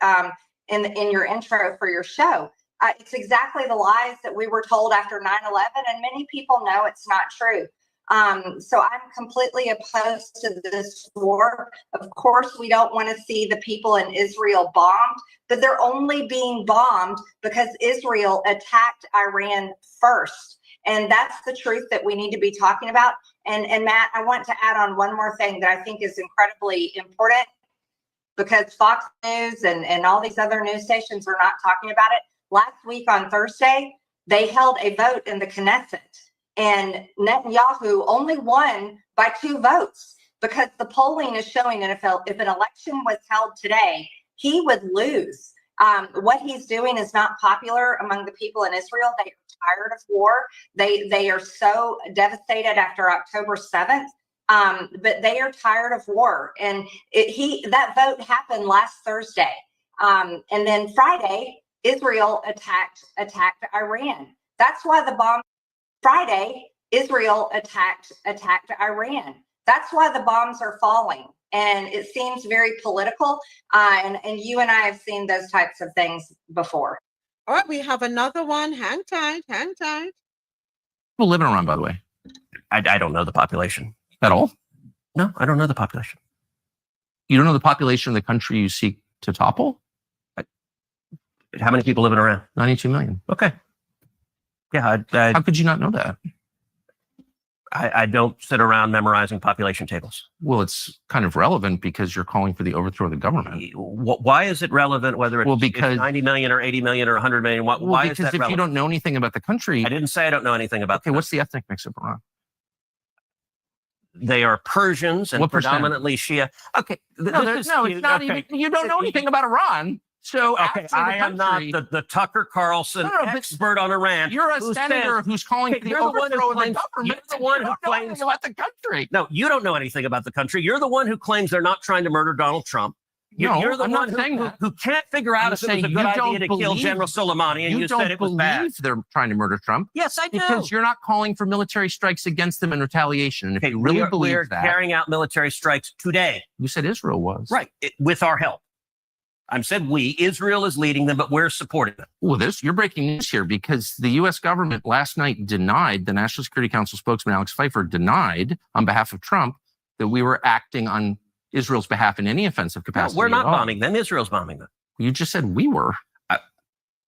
in your intro for your show. It's exactly the lies that we were told after 9/11, and many people know it's not true. So I'm completely opposed to this war. Of course, we don't want to see the people in Israel bombed, but they're only being bombed because Israel attacked Iran first. And that's the truth that we need to be talking about. And Matt, I want to add on one more thing that I think is incredibly important, because Fox News and all these other news stations are not talking about it. Last week on Thursday, they held a vote in the Knesset, and Netanyahu only won by 2 votes, because the polling is showing that if an election was held today, he would lose. What he's doing is not popular among the people in Israel. They are tired of war. They are so devastated after October 7th, but they are tired of war. And that vote happened last Thursday. And then Friday, Israel attacked Iran. That's why the bomb Friday, Israel attacked Iran. That's why the bombs are falling. And it seems very political. And you and I have seen those types of things before. All right, we have another one. Hang tight, hang tight. People living around, by the way. I don't know the population. At all? No, I don't know the population. You don't know the population of the country you seek to topple? How many people living around? 92 million. Okay. Yeah. How could you not know that? I don't sit around memorizing population tables. Well, it's kind of relevant because you're calling for the overthrow of the government. Why is it relevant whether it's, it's 90 million or 80 million or 100 million? Why is that relevant? Because if you don't know anything about the country... I didn't say I don't know anything about the country. What's the ethnic mix of Iran? They are Persians and predominantly Shia. Okay. It's not even... You don't know anything about Iran. So I am not the Tucker Carlson expert on Iran. You're a senator who's calling for the overthrow of the government. You're the one who claims about the country. No, you don't know anything about the country. You're the one who claims they're not trying to murder Donald Trump. You're the one who can't figure out if it was a good idea to kill General Soleimani, and you said it was bad. They're trying to murder Trump. Yes, I do. Because you're not calling for military strikes against them in retaliation. And if you really believe that, we're carrying out military strikes today. You said Israel was. Right, with our help. I said we. Israel is leading them, but we're supporting them. Well, you're breaking news here because the U.S. government last night denied, the National Security Council spokesman Alex Pfeiffer denied on behalf of Trump that we were acting on Israel's behalf in any offensive capacity. No, we're not bombing them. Israel's bombing them. You just said we were.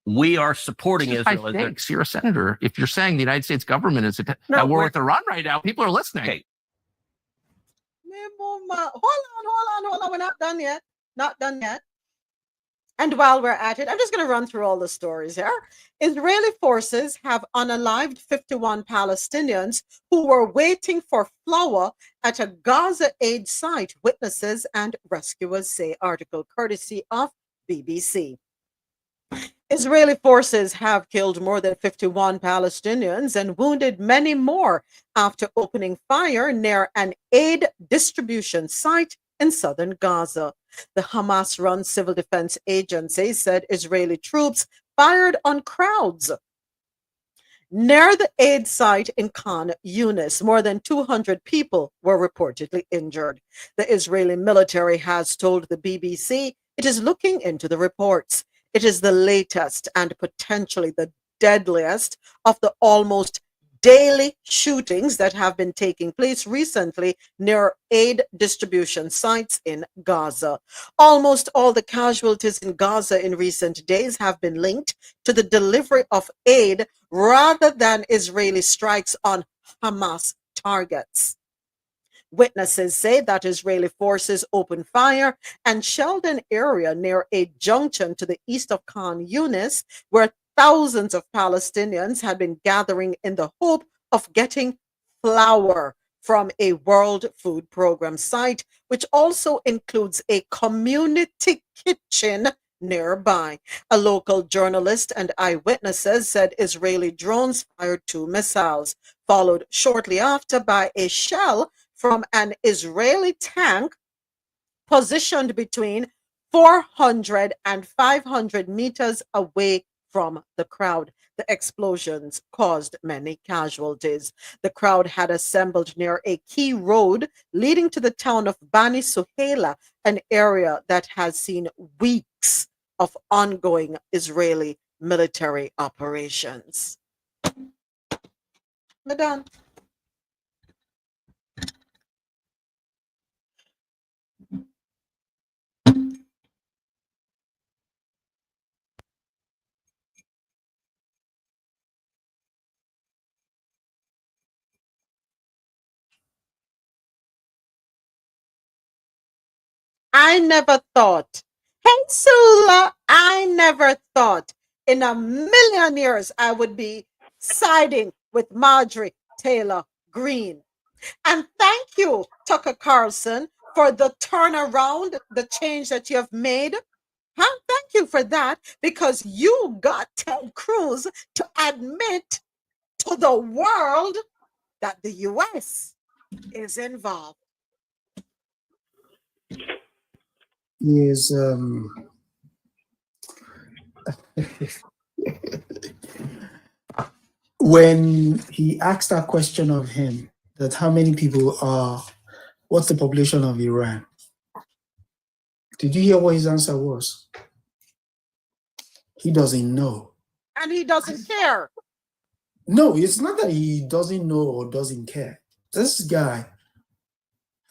We are supporting Israel. Thanks. You're a senator. If you're saying the United States government is at war with Iran right now, people are listening. Okay. Hold on. We're not done yet. Not done yet. And while we're at it, I'm just going to run through all the stories here. Israeli forces have unalived 51 Palestinians who were waiting for flour at a Gaza aid site, witnesses and rescuers say. Article courtesy of BBC. Israeli forces have killed more than 51 Palestinians and wounded many more after opening fire near an aid distribution site in southern Gaza. The Hamas-run civil defense agency said Israeli troops fired on crowds near the aid site in Khan Yunis. More than 200 people were reportedly injured. The Israeli military has told the BBC it is looking into the reports. It is the latest and potentially the deadliest of the almost daily shootings that have been taking place recently near aid distribution sites in Gaza. Almost all the casualties in Gaza in recent days have been linked to the delivery of aid rather than Israeli strikes on Hamas targets. Witnesses say that Israeli forces opened fire and shelled an area near a junction to the east of Khan Yunis, where thousands of Palestinians had been gathering in the hope of getting flour from a World Food Program site, which also includes a community kitchen nearby. A local journalist and eyewitnesses said Israeli drones fired 2 missiles, followed shortly after by a shell from an Israeli tank positioned between 400 and 500 meters away from the crowd. The explosions caused many casualties. The crowd had assembled near a key road leading to the town of Bani Suhaila, an area that has seen weeks of ongoing Israeli military operations. Madame. I never thought, hey Sula, I never thought in a million years I would be siding with Marjorie Taylor Greene. And thank you, Tucker Carlson, for the turnaround, the change that you have made. Thank you for that, because you got Ted Cruz to admit to the world that the U.S. is involved. Is when he asked that question of him, that how many people are, what's the population of Iran? Did you hear what his answer was? He doesn't know. And he doesn't care. No, it's not that he doesn't know or doesn't care. This guy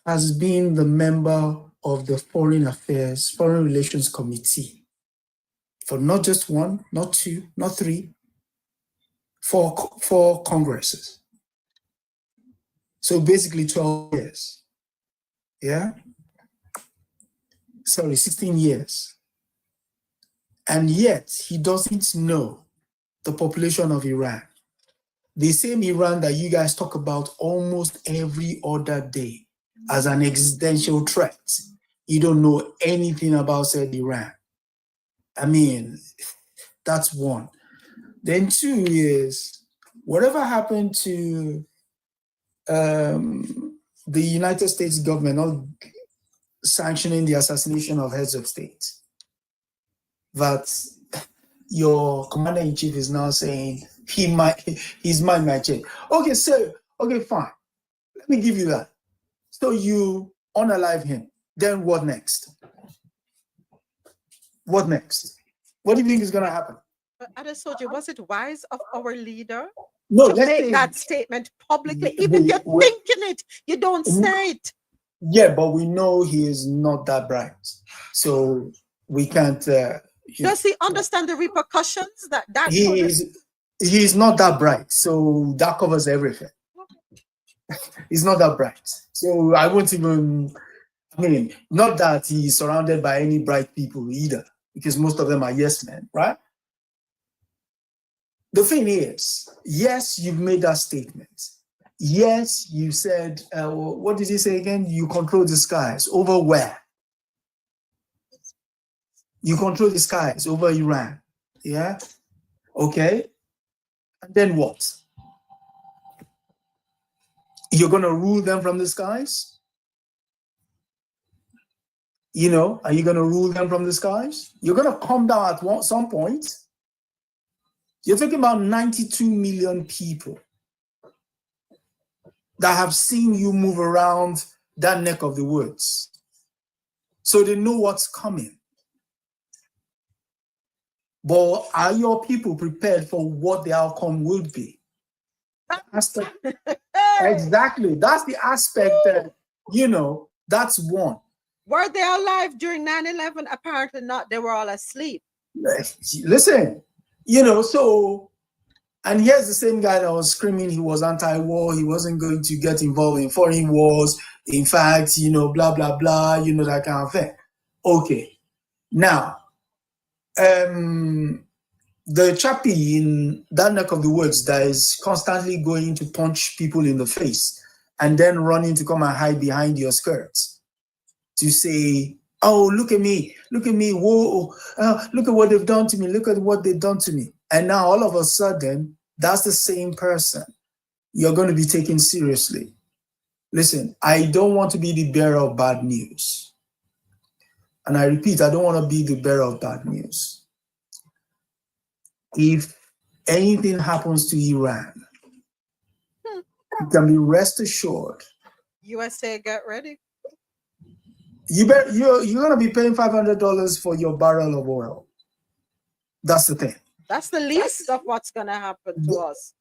has been the member of the Foreign Relations Committee for not just one, not two, not three, four Congresses. So basically 12 years. Yeah? Sorry, 16 years. And yet he doesn't know the population of Iran. The same Iran that you guys talk about almost every other day as an existential threat. You don't know anything about said Iran. I mean, that's one. Then two is, whatever happened to the United States government not sanctioning the assassination of heads of state? That your commander-in-chief is now saying his mind might change. Okay, so, okay, fine. Let me give you that. So you unalive him. Then what next? What next? What do you think is going to happen? But Adesoji, was it wise of our leader No, to let's make say that statement publicly? Even you're thinking it, you don't say it. Yeah, but we know he is not that bright, so we can't. Does he understand the repercussions that He's not that bright, so that covers everything. He's not that bright, so I won't even. I mean, not that he's surrounded by any bright people either, because most of them are yes men, right? The thing is, yes, you've made that statement. Yes, you said, what did you say again? You control the skies. Over where? You control the skies over Iran. Yeah? Okay. And then what? You're going to rule them from the skies? You know, are you going to rule them from the skies? You're going to come down at some point. You're talking about 92 million people that have seen you move around that neck of the woods. So they know what's coming. But are your people prepared for what the outcome would be? Exactly. That's the aspect that, that's one. Were they alive during 9/11? Apparently not. They were all asleep. Listen, so, and here's the same guy that was screaming he was anti-war, he wasn't going to get involved in foreign wars, in fact, blah, blah, blah, that kind of thing. Okay. Now, the chappie in that neck of the woods that is constantly going to punch people in the face and then running to come and hide behind your skirts to say, oh, look at me, whoa, look at what they've done to me, look at what they've done to me. And now all of a sudden, that's the same person you're going to be taken seriously. Listen, I don't want to be the bearer of bad news. And I repeat, I don't want to be the bearer of bad news. If anything happens to Iran, you can be rest assured. USA, get ready. You're going to be paying $500 for your barrel of oil. That's the thing. That's the least of what's going to happen to us.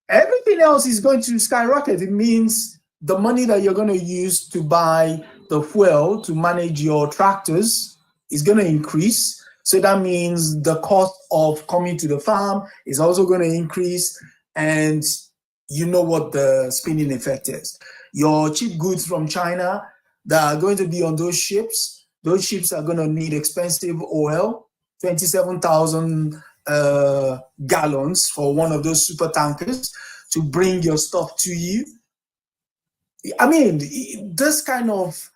Everything else is going to skyrocket. It means the money that you're going to use to buy the fuel to manage your tractors is going to increase. So that means the cost of coming to the farm is also going to increase. And you know what the spinning effect is. Your cheap goods from China that are going to be on those ships are going to need expensive oil, 27,000 gallons for one of those super tankers to bring your stuff to you. I mean, this kind of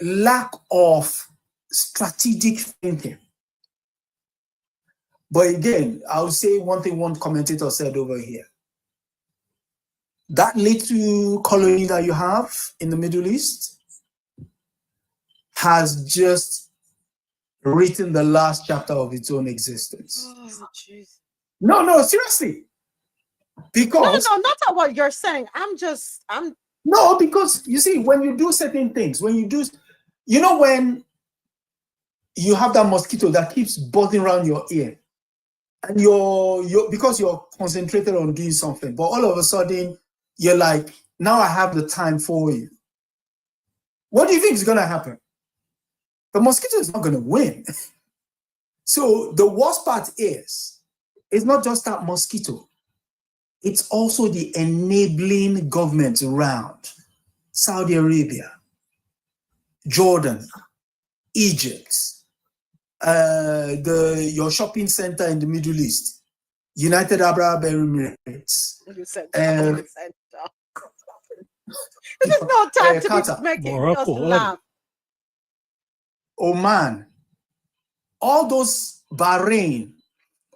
lack of strategic thinking. But again, I'll say one thing one commentator said over here. That little colony that you have in the Middle East has just written the last chapter of its own existence. Oh, jeez. No, seriously. Because no, not what you're saying. No, because you see, when you do certain things, when you have that mosquito that keeps buzzing around your ear, and because you're concentrated on doing something, but all of a sudden you're like, now I have the time for you. What do you think is going to happen? The mosquito is not going to win. So the worst part is, it's not just that mosquito. It's also the enabling governments around Saudi Arabia, Jordan, Egypt, your shopping center in the Middle East, United Arab Emirates. You said shopping center. There's no time to be making us laugh. Oman, all those Bahrain,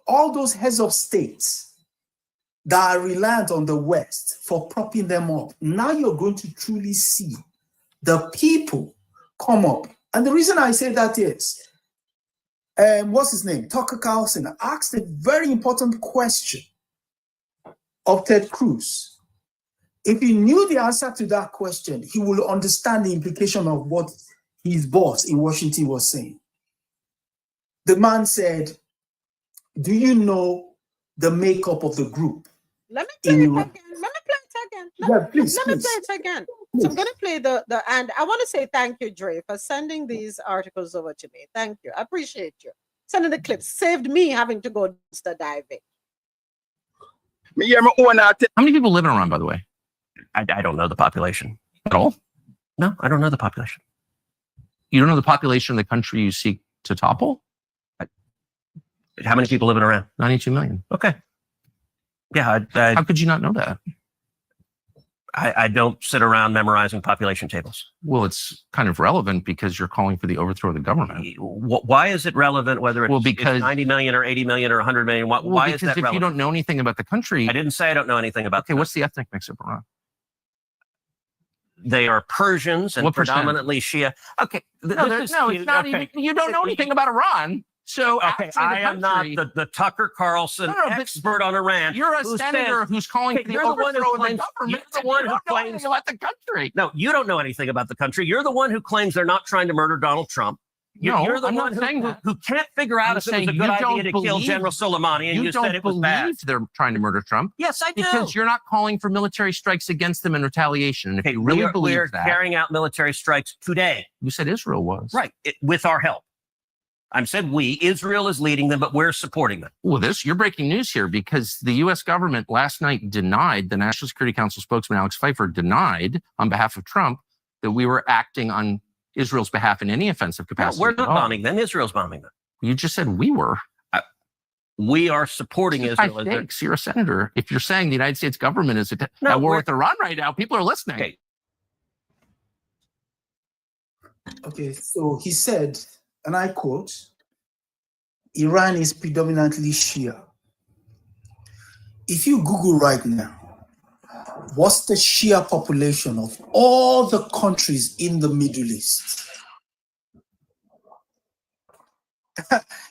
all those heads of states that are reliant on the West for propping them up. Now you're going to truly see the people come up. And the reason I say that is, what's his name? Tucker Carlson asked a very important question of Ted Cruz. If he knew the answer to that question, he will understand the implication of what his boss in Washington was saying. the man said, do you know the makeup of the group? Let me play it again. Let me play it again. So I'm going to play and I want to say thank you, Dre, for sending these articles over to me. Thank you. I appreciate you. Sending the clips saved me having to go dumpster diving. How many people live in Iran, by the way? I don't know the population at all. No, I don't know the population. You don't know the population of the country you seek to topple? How many people live in Iran? 92 million. Okay. Yeah. How could you not know that? I don't sit around memorizing population tables. Well, it's kind of relevant because you're calling for the overthrow of the government. Why is it relevant whether it's 90 million or 80 million or 100 million? Why is that relevant? Because if you don't know anything about the country... I didn't say I don't know anything about what's the ethnic mix of Iran? They are Persians and predominantly Shia. Okay. It's not even... You don't know anything about Iran. So I am not the Tucker Carlson expert on Iran. You're a senator who's calling for the overthrow of the government. You're the one who claims about the country. No, you don't know anything about the country. You're the one who claims they're not trying to murder Donald Trump. You're the one who can't figure out if it was a good idea to kill General Soleimani, and you said it was bad. They're trying to murder Trump. Yes, I do. Because you're not calling for military strikes against them in retaliation. And if you really believe that, we're carrying out military strikes today. You said Israel was right with our help. I said we. Israel is leading them, but we're supporting them. Well, you're breaking news here because the U.S. government last night denied, the National Security Council spokesman Alex Pfeiffer denied on behalf of Trump that we were acting on Israel's behalf in any offensive capacity. No, we're not bombing them. Israel's bombing them. You just said we were. We are supporting Israel. You're a senator. If you're saying the United States government is at war with Iran right now, people are listening. Okay, so he said, and I quote, Iran is predominantly Shia. If you Google right now, what's the Shia population of all the countries in the Middle East?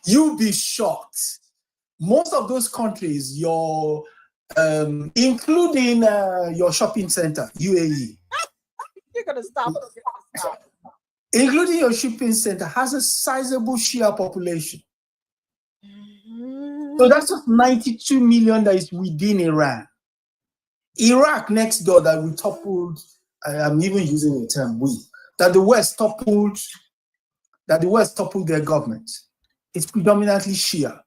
You'll be shocked. Most of those countries, including your shopping center, UAE. You're going to stop. Including your shopping center, has a sizable Shia population. So that's just 92 million that is within Iran. Iraq next door that we toppled, I'm even using the term we, that the West toppled their government. It's predominantly Shia.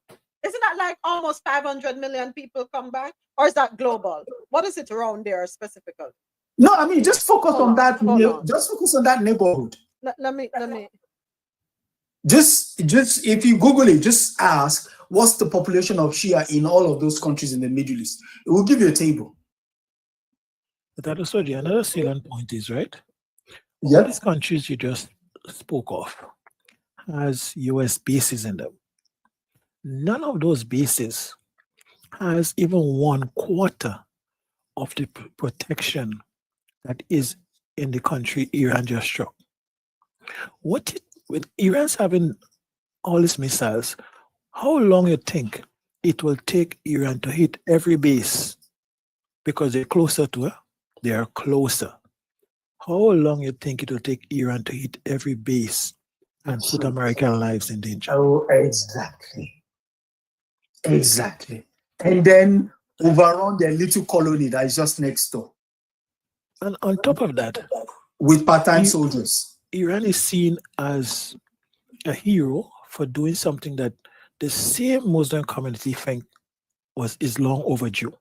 Isn't that like almost 500 million people come back? Or is that global? What is it around there specifically? No, I mean, just focus on that. Just focus on that neighborhood. Let me. Just if you Google it, just ask what's the population of Shia in all of those countries in the Middle East. It will give you a table. But also another salient point is, right? Yeah. These countries you just spoke of has US bases in them. None of those bases has even 1/4 of the protection that is in the country Iran just struck. With Iran's having all these missiles, how long you think it will take Iran to hit every base? Because they're closer to her, they are closer. How long you think it will take Iran to hit every base and put American lives in danger? Oh, exactly. Exactly. And then overrun their little colony that is just next door. And on top of that, with part-time soldiers. Iran is seen as a hero for doing something that the same Muslim community think is long overdue.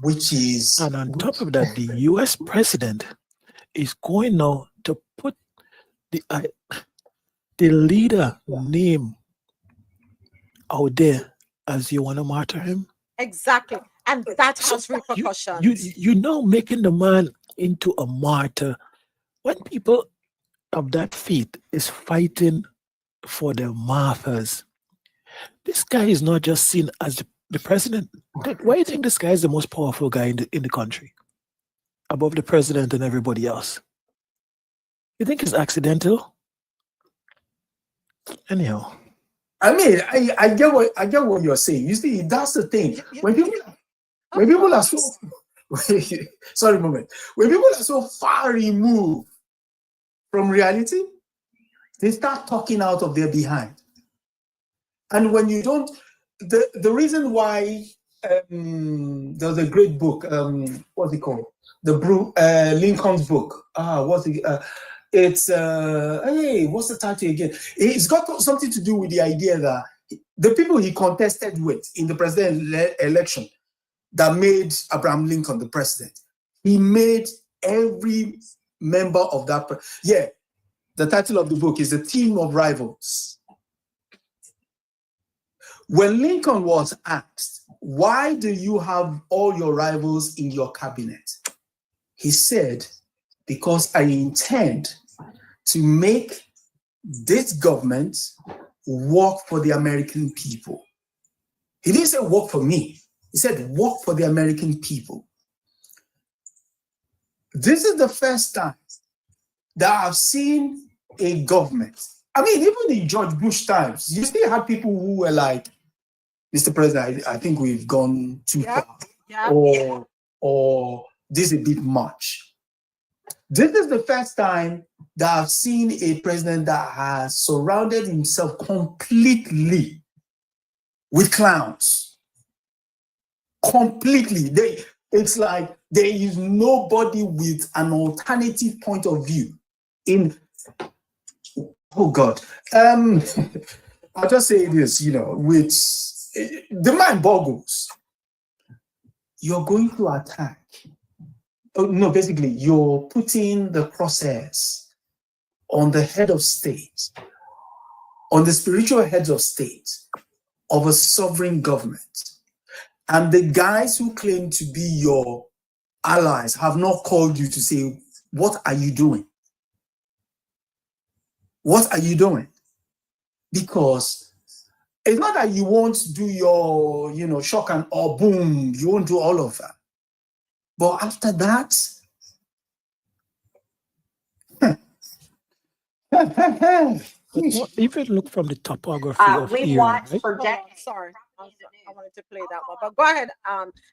Which is? And on top of that, the US president is going now to put the leader name out there as you want to martyr him. Exactly. And that has repercussions. You know, making the man into a martyr. When people of that faith is fighting for their martyrs, this guy is not just seen as the president. Why do you think this guy is the most powerful guy in the country? Above the president and everybody else. You think it's accidental? Anyhow. I mean, I get what you're saying. You see, that's the thing. When people are so sorry, moment. When people are so far removed from reality, they start talking out of their behind. And when you don't, the reason why there's a great book, what's it called? Lincoln's book. What's it? It's hey, what's the title again? It's got something to do with the idea that the people he contested with in the presidential election that made Abraham Lincoln the president, he made every member of that. The title of the book is The Team of Rivals. When Lincoln was asked, why do you have all your rivals in your cabinet? He said, because I intend to make this government work for the American people. He didn't say work for me. He said work for the American people. This is the first time that I've seen a government. I mean, even in George Bush times, you still had people who were like, Mr. President, I think we've gone too far. Or this is a bit much. This is the first time that I've seen a president that has surrounded himself completely with clowns. Completely. It's like there is nobody with an alternative point of view. Oh God. I'll just say this, which the mind boggles. You're going to attack. Oh, no, basically, you're putting the crosshairs on the head of state, on the spiritual heads of state of a sovereign government. And the guys who claim to be your allies have not called you to say, what are you doing? What are you doing? Because it's not that you won't do your, shock and awe, boom, you won't do all of that. But after that, if you look from the topography of we've Iran, watched right? for decades. Sorry, I wanted to play that one, but go ahead.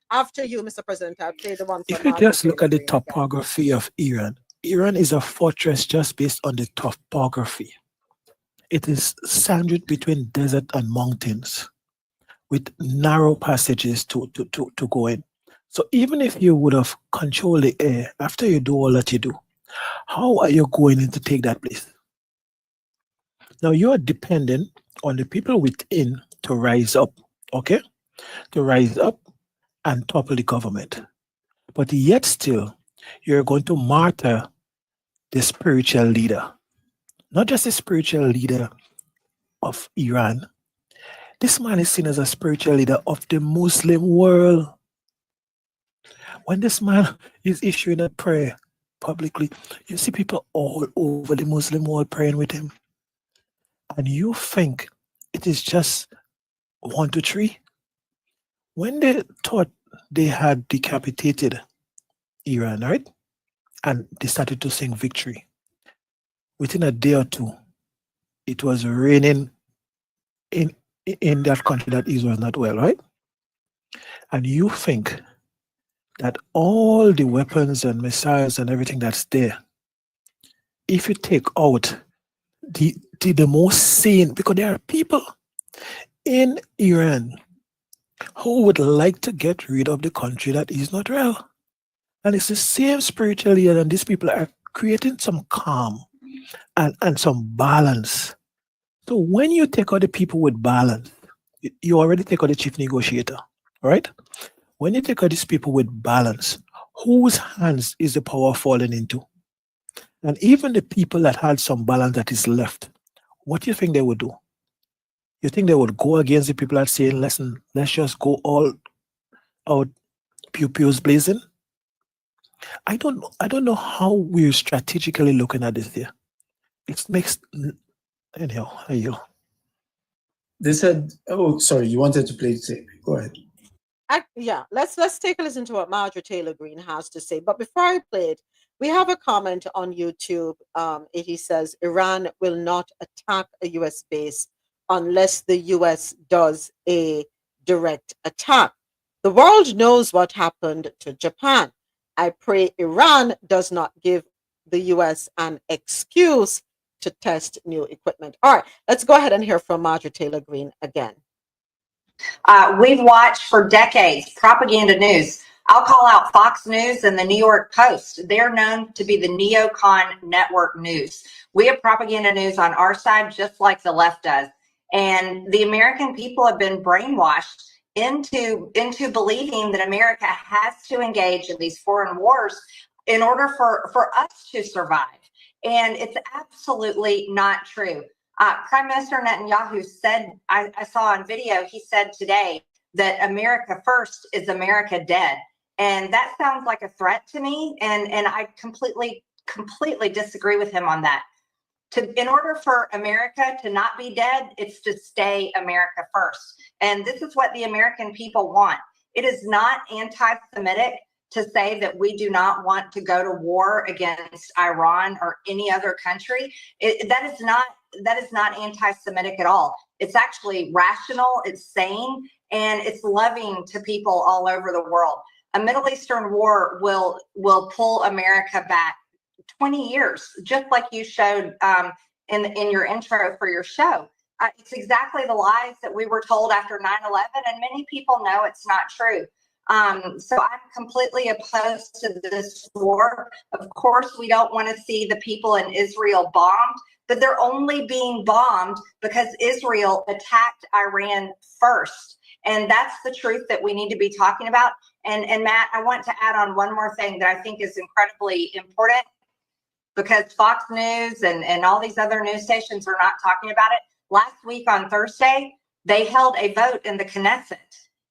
After you, Mr. President, I'll play the one. If you just look at the topography of Iran, Iran is a fortress just based on the topography. It is sandwiched between desert and mountains with narrow passages to go in. So even if you would have controlled the air, after you do all that you do, how are you going in to take that place? Now you are dependent on the people within to rise up, okay? To rise up and topple the government. But yet still, you're going to martyr the spiritual leader. Not just the spiritual leader of Iran. This man is seen as a spiritual leader of the Muslim world. When this man is issuing a prayer publicly, you see people all over the Muslim world praying with him. And you think it is just 1, 2, 3? When they thought they had decapitated Iran, right? And they started to sing victory. Within a day or two, it was raining in that country that Israel was not well, right? And you think that all the weapons and missiles and everything that's there, if you take out the most sane, because there are people in Iran who would like to get rid of the country that is not well. And it's the same spiritual leader, and these people are creating some calm and some balance. So when you take out the people with balance, you already take out the chief negotiator, right? When you take out these people with balance, whose hands is the power falling into? And even the people that had some balance that is left, what do you think they would do? You think they would go against the people that saying, listen, let's just go all out pews blazing? I don't know how we're strategically looking at this here. It makes anyhow. They said, oh, sorry, you wanted to play the tape. Go ahead. Yeah, let's take a listen to what Marjorie Taylor Greene has to say. But before I play it, we have a comment on YouTube. He says Iran will not attack a U.S. base unless the U.S. does a direct attack. The world knows what happened to Japan. I pray Iran does not give the U.S. an excuse to test new equipment. All right, let's go ahead and hear from Marjorie Taylor Greene again. We've watched for decades propaganda news. I'll call out Fox News and the New York Post. They're known to be the neocon network news. We have propaganda news on our side, just like the left does. And the American people have been brainwashed into believing that America has to engage in these foreign wars in order for us to survive. And it's absolutely not true. Prime Minister Netanyahu said, I saw on video, he said today that America first is America dead. And that sounds like a threat to me. And I completely disagree with him on that. In order for America to not be dead, it's to stay America first. And this is what the American people want. It is not anti-Semitic to say that we do not want to go to war against Iran or any other country. That is not anti-Semitic at all. It's actually rational, it's sane, and it's loving to people all over the world. A Middle Eastern war will pull America back 20 years, just like you showed in your intro for your show. It's exactly the lies that we were told after 9/11, and many people know it's not true. So I'm completely opposed to this war. Of course, we don't want to see the people in Israel bombed, but they're only being bombed because Israel attacked Iran first. And that's the truth that we need to be talking about. And Matt, I want to add on one more thing that I think is incredibly important, because Fox News and all these other news stations are not talking about it. Last week on Thursday, they held a vote in the Knesset,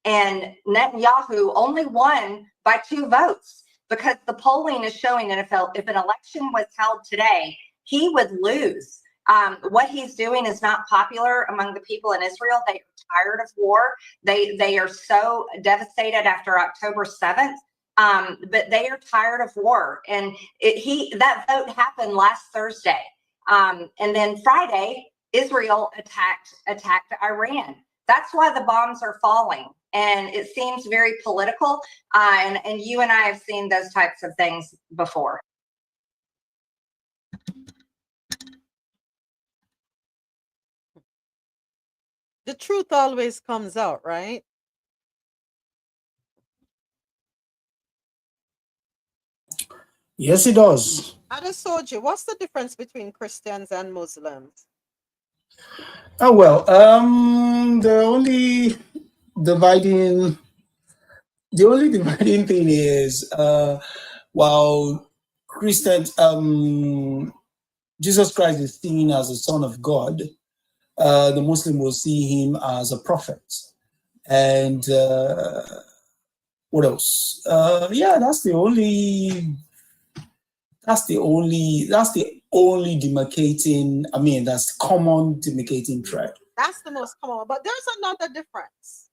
and Netanyahu only won by 2 votes, because the polling is showing that if an election was held today, he would lose. What he's doing is not popular among the people in Israel. They are tired of war. They are so devastated after October 7th. But they are tired of war, and that vote happened last Thursday, and then Friday Israel attacked Iran. That's why the bombs are falling, and it seems very political. And you and I have seen those types of things before. The truth always comes out, right? Yes, it does. Adesoji, what's the difference between Christians and Muslims? Oh, well, the only dividing thing is while Christians, Jesus Christ is seen as the Son of God, the Muslim will see him as a prophet. And what else? Yeah, that's the only demarcating, that's common demarcating thread. That's the most common one, but there's another difference.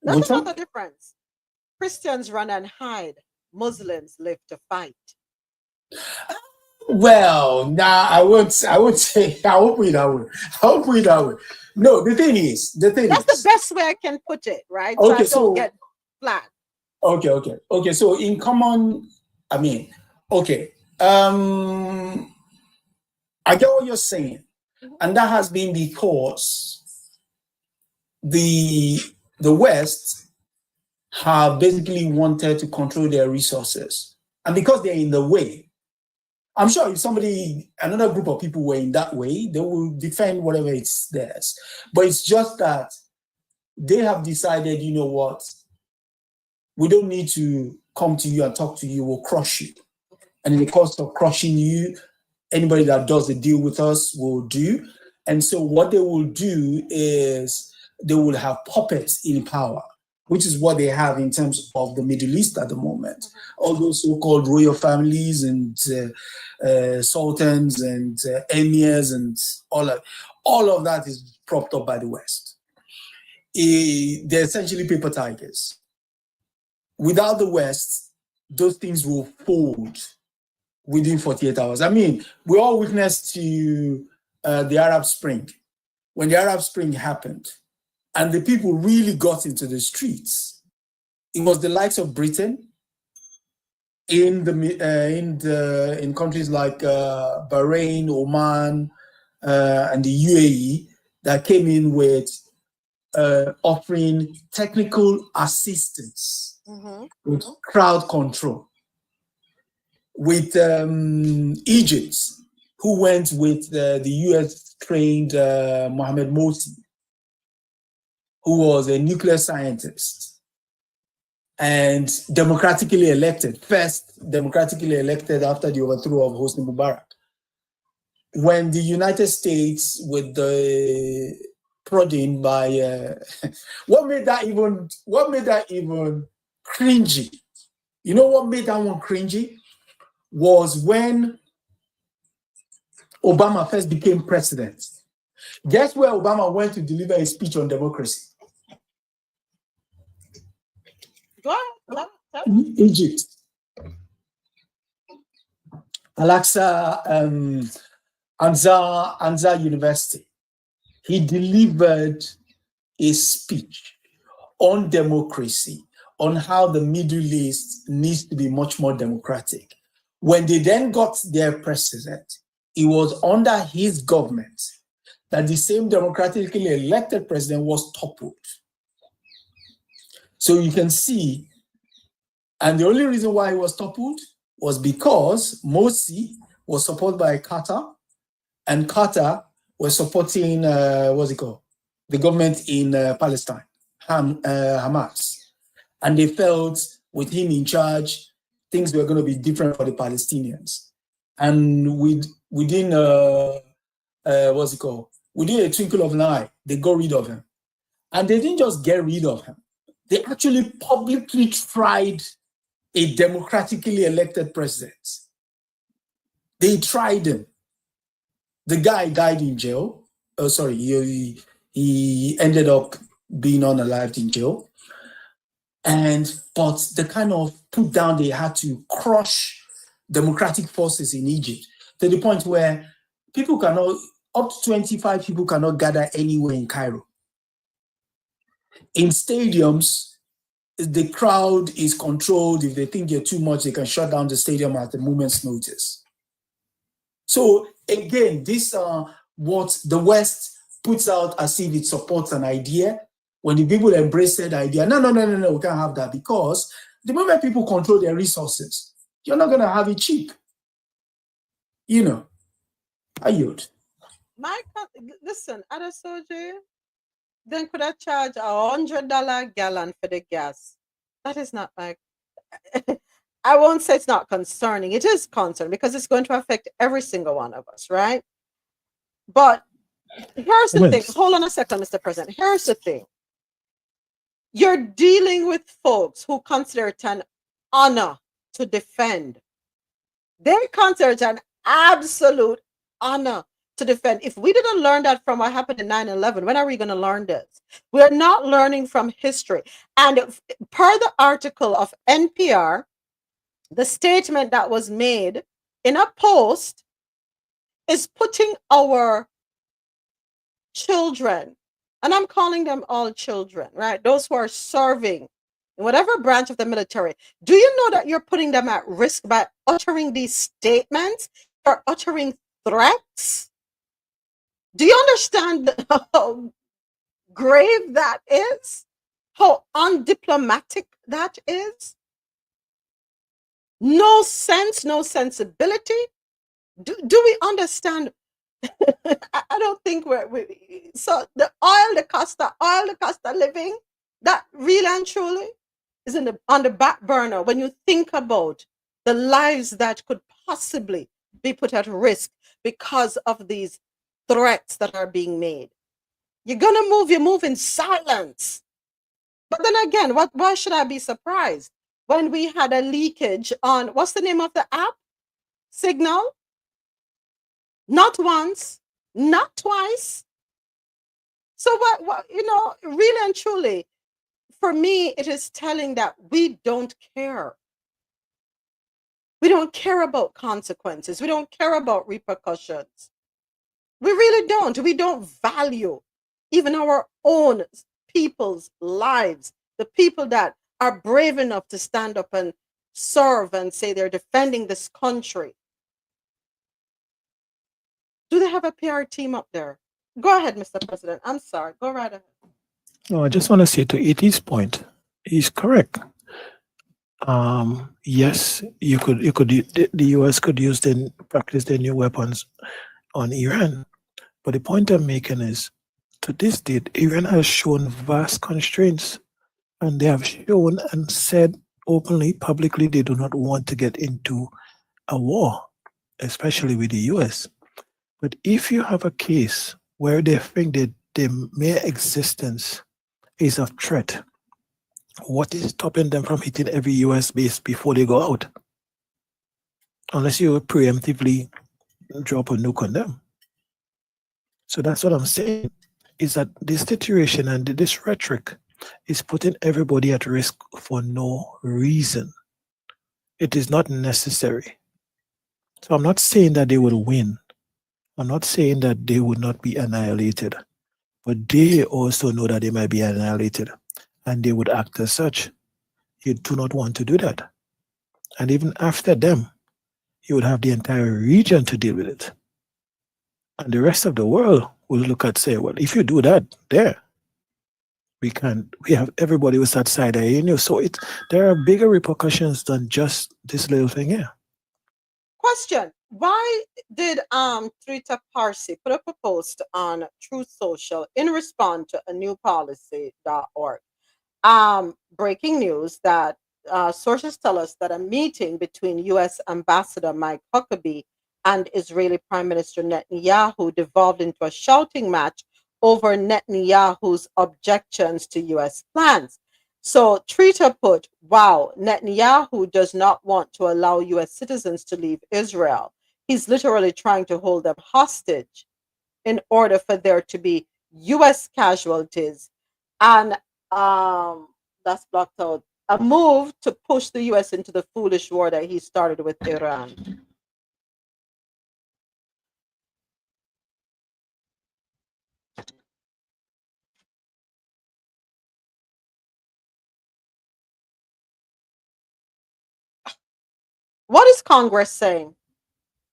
There's another difference. Christians run and hide. Muslims live to fight. Well, nah, I won't say, I won't put it that way. No, the thing is. That's the best way I can put it, right? Okay, so I don't get flat. Okay. So in common, I get what you're saying. And that has been because the West have basically wanted to control their resources. And because they're in the way, I'm sure if another group of people were in that way, they will defend whatever it's theirs. But it's just that they have decided, you know what, we don't need to come to you and talk to you, we'll crush you. And in the course of crushing you, anybody that does a deal with us will do. And so what they will do is they will have puppets in power, which is what they have in terms of the Middle East at the moment. All those so-called royal families and sultans and emirs and all of that is propped up by the West. They're essentially paper tigers. Without the West, those things will fold within 48 hours. We all witnessed to the Arab Spring. When the Arab Spring happened and the people really got into the streets, it was the likes of Britain, in countries like Bahrain, Oman, and the UAE that came in with offering technical assistance with crowd control. With Egypt, who went with the US trained Mohamed Morsi, who was a nuclear scientist and democratically elected, first democratically elected after the overthrow of Hosni Mubarak. When the United States, with the prodding by what made that even cringy? You know what made that one cringy? Was when Obama first became president. Guess where Obama went to deliver a speech on democracy? Egypt. Al-Aqsa Ansar University. He delivered a speech on democracy, on how the Middle East needs to be much more democratic. When they then got their president, it was under his government that the same democratically elected president was toppled. So you can see, and the only reason why he was toppled was because Morsi was supported by Qatar, and Qatar was supporting, the government in Palestine, Hamas. And they felt with him in charge, things were going to be different for the Palestinians. And within a twinkle of an eye, they got rid of him. And they didn't just get rid of him. They actually publicly tried a democratically elected president. They tried him. The guy died in jail. Oh, sorry, he ended up being unalived in jail. But the kind of put down they had to crush democratic forces in Egypt to the point where people cannot, up to 25 people cannot gather anywhere in Cairo. In stadiums, the crowd is controlled. If they think you're too much, they can shut down the stadium at a moment's notice. So again, this what the West puts out as if it supports an idea. When the people embrace that idea, no, we can't have that, because the moment people control their resources, you're not going to have it cheap. You know, I yield. Listen, Adasoji, then could I charge $100 gallon for the gas? That is not like, I won't say it's not concerning. It is concerning because it's going to affect every single one of us, right? But here's the thing. Hold on a second, Mr. President. Here's the thing. You're dealing with folks who consider it an honor to defend. They consider it an absolute honor to defend. If we didn't learn that from what happened in 9/11, when are we going to learn this? We're not learning from history. And per the article of NPR, the statement that was made in a post is putting our children, and I'm calling them all children, right? Those who are serving in whatever branch of the military. Do you know that you're putting them at risk by uttering these statements or uttering threats? Do you understand how grave that is? How undiplomatic that is? No sense, no sensibility. Do we understand? I don't think so the cost of living, that really and truly is on the back burner when you think about the lives that could possibly be put at risk because of these threats that are being made. You're gonna move, you move in silence. But then again, why should I be surprised when we had a leakage on, what's the name of the app? Signal? Not once, not twice. So what really and truly, for me, it is telling that we don't care. We don't care about consequences. We don't care about repercussions. We really don't. We don't value even our own people's lives, the people that are brave enough to stand up and serve and say they're defending this country. Do they have a PR team up there? Go ahead, Mr. President. I'm sorry. Go right ahead. No, I just want to say to E.T.'s point, he's correct. Yes, the US could practice their new weapons on Iran. But the point I'm making is, to this date, Iran has shown vast constraints, and they have shown and said openly, publicly, they do not want to get into a war, especially with the US. But if you have a case where they think that their mere existence is a threat, what is stopping them from hitting every US base before they go out? Unless you preemptively drop a nuke on them. So that's what I'm saying, is that this situation and this rhetoric is putting everybody at risk for no reason. It is not necessary. So I'm not saying that they will win. I'm not saying that they would not be annihilated. But they also know that they might be annihilated, and they would act as such. You do not want to do that. And even after them, you would have the entire region to deal with it. And the rest of the world will look at, say, well, if you do that, we have everybody with that side eye in you. So there are bigger repercussions than just this little thing here. Question: why did Trita Parsi put up a post on Truth Social in response to a new policy.org? Breaking news that sources tell us that a meeting between U.S. Ambassador Mike Huckabee and Israeli Prime Minister Netanyahu devolved into a shouting match over Netanyahu's objections to U.S. plans. So Trita put, wow, Netanyahu does not want to allow U.S. citizens to leave Israel. He's literally trying to hold them hostage in order for there to be U.S. casualties. And that's blocked out. A move to push the U.S. into the foolish war that he started with Iran. What is Congress saying?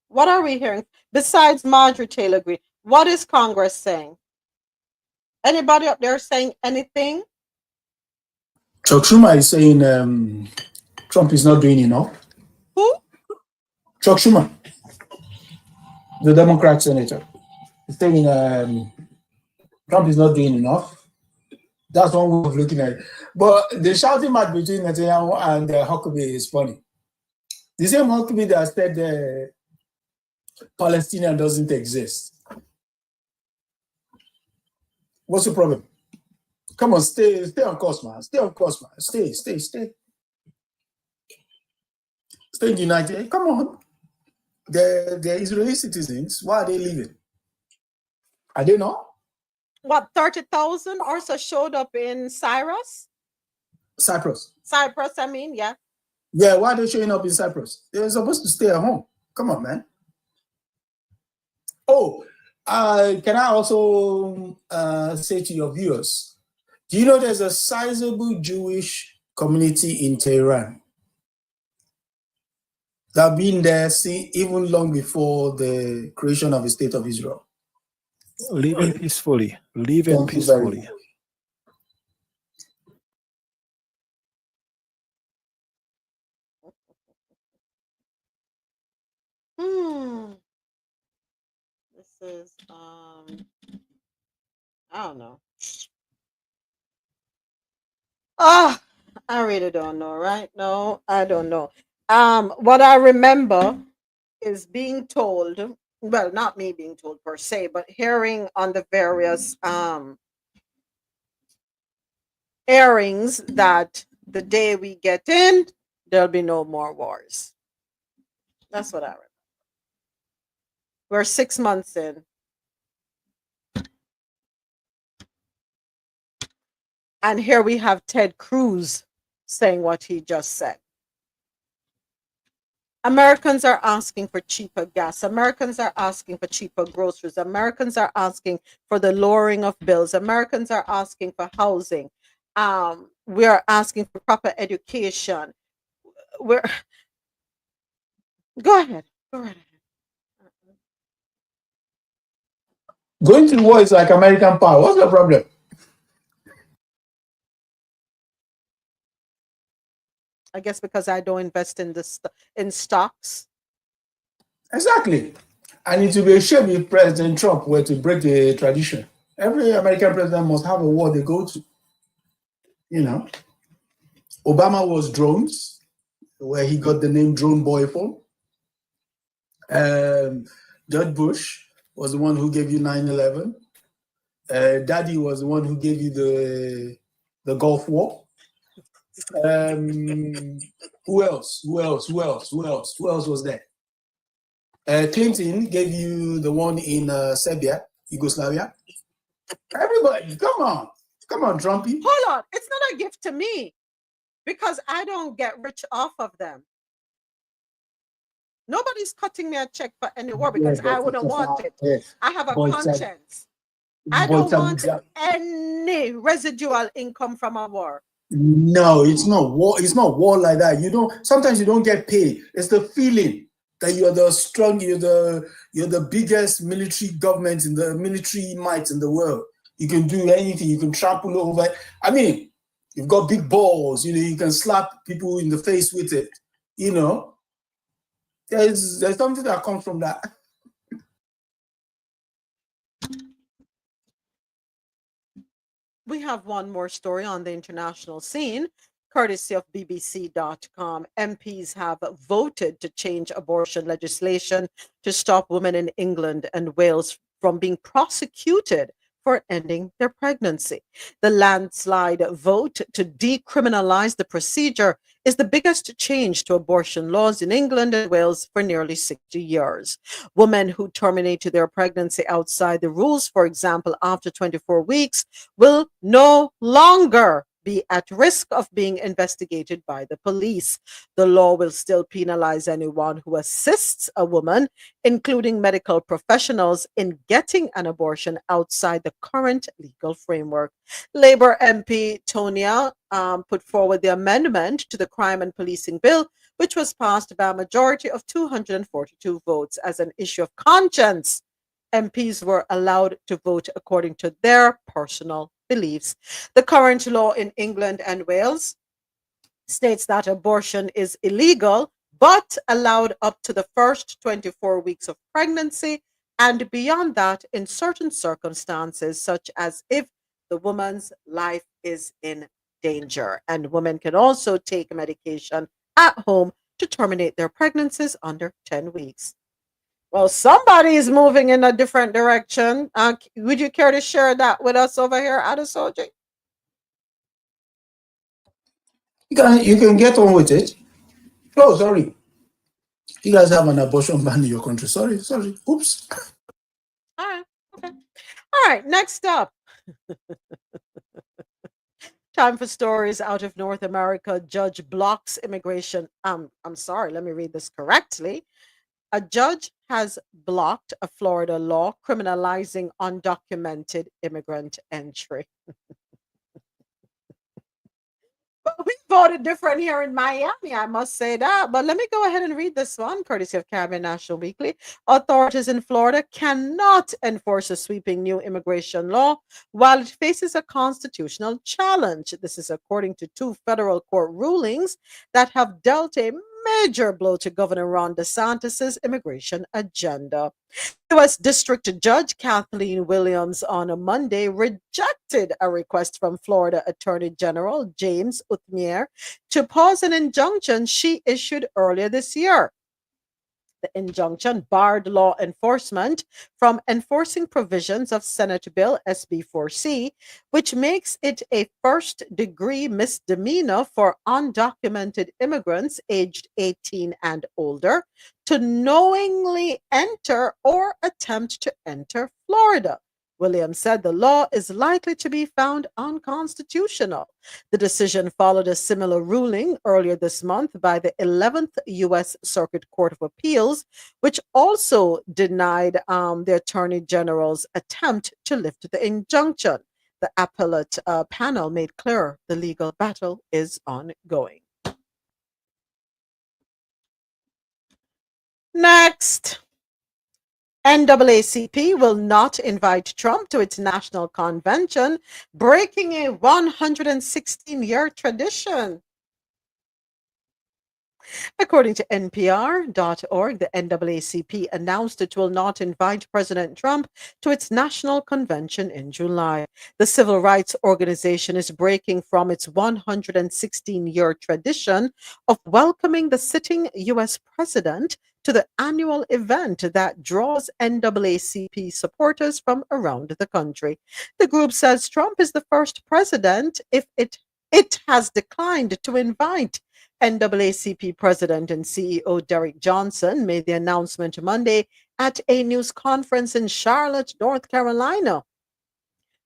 What are we hearing? Besides Marjorie Taylor Greene, what is Congress saying? Anybody up there saying anything? Chuck Schumer is saying Trump is not doing enough. Who? Chuck Schumer, the Democrat senator, is saying Trump is not doing enough. That's one way of looking at it. But the shouting match between Netanyahu and Huckabee is funny. The same Huckabee that said Palestinian doesn't exist. What's the problem? Come on, stay on course, man. Stay on course, man. Stay. Stay in the United. Come on. They're Israeli citizens. Why are they leaving? Are they not? What, 30,000 or so showed up in Cyprus, I mean, yeah. Yeah, why are they showing up in Cyprus? They're supposed to stay at home. Come on, man. Oh, can I also say to your viewers, do you know there's a sizable Jewish community in Tehran that have been there even long before the creation of the State of Israel? Living peacefully. Living peacefully. This is I don't know. I really don't know, right? No, I don't know. What I remember is being told, well, not me being told per se, but hearing on the various airings that the day we get in, there'll be no more wars. That's what I remember. We're 6 months in. And here we have Ted Cruz saying what he just said. Americans are asking for cheaper gas. Americans are asking for cheaper groceries. Americans are asking for the lowering of bills. Americans are asking for housing. We are asking for proper education. we're go ahead. Go right ahead. Going to war is like American power. What's the problem? I guess because I don't invest in in stocks. Exactly. And it will be a shame if President Trump were to break the tradition. Every American president must have a war they go to. You know, Obama was drones, where he got the name Drone Boy from. George Bush was the one who gave you 9/11. Daddy was the one who gave you the Gulf War. Who else? Who else was there? Clinton gave you the one in Serbia, Yugoslavia. Everybody, come on, Trumpy. Hold on, it's not a gift to me because I don't get rich off of them. Nobody's cutting me a check for any war because I wouldn't want it. Yes. I have a But, conscience. I don't want any residual income from a war. No, it's not war. It's not war like that. Sometimes you don't get paid. It's the feeling that you're the strong, you're the biggest military government in the military might in the world. You can do anything. You can trample over. I mean, you've got big balls. You can slap people in the face with it. There's something that comes from that. We have one more story on the international scene, courtesy of BBC.com. MPs have voted to change abortion legislation to stop women in England and Wales from being prosecuted for ending their pregnancy. The landslide vote to decriminalize the procedure is the biggest change to abortion laws in England and Wales for nearly 60 years. Women who terminated their pregnancy outside the rules, for example, after 24 weeks, will no longer be at risk of being investigated by the police. The law will still penalize anyone who assists a woman, including medical professionals, in getting an abortion outside the current legal framework. Labour MP Tonia put forward the amendment to the Crime and Policing Bill, which was passed by a majority of 242 votes as an issue of conscience. MPs were allowed to vote according to their personal beliefs. The current law in England and Wales states that abortion is illegal, but allowed up to the first 24 weeks of pregnancy, and beyond that in certain circumstances, such as if the woman's life is in danger. And women can also take medication at home to terminate their pregnancies under 10 weeks. Well, somebody is moving in a different direction. Would you care to share that with us over here at Adesoji? You can get on with it. Oh, sorry. You guys have an abortion ban in your country. Sorry. Oops. All right. Okay. All right. Next up. Time for stories out of North America. Judge blocks immigration. I'm sorry. Let me read this correctly. A judge has blocked a Florida law criminalizing undocumented immigrant entry. But we voted different here in Miami, I must say that. But let me go ahead and read this one, courtesy of Caribbean National Weekly. Authorities in Florida cannot enforce a sweeping new immigration law while it faces a constitutional challenge. This is according to two federal court rulings that have dealt a major blow to Governor Ron DeSantis' immigration agenda. U.S. District Judge Kathleen Williams on a Monday rejected a request from Florida Attorney General James Utnier to pause an injunction she issued earlier this year. The injunction barred law enforcement from enforcing provisions of Senate Bill SB 4C, which makes it a first-degree misdemeanor for undocumented immigrants aged 18 and older to knowingly enter or attempt to enter Florida. Williams said the law is likely to be found unconstitutional. The decision followed a similar ruling earlier this month by the 11th U.S. Circuit Court of Appeals, which also denied the Attorney General's attempt to lift the injunction. The appellate panel made clear the legal battle is ongoing. Next. NAACP will not invite Trump to its national convention, breaking a 116-year tradition. According to NPR.org, the NAACP announced it will not invite President Trump to its national convention in July. The civil rights organization is breaking from its 116-year tradition of welcoming the sitting U.S. president to the annual event that draws NAACP supporters from around the country. The group says Trump is the first president if it has declined to invite. NAACP President and CEO Derek Johnson made the announcement Monday at a news conference in Charlotte, North Carolina,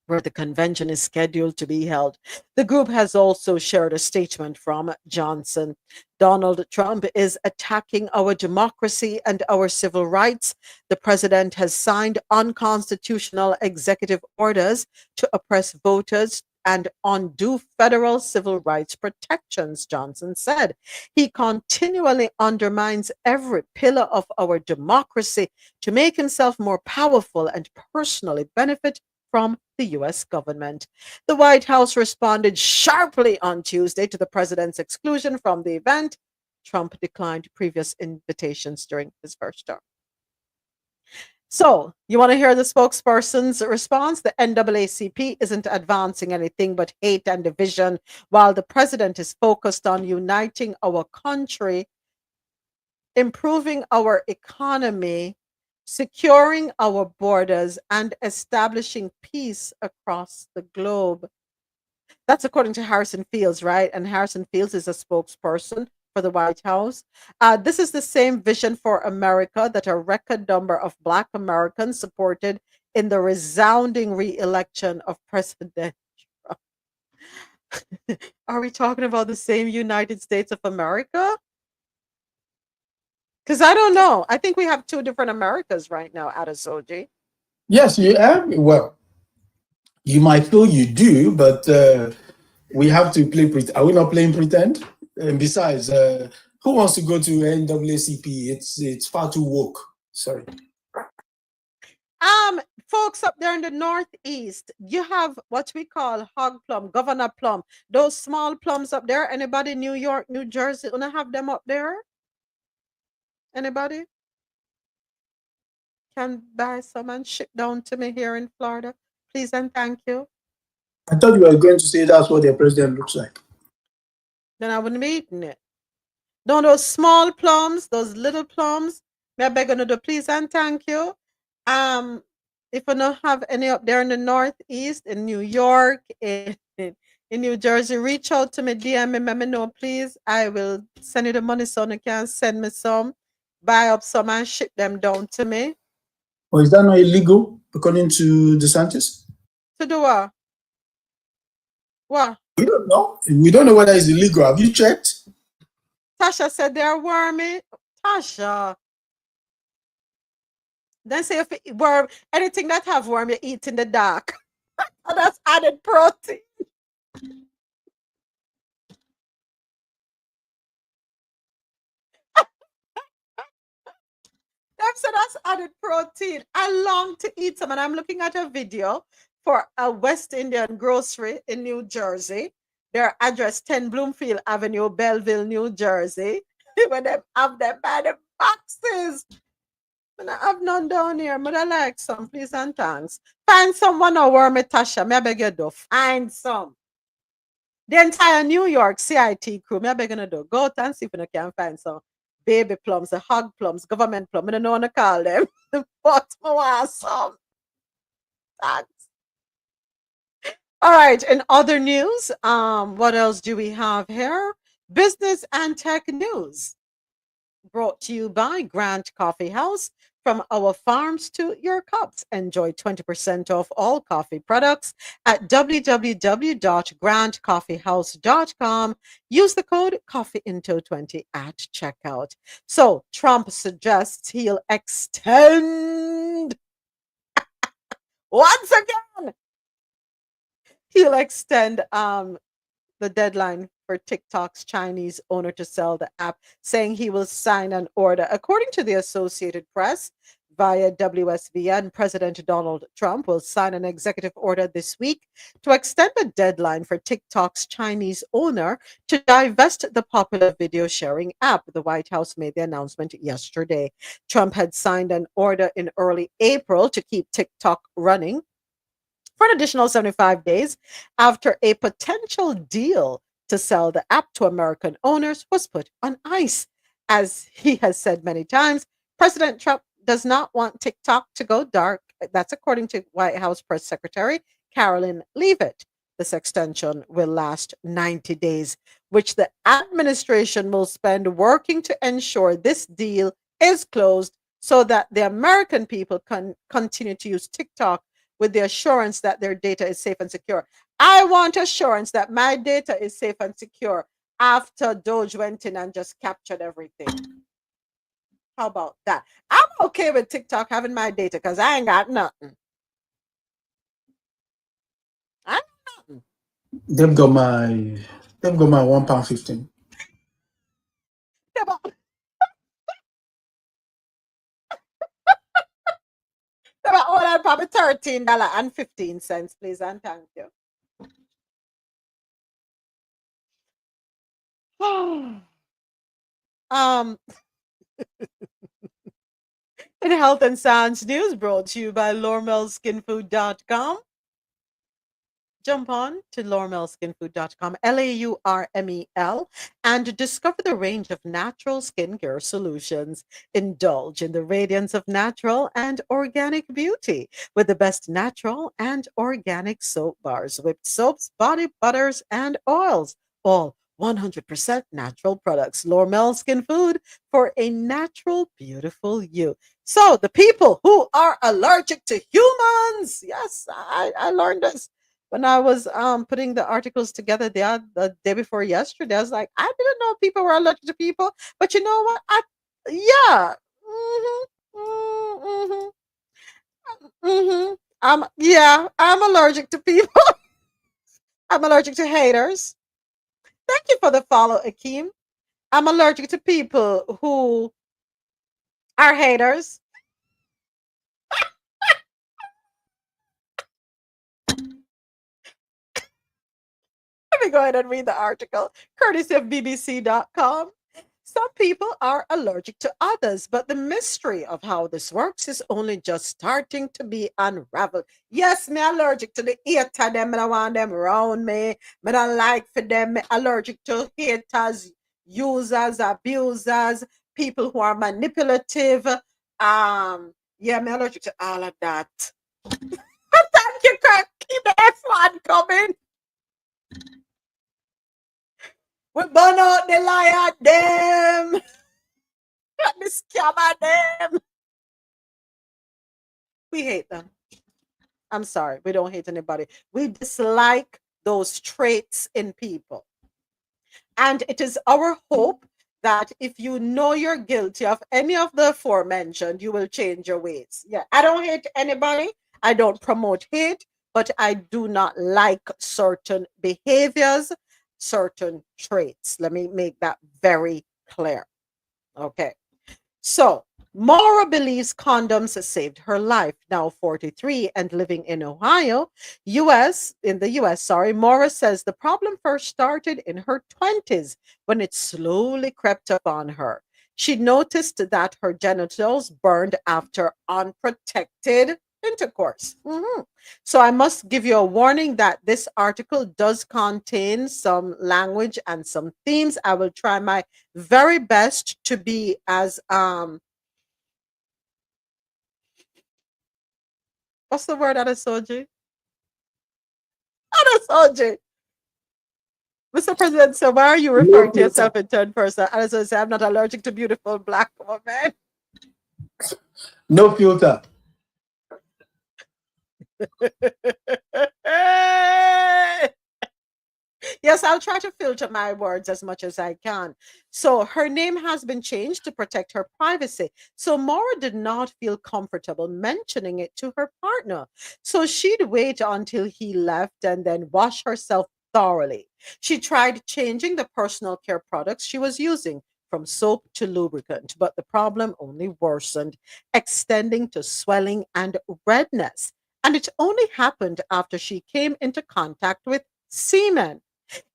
where the convention is scheduled to be held. The group has also shared a statement from Johnson. Donald Trump is attacking our democracy and our civil rights. The president has signed unconstitutional executive orders to oppress voters and undo federal civil rights protections, Johnson said. He continually undermines every pillar of our democracy to make himself more powerful and personally benefit from the U.S. government. The White House responded sharply on Tuesday to the president's exclusion from the event. Trump declined previous invitations during his first term. So, you want to hear the spokesperson's response? The NAACP isn't advancing anything but hate and division, while the president is focused on uniting our country, improving our economy, securing our borders, and establishing peace across the globe. That's according to Harrison Fields, right? And Harrison Fields is a spokesperson for the White House. This is the same vision for America that a record number of Black Americans supported in the resounding re-election of President Trump. Are we talking about the same United States of America? Because I don't know. I think we have two different Americas right now, Adesoji. Yes, you have. Well, you might feel you do, but we have to play pretend. Are we not playing pretend? And besides, who wants to go to NAACP? It's far too woke. Sorry. Folks up there in the Northeast, you have what we call hog plum, governor plum. Those small plums up there. Anybody, New York, New Jersey, wanna have them up there? Anybody can buy some and ship down to me here in Florida, please and thank you. I thought you were going to say that's what their president looks like. Then I wouldn't be eating it. No, those small plums, those little plums, may I beg you to do please and thank you. If you don't have any up there in the Northeast, in New York, in New Jersey, reach out to me, DM me, let me know, please. I will send you the money so you can send me some, buy up some and ship them down to me. Or is that not illegal according to DeSantis? To do what? What? We don't know. We don't know whether it's illegal. Have you checked? Tasha said they're wormy. Tasha. Then say if it worm, anything that have worm, you eat in the dark. That's added protein. So that's added protein. I long to eat some, and I'm looking at a video for a West Indian grocery in New Jersey. Their address 10 Bloomfield Avenue, Belleville, New Jersey. When they have them by the boxes. And I have none down here, but I like some, please and thanks. Find someone or worm it, Tasha. May I beg you do? Find some. The entire New York C.I.T crew, may I beg you do? Go out and see if you can find some baby plums, the hog plums, government plum. I don't know what to call them. But I want some. Thanks. All right. In other news, what else do we have here? Business and tech news. Brought to you by Grant Coffee House. From our farms to your cups. Enjoy 20% off all coffee products at www.grantcoffeehouse.com. Use the code CoffeeInto20 at checkout. So Trump suggests he'll extend once again. He'll extend the deadline for TikTok's Chinese owner to sell the app, saying he will sign an order. According to the Associated Press, via WSVN, President Donald Trump will sign an executive order this week to extend the deadline for TikTok's Chinese owner to divest the popular video sharing app. The White House made the announcement yesterday. Trump had signed an order in early April to keep TikTok running for an additional 75 days after a potential deal to sell the app to American owners was put on ice. As he has said many times, President Trump does not want TikTok to go dark. That's according to White House Press Secretary Carolyn Leavitt. This extension will last 90 days, which the administration will spend working to ensure this deal is closed so that the American people can continue to use TikTok with the assurance that their data is safe and secure. I want assurance that my data is safe and secure after Doge went in and just captured everything. How about that? I'm okay with TikTok having my data because I ain't got nothing. I ain't got nothing. They've got my £1.15. Yeah, but oh, probably $13.15, please, and thank you. In Health and Science News, brought to you by LaurmelSkinFood.com. Jump on to LaurmelSkinFood.com, LAURMEL, and discover the range of natural skincare solutions. Indulge in the radiance of natural and organic beauty with the best natural and organic soap bars, whipped soaps, body butters, and oils. All 100% natural products. Laurmel Skin Food for a natural, beautiful you. So, the people who are allergic to humans, yes, I learned this when I was putting the articles together the day before yesterday. I was like, I didn't know people were allergic to people, but you know what? Yeah. I'm allergic to people. I'm allergic to haters. Thank you for the follow, Akeem. I'm allergic to people who are haters. Let me go ahead and read the article, courtesy of BBC.com. Some people are allergic to others, but the mystery of how this works is only just starting to be unraveled. Yes, me allergic to the hater them. I don't want them around me. I don't like for them. Me allergic to haters, users, abusers, people who are manipulative. Yeah, me allergic to all of that. Thank you, Kirk. Keep the F1 coming. We burn out the liar them. The scammer them. We hate them. I'm sorry. We don't hate anybody. We dislike those traits in people. And it is our hope that if you know you're guilty of any of the aforementioned, you will change your ways. Yeah, I don't hate anybody. I don't promote hate, but I do not like certain behaviors, certain traits. Let me make that very clear. Okay. So, Maura believes condoms saved her life. Now 43 and living in Ohio, in the US, Maura says the problem first started in her 20s when it slowly crept up on her. She noticed that her genitals burned after unprotected intercourse. So I must give you a warning that this article does contain some language and some themes. I will try my very best to be as what's the word, Adasoji? Adasoji. Mr. President, so why are you referring to yourself in third person? Adasoji said, I'm not allergic to beautiful black women. No filter. Yes, I'll try to filter my words as much as I can. So her name has been changed to protect her privacy. So Maura did not feel comfortable mentioning it to her partner. So she'd wait until he left and then wash herself thoroughly. She tried changing the personal care products she was using from soap to lubricant, but the problem only worsened, extending to swelling and redness. And it only happened after she came into contact with semen.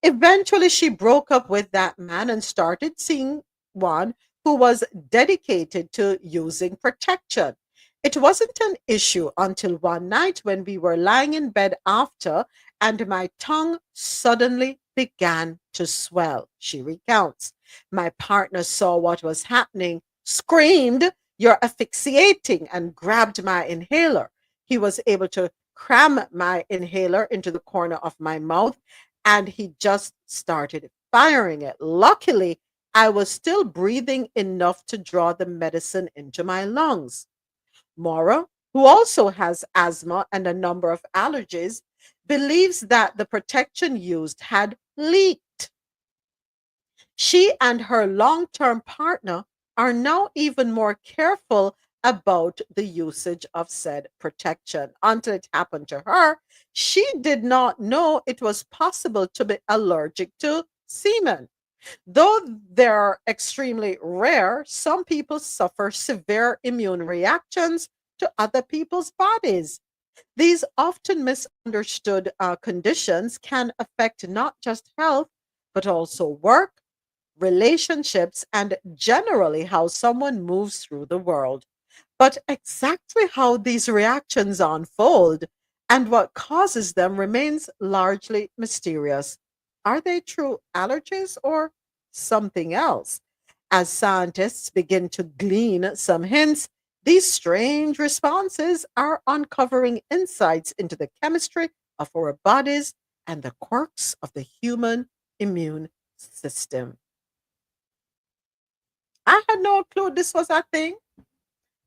Eventually, she broke up with that man and started seeing one who was dedicated to using protection. It wasn't an issue until one night when we were lying in bed after, and my tongue suddenly began to swell, she recounts. My partner saw what was happening, screamed, "You're asphyxiating," and grabbed my inhaler. He was able to cram my inhaler into the corner of my mouth, and he just started firing it. Luckily, I was still breathing enough to draw the medicine into my lungs. Maura, who also has asthma and a number of allergies, believes that the protection used had leaked. She and her long term partner are now even more careful about the usage of said protection. Until it happened to her, she did not know it was possible to be allergic to semen. Though they're extremely rare, some people suffer severe immune reactions to other people's bodies. These often misunderstood conditions can affect not just health, but also work, relationships, and generally how someone moves through the world. But exactly how these reactions unfold and what causes them remains largely mysterious. Are they true allergies or something else? As scientists begin to glean some hints, these strange responses are uncovering insights into the chemistry of our bodies and the quirks of the human immune system. I had no clue this was a thing,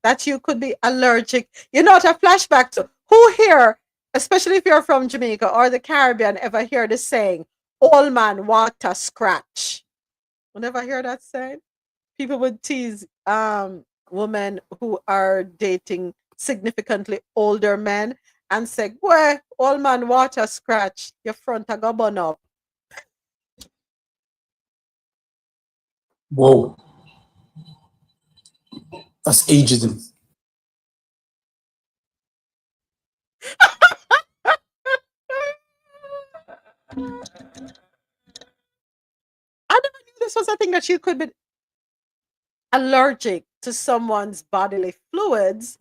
that you could be allergic. You know what a flashback to? Who here, especially if you're from Jamaica or the Caribbean, ever hear the saying, "Old man water scratch"? Whenever I hear that saying, people would tease women who are dating significantly older men and say, "Well, old man water scratch, your front a go burn up." Whoa, that's ageism. I never knew this was a thing, that you could be allergic to someone's bodily fluids.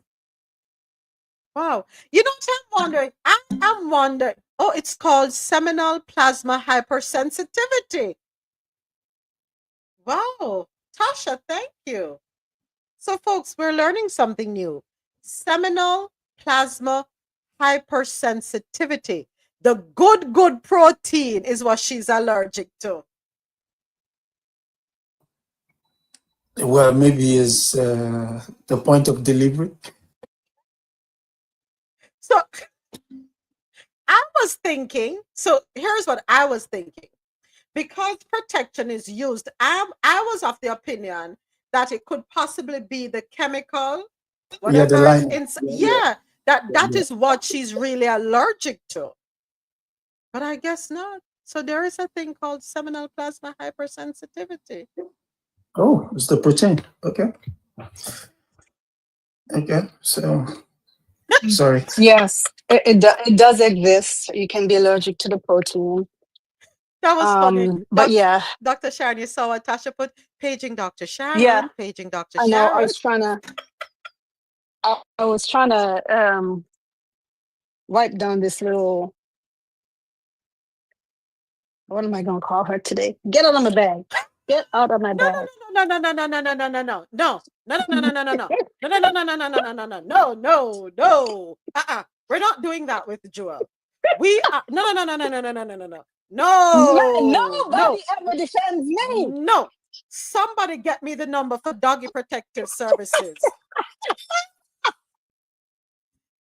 Wow. You know what I'm wondering? I'm wondering. Oh, it's called seminal plasma hypersensitivity. Wow. Tasha, thank you. So, folks, we're learning something new. Seminal plasma hypersensitivity. The good protein is what she's allergic to. Well, maybe is the point of delivery. So, I was thinking, so here's what I was thinking. Because protection is used, I was of the opinion that it could possibly be the chemical, Yeah, the whatever is line. inside. Yeah, that is what she's really allergic to. But I guess not. So there is a thing called seminal plasma hypersensitivity. Oh, it's the protein. Okay. Okay. So, sorry. Yes, it does exist. You can be allergic to the protein. That was funny. But yeah, Dr. Sharon, you saw what Tasha put? Paging Dr. Sharon, yeah, paging Dr. I know. Sharon. I was trying to write down this little. What am I gonna call her today? Get out of my bag. Get out of my bag. No. No. No. We're not doing that with Jewel. We are no. Nobody ever defends me. No. Somebody get me the number for Doggy Protective Services.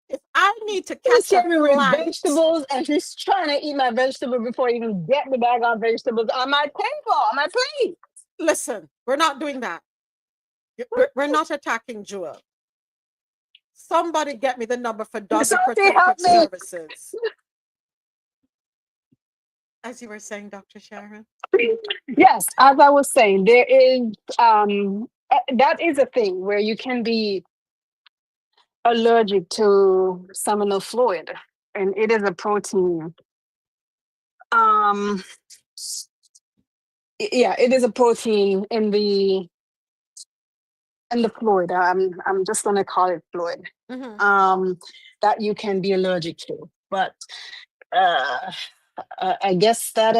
If I need to catch She's me with flight, vegetables, and she's trying to eat my vegetable before I even get the bag on vegetables on my table, on my plate. Listen, we're not doing that. We're not attacking Jewel. Somebody get me the number for Doggy Protective Services. As you were saying, Dr. Sharon. Yes, as I was saying, there is that is a thing where you can be allergic to seminal fluid, and it is a protein. Yeah, it is a protein in the fluid. I'm just gonna call it fluid. That you can be allergic to, but I guess that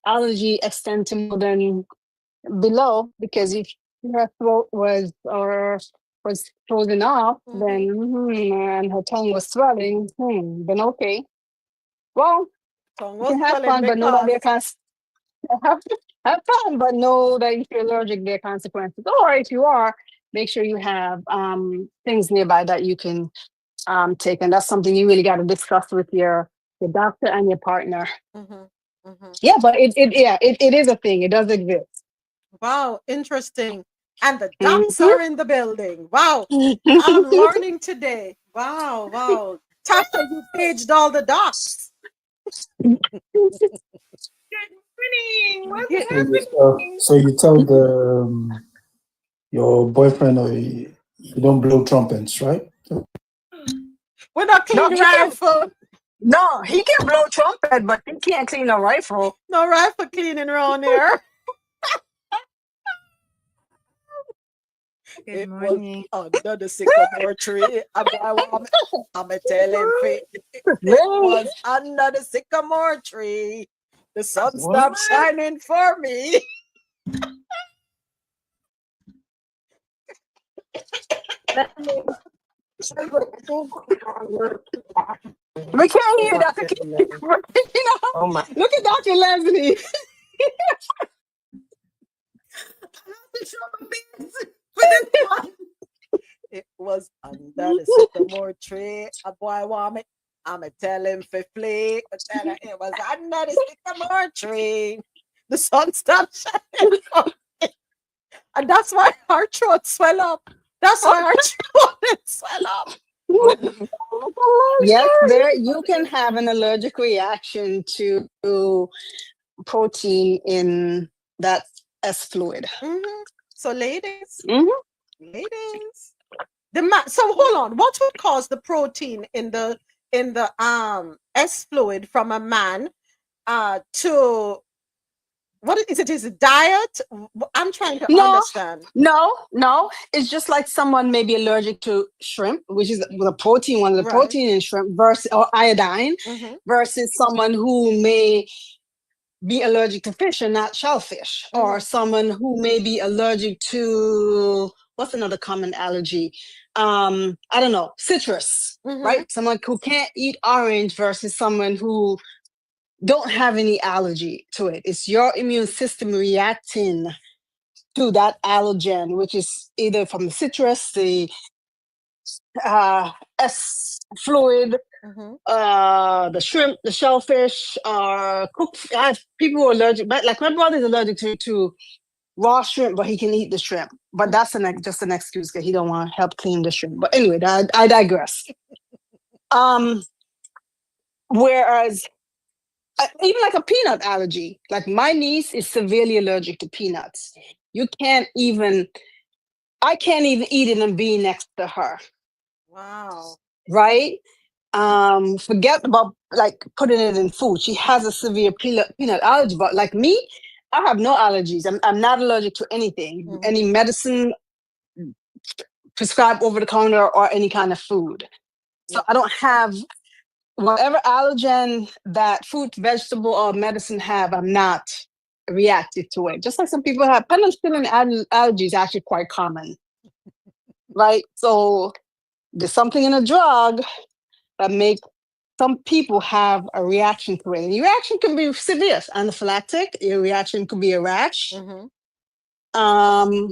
allergy extends to more than below, because if her throat was frozen off, then and her tongue was swelling, then okay. Well, Tongue you was can have swelling fun, but know that because there have fun, but know that if you're allergic, there are consequences. Or if you are, make sure you have things nearby that you can take, and that's something you really got to discuss with your doctor and your partner. Yeah, but it is a thing. It does exist. Wow, interesting. And the docs are in the building. Wow, I'm learning today. Wow, wow. Tasha, you paged all the docs. So you tell your boyfriend or you don't blow trumpets, right? We're not clean rifle. No, he can blow trumpet, but he can't clean a rifle. No rifle cleaning around here. Good morning. Was under the sycamore tree. I'm telling you, it was under the sycamore tree. The sun stopped shining for me. We can't hear Dr. Oh my. Look at Dr. Leslie. It was under the sycamore tree. A boy want me. I'ma tell him to flee. It was under the sycamore tree. The sun stopped shining for me. And that's why our throat swell up. That's why our throat swell up. Yes, there you can have an allergic reaction to protein in that S fluid. So, ladies, so hold on. What would cause the protein in the S fluid from a man to what is it? Is it diet? I'm trying to understand. No. It's just like someone may be allergic to shrimp, which is the protein, one of the protein in shrimp, versus or iodine, versus someone who may be allergic to fish and not shellfish, or someone who may be allergic to what's another common allergy? I don't know, citrus, right? Someone who can't eat orange versus someone who don't have any allergy to it. It's your immune system reacting to that allergen, which is either from the citrus, the S fluid, the shrimp, the shellfish, cooked. I have people who are allergic, but like my brother's allergic to raw shrimp, but he can eat the shrimp. But that's just an excuse because he don't want to help clean the shrimp. But anyway, I digress. Whereas even like a peanut allergy, like my niece is severely allergic to peanuts. I can't even eat it and be next to her. Wow. Right? Forget about like putting it in food. She has a severe peanut allergy, but like me, I have no allergies. I'm not allergic to anything, any medicine prescribed over the counter or any kind of food. So I don't have whatever allergen that fruit, vegetable, or medicine have. I'm not reactive to it. Just like some people have penicillin allergies, actually quite common, right? So there's something in a drug that makes some people have a reaction to it. And your reaction can be severe, anaphylactic. Your reaction could be a rash, or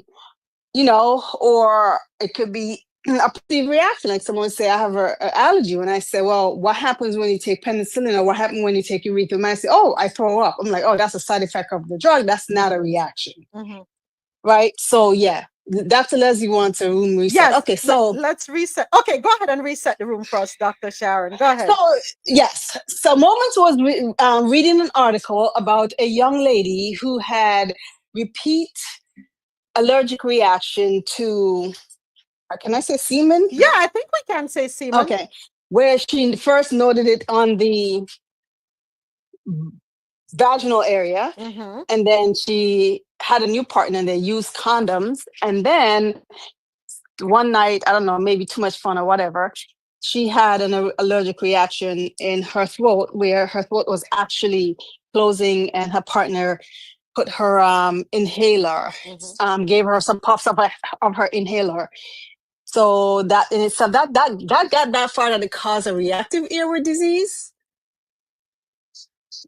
it could be a perceived reaction. Like someone say, I have an allergy. When I say, well, what happens when you take penicillin, or what happens when you take erythropoietin? I say, oh, I throw up. I'm like, oh, that's a side effect of the drug. That's not a reaction. Right? So yeah, Dr. Leslie wants a room reset. Yes. Okay, so let's reset. Okay, go ahead and reset the room for us, Dr. Sharon. Go ahead. So, yes. So Moments was reading an article about a young lady who had repeat allergic reaction to, can I say semen? Yeah, I think we can say semen. Okay. Where she first noted it on the vaginal area. Mhm. And then she had a new partner and they used condoms. And then one night, I don't know, maybe too much fun or whatever, she had an allergic reaction in her throat where her throat was actually closing and her partner put her inhaler, gave her some puffs of her inhaler. So that in itself, that got that far that it caused a reactive airway disease.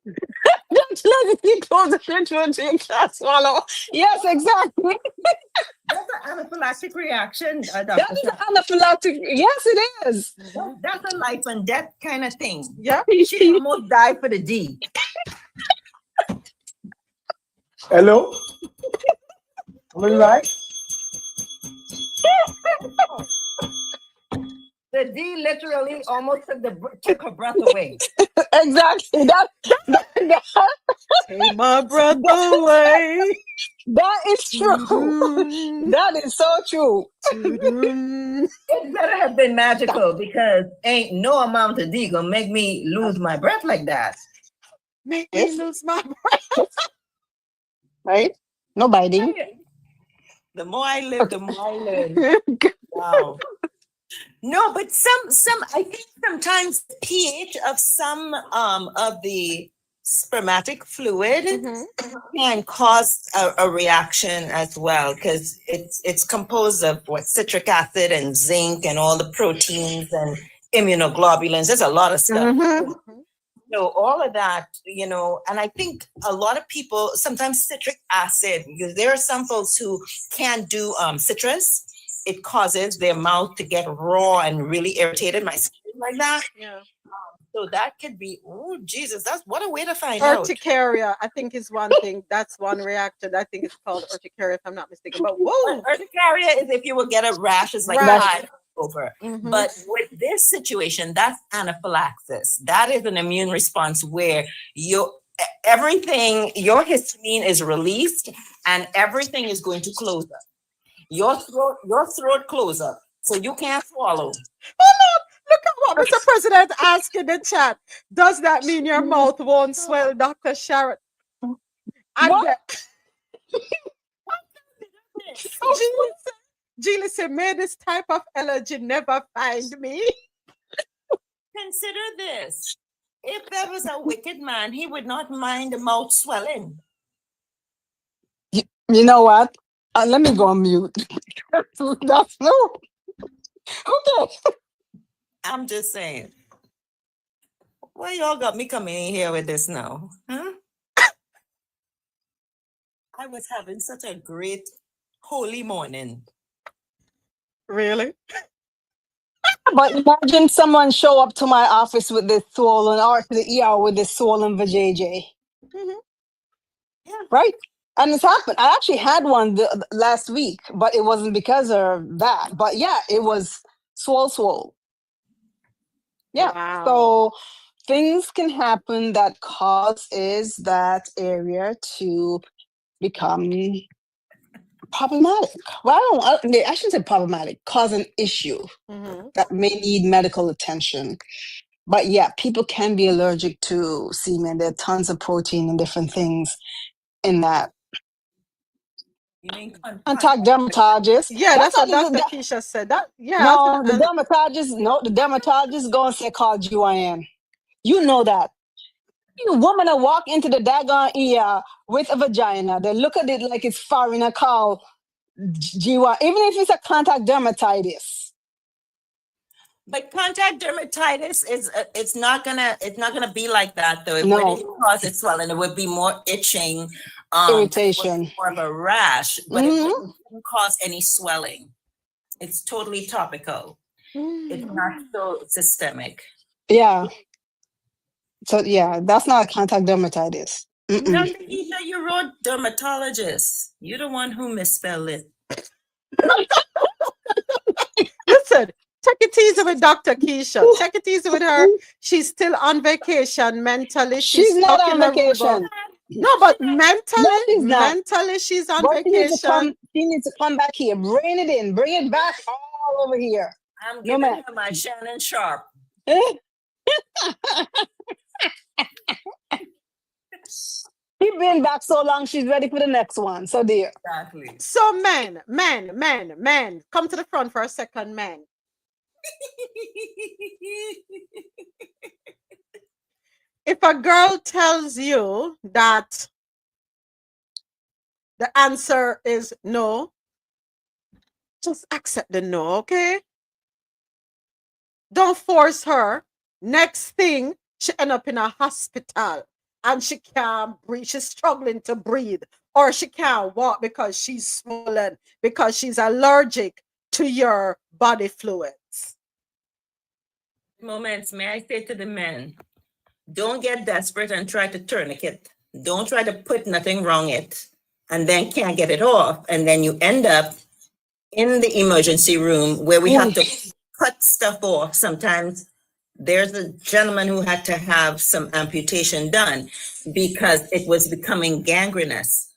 That's like if you close the fridge and you can't swallow. Yes, exactly. That's an anaphylactic reaction. That is anaphylactic. Yes, it is. That's a life and death kind of thing. Yeah. She almost died for the D. Hello? Am I right? The D literally almost took her breath away. Exactly. Take my breath away. That is true. That is so true. It better have been magical because ain't no amount of D gonna make me lose my breath like that. Make me lose my breath. Right? No biting. The more I live, the more I learn. Wow. No, but some I think sometimes the pH of some of the spermatic fluid can cause a reaction as well because it's composed of citric acid and zinc and all the proteins and immunoglobulins. There's a lot of stuff. So all of that, and I think a lot of people sometimes citric acid, because there are some folks who can't do citrus. It causes their mouth to get raw and really irritated, my skin like that. Yeah. So that could be, oh, Jesus, that's what a way to find out. Urticaria, I think, is one thing. That's one reaction. I think it's called urticaria, if I'm not mistaken. But whoa. Urticaria is if you will get a rash, it's like hot over. But with this situation, that's anaphylaxis. That is an immune response where your histamine is released and everything is going to close up. Your throat close up, so you can't swallow. Hold on. Look at what Mr. President asked in the chat. Does that mean your mouth won't swell, Dr. Sharon? Julie said, may this type of allergy never find me. Consider this. If there was a wicked man, he would not mind the mouth swelling. You know what? Let me go on mute. That's no. Okay. I'm just saying. Why y'all got me coming in here with this now? Huh? I was having such a great holy morning. Really? But imagine someone show up to my office with this swollen, or to the ER with this swollen vajayjay. Yeah. Right? And it's happened. I actually had one last week, but it wasn't because of that. But yeah, it was swole. Yeah. Wow. So things can happen that causes that area to become problematic. Well, I shouldn't say problematic, cause an issue that may need medical attention. But yeah, people can be allergic to semen. There are tons of protein and different things in that. You mean contact dermatologist? Yeah, that's what Dr. Keisha said. That No, the dermatologist go and say call GYN. You know that. You woman that walk into the daggone ER with a vagina, they look at it like it's foreign and call GYN, even if it's a contact dermatitis. But contact dermatitis is it's not gonna be like that though. It No. wouldn't cause it swelling. It would be more itching, Irritation, more of a rash, but it wouldn't cause any swelling. It's totally topical. It's not so systemic. Yeah. So yeah, that's not a contact dermatitis. Dr. Keisha, you wrote dermatologist. You're the one who misspelled it. Listen, take it easy with Dr. Keisha. Take it easy with her. She's still on vacation mentally. She's not stuck on in Aruba. vacation. No, but mentally, No, she's not. mentally, she's on But vacation. she needs to come back here. Bring it in. Bring it back all over here. I'm No, giving man. her my Shannon Sharp. She's been back so long, she's ready for the next one. So dear. Exactly. So men, come to the front for a second, men. If a girl tells you that the answer is no, just accept the no, okay? Don't force her. Next thing, she end up in a hospital and she can't breathe. She's struggling to breathe, or she can't walk because she's swollen, because she's allergic to your body fluids. Moments, may I say to the men, don't get desperate and try to tourniquet. Don't try to put nothing wrong it and then can't get it off. And then you end up in the emergency room where we have to cut stuff off. Sometimes there's a gentleman who had to have some amputation done because it was becoming gangrenous.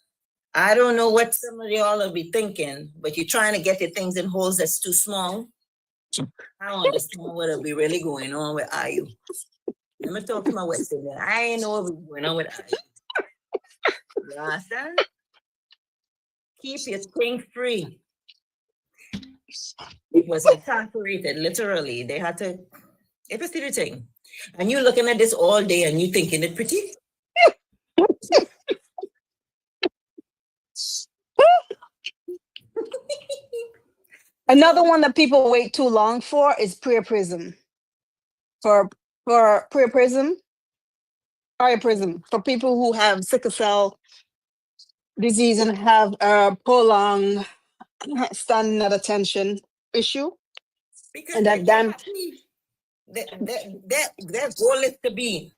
I don't know what some of y'all will be thinking, but you're trying to get your things in holes that's too small. I don't understand what'll be really going on with IU. Let me talk to my West Indian. I ain't know what's going on with IU. You understand? Keep your thing free. It was incarcerated, literally. They had to, if you see the thing, and you looking at this all day and you thinking it pretty. Another one that people wait too long for is priapism. For priapism, for people who have sickle cell disease and have a prolonged standing at attention issue. Because and that then their goal is to be.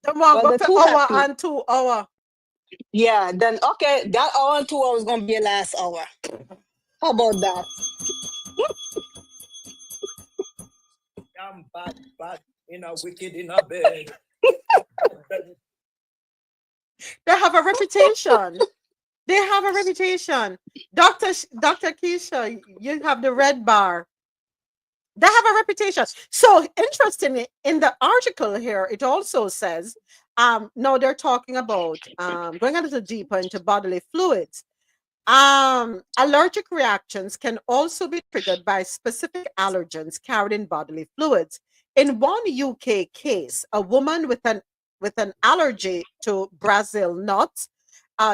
The one go to hour and 2 hour. Yeah, then okay, that hour and 2 hours is gonna be your last hour. How about that? I'm bad, in a wicked in a bed. They have a reputation. They have a reputation. Dr. Keisha, you have the red bar. They have a reputation. So interestingly, in the article here, it also says, no, they're talking about going a little deeper into bodily fluids. Allergic reactions can also be triggered by specific allergens carried in bodily fluids. In one UK case, a woman with an allergy to Brazil nuts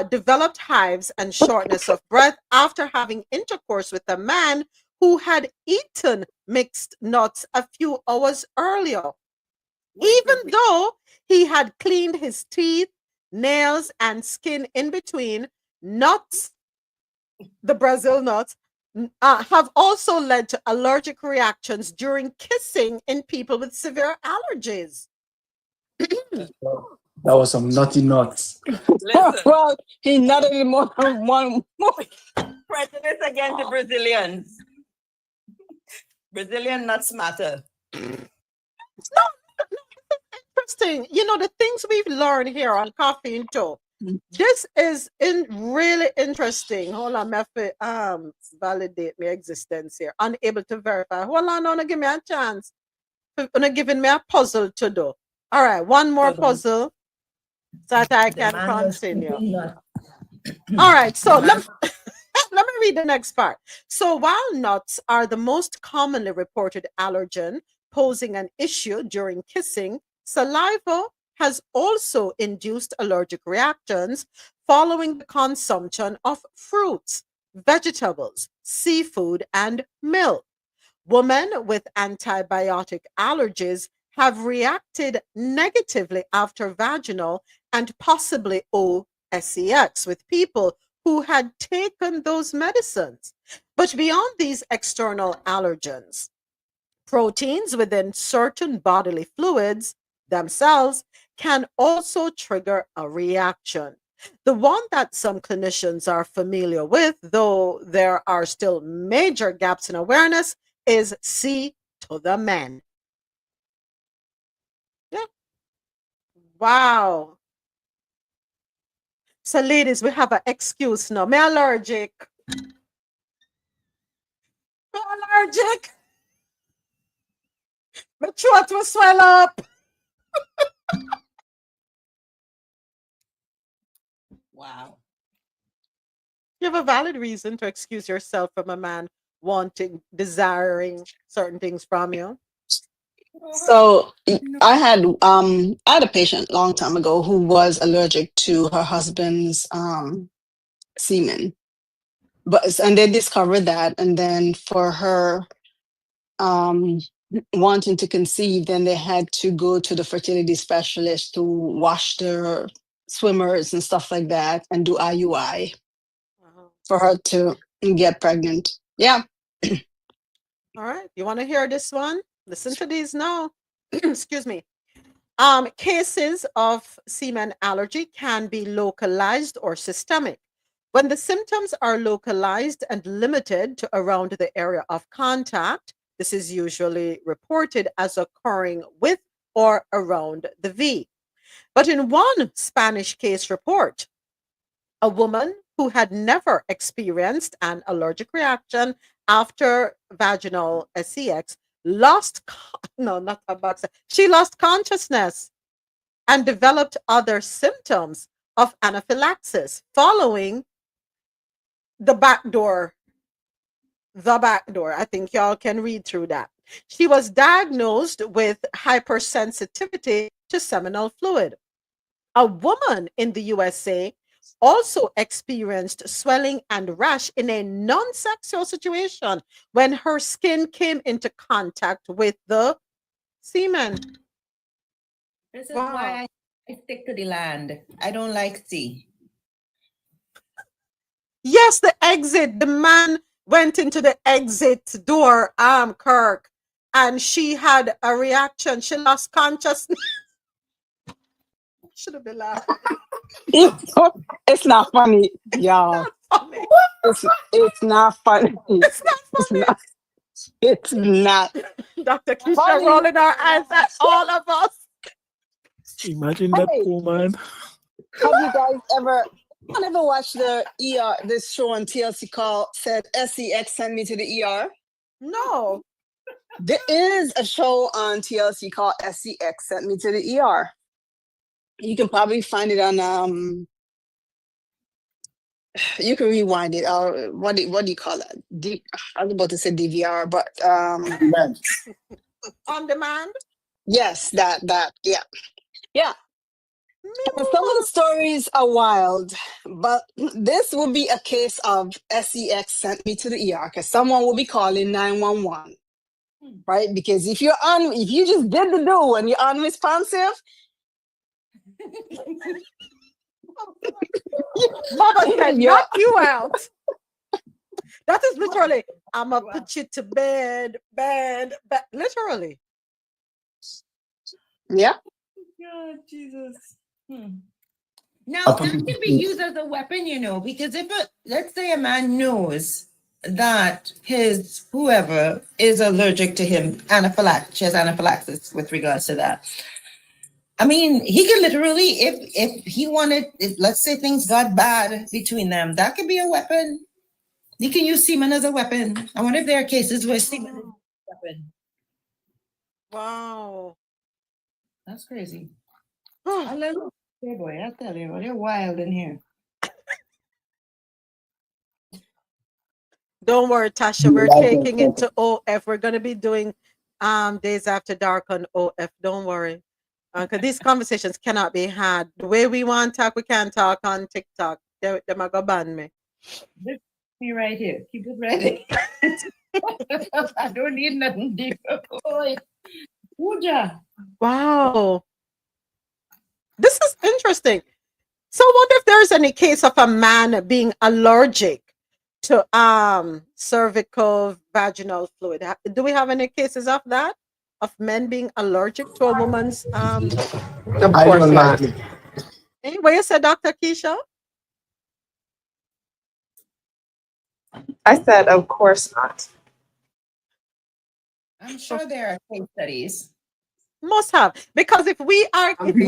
developed hives and shortness of breath after having intercourse with a man who had eaten mixed nuts a few hours earlier. Even though he had cleaned his teeth, nails, and skin in between, nuts, the Brazil nuts, have also led to allergic reactions during kissing in people with severe allergies. That was some naughty nuts. Well, he nutted in more than one. Prejudice against the Brazilians. Brazilian nuts matter. No, interesting. You know, the things we've learned here on Coffee and Toe. This is really interesting. Hold on, I have to validate my existence here. Unable to verify. Hold on, no, give me a chance. You're giving me a puzzle to do. All right, one more puzzle so that I can continue. All right, so let me read the next part. So while nuts are the most commonly reported allergen posing an issue during kissing, saliva has also induced allergic reactions following the consumption of fruits, vegetables, seafood, and milk. Women with antibiotic allergies have reacted negatively after vaginal and possibly OSEX with people who had taken those medicines. But beyond these external allergens, proteins within certain bodily fluids themselves can also trigger a reaction. The one that some clinicians are familiar with, though there are still major gaps in awareness, is C to the men. Yeah. Wow. So, ladies, we have an excuse now. Me allergic. Me allergic. My throat will swell up. Wow. You have a valid reason to excuse yourself from a man desiring certain things from you. So I had a patient long time ago who was allergic to her husband's semen, and they discovered that, and then for her wanting to conceive, then they had to go to the fertility specialist to wash their swimmers and stuff like that and do IUI for her to get pregnant. Yeah. All right. You want to hear this one? Listen to these now. Excuse me. Cases of semen allergy can be localized or systemic. When the symptoms are localized and limited to around the area of contact, this is usually reported as occurring with or around the V. But in one Spanish case report, a woman who had never experienced an allergic reaction after vaginal sex she lost consciousness and developed other symptoms of anaphylaxis following the back door. I think y'all can read through that. She was diagnosed with hypersensitivity to seminal fluid. A woman in the USA also experienced swelling and rash in a non-sexual situation when her skin came into contact with the semen. This is why I stick to the land. I don't like sea. Yes, the exit. The man went into the exit door, Kirk, and she had a reaction. She lost consciousness. Should have been laughing. It's not funny, y'all. It's not funny. It's not funny. It's not. Dr. Keisha rolling her eyes at all of us. Imagine that poor man. Have you guys ever watched the ER, this show on TLC called SEX Sent Me to the ER? No. There is a show on TLC called SEX Sent Me to the ER. You can probably find it on you can rewind it, or what do you call that? I was about to say DVR, but On demand? yes, that yeah. Some of the stories are wild, but this will be a case of SEX sent me to the ER because someone will be calling 911, right? Because if you just did the do and you're unresponsive, Mama said, knock you out. That is literally, I'm going to put you to bed, literally. Yeah. God, Jesus. Now, that can be used as a weapon, because let's say a man knows that his whoever is allergic to him, anaphylaxis with regards to that. I mean, he could literally, if he wanted, let's say things got bad between them, that could be a weapon. He can use semen as a weapon. I wonder if there are cases where semen is a weapon. Wow. That's crazy. I love Hey boy, I tell you, they're wild in here. Don't worry, Tasha. We're taking it to OF. We're going to be doing Days After Dark on OF. Don't worry. Because these conversations cannot be had. The way we want to talk, we can't talk on TikTok. They might go ban me. This me right here. Keep it ready. I don't need nothing deeper. Wow. This is interesting. So I wonder if there's any case of a man being allergic to cervical vaginal fluid. Do we have any cases of that? Of men being allergic to a woman's I don't like it. What you said, Dr. Keisha? I said, of course not. I'm sure there are case studies. Must have, because if women I'm can be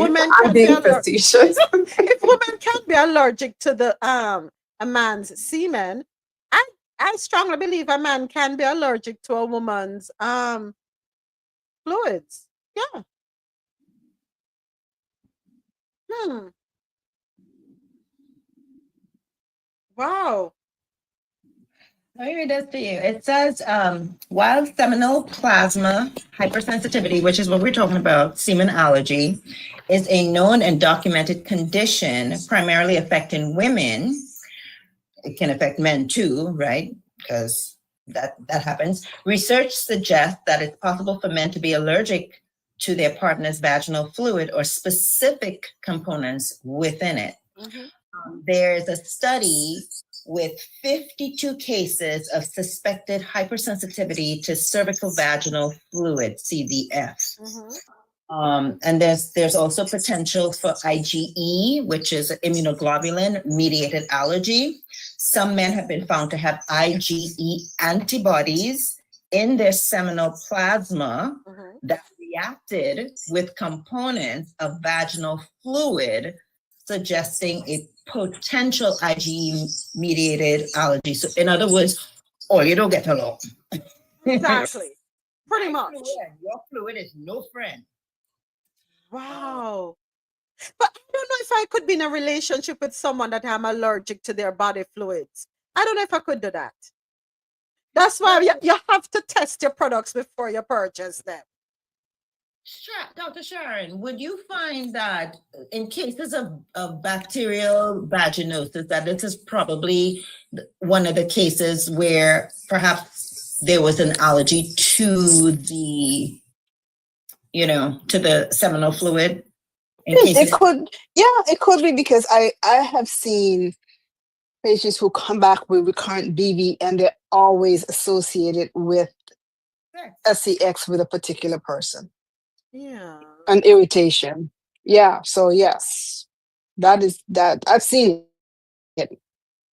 being allergic, facetious. if women can be allergic to the a man's semen, I strongly believe a man can be allergic to a woman's fluids. Yeah. Wow. Let me read this to you. It says, while seminal plasma hypersensitivity, which is what we're talking about, semen allergy, is a known and documented condition primarily affecting women. It can affect men too, right? Because that happens. Research suggests that it's possible for men to be allergic to their partner's vaginal fluid or specific components within it. There's a study with 52 cases of suspected hypersensitivity to cervical vaginal fluid, CVF. And there's also potential for IgE, which is immunoglobulin mediated allergy. Some men have been found to have IgE antibodies in their seminal plasma that reacted with components of vaginal fluid, suggesting a potential IgE mediated allergy. So in other words, you don't get along. Exactly. Pretty much. Your fluid is no friend. Wow. But I don't know if I could be in a relationship with someone that I'm allergic to their body fluids. I don't know if I could do that. That's why you have to test your products before you purchase them. Dr. Sharon, would you find that in cases of bacterial vaginosis, that this is probably one of the cases where perhaps there was an allergy to the, to the seminal fluid? It could be, because I have seen patients who come back with recurrent BV and they're always associated with SEX with a particular person. Yeah. An irritation. Yeah. So yes, that I've seen it.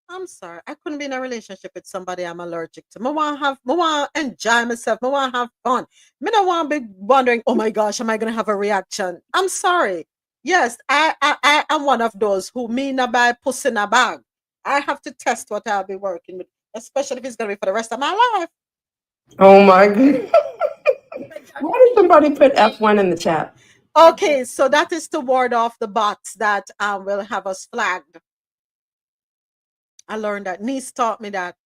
I'm sorry. I couldn't be in a relationship with somebody I'm allergic to. I want to enjoy myself. I want to have fun. I don't want to be wondering, oh my gosh, am I going to have a reaction? I'm sorry. Yes, I am one of those who mean to buy puss in a bag. I have to test what I'll be working with, especially if it's going to be for the rest of my life. Oh my God. Why did somebody put F1 in the chat? Okay, so that is to ward off the bots that will have us flagged. I learned that. Niece taught me that.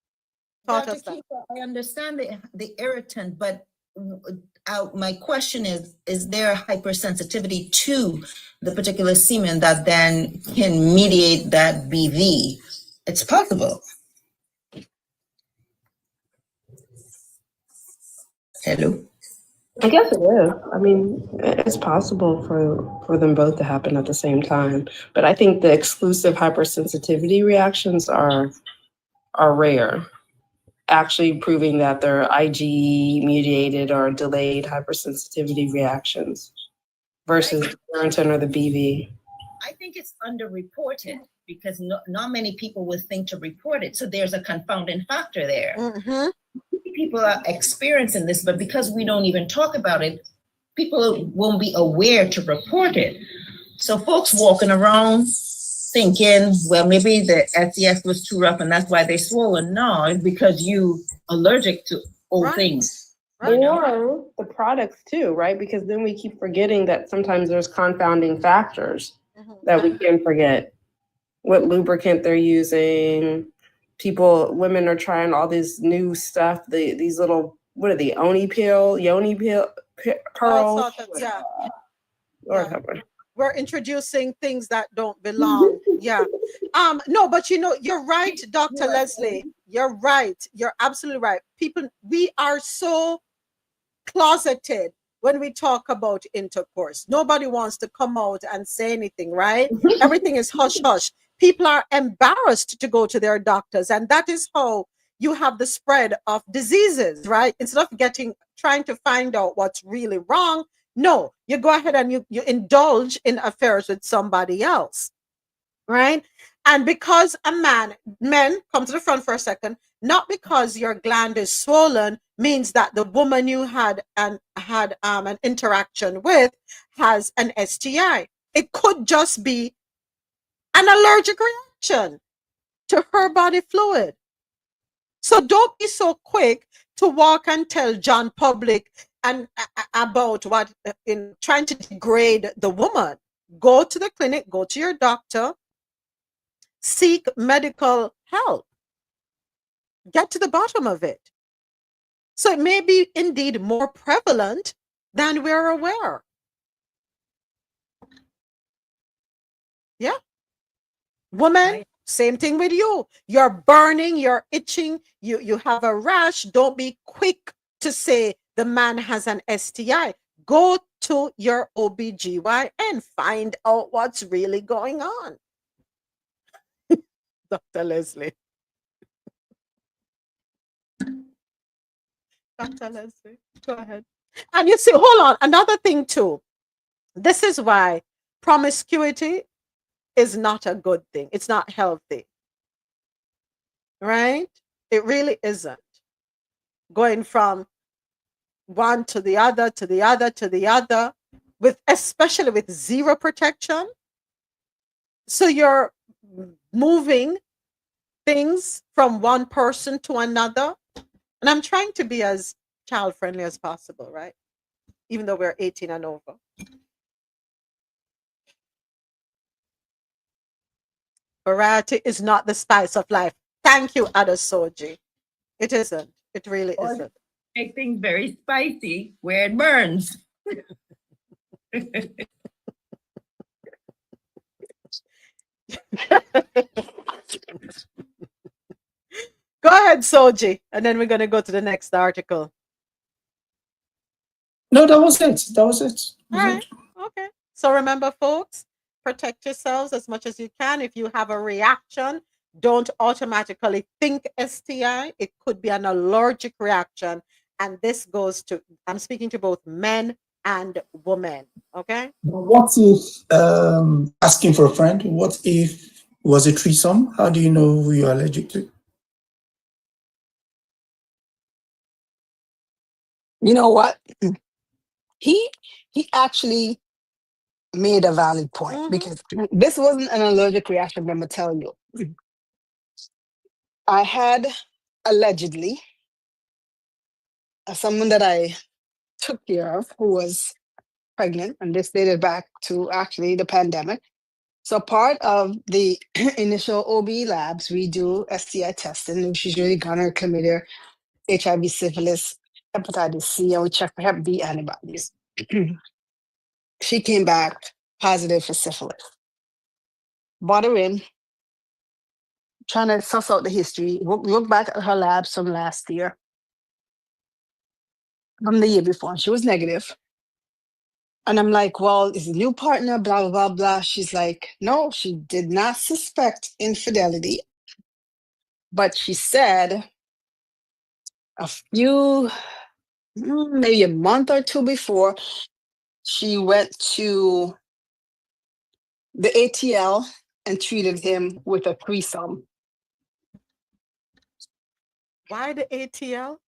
Dr. Keeper, I understand the irritant, but my question is there hypersensitivity to the particular semen that then can mediate that BV? It's possible. Hello? I guess it is. I mean, it's possible for them both to happen at the same time. But I think the exclusive hypersensitivity reactions are rare. Actually proving that they're IgE mediated or delayed hypersensitivity reactions versus the irritant or the BV. I think it's underreported because not many people would think to report it. So there's a confounding factor there. People are experiencing this, but because we don't even talk about it, people won't be aware to report it. So folks walking around thinking, well, maybe the SES was too rough and that's why they swollen. No, it's because you allergic to old things. Or the products too, right? Because then we keep forgetting that sometimes there's confounding factors that we can forget. What lubricant they're using. Women are trying all this new stuff. These little, what are the yoni pill, pearls? We're introducing things that don't belong. Yeah. No, but you're right, Dr. Leslie. You're right. You're absolutely right. We are so closeted when we talk about intercourse. Nobody wants to come out and say anything, right? Everything is hush hush. People are embarrassed to go to their doctors, and that is how you have the spread of diseases, right? Instead of trying to find out what's really wrong, no, you go ahead and you indulge in affairs with somebody else. right? And because men come to the front for a second, not because your gland is swollen means that the woman you had an interaction with has an STI. It could just be an allergic reaction to her body fluid. So don't be so quick to walk and tell John Public and about what in trying to degrade the woman. Go to the clinic, go to your doctor, seek medical help. Get to the bottom of it. So it may be indeed more prevalent than we're aware. Yeah. Woman, same thing with you. You're burning, you're itching, you have a rash. Don't be quick to say the man has an STI. Go to your OBGYN, find out what's really going on. Dr. Leslie. Dr. Leslie, go ahead. And you see, hold on, another thing too. This is why promiscuity is not a good thing. It's not healthy. Right? It really isn't. Going from one to the other, to the other, to the other, especially with zero protection. So you're moving things from one person to another. And I'm trying to be as child friendly as possible, right? Even though we're 18 and over. Variety is not the spice of life. Thank you, Adasoji. It isn't. It really isn't. Make things very spicy where it burns. Go ahead, Soji, and then we're going to go to the next article. No, that was it. That was it. All right. Okay. So remember, folks, protect yourselves as much as you can. If you have a reaction, don't automatically think STI. It could be an allergic reaction. And this goes to, I'm speaking to both men and women. Okay. What if asking for a friend? What if it was a threesome? How do you know who you're allergic to? You know what? He actually made a valid point because this wasn't an allergic reaction, let me tell you. I had allegedly someone that I took care of who was pregnant, and this dated back to actually the pandemic. So part of the initial OB labs, we do STI testing, which is usually gonorrhea, chlamydia, HIV, syphilis, hepatitis C, and we check for Hep B antibodies. She came back positive for syphilis. Brought her in, trying to suss out the history. Look back at her labs from last year, from the year before. She was negative. And I'm like, well, is a new partner, blah, blah, blah, blah. She's like, no, she did not suspect infidelity. But she said a few, maybe a month or two before, she went to the ATL and treated him with a threesome. Why the ATL?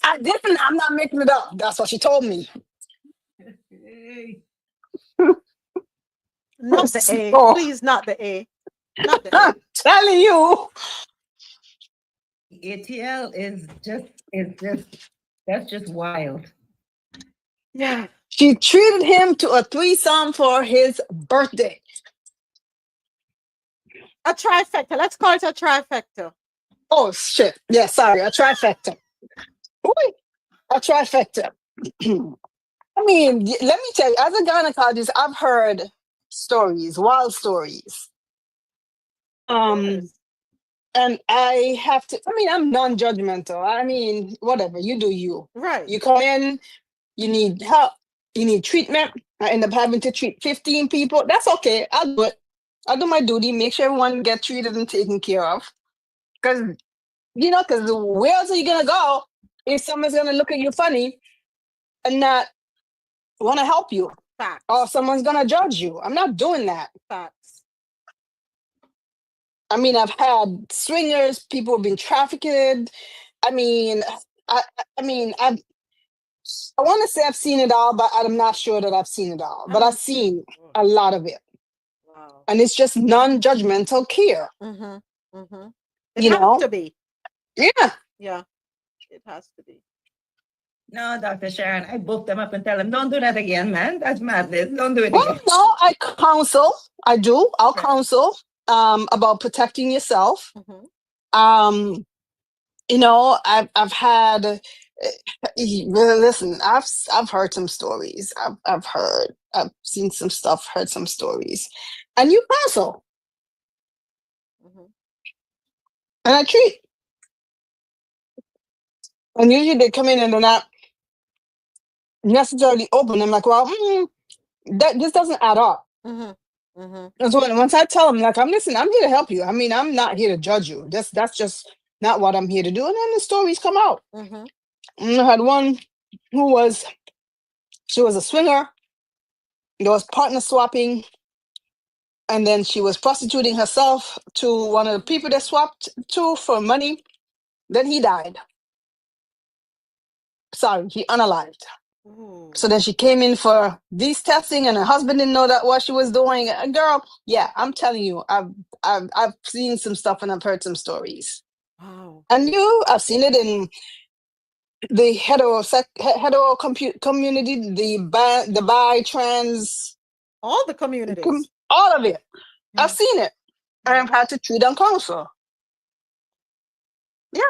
I'm not making it up. That's what she told me. Not the A. Please, not the A. Not the A. I'm telling you. ATL is that's just wild. Yeah. She treated him to a threesome for his birthday. A trifecta. Let's call it a trifecta. Oh, shit. Yeah, sorry. A trifecta. Ooh, a trifecta. I mean, let me tell you, as a gynecologist, I've heard stories, wild stories. And I have to, I'm non-judgmental. I mean, whatever, you do you. Right. You come in, you need help, you need treatment. I end up having to treat 15 people. That's okay. I'll do it. I'll do my duty, make sure everyone gets treated and taken care of. Because, where else are you going to go if someone's going to look at you funny and not want to help you? Facts. Or someone's going to judge you? I'm not doing that. Facts. I mean, I've had swingers, people have been trafficked. I mean, I mean, I want to say I've seen it all, but I'm not sure that I've seen it all. But I've seen a lot of it. Wow. And it's just non-judgmental care. Mm-hmm. Mm-hmm. It You has know? to be. Yeah. Yeah. It has to be. No, Dr. Sharon, I booked them up and tell them, don't do that again, man. That's madness. Don't do it Well, again. no, I counsel. I do. I'll counsel about protecting yourself. Mm-hmm. You know, I've had listen, I've heard some stories. I've seen some stuff, heard some stories. And you counsel. Mm-hmm. And I treat. And usually they come in and they're not necessarily open. I'm like, well, this doesn't add up. Mm-hmm. Mm-hmm. And so once I tell them, like, I'm here to help you. I mean, I'm not here to judge you. That's just not what I'm here to do. And then the stories come out. Mm-hmm. And I had one she was a swinger. There was partner swapping. And then she was prostituting herself to one of the people that swapped to for money. Then he died. Sorry, he unalived. Ooh. So then she came in for these testing, and her husband didn't know that what she was doing. Girl, yeah, I'm telling you, I've seen some stuff and I've heard some stories. Wow. And I've seen it in the hetero community, the bi, trans, all the communities, all of it. Yeah. I've seen it. I've had to treat on counsel. Yeah.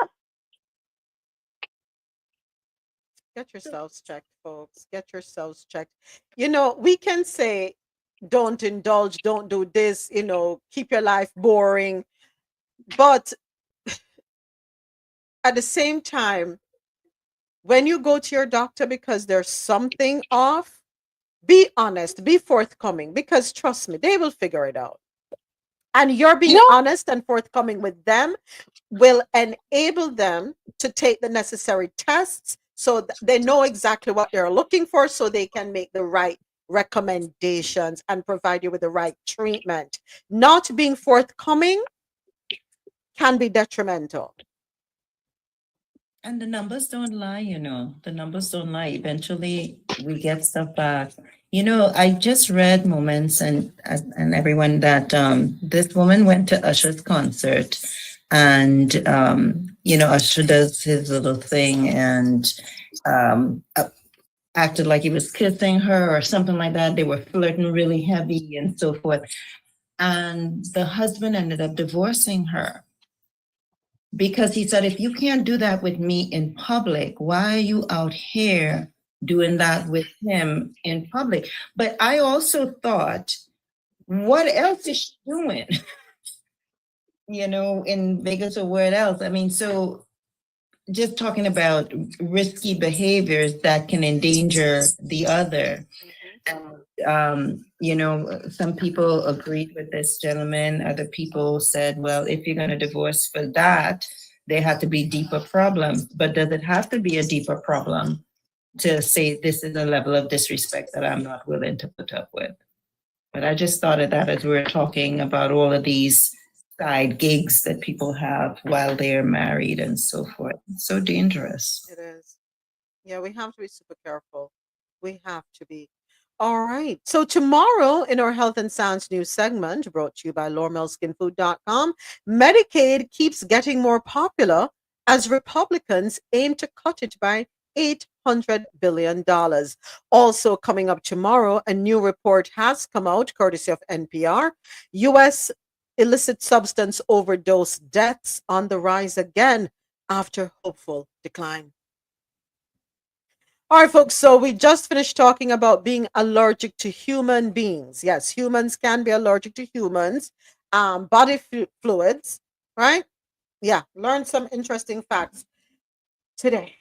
Get yourselves checked, folks. Get yourselves checked. You know, we can say, don't indulge, don't do this, you know, keep your life boring. But at the same time, when you go to your doctor because there's something off, be honest, be forthcoming, because trust me, they will figure it out. And you're being honest and forthcoming with them will enable them to take the necessary tests so they know exactly what they're looking for, so they can make the right recommendations and provide you with the right treatment. Not being forthcoming can be detrimental. And the numbers don't lie, you know. The numbers don't lie. Eventually, we get stuff back. You know, I just read Moments and everyone that this woman went to Usher's concert, and you know, Usher does his little thing and acted like he was kissing her or something like that. They were flirting really heavy and so forth. And the husband ended up divorcing her because he said, if you can't do that with me in public, why are you out here doing that with him in public? But I also thought, what else is she doing? You know, in Vegas or where else? I mean, so just talking about risky behaviors that can endanger the other. You know, some people agreed with this gentleman. Other people said, well, if you're going to divorce for that, there had to be deeper problems. But does it have to be a deeper problem to say this is a level of disrespect that I'm not willing to put up with? But I just thought of that as we were talking about all of these side gigs that people have while they're married and so forth. It's so dangerous. It is. Yeah, we have to be super careful. We have to be. All right. So tomorrow in our Health and Science News segment, brought to you by LormelSkinFood.com, Medicaid keeps getting more popular as Republicans aim to cut it by $800 billion. Also coming up tomorrow, a new report has come out, courtesy of NPR. U.S. illicit substance overdose deaths on the rise again after hopeful decline. All right, folks. So we just finished talking about being allergic to human beings. Yes, humans can be allergic to humans. Body fluids, right? Yeah, learn some interesting facts today.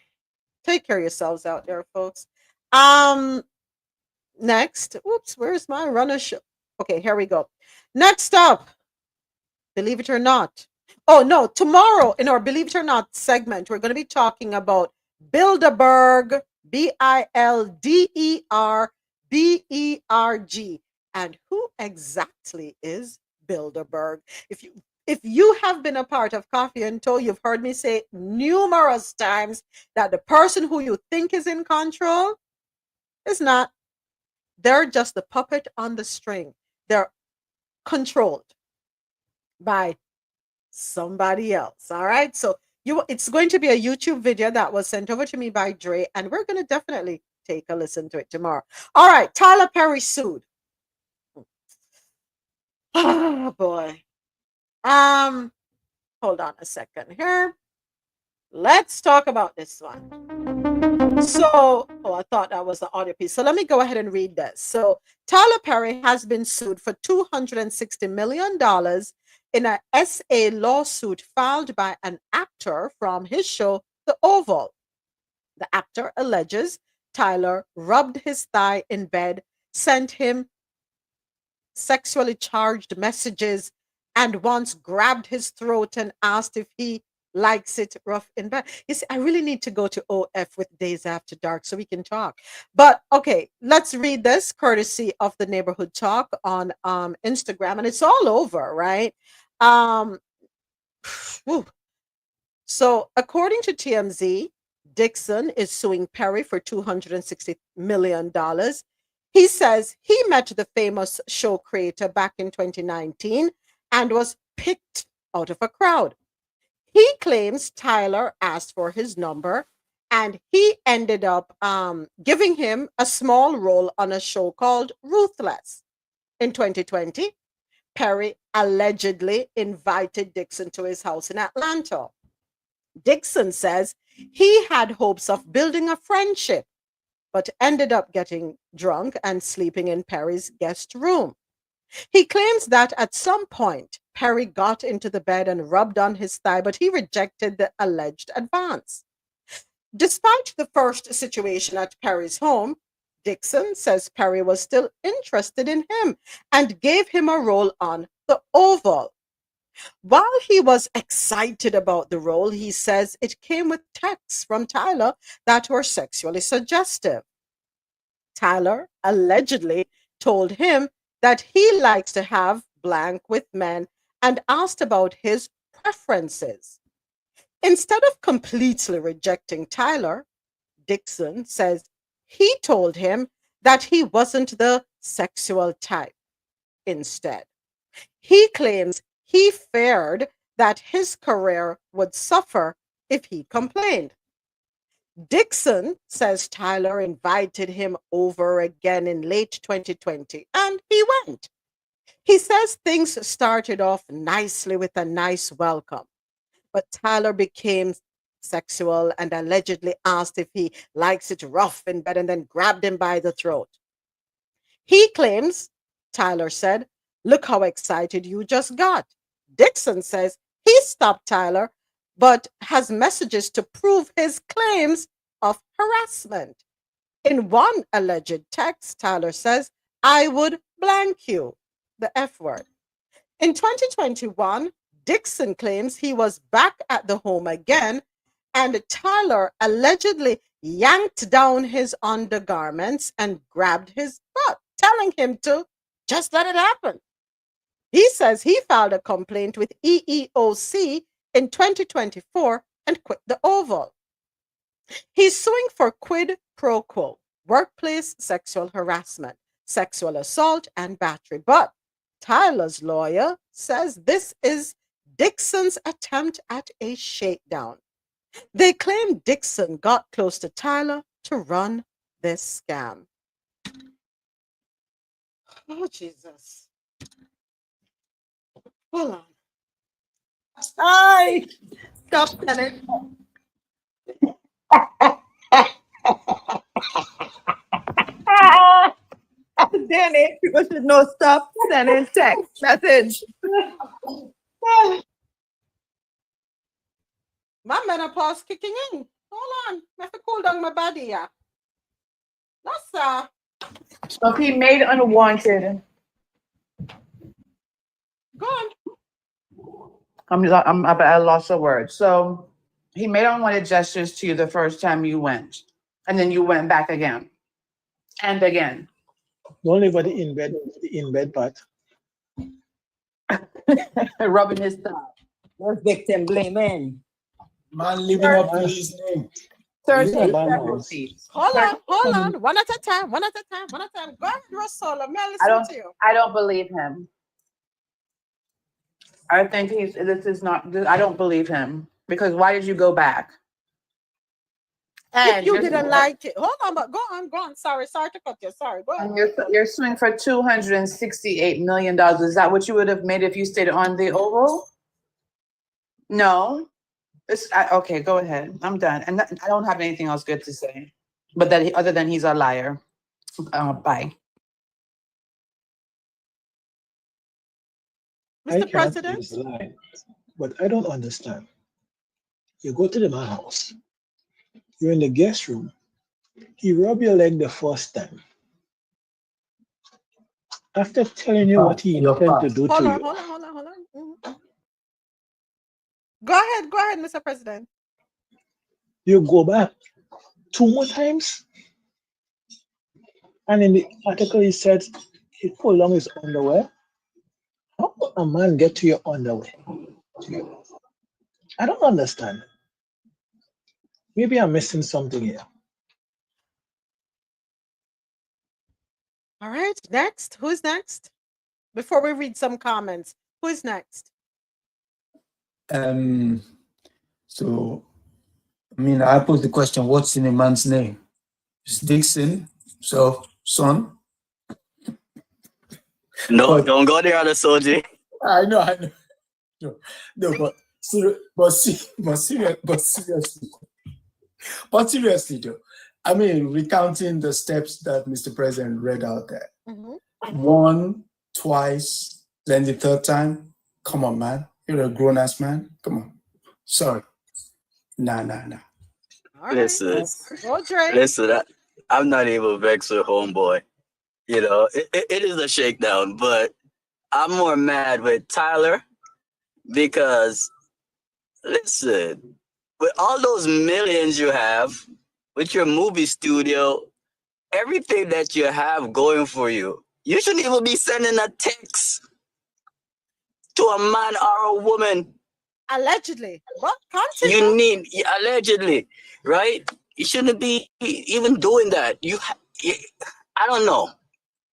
Take care of yourselves out there, folks. Next, oops, where's my runner show? Okay, here we go. Next up, believe it or not. Oh no, tomorrow in our Believe It or Not segment, we're going to be talking about Bilderberg, Bilderberg. And who exactly is Bilderberg? If you If you have been a part of Coffee and Toe, you've heard me say numerous times that the person who you think is in control is not. They're just the puppet on the string. They're controlled by somebody else. All right. So it's going to be a YouTube video that was sent over to me by Dre, and we're going to definitely take a listen to it tomorrow. All right. Tyler Perry sued. Oh boy. Hold on a second here. Let's talk about this one. So, I thought that was the audio piece. So let me go ahead and read this. So Tyler Perry has been sued for $260 million in a SA lawsuit filed by an actor from his show, The Oval. The actor alleges Tyler rubbed his thigh in bed, sent him sexually charged messages, and once grabbed his throat and asked if he likes it rough in bed. You see, I really need to go to OF with Days After Dark so we can talk. But okay, let's read this courtesy of the Neighborhood Talk on Instagram, and it's all over, right? So according to TMZ, Dixon is suing Perry for $260 million. He says he met the famous show creator back in 2019 and was picked out of a crowd. He claims Tyler asked for his number, and he ended up giving him a small role on a show called Ruthless. In 2020, Perry allegedly invited Dixon to his house in Atlanta. Dixon says he had hopes of building a friendship, but ended up getting drunk and sleeping in Perry's guest room. He claims that at some point, Perry got into the bed and rubbed on his thigh, but he rejected the alleged advance. Despite the first situation at Perry's home, Dixon says Perry was still interested in him and gave him a role on The Oval. While he was excited about the role, he says it came with texts from Tyler that were sexually suggestive. Tyler allegedly told him that he likes to have blank with men and asked about his preferences. Instead of completely rejecting Tyler, Dixon says he told him that he wasn't the sexual type. Instead, he claims he feared that his career would suffer if he complained. Dixon says Tyler invited him over again in late 2020, and he went. He says things started off nicely with a nice welcome, but Tyler became sexual and allegedly asked if he likes it rough in bed and then grabbed him by the throat. He claims, Tyler said, "Look how excited you just got." Dixon says he stopped Tyler, but has messages to prove his claims of harassment. In one alleged text, Tyler says, "I would blank you," the F word. In 2021, Dixon claims he was back at the home again, and Tyler allegedly yanked down his undergarments and grabbed his butt, telling him to just let it happen. He says he filed a complaint with EEOC in 2024 and quit the Oval. He's suing for quid pro quo, workplace sexual harassment, sexual assault, and battery. But Tyler's lawyer says this is Dixon's attempt at a shakedown. They claim Dixon got close to Tyler to run this scam. Oh, Jesus. Hold on. Hi. Stop that. Danny, people should know stop sending text message. My menopause kicking in. Hold on. I have to cool down my body, yeah. That's So he made unwanted. Go on. I'm at a loss of words. So he made unwanted gestures to you the first time you went, and then you went back again and again. Only for the in bed part. rubbing his thumb. There's victim blaming. Man living up to his name. Certainly. Hold on. One at a time. Go ahead, Rosola. May I listen to you? I don't believe him. I think I don't believe him. Because why did you go back? If you didn't like it. Hold on, but go on. Sorry to cut you. Sorry, go ahead. You're suing for $268 million. Is that what you would have made if you stayed on the Oval? No. Okay, go ahead. I'm done. And I don't have anything else good to say. But other than he's a liar. Bye. Mr. President? He's lying, but I don't understand. You go to the man house. You're in the guest room. He rubbed your leg the first time. After telling you what he intended to do to you. Hold on. Mm-hmm. Go ahead, Mr. President. You go back 2 more times. And in the article, he said he pulled on his underwear. How could a man get to your underwear? I don't understand. Maybe I'm missing something here. All right, next. Who's next? Before we read some comments, who is next? So, I put the question, what's in a man's name? It's Dixon, so son. No, don't go there on the Soji. I know. No, but seriously though, recounting the steps that Mr. President read out there. Mm-hmm. 1, twice, then the third time. Come on, man. You're a grown-ass man. Come on. Sorry. Nah. All Listen, right. I'm not even vexed with homeboy. You know, it is a shakedown, but I'm more mad with Tyler because, listen, with all those millions you have, with your movie studio, everything that you have going for you, you shouldn't even be sending a text to a man or a woman. Allegedly. What? Allegedly, right? You shouldn't be even doing that. I don't know.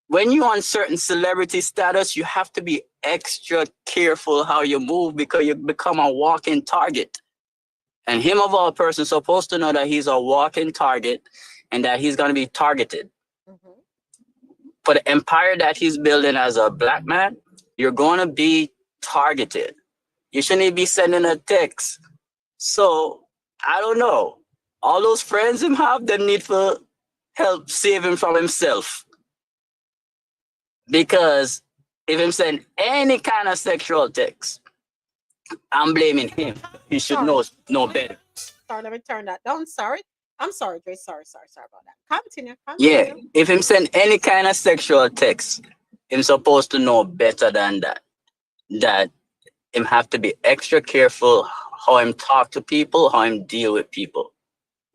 When you're on certain celebrity status, you have to be extra careful how you move because you become a walking target. And him of all persons supposed to know that he's a walking target and that he's going to be targeted. Mm-hmm. For the empire that he's building as a black man, you're going to be targeted. You shouldn't be sending a text. So, I don't know. All those friends him have, they need for help save him from himself. Because if him send any kind of sexual text, I'm blaming him. He should know better. Sorry, let me turn that down. Sorry. I'm sorry, Grace. Sorry about that. Continue. Yeah, if him send any kind of sexual text, him supposed to know better than that. That him have to be extra careful how him talk to people, how him deal with people.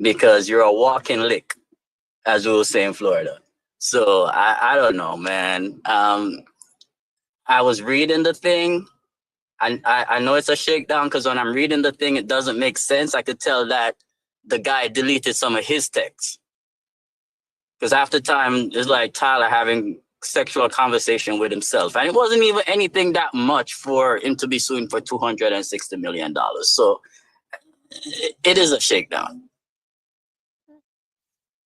Because you're a walking lick, as we will say in Florida. So I don't know, man. I was reading the thing. I know it's a shakedown because when I'm reading the thing, it doesn't make sense. I could tell that the guy deleted some of his texts. Because after time, it's like Tyler having sexual conversation with himself. And it wasn't even anything that much for him to be suing for $260 million. So it is a shakedown.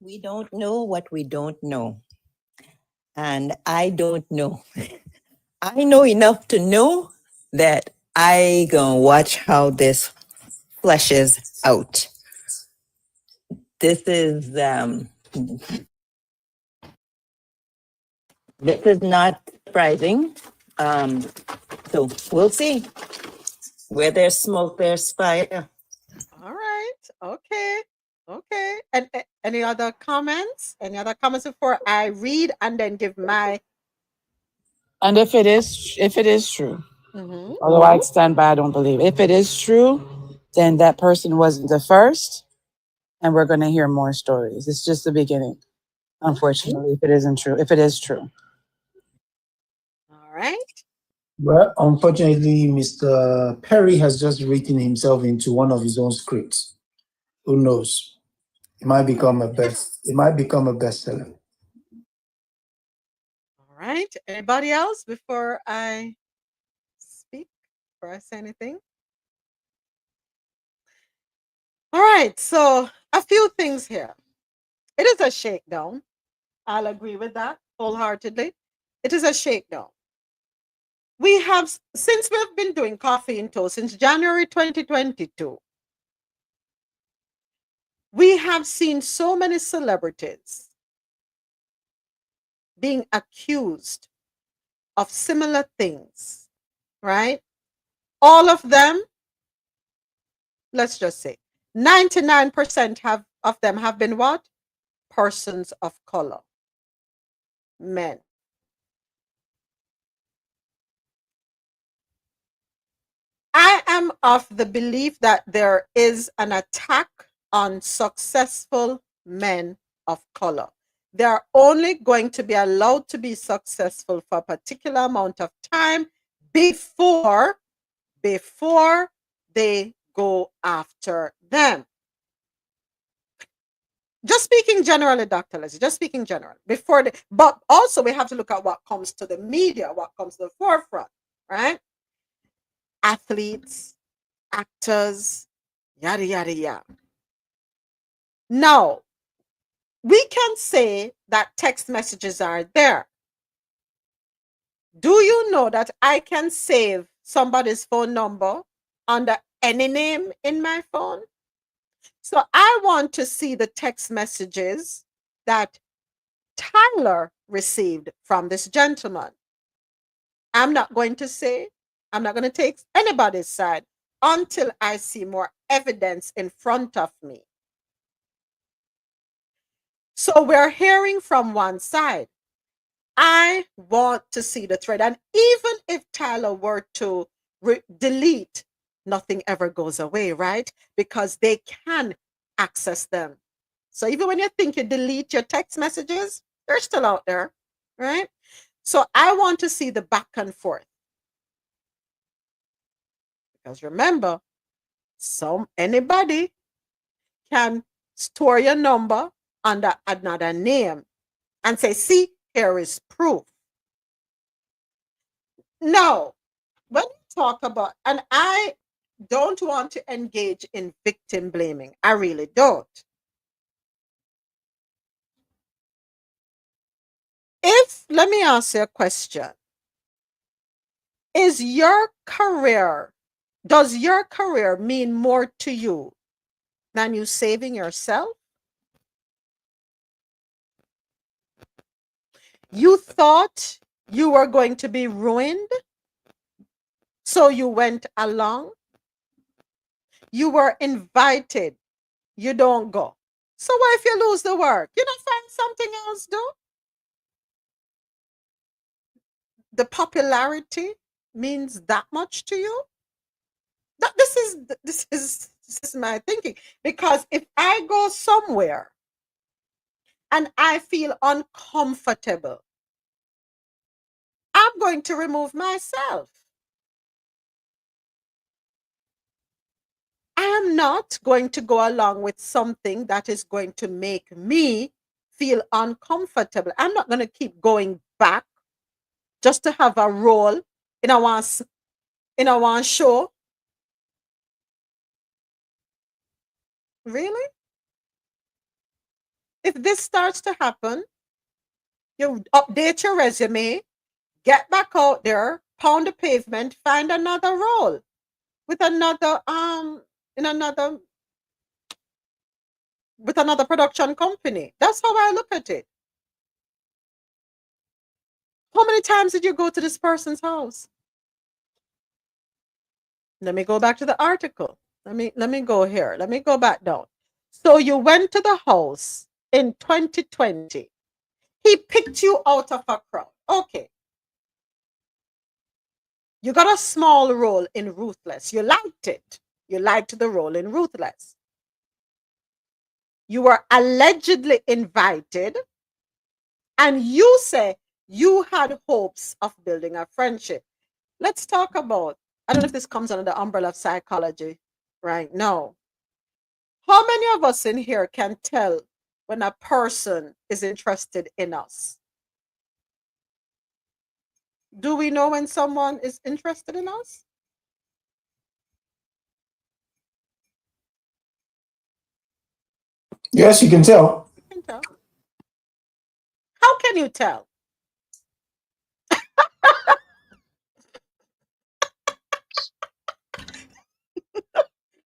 We don't know what we don't know. And I don't know. I know enough to know that I gonna watch how this fleshes out. This is not surprising. So we'll see. Where there's smoke, there's fire. All right. Okay. And any other comments? Any other comments before I read and then give my? And if it is true, Mm-hmm. although I stand by, I don't believe. If it is true, then that person wasn't the first, and we're going to hear more stories. It's just the beginning, unfortunately. If it is true. All right. Well, unfortunately, Mr. Perry has just written himself into one of his own scripts. Who knows? It might become a bestseller. All right. Anybody else before I speak? Before I say anything? All right. So a few things here. It is a shakedown. I'll agree with that wholeheartedly. It is a shakedown. We have, since we've been doing Coffee in Toast since January 2022, we have seen so many celebrities being accused of similar things, right? All of them, let's just say 99% of them have been what? Persons of color, men. I am of the belief that there is an attack on successful men of color. They're only going to be allowed to be successful for a particular amount of time before they go after them. Just speaking generally, Dr. Leslie, just speaking generally, but also we have to look at what comes to the media, what comes to the forefront, right? Athletes, actors, yada, yada, yada. Now, we can say that text messages are there. Do you know that I can save somebody's phone number under any name in my phone? So I want to see the text messages that Tyler received from this gentleman. I'm not going to take anybody's side until I see more evidence in front of me. So we're hearing from one side. I want to see the thread. And even if Tyler were to delete, nothing ever goes away, right? Because they can access them. So even when you think you delete your text messages, they're still out there, right? So I want to see the back and forth. Because remember, anybody can store your number under another name and say, see, here is proof. Now, when we talk about, and I don't want to engage in victim blaming, I really don't. Let me ask you a question. Does your career mean more to you than you saving yourself? You thought you were going to be ruined, so you went along. You were invited, you don't go. So what if you lose the work? You don't find something else do? The popularity means that much to you? This is my thinking. Because if I go somewhere and I feel uncomfortable, I'm going to remove myself. I am not going to go along with something that is going to make me feel uncomfortable. I'm not going to keep going back just to have a role in a one show. Really? If this starts to happen, you update your resume, get back out there, pound the pavement, find another role with another production company. That's how I look at it. How many times did you go to this person's house? Let me go back to the article. Let me go here. Let me go back down. So you went to the house in 2020. He picked you out of a crowd. Okay. You got a small role in Ruthless. You liked it. You liked the role in Ruthless. You were allegedly invited, and you say you had hopes of building a friendship. let's talk about, I don't know if this comes under the umbrella of psychology right now. How many of us in here can tell when a person is interested in us? Do we know when someone is interested in us? Yes, you can tell. You can tell. How can you tell?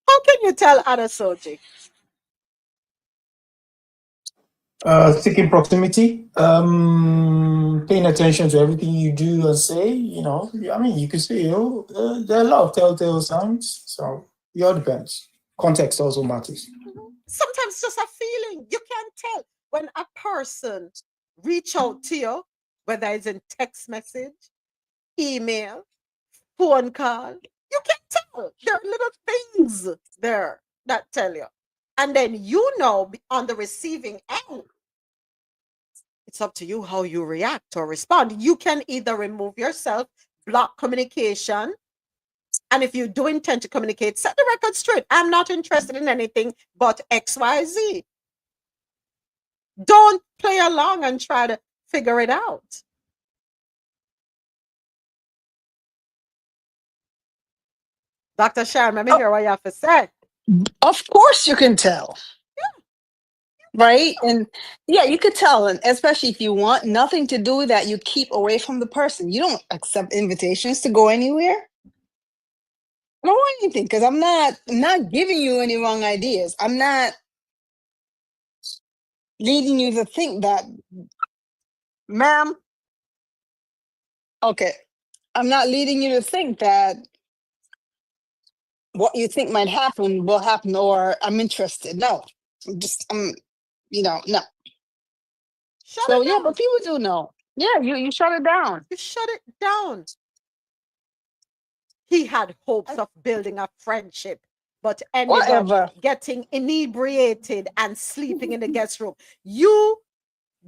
How can you tell, Adasoji? Seeking proximity, paying attention to everything you do and say, I mean, you can say, there are a lot of telltale signs. So it all depends. Context also matters. Sometimes it's just a feeling. You can tell when a person reach out to you, whether it's in text message, email, phone call. You can tell. There are little things there that tell you. And then on the receiving end, it's up to you how you react or respond. You can either remove yourself, block communication, and if you do intend to communicate, set the record straight. I'm not interested in anything but XYZ. Don't play along and try to figure it out. Dr. Sharon, let me hear what you have to say. Of course you can tell. Right? And yeah, you could tell, and especially if you want nothing to do with that, you keep away from the person. You don't accept invitations to go anywhere. I don't want anything because I'm not giving you any wrong ideas. I'm not leading you to think that, ma'am. Okay. I'm not leading you to think that what you think might happen will happen, or I'm interested. No. No. So yeah, but people do know. Yeah, you shut it down. You shut it down. He had hopes of building a friendship, but ended up getting inebriated and sleeping in the guest room. You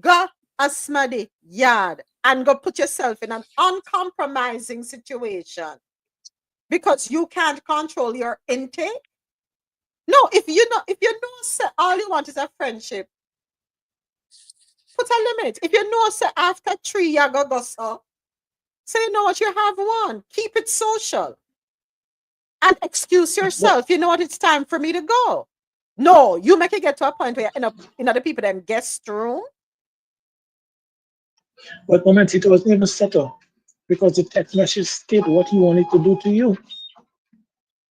got a smuddy yard and go put yourself in an uncompromising situation because you can't control your intake. No, if you know all you want is a friendship, put a limit. If you know after 3 you go so say, you know what, you have one. Keep it social. And excuse yourself. You know what, it's time for me to go. No, you make it get to a point where you end up in other people in guest room. But moment, it wasn't even settled because the text message stated what he wanted to do to you.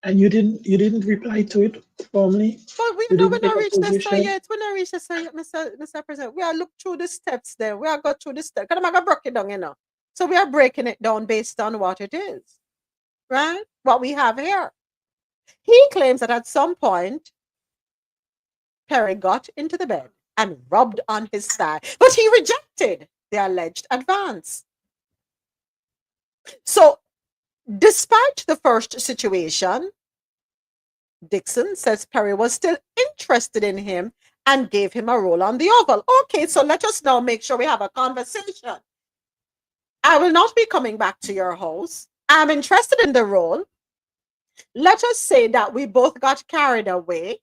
And you didn't reply to it formally. But we know we not reached this yet. We not reached this yet, Mr. President. We are look through the steps there. We are go through the steps. Because I'm going to break it down, So we are breaking it down based on what it is. Right? What we have here. He claims that at some point, Perry got into the bed and rubbed on his thigh. But he rejected the alleged advance. So, despite the first situation, Dixon says Perry was still interested in him and gave him a role on the Oval. Okay, so let us now make sure we have a conversation. I will not be coming back to your house. I'm interested in the role. Let us say that we both got carried away,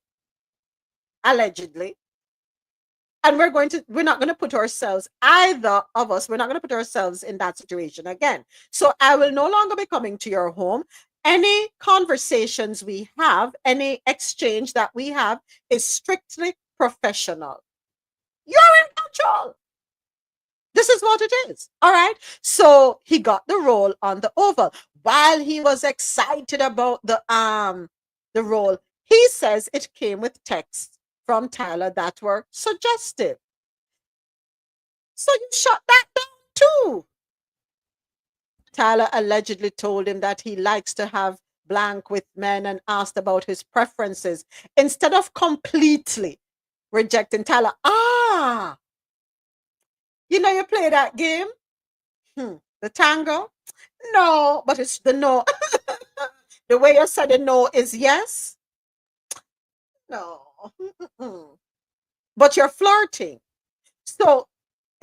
allegedly. And we're not going to put ourselves, either of us, we're not going to put ourselves in that situation again. So I will no longer be coming to your home. Any conversations we have, any exchange that we have is strictly professional. You're in control. This is what it is. All right. So he got the role on the Oval. While he was excited about the role, he says it came with texts from Tyler that were suggestive. So you shut that down too. Tyler allegedly told him that he likes to have blank with men and asked about his preferences instead of completely rejecting Tyler. You play that game? The tango? No, but it's the no. The way you said the no is yes? No. But you're flirting. So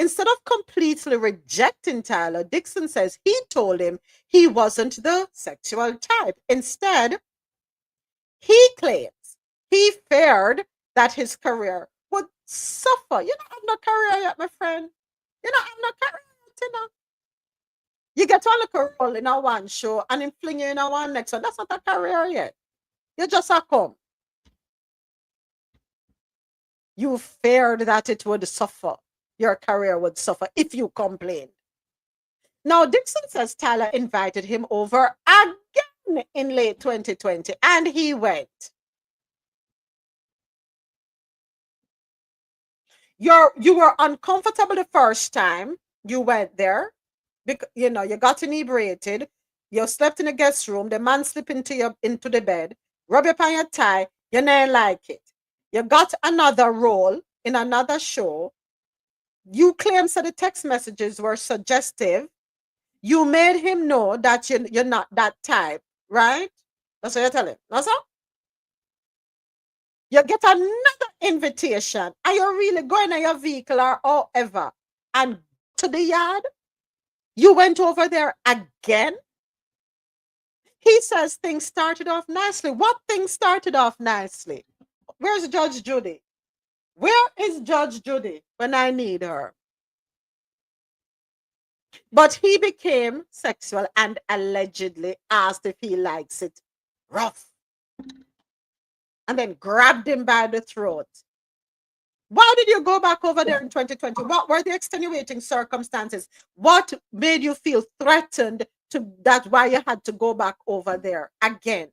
Instead of completely rejecting Tyler, Dixon says he told him he wasn't the sexual type. Instead, he claims he feared that his career would suffer. You don't have no career yet, my friend. You don't have no career yet, you know. You get on a role in a one show and then fling you in a one next one. That's not a career yet. You just a come. You feared that it would suffer. Your career would suffer if you complained. Now, Dixon says Tyler invited him over again in late 2020, and he went. You were uncomfortable the first time you went there, because you know you got inebriated. You slept in the guest room. The man slipped into the bed, rub up on your tie. You didn't like it. You got another role in another show. You claim that the text messages were suggestive. You made him know that you're not that type, right? That's what you tell him. That's all. You get another invitation. Are you really going in your vehicle or however and to the yard? You went over there again? He says things started off nicely. What things started off nicely? Where's Judge Judy? Where is Judge Judy when I need her? But he became sexual and allegedly asked if he likes it rough. And then grabbed him by the throat. Why did you go back over there in 2020? What were the extenuating circumstances? What made you feel threatened to that why you had to go back over there again?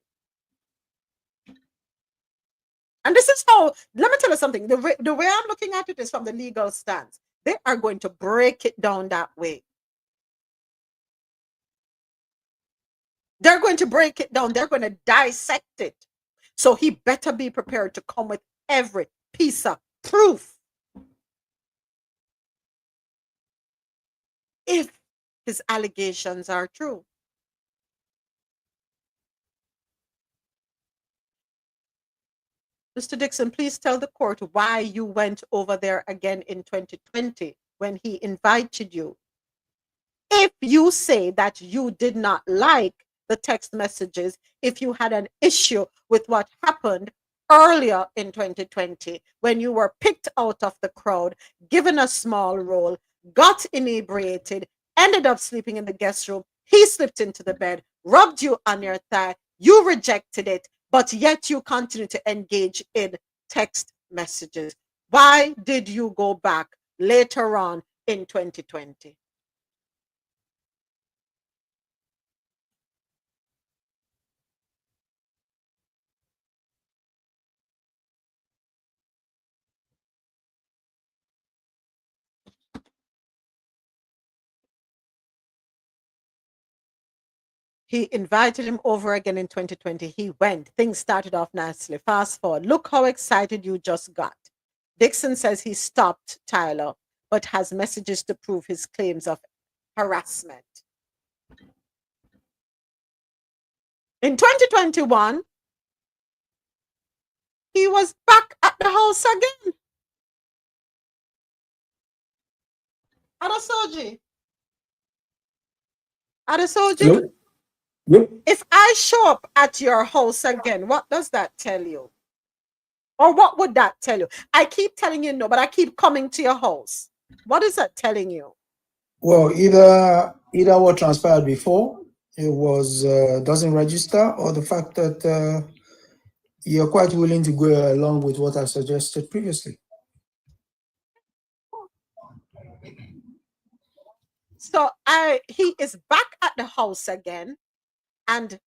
And this is how, let me tell you something. The way I'm looking at it is from the legal stance. They are going to break it down that way. They're going to break it down. They're going to dissect it. So he better be prepared to come with every piece of proof. If his allegations are true. Mr. Dixon, please tell the court why you went over there again in 2020 when he invited you. If you say that you did not like the text messages, if you had an issue with what happened earlier in 2020 when you were picked out of the crowd, given a small role, got inebriated, ended up sleeping in the guest room, he slipped into the bed, rubbed you on your thigh, you rejected it, but yet you continue to engage in text messages. Why did you go back later on in 2020? He invited him over again in 2020. He went. Things started off nicely. Fast forward. Look how excited you just got. Dixon says he stopped Tyler, but has messages to prove his claims of harassment. In 2021, he was back at the house again. Adasoji. Adasoji. Yep. If I show up at your house again, what does that tell you? Or what would that tell you? I keep telling you no, but I keep coming to your house. What is that telling you? Well, either what transpired before, it was doesn't register, or the fact that you're quite willing to go along with what I suggested previously. So he is back at the house again, and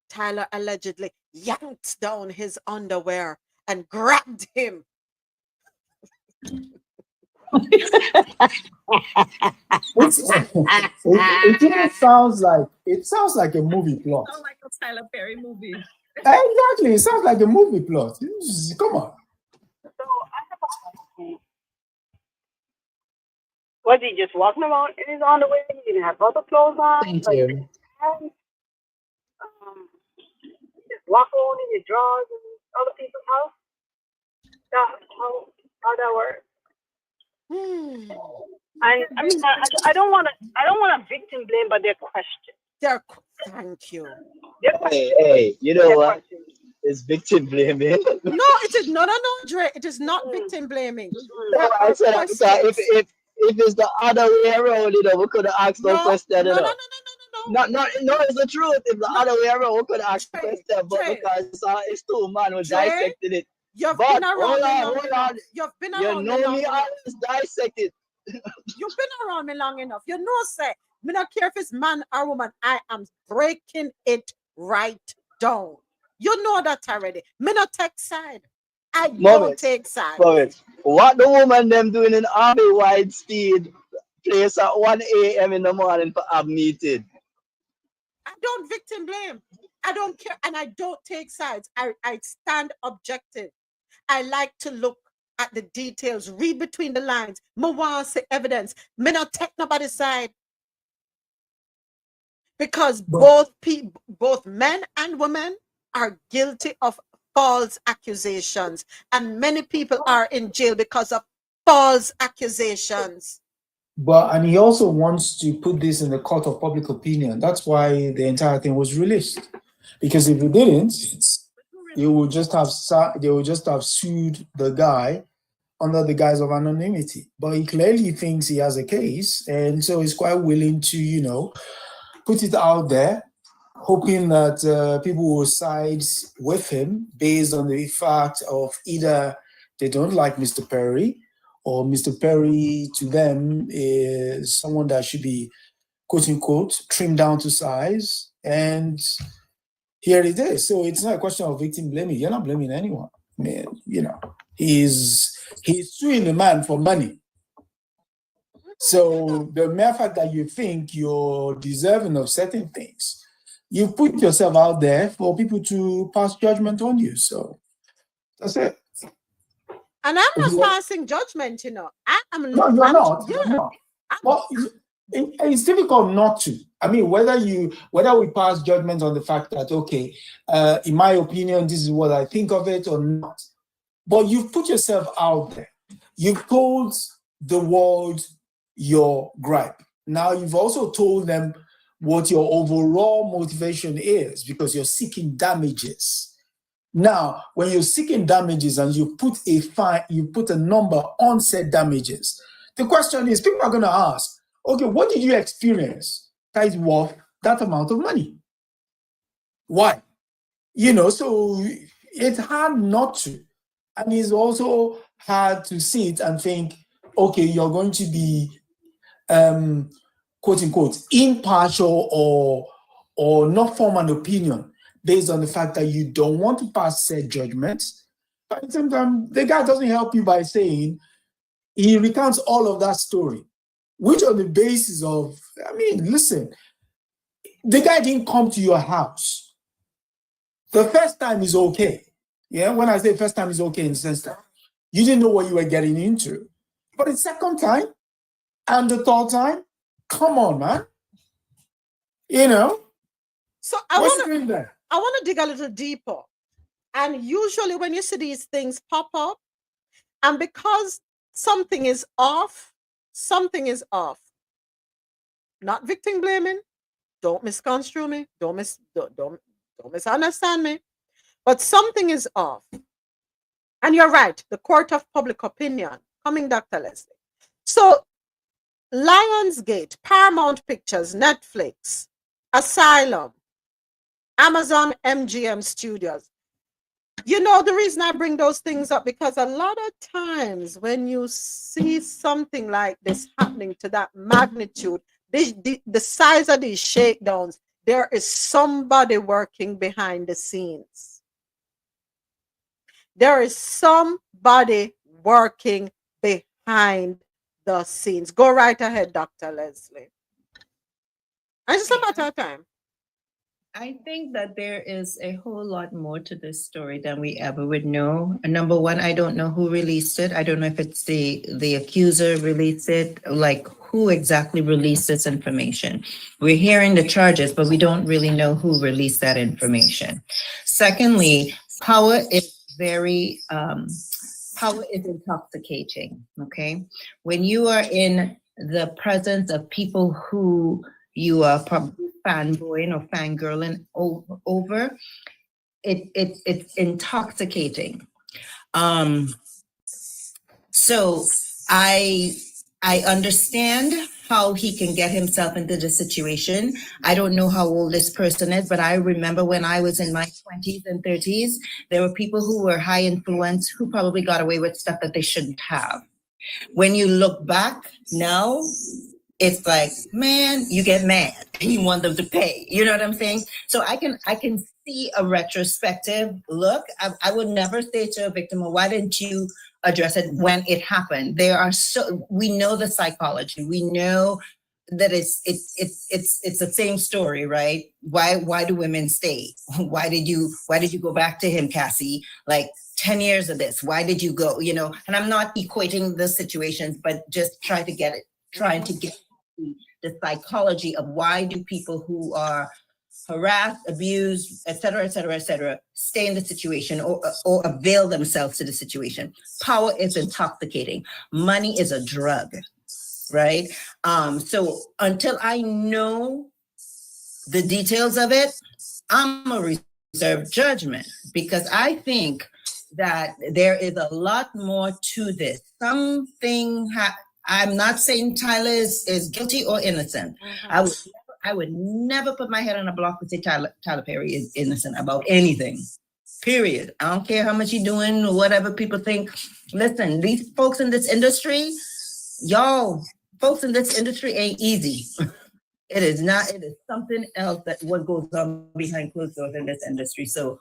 Tyler allegedly yanked down his underwear and grabbed him. It sounds like a movie plot. Sounds like a Tyler Perry movie. Exactly, it sounds like a movie plot. Come on. So I have a question. Was he just walking around in his underwear? He didn't have other clothes on. Thank like you. Just walk around in his drawers in other people's house. How that works? And I mean, I don't want to victim blame, but they're questions. Thank you. Hey, you know what? It's victim blaming. No, it is no, Dre. It is not victim blaming. No, I said that because if it's the other way around, we could have asked no question. No. It's the truth. If the other way around, we could have asked the question, but because it's two man who dissected it. You've been around me long enough. You've been around me long enough. Dissect it. You've been around me long enough. You know, say, me not care if it's man or woman. I am breaking it right down. You know that already. Me not take side. I don't take side. What the woman them doing in army wide speed place at 1 a.m. in the morning for a meeting? I don't victim blame. I don't care, and I don't take sides. I stand objective. I like to look at the details, read between the lines. Me want to see evidence. Me not take nobody's side. Because both men and women are guilty of false accusations, and many people are in jail because of false accusations. And he also wants to put this in the court of public opinion. That's why the entire thing was released. Because if he didn't, they would just have sued the guy under the guise of anonymity. But he clearly thinks he has a case, and so he's quite willing to, put it out there, hoping that people will side with him based on the fact of either they don't like Mr. Perry, or Mr. Perry to them is someone that should be, quote unquote, trimmed down to size. And here it is. So it's not a question of victim blaming. You're not blaming anyone. I mean, he's suing the man for money. So the mere fact that you think you're deserving of certain things, you put yourself out there for people to pass judgment on you. So that's it. And I'm not passing judgment, I am. No, you're not. Yeah. You're not. Well, it's difficult not to. I mean, whether we pass judgment on the fact that, okay, in my opinion, this is what I think of it or not. But you've put yourself out there. You've told the world your gripe. Now you've also told them what your overall motivation is, because you're seeking damages. Now, when you're seeking damages and you put a number on said damages, the question is, people are going to ask, okay, what did you experience that is worth that amount of money? Why? So it's hard not to. And it's also hard to sit and think, okay, you're going to be, quote unquote, impartial or not form an opinion based on the fact that you don't want to pass said judgments. But at the same time, the guy doesn't help you by saying, he recounts all of that story, which on the basis of, listen, the guy didn't come to your house. The first time is okay. Yeah, when I say first time is okay in the sense that you didn't know what you were getting into. But the second time and the third time, come on, man. So I want to dig a little deeper. And usually when you see these things pop up, and because something is off. Not victim blaming. Don't misconstrue me. Don't misunderstand me. But something is off. And you're right. The court of public opinion. Coming, Dr. Leslie. So Lionsgate, Paramount Pictures, Netflix, Asylum, Amazon MGM Studios. The reason I bring those things up, because a lot of times when you see something like this happening to that magnitude, the size of these shakedowns, there is somebody working behind the scenes. There is somebody working behind the scenes. Go right ahead, Dr. Leslie. It's just a matter of time. I think that there is a whole lot more to this story than we ever would know. Number one, I don't know who released it. I don't know if it's the accuser released it, like who exactly released this information. We're hearing the charges, but we don't really know who released that information. Secondly, power is intoxicating, okay? When you are in the presence of people who you are probably fanboying or fangirling over, it's intoxicating. So I understand how he can get himself into the situation. I don't know how old this person is, but I remember when I was in my 20s and 30s, there were people who were high influence who probably got away with stuff that they shouldn't have. When you look back now, it's like, man, you get mad and you want them to pay. You know what I'm saying? So I can see a retrospective look. I would never say to a victim, well, why didn't you address it when it happened? We know the psychology. We know that it's the same story, right? Why do women stay? Why did you go back to him, Cassie? Like 10 years of this. Why did you go? You know, and I'm not equating the situations, but just trying to get the psychology of why do people who are harassed, abused, et cetera, stay in the situation or avail themselves to the situation. Power is intoxicating. Money is a drug, right? So until I know the details of it, I'm a reserve judgment because I think that there is a lot more to this. I'm not saying Tyler is guilty or innocent. I would never put my head on a block and say Tyler Perry is innocent about anything. Period. I don't care how much you're doing or whatever people think. Listen, these folks in this industry, folks in this industry ain't easy. It is not. It is something else that what goes on behind closed doors in this industry. So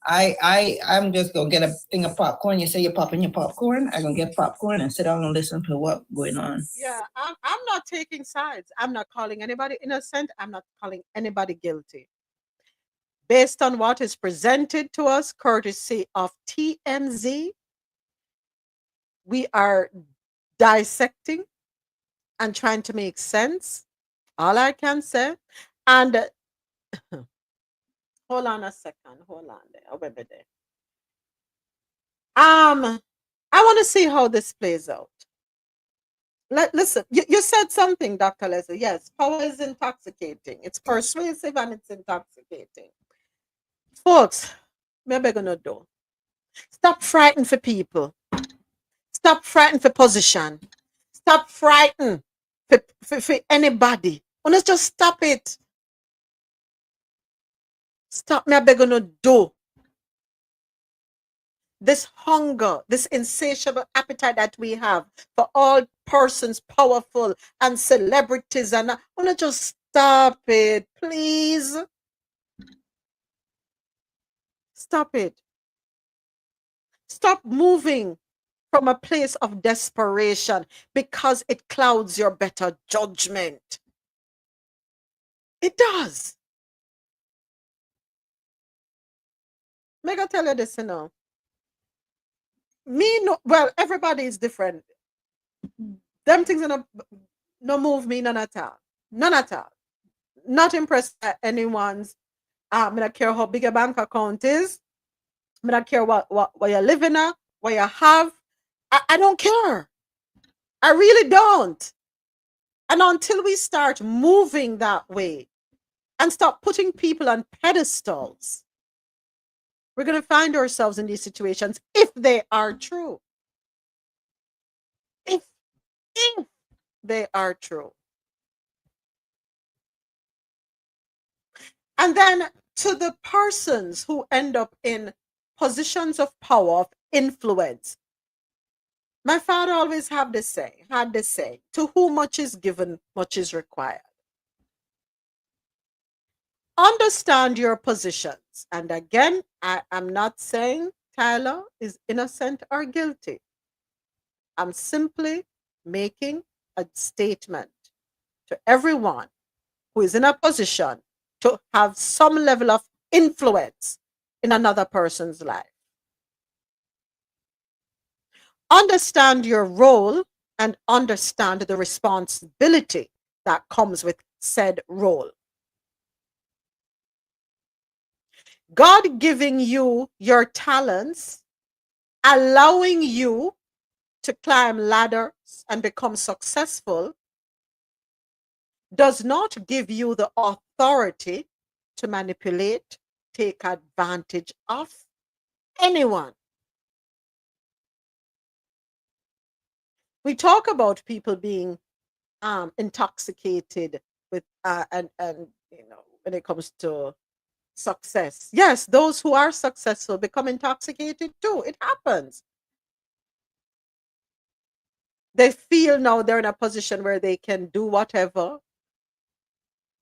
I'm just gonna get a thing of popcorn. You say you're popping your popcorn. I'm gonna get popcorn and sit down and listen to what's going on. Yeah, I'm not taking sides. I'm not calling anybody innocent. I'm not calling anybody guilty. Based on what is presented to us, courtesy of TMZ, we are dissecting and trying to make sense. All I can say. And hold on a second. Hold on there. I'll be there. I want to see how this plays out. Listen, you said something, Dr. Leslie. Yes, power is intoxicating. It's persuasive and it's intoxicating. Folks, maybe I'm gonna do. Stop frightened for people. Stop frightened for position. Stop frightened for anybody. Let's just stop it. Stop me, I'm gonna do. This hunger, this insatiable appetite that we have for all persons powerful and celebrities, and I want to just stop it, please. Stop it. Stop moving from a place of desperation because it clouds your better judgment. It does. May I tell you this, you know? Well, everybody is different. Them things no move me none at all. None at all. Not impressed by anyone's. I don't care how big a bank account is. I don't care what you're living at, what you have. I don't care. I really don't. And until we start moving that way and stop putting people on pedestals, we're going to find ourselves in these situations if they are true. If they are true. And then to the persons who end up in positions of power, of influence, my father always had this saying, to whom much is given, much is required. Understand your positions. And again, I'm not saying Tyler is innocent or guilty. I'm simply making a statement to everyone who is in a position to have some level of influence in another person's life. Understand your role and understand the responsibility that comes with said role. God giving you your talents, allowing you to climb ladders and become successful does not give you the authority to manipulate, take advantage of anyone. We talk about people being intoxicated with and you know, when it comes to success. Yes, those who are successful become intoxicated too. It happens. They feel now they're in a position where they can do whatever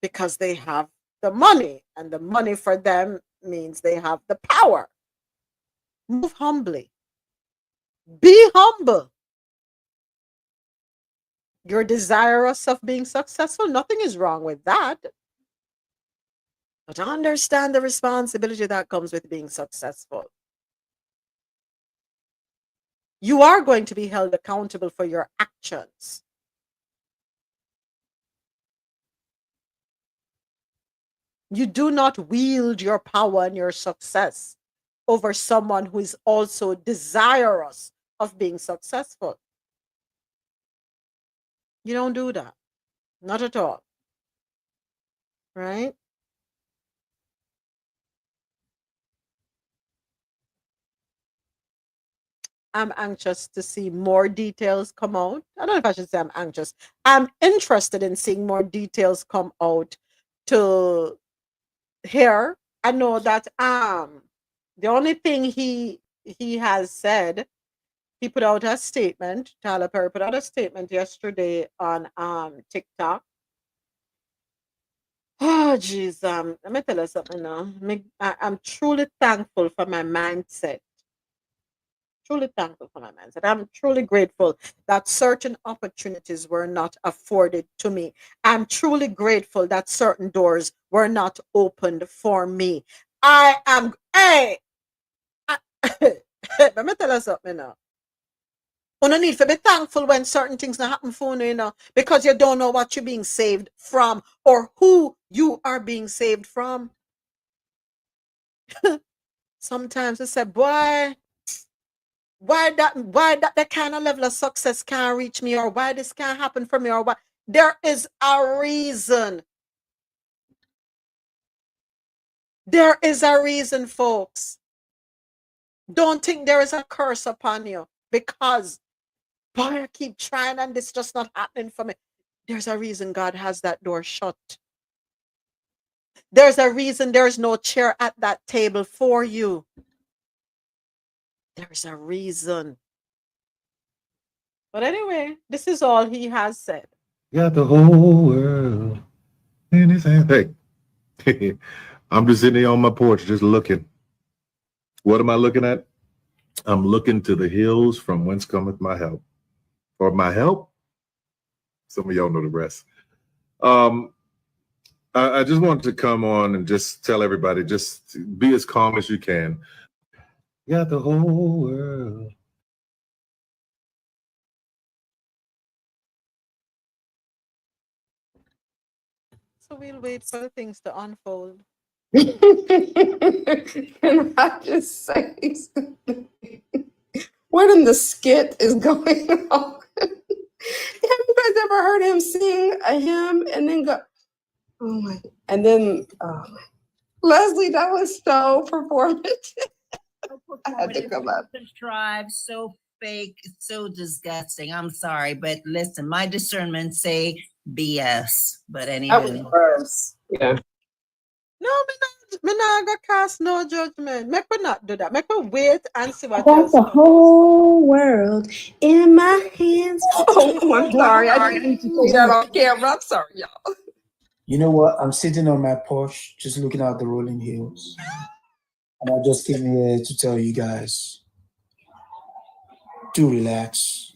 because they have the money, and the money for them means they have the power. Move humbly. Be humble. You're desirous of being successful. Nothing is wrong with that. But understand the responsibility that comes with being successful. You are going to be held accountable for your actions. You do not wield your power and your success over someone who is also desirous of being successful. You don't do that. Not at all. Right? I'm anxious to see more details come out. I don't know if I should say I'm anxious. I'm interested in seeing more details come out to hear. I know that the only thing he has said, he put out a statement, Tyler Perry put out a statement yesterday on TikTok. Oh jeez, let me tell you something now. I'm truly thankful for my mindset. Truly thankful for my mindset. I'm truly grateful that certain opportunities were not afforded to me. I'm truly grateful that certain doors were not opened for me. I am, hey, let me tell you something now. You don't need to be thankful when certain things not happen for you, you know, because you don't know what you're being saved from or who you are being saved from. Sometimes I say, boy, why that kind of level of success can't reach me, or why this can't happen for me, or why. There is a reason. There is a reason, folks. Don't think there is a curse upon you because, boy, I keep trying and this just not happening for me. There's a reason God has that door shut. There's a reason there's no chair at that table for you. There's a reason. But anyway, this is all he has said. Got the whole world in his hand. Hey, I'm just sitting here on my porch just looking. What am I looking at? I'm looking to the hills from whence cometh my help. For my help? Some of y'all know the rest. I just wanted to come on and just tell everybody, just be as calm as you can. Got the whole world. So we'll wait for things to unfold. Can I just say something? What in the skit is going on? Have you guys ever heard him sing a hymn and then go, oh my, and then, Leslie, that was so performative. I had to come up. Contrived, so fake, so disgusting. I'm sorry, but listen, my discernment say BS. But That was anyway. gross. Yeah. No, me not gonna cast no judgment. Make me not do that. Make me wait and see what Got else the comes. whole world in my hands. Oh, I'm sorry. I didn't need to say that on camera. I'm sorry, y'all. You know what? I'm sitting on my porch, just looking at the rolling hills. And I just came here to tell you guys to relax.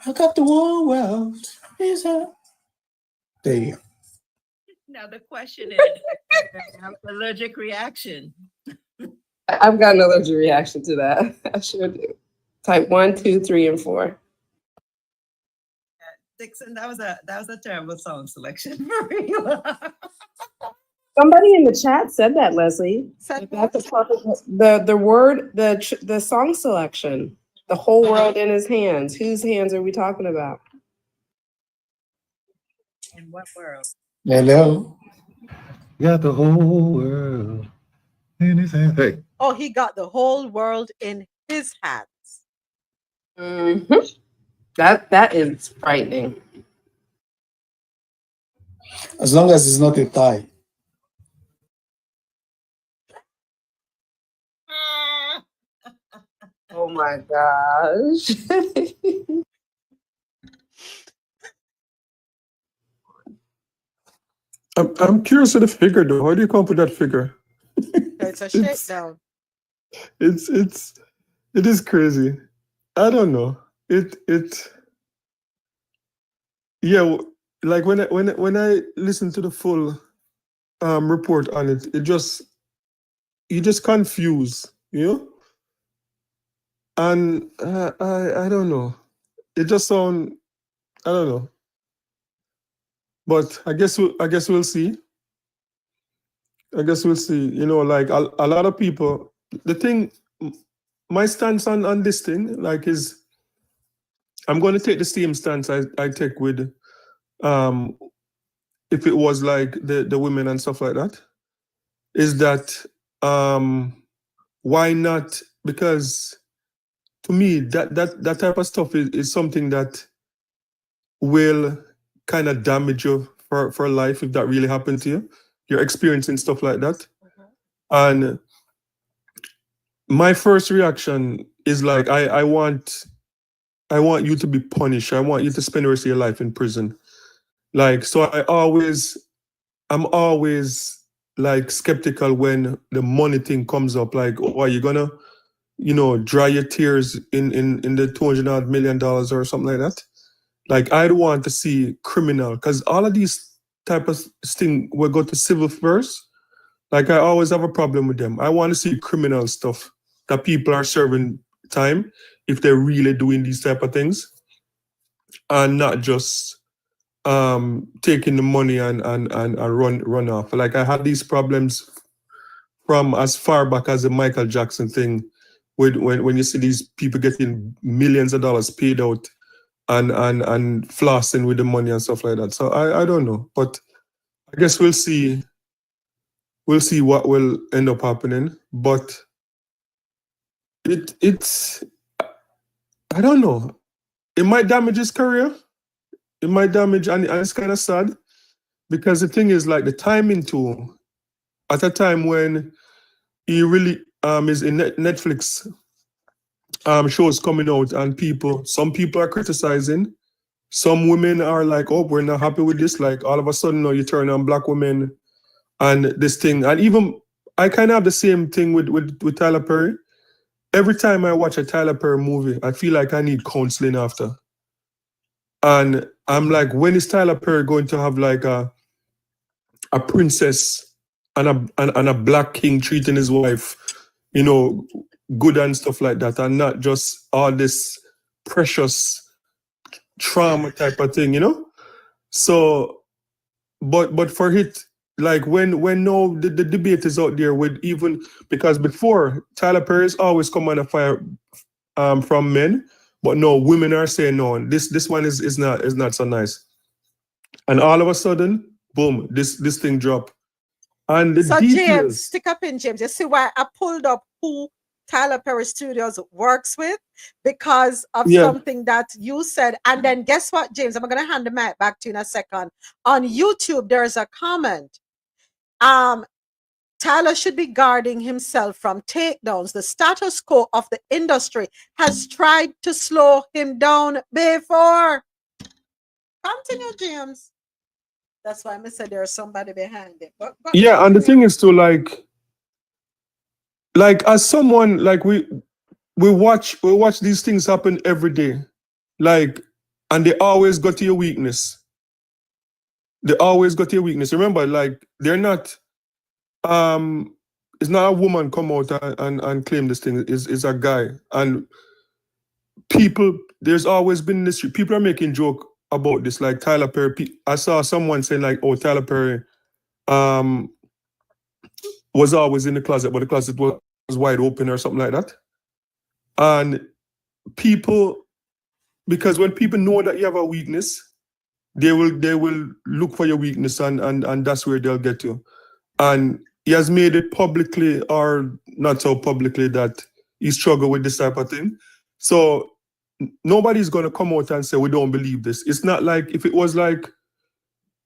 I got the whole world. There you go. Now the question is, allergic reaction. I've got an allergic reaction to that. I sure do. Type 1, 2, 3, and 4. Dixon, that was a terrible song selection for real. Somebody in the chat said that, Leslie. Said that's a perfect, the word, the song selection. The whole world in his hands. Whose hands are we talking about? In what world? Hello. Got the whole world in his hand. Hey, Oh, he got the whole world in his hands. That is frightening. As long as it's not a tie. Oh my gosh. I'm curious of the figure though. How do you come up with that figure? It's a shakedown. It is crazy. I don't know. Yeah, like when I listen to the full report on it, you just confused, you know? And I don't know. It just sound, I don't know. But I guess we'll see. I guess we'll see. You know, like a lot of people, the thing, my stance on this thing, like, is I'm going to take the same stance I take with if it was like the women and stuff like that, is that why not? Because to me, that type of stuff is something that will kind of damage you for life if that really happened to you. You're experiencing stuff like that. And my first reaction is like, I want you to be punished. I want you to spend the rest of your life in prison. Like, so I'm always like skeptical when the money thing comes up. Like, oh, are you gonna, dry your tears in the $200 million or something like that? Like, I'd want to see criminal, because all of these type of thing will go to civil first. Like, I always have a problem with them. I want to see criminal stuff that people are serving time if they're really doing these type of things, and not just taking the money and run off. Like, I had these problems from as far back as the Michael Jackson thing, when you see these people getting millions of dollars paid out and flossing with the money and stuff like that. So I don't know, but I guess we'll see what will end up happening. But it's I don't know. It might damage his career. It might damage, and it's kind of sad, because the thing is, like, the timing too, at a time when he really is in Netflix shows coming out, and some people are criticizing. Some women are like, oh, we're not happy with this. Like, all of a sudden, you turn on black women and this thing. And even I kind of have the same thing with Tyler Perry. Every time I watch a Tyler Perry movie, I feel like I need counseling after. And I'm like, when is Tyler Perry going to have like a princess and a black king treating his wife, good and stuff like that, and not just all this precious trauma type of thing, So, but for it, like, when no, the debate is out there with, even because before, Tyler Perry's always come under fire from men, but no, women are saying no, this one is not so nice. And all of a sudden, boom, this thing drop. And the So details. James, stick up in, James. You see why I pulled up who Tyler Perry Studios works with? Because of something that you said. And then guess what, James? I'm going to hand the mic back to you in a second. On YouTube, there's a comment. Tyler should be guarding himself from takedowns. The status quo of the industry has tried to slow him down before. Continue, James. That's why I said there's somebody behind it. But yeah, and the thing is to like as someone, like, we watch these things happen every day, like, and they always go to your weakness. They always go to your weakness. Remember, like, they're not it's not a woman come out and claim this thing. It's a guy. And people, there's always been this, people are making joke about this, like Tyler Perry. I saw someone saying like, oh, Tyler Perry was always in the closet, but the closet was wide open or something like that. And people, because when people know that you have a weakness, they will look for your weakness and that's where they'll get you. And he has made it publicly or not so publicly that he struggled with this type of thing. So nobody's going to come out and say, we don't believe this. It's not like if it was like,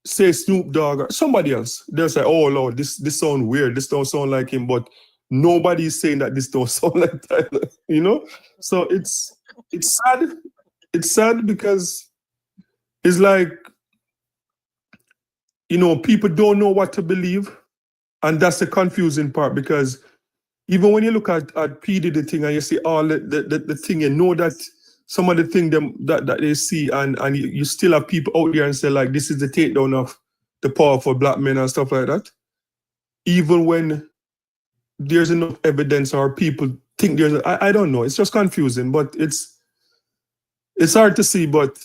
say, Snoop Dogg or somebody else, they'll say, oh, Lord, this sounds weird. This don't sound like him. But nobody's saying that this don't sound like Tyler, you know? So it's sad. It's sad because it's like, you know, people don't know what to believe. And that's the confusing part, because even when you look at P. Diddy thing and you see all the thing, you know that some of the thing that they see, and you still have people out there and say, like, this is the takedown of the powerful black men and stuff like that. Even when there's enough evidence or people think there's, I don't know. It's just confusing, but it's hard to see, but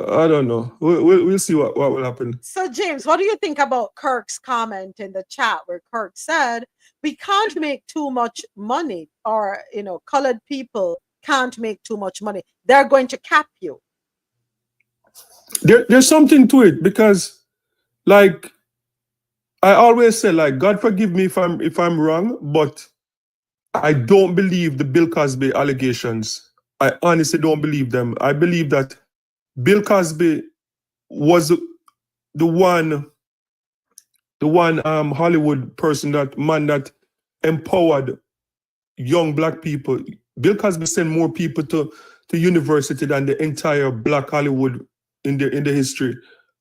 I don't know. We'll see what will happen. So, James, what do you think about Kirk's comment in the chat where Kirk said, we can't make too much money, or, you know, colored people can't make too much money. They're going to cap you. There's something to it, because, like, I always say, like, God forgive me if I'm wrong, but I don't believe the Bill Cosby allegations. I honestly don't believe them. I believe that Bill Cosby was the one Hollywood person, that man that empowered young black people. Bill Cosby sent more people to university than the entire black Hollywood in the history.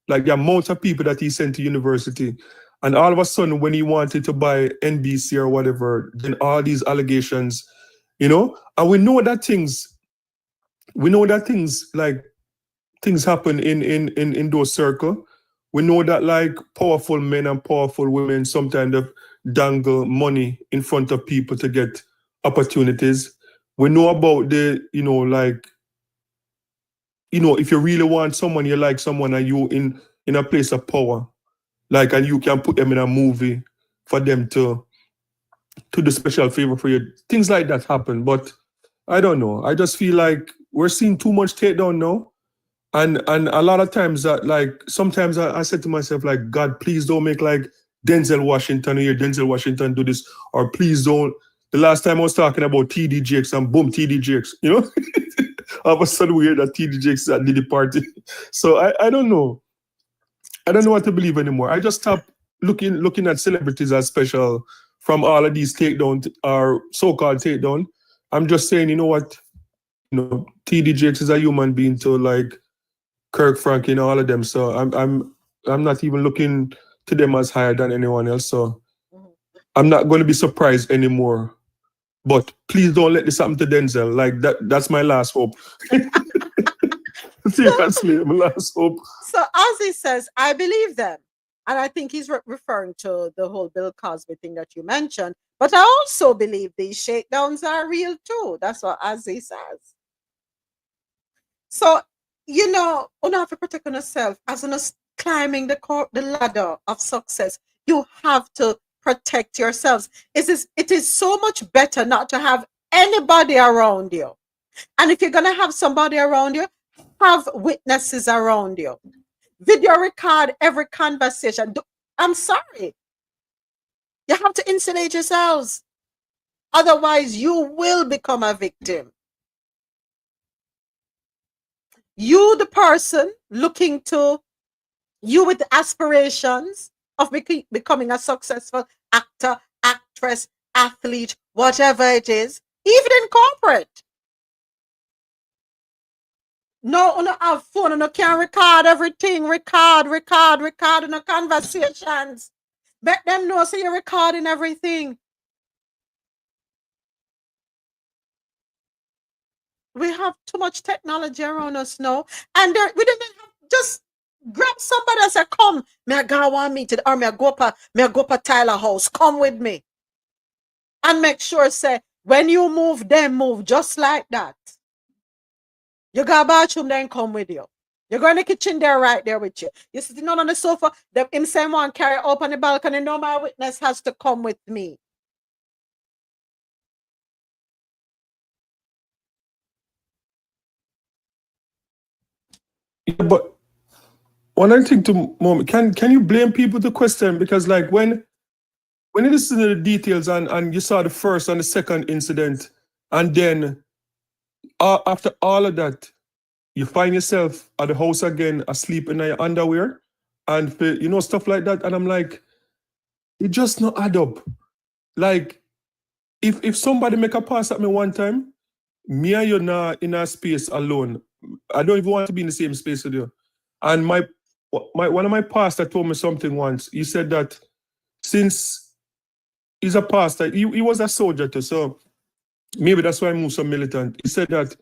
Like the amount of people that he sent to university. And all of a sudden, when he wanted to buy NBC or whatever, then all these allegations, you know, and we know that things like things happen in those circles. We know that, like, powerful men and powerful women sometimes dangle money in front of people to get opportunities. We know about the, you know, like, you know, if you really want someone, you like someone, and you in a place of power, like, and you can put them in a movie for them to do special favor for you. Things like that happen. But I don't know. I just feel like we're seeing too much takedown now. And a lot of times that, like, sometimes I said to myself, like, God, please don't make like Denzel Washington here, Denzel Washington do this, or please don't. The last time I was talking about TD Jakes and boom, TD Jakes, you know? All of a sudden we hear that TD Jakes is at the party. So I don't know. I don't know what to believe anymore. I just stopped looking at celebrities as special from all of these takedown or so-called takedown. I'm just saying, you know what? You know, TD Jakes is a human being too, like Kirk Franklin, all of them. So I'm not even looking to them as higher than anyone else. So I'm not going to be surprised anymore. But please don't let this happen to Denzel. Like that's my last hope. Seriously, my last hope. So Ozzy says, I believe them. And I think he's referring to the whole Bill Cosby thing that you mentioned. But I also believe these shakedowns are real too. That's what Ozzy says. So, you know, you have to protect yourself. As you're climbing the ladder of success, you have to protect yourselves. It is so much better not to have anybody around you. And if you're going to have somebody around you, have witnesses around you. Video record every conversation. I'm sorry. You have to insulate yourselves. Otherwise, you will become a victim. You, the person looking to, you with aspirations of becoming a successful actor, actress, athlete, whatever it is, even in corporate. No, on have phone, and can record everything, record in the conversations. Let them know so you're recording everything. We have too much technology around us now, and we didn't have, just grab somebody and say, come, me I go one meeting, or me I go up Tyler house, come with me. And make sure, say, when you move, them move just like that. You go to bathroom, then come with you. You go in the kitchen, there, right there with you. You sitting on the sofa, him same one carry up on the balcony, no, my witness has to come with me. Yeah, but When I think to moment, can you blame people to question? Because like when you listen to the details and you saw the first and the second incident, and then after all of that, you find yourself at the house again, asleep in your underwear, and stuff like that. And I'm like, it just not add up. Like, if somebody make a pass at me one time, me and you now in a space alone. I don't even want to be in the same space with you. And my one of my pastor told me something once. He said that since he's a pastor, he was a soldier too, so maybe that's why I moved so militant. He said that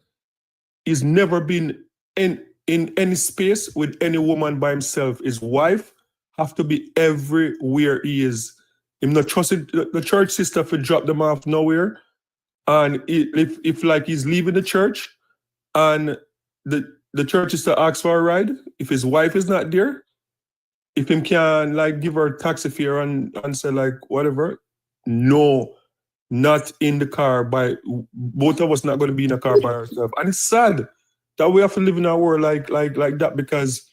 he's never been in any space with any woman by himself. His wife have to be everywhere he is. Him not trusted the church sister to drop them off nowhere. And if like he's leaving the church and the church sister asks for a ride, if his wife is not there, if him can like give her taxi fare and say like whatever, no, not in the car by both of us not going to be in a car by ourselves. And it's sad that we have to live in a world like that because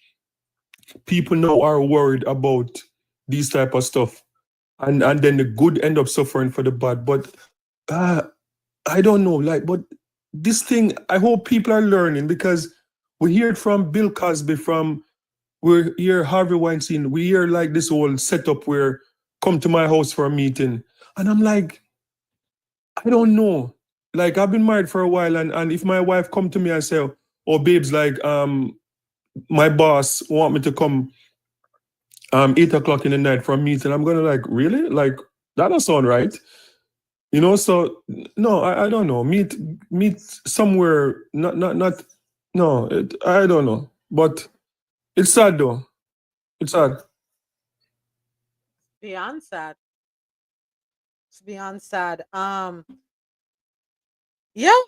people now are worried about these type of stuff. And then the good end up suffering for the bad. But I don't know, but this thing, I hope people are learning because we hear it from Bill Cosby, we hear Harvey Weinstein, we hear like this whole setup where come to my house for a meeting. And I'm like, I don't know. Like I've been married for a while and if my wife come to me and say, oh babes, like my boss want me to come 8 o'clock in the night for a meeting, I'm gonna like, really? Like that doesn't sound right. So no, I don't know. Meet somewhere, not no, I don't know. But it's sad though. It's sad. Beyond sad. It's beyond sad. Yeah.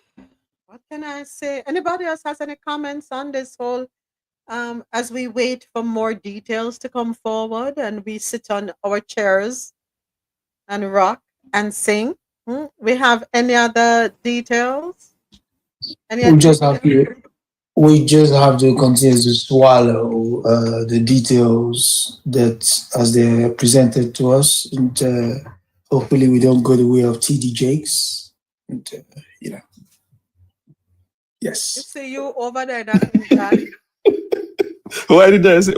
What can I say? Anybody else has any comments on this whole as we wait for more details to come forward and we sit on our chairs and rock and sing? We have any other details? We just have to continue to swallow the details that as they're presented to us, and hopefully we don't go the way of TD Jakes. And, yes. You see you over there. That Why did I say?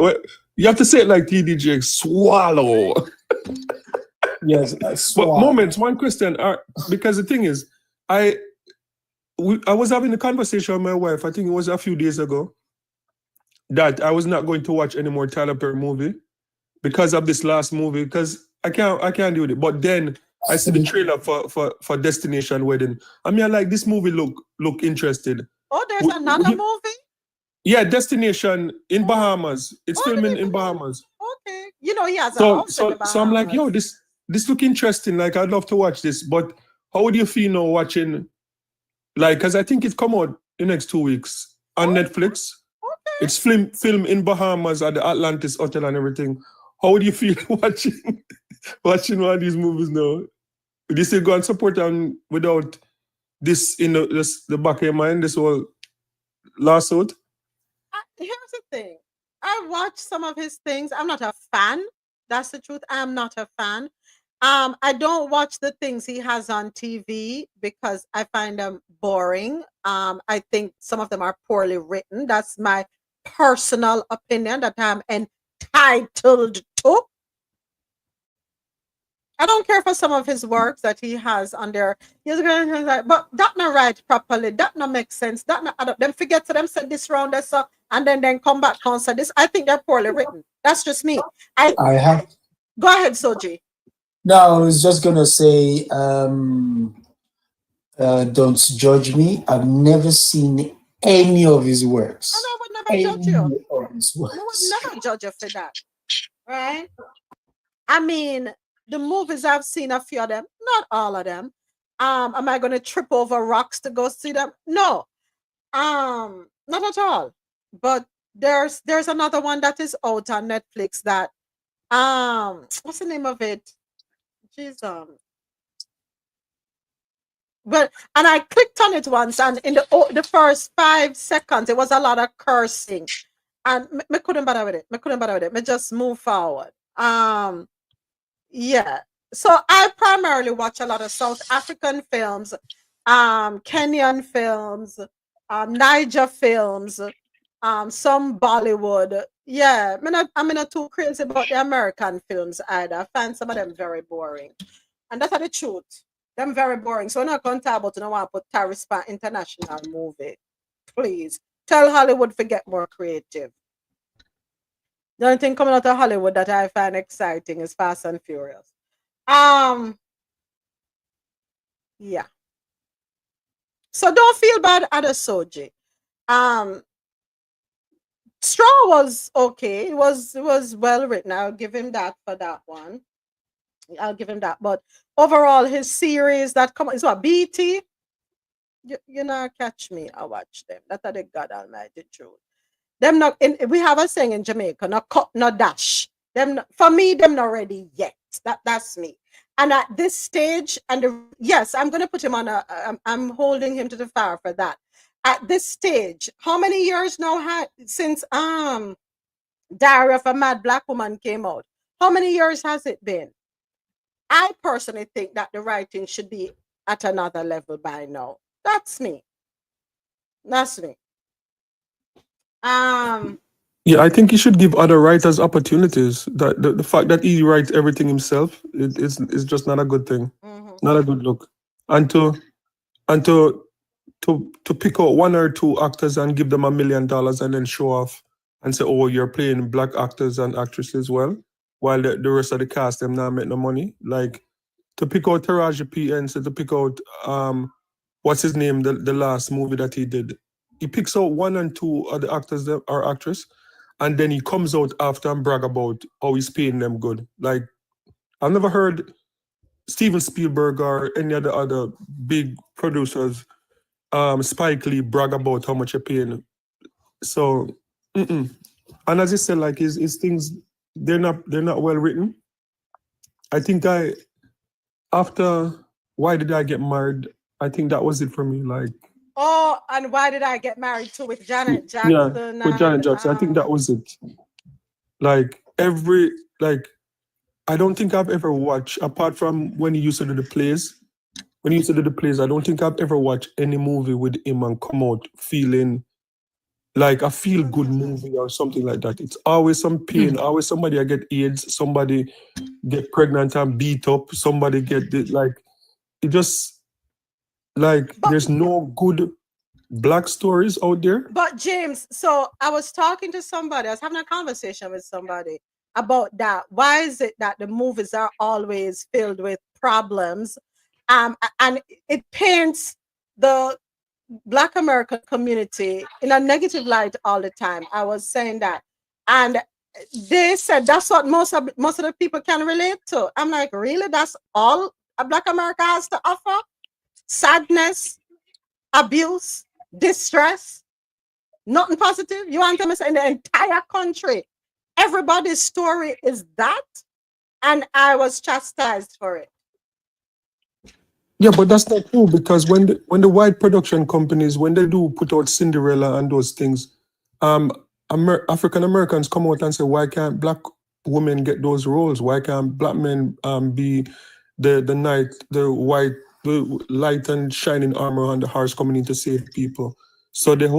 You have to say it like TD Jakes. Swallow. Yes, but moments. One question, because the thing is, I was having a conversation with my wife. I think it was a few days ago that I was not going to watch any more Tyler Perry movie because of this last movie. Because I can't do it. But then I see the trailer for Destination Wedding. I mean, I like this movie. Look interested. Oh, there's another movie. Yeah, Destination in Bahamas. It's filming in Bahamas. Okay, he has a house in the Bahamas. So I'm like, yo, this look interesting. Like, I'd love to watch this. But how would you feel now watching? Like, because I think it come out in the next 2 weeks on Netflix. Okay. It's film in Bahamas at the Atlantis Hotel and everything. How would you feel watching one of these movies now? Would you still go and support them without this in the back of your mind, this whole lawsuit? Here's the thing. I watched some of his things. I'm not a fan. That's the truth. I'm not a fan. I don't watch the things he has on TV because I find them boring. I think some of them are poorly written. That's my personal opinion that I'm entitled to. I don't care for some of his works that he has on there. But that not write properly. That not make sense. That not add up. Them forget to them said this round or so, and then come back and say this. I think they're poorly written. That's just me. Go ahead, Soji. No, I was just gonna say, don't judge me. I've never seen any of his works. And I would never judge you. I would never judge you for that. Right? I mean, the movies I've seen, a few of them, not all of them. Am I gonna trip over rocks to go see them? No. Not at all. But there's another one that is out on Netflix that what's the name of it? Jeez, but and I clicked on it once, and in the first 5 seconds, it was a lot of cursing. and me couldn't bother with it. Me couldn't bother with it. Me just move forward. Yeah. So I primarily watch a lot of South African films, Kenyan films, Niger films, some Bollywood. Yeah, I'm not too crazy about the American films either. I find some of them very boring. And that's the truth. Them very boring. So we're not going to talk about, you know, want to put Taris on international movie. Please. Tell Hollywood to get more creative. The only thing coming out of Hollywood that I find exciting is Fast and Furious. Yeah. So don't feel bad, Adesoji. Straw was okay. It was well written. I'll give him that for that one. I'll give him that. But overall, his series that come is what BT. You know, catch me. I watch them. That's the God Almighty truth. Them not in. We have a saying in Jamaica: no cut, no dash. Them for me, them not ready yet. That's me. And at this stage, yes, I'm gonna put him on a. I'm holding him to the fire for that. At this stage, how many years now since Diary of a Mad Black Woman came out? How many years has it been? I personally think that the writing should be at another level by now. That's me. That's me. Yeah, I think he should give other writers opportunities. That the fact that he writes everything himself is just not a good thing. Not a good look. And to pick out one or two actors and give them $1 million and then show off and say, oh, you're playing black actors and actresses well, while the rest of the cast them not make no money. Like to pick out Taraji P. Henson, to pick out what's his name, the last movie that he did. He picks out one and two of the actors or actress, and then he comes out after and brag about how he's paying them good. Like I've never heard Steven Spielberg or any of the other big producers, Spike Lee, brag about how much you're paying. So, and as I said, like his things, they're not well written. I think after Why Did I Get Married, I think that was it for me. Like, oh, and Why Did I Get Married to with Janet Jackson? Yeah, with Janet Jackson. I think that was it. Like I don't think I've ever watched, apart from when he used to do the plays. When he used to do the plays, I don't think I've ever watched any movie with him and come out feeling like a feel-good movie or something like that. It's always some pain, always somebody get AIDS, somebody get pregnant and beat up, somebody get it just there's no good black stories out there. But James, so I was talking to somebody, I was having a conversation with somebody about that. Why is it that the movies are always filled with problems? And it paints the Black American community in a negative light all the time. I was saying that. And they said that's what most of the people can relate to. I'm like, really? That's all Black America has to offer? Sadness, abuse, distress, nothing positive? You want to say in the entire country, everybody's story is that? And I was chastised for it. Yeah, but that's not true, because when the white production companies, when they do put out Cinderella and those things, African Americans come out and say, why can't black women get those roles? Why can't black men be the knight, the light and shining armor on the horse coming in to save people? So the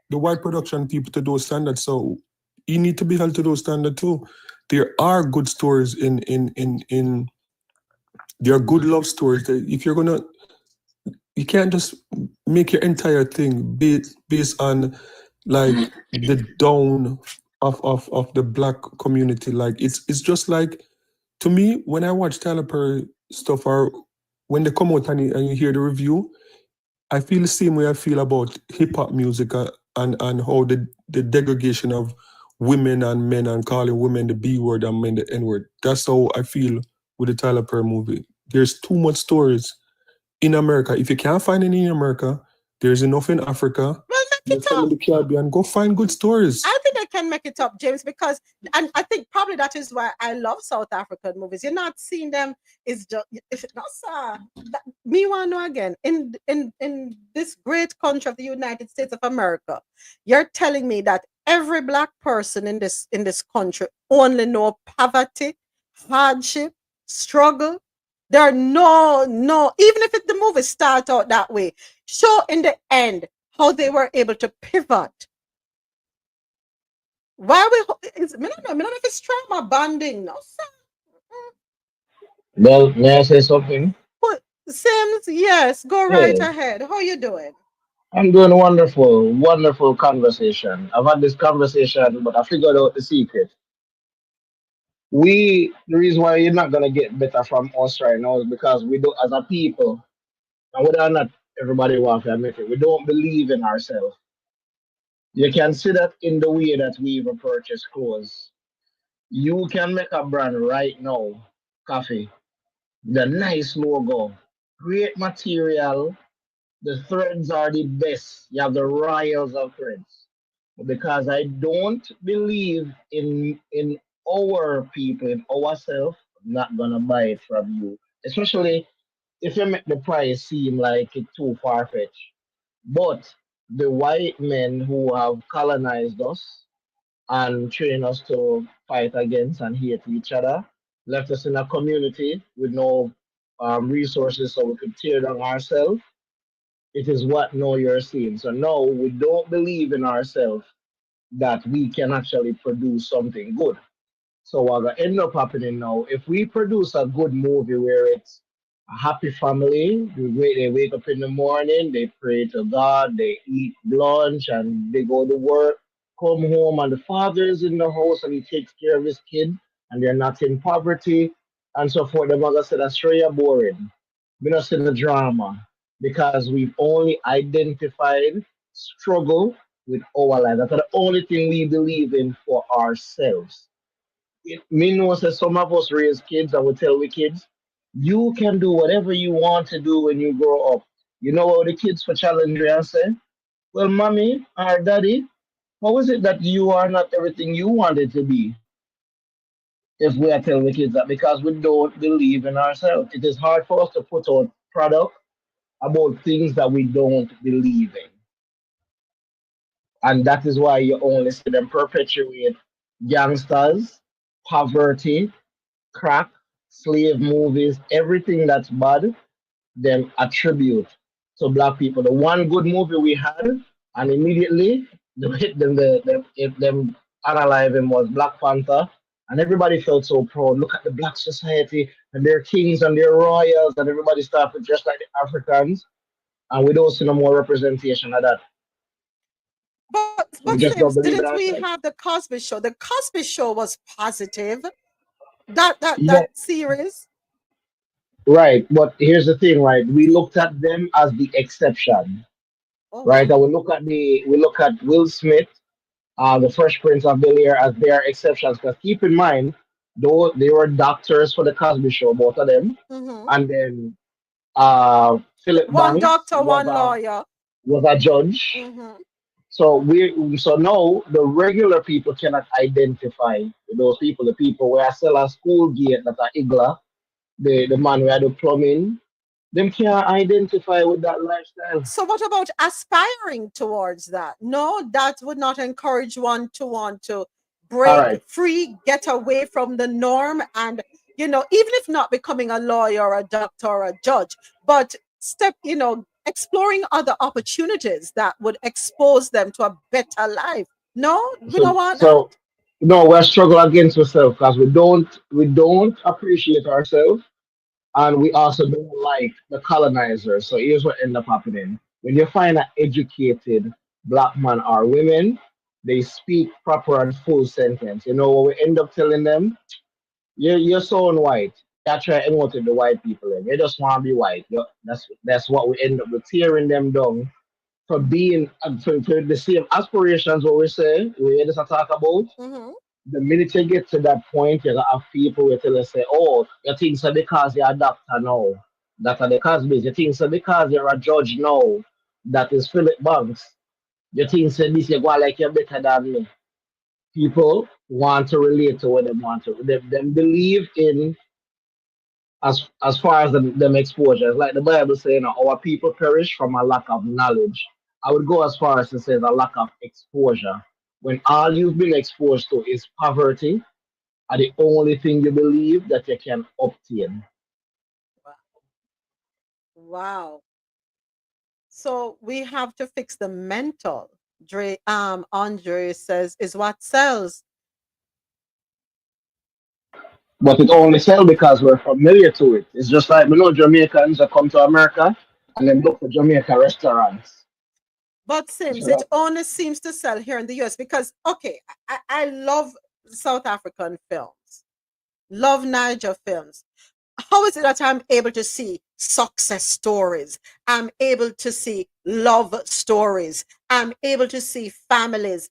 white production people to those standards. So you need to be held to those standards too. There are good stories there are good love stories. If you're gonna, you can't just make your entire thing based on like the down of the black community. Like it's just like, to me, when I watch Tyler Perry stuff, or when they come out and you hear the review, I feel the same way I feel about hip hop music and how the degradation of women and men, and calling women the B word and men the N word. That's how I feel with the Tyler Perry movie. There's too much stories in America. If you can't find any in America, there's enough in Africa. Well, make it up. In the Caribbean, go find good stories. I think I can make it up, James, because, and I think probably that is why I love South African movies. You're not seeing them. It's just, if it not sir. Me want to know again, in this great country of the United States of America, you're telling me that every black person in this country only know poverty, hardship, struggle. There are no, even if the movie start out that way, show in the end how they were able to pivot. Why me don't know if it's trauma bonding, no sir. Well, may I say something? But Sims, yes, go right Yeah, ahead. How you doing? I'm doing wonderful, wonderful conversation. I've had this conversation, but I figured out the secret. The reason why you're not gonna get better from us right now is because we do, as a people, and whether or not everybody wants to admit it, we don't believe in ourselves. You can see that in the way that we even purchase clothes. You can make a brand right now, coffee, the nice logo, great material. The threads are the best. You have the royals of threads. But because I don't believe in our people, in ourselves, I'm not gonna buy it from you. Especially if you make the price seem like it's too far fetched. But the white men who have colonized us and trained us to fight against and hate each other left us in a community with no resources so we could tear down ourselves. It is what now you're seeing. So now we don't believe in ourselves that we can actually produce something good. So what gonna end up happening now, if we produce a good movie where it's a happy family, they wake up in the morning, they pray to God, they eat lunch and they go to work, come home and the father is in the house and he takes care of his kid and they're not in poverty and so forth. The mother said, that's really boring. We not see the drama because we've only identified struggle with our life. That's the only thing we believe in for ourselves. Me know that some of us raise kids and we tell we kids, you can do whatever you want to do when you grow up. You know what the kids for challenge you and say, well, mommy or daddy, how is it that you are not everything you wanted to be? If we are telling the kids that because we don't believe in ourselves, it is hard for us to put out product about things that we don't believe in. And that is why you only see them perpetuate gangsters, poverty, crack, slave movies, everything that's bad, them attribute to black people. The one good movie we had, and immediately them analyze him was Black Panther, and everybody felt so proud. Look at the black society and their kings and their royals, and everybody started just like the Africans, and we don't see no more representation of that. We But just don't Sims, believe in didn't we ourselves. have the Cosby Show? The Cosby Show was positive. That Yeah, series. right. But here's the thing, right? We looked at them as the exception, Oh right? wow. And we look at Will Smith, the Fresh Prince of Bel Air as their exceptions. Because keep in mind, though they were doctors for the Cosby Show, both of them, Mm-hmm. and then Philip One Banks doctor, one lawyer. was a judge. Mm-hmm. So now the regular people cannot identify with those people. The people where I sell a school gate that are Igla, the man where I do plumbing, them can't identify with that lifestyle. So what about aspiring towards that? No, that would not encourage one to want to All break right. free, get away from the norm, and even if not becoming a lawyer or a doctor or a judge, but exploring other opportunities that would expose them to a better life. No, we don't So want that. so no, we're struggling against ourselves because we don't appreciate ourselves and we also don't like the colonizers. So here's what end up happening. When you find an educated black man or women, they speak proper and full sentence. You know what we end up telling them? You're so white. That's try to emote the white people in. You just want to be white. That's what we end up with, tearing them down for being for the same aspirations what we say we just talk about. Mm-hmm. The minute you get to that point, you have people will tell us say, oh, you think so because you're a doctor now. That are the Cosby's. You think so because you're a judge now. That is Philip Banks. You think so this you go like you're better than me. People want to relate to what they want to. Them believe in as far as them exposure. Like the Bible saying, our people perish from a lack of knowledge. I would go as far as to say the lack of exposure. when all you've been exposed to is poverty are the only thing you believe that you can obtain. Wow. So we have to fix the mental. Andre says is what sells. But it only sells because we're familiar to it. It's just like we know Jamaicans that come to America and then look for Jamaica restaurants. But Sims, So it that, only seems to sell here in the US because, okay, I love South African films, love Niger films. How is it that I'm able to see success stories? I'm able to see love stories. I'm able to see families.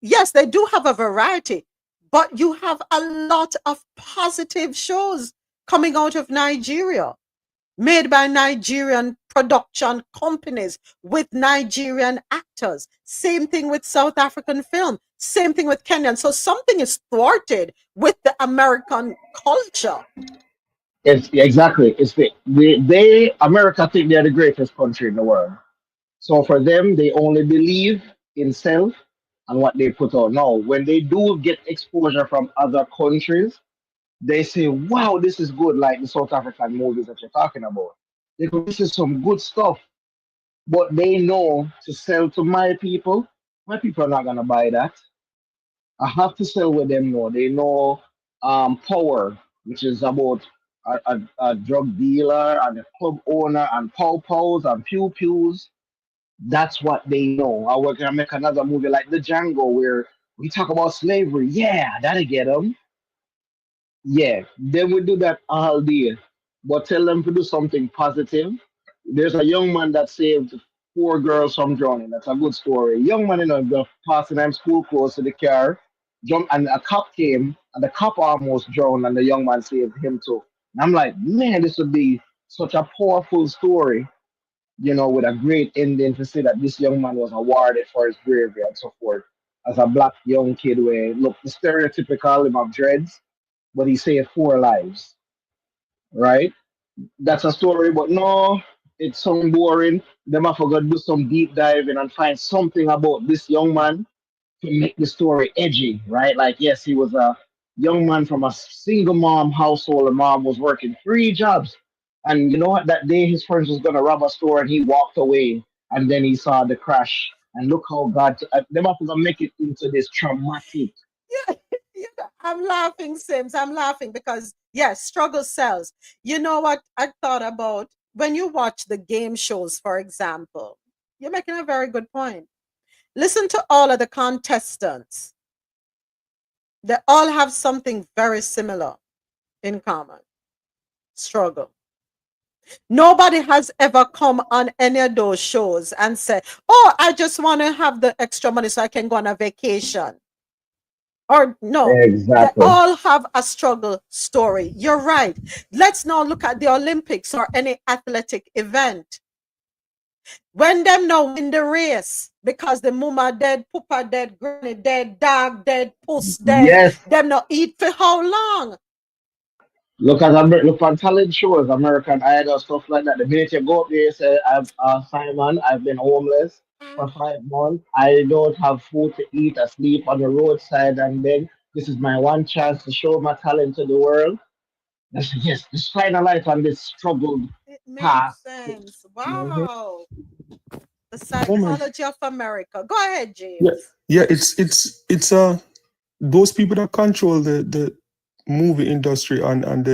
Yes, they do have a variety, but you have a lot of positive shows coming out of Nigeria, made by Nigerian production companies with Nigerian actors. Same thing with South African film. Same thing with Kenyan. So something is thwarted with the American culture. it's exactly it's they America think they're the greatest country in the world. So for them, they only believe in self and what they put out. Now, when they do get exposure from other countries, they say, "Wow, this is good." Like the South African movies that you're talking about, they go, "This is some good stuff." But they know to sell to my people are not gonna buy that. I have to sell with them now. They know power, which is about a drug dealer and a club owner and pow pows and pew pews. That's what they know. I we're gonna make another movie like the Django where we talk about slavery. Yeah, that'll get them. Yeah, then we do that all day. But tell them to do something positive. There's a young man that saved four girls from drowning. That's a good story. Young man, just passing them school clothes to the car, jumped, and a cop came, and the cop almost drowned, and the young man saved him too. And I'm like, man, this would be such a powerful story, with a great ending to say that this young man was awarded for his bravery and so forth. As a black young kid, where look the stereotypical him of dreads, but he saved four lives, right? That's a story, but no, it's so boring. Them I forgot to do some deep diving and find something about this young man to make the story edgy, right? Like, yes, he was a young man from a single mom household. The mom was working three jobs. And you know what? That day his friends was gonna rob a store and he walked away and then he saw the crash. And look how God them have to make it into this traumatic. I'm laughing, Sims. I'm laughing because, yes, struggle sells. You know what I thought about when you watch the game shows, for example? You're making a very good point. Listen to all of the contestants. They all have something very similar in common: struggle. Nobody has ever come on any of those shows and said, "Oh, I just want to have the extra money so I can go on a vacation." Or no, they Exactly. all have a struggle story. You're right. Let's now look at the Olympics or any athletic event. When them now win the race because the mama dead, papa dead, granny dead, dog dead, puss dead, Yes. them not eat for how long? Look at talent shows, American Idol, stuff like that. The minute you go up there, you say, Simon, I've been homeless for 5 months. I don't have food to eat. I sleep on the roadside, and then this is my one chance to show my talent to the world. I said, yes, just shine a light on this struggled It makes path. sense. Mhm. Wow. The Oh my, psychology of America. Go ahead, yeah, James. yeah. It's those people that control the movie industry and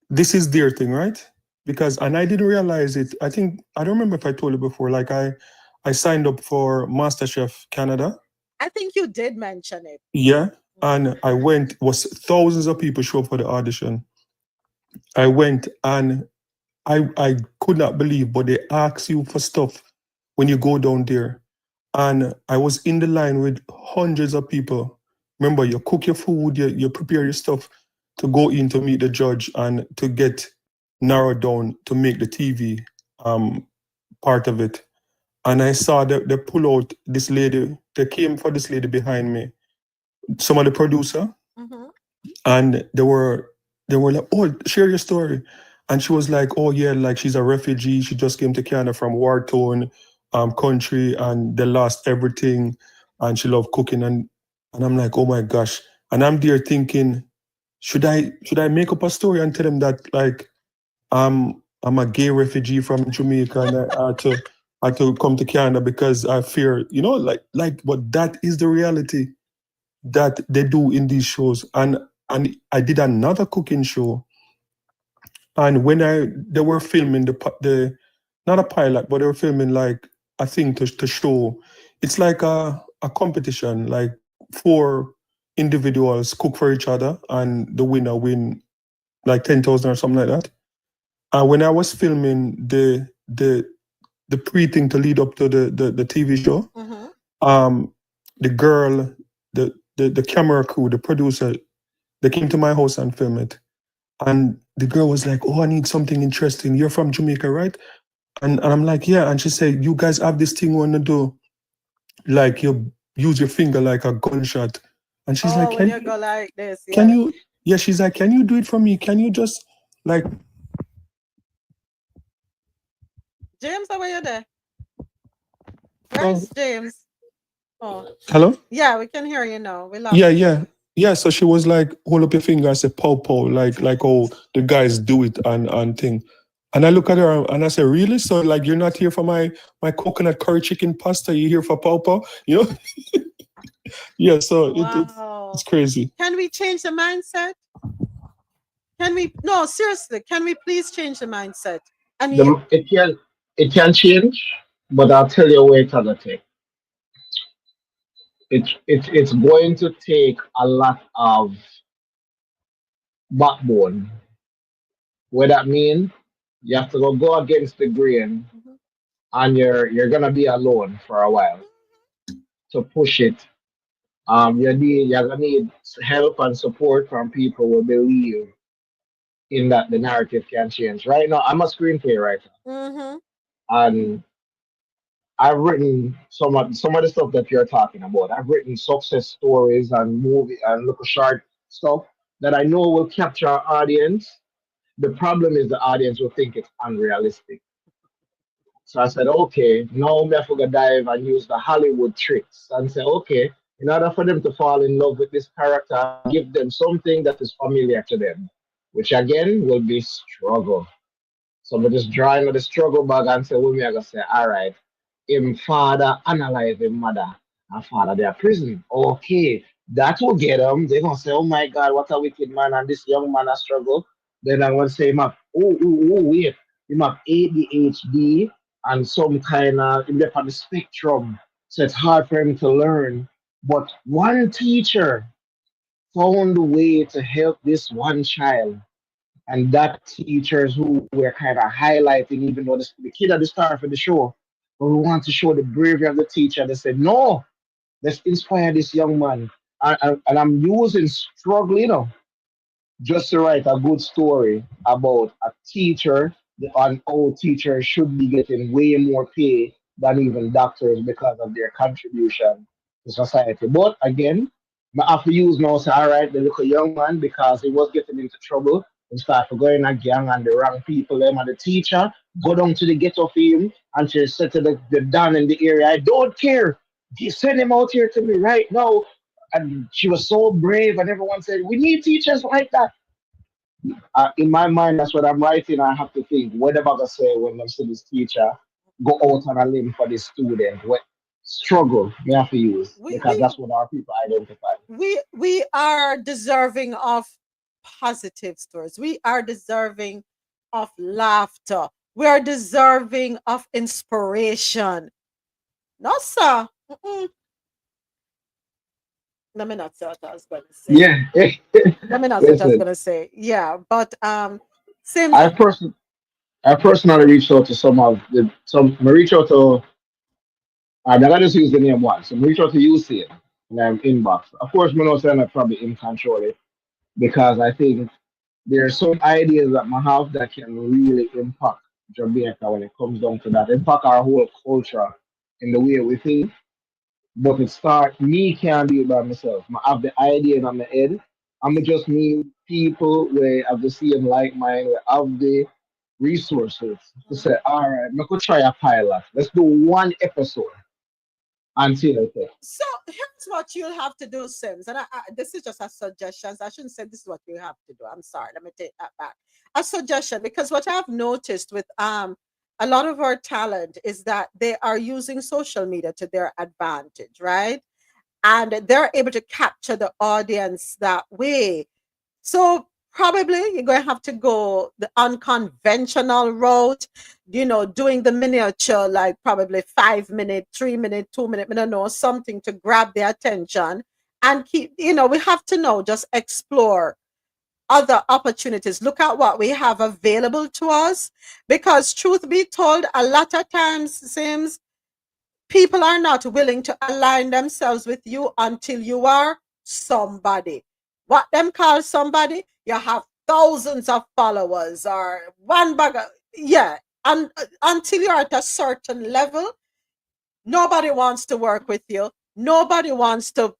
this is their thing, right? Because and I didn't realize it. I think I don't remember if I told you before. Like I signed up for MasterChef Canada. I think you did mention it. Yeah, and I went. Was thousands of people show up for the audition. I went and I could not believe, but they ask you for stuff when you go down there. And I was in the line with hundreds of people. Remember, you cook your food, you prepare your stuff to go in to meet the judge and to get narrowed down to make the TV part of it. And I saw that they pull out this lady, they came for this lady behind me, some of the producer, and they were like, "Oh, share your story." And she was like, "Oh yeah, like she's a refugee. She just came to Canada from war-torn country, and they lost everything. and she loved cooking, and I'm like, oh my gosh. And I'm there thinking, should I make up a story and tell them that like I'm a gay refugee from Jamaica and I had to come to Canada because I fear, but that is the reality that they do in these shows. And I did another cooking show, and when they were filming the not a pilot, but they were filming like a thing to show. It's like a competition, like 4 individuals cook for each other, and the winner win like 10,000 or something like that. And when I was filming the pre-thing to lead up to the TV show, the girl, the camera crew, the producer, they came to my house and filmed it. And the girl was like, oh, I need something interesting. You're from Jamaica, right? And I'm like, yeah. And she said, you guys have this thing on the door, like you use your finger like a gunshot. And she's like, when you go like this, can you? Yeah, she's like, can you do it for me? Can you just like? James, how are you there? Where's James? Oh, hello? Yeah, we can hear you now. We love Yeah. So she was like, hold up your finger and say, pow, pow, like oh, the guys do it and thing. And I look at her and I say, really? So like, you're not here for my coconut curry chicken pasta? You're here for pow, pow? You know? Yeah. So it's crazy. Can we change the mindset? No, seriously, can we please change the mindset? And it can change, but I'll tell you where it's gonna take. It's going to take a lot of backbone. What that means, you have to go against the grain, and you're gonna be alone for a while to push it. You're gonna need help and support from people who believe in that the narrative can change. Right now, I'm a screenplay writer, and I've written some of the stuff that you're talking about. I've written success stories and movie and little short stuff that I know will capture our audience. The problem is the audience will think it's unrealistic. So I said, okay, now me have to go dive and use the Hollywood tricks and say, okay, in order for them to fall in love with this character, give them something that is familiar to them, which again will be struggle. So we just draw into the struggle bag and say, well, me I gonna say, all right, him father analyze him mother, and father their prison. Okay, that will get them. They're gonna say, oh my God, what a wicked man, and this young man has struggle. Then I'm gonna say, map, wait, you have ADHD and some kind of him on the spectrum. So it's hard for him to learn. But one teacher found a way to help this one child. And that teachers who were kind of highlighting, even though the kid at the start of the show, but we want to show the bravery of the teacher. They said, no, let's inspire this young man. And I'm using struggle, just to write a good story about a teacher and how teachers should be getting way more pay than even doctors because of their contribution to society. But again, I have to use now say, all right, the little young man, because he was getting into trouble and started going a gang and the wrong people, them and the teacher, go down to the ghetto for him and she said to the don in the area, I don't care. Send him out here to me right now. And she was so brave, and everyone said, we need teachers like that. In my mind, that's what I'm writing. I have to think, what am I going to say when I see this teacher go out on a limb for this student? What struggle we have to use, because that's what our people identify. We are deserving of positive stories. We are deserving of laughter. We are deserving of inspiration. No, sir. Let me not say what I was going to say. Yeah. Let me not say what I was going to say. Yeah, but same. I personally reached out to I reached out to, I'm not just use the name once. So I reached out to UC in inbox. Of course, I'm not saying I probably in control it, because I think there are some ideas that I have that can really impact Jamaica when it comes down to that, impact our whole culture in the way we think. But me can't do it by myself. I have the idea in my head. I'm just need people where have the same like mind, where have the resources to say, all right, I could try a pilot. Let's do one episode. until it takes. So here's what you'll have to do, Sims. And this is just a suggestion. I shouldn't say this is what you have to do. I'm sorry. Let me take that back. A suggestion, because what I've noticed with a lot of our talent is that they are using social media to their advantage, right? And they're able to capture the audience that way. So probably you're going to have to go the unconventional route, doing the miniature, like probably 5 minute, 3 minute, 2 minute, I don't know, something to grab their attention and keep, we have to know, just explore other opportunities. Look at what we have available to us, because truth be told, a lot of times, Sims, people are not willing to align themselves with you until you are somebody. What them call somebody? You have thousands of followers or one bag of, yeah. And until you're at a certain level, nobody wants to work with you. Nobody wants to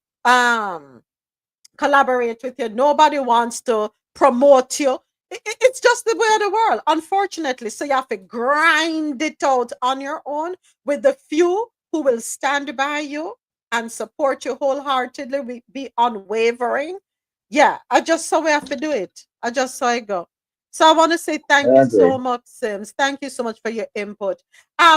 collaborate with you. Nobody wants to promote you. It's just the way of the world, unfortunately. So you have to grind it out on your own with the few who will stand by you and support you wholeheartedly, be unwavering. Yeah, I just saw we have to do it. I just saw it go. So I want to say thank you so much, Sims. Thank you so much for your input.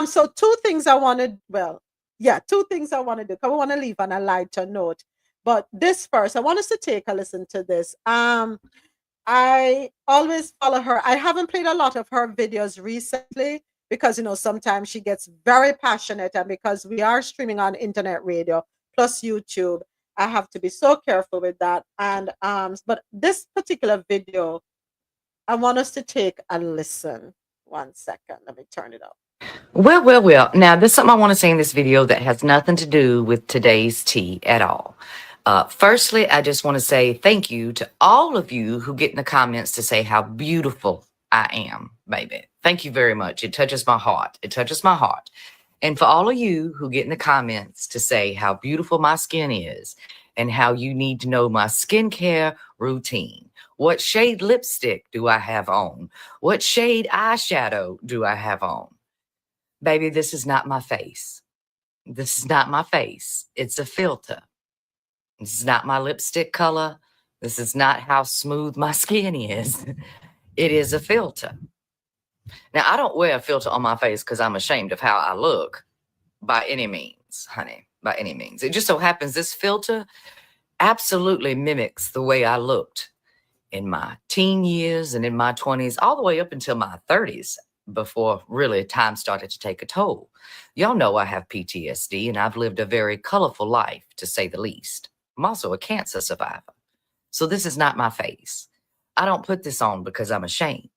So two things I wanted, two things I want to do. Because I want to leave on a lighter note. But this first, I want us to take a listen to this. I always follow her. I haven't played a lot of her videos recently because, sometimes she gets very passionate, and because we are streaming on internet radio plus YouTube, I have to be so careful with that. And but this particular video, I want us to take a listen. 1 second. Let me turn it up. Well. Now, there's something I want to say in this video that has nothing to do with today's tea at all. Firstly, I just want to say thank you to all of you who get in the comments to say how beautiful I am, baby. Thank you very much. It touches my heart. It touches my heart. And for all of you who get in the comments to say how beautiful my skin is and how you need to know my skincare routine. What shade lipstick do I have on? What shade eyeshadow do I have on? Baby, this is not my face. This is not my face. It's a filter. This is not my lipstick color. This is not how smooth my skin is. It is a filter. Now, I don't wear a filter on my face because I'm ashamed of how I look by any means, honey, by any means. It just so happens this filter absolutely mimics the way I looked in my teen years and in my 20s, all the way up until my 30s, before really time started to take a toll. Y'all know I have PTSD and I've lived a very colorful life, to say the least. I'm also a cancer survivor. So this is not my face. I don't put this on because I'm ashamed.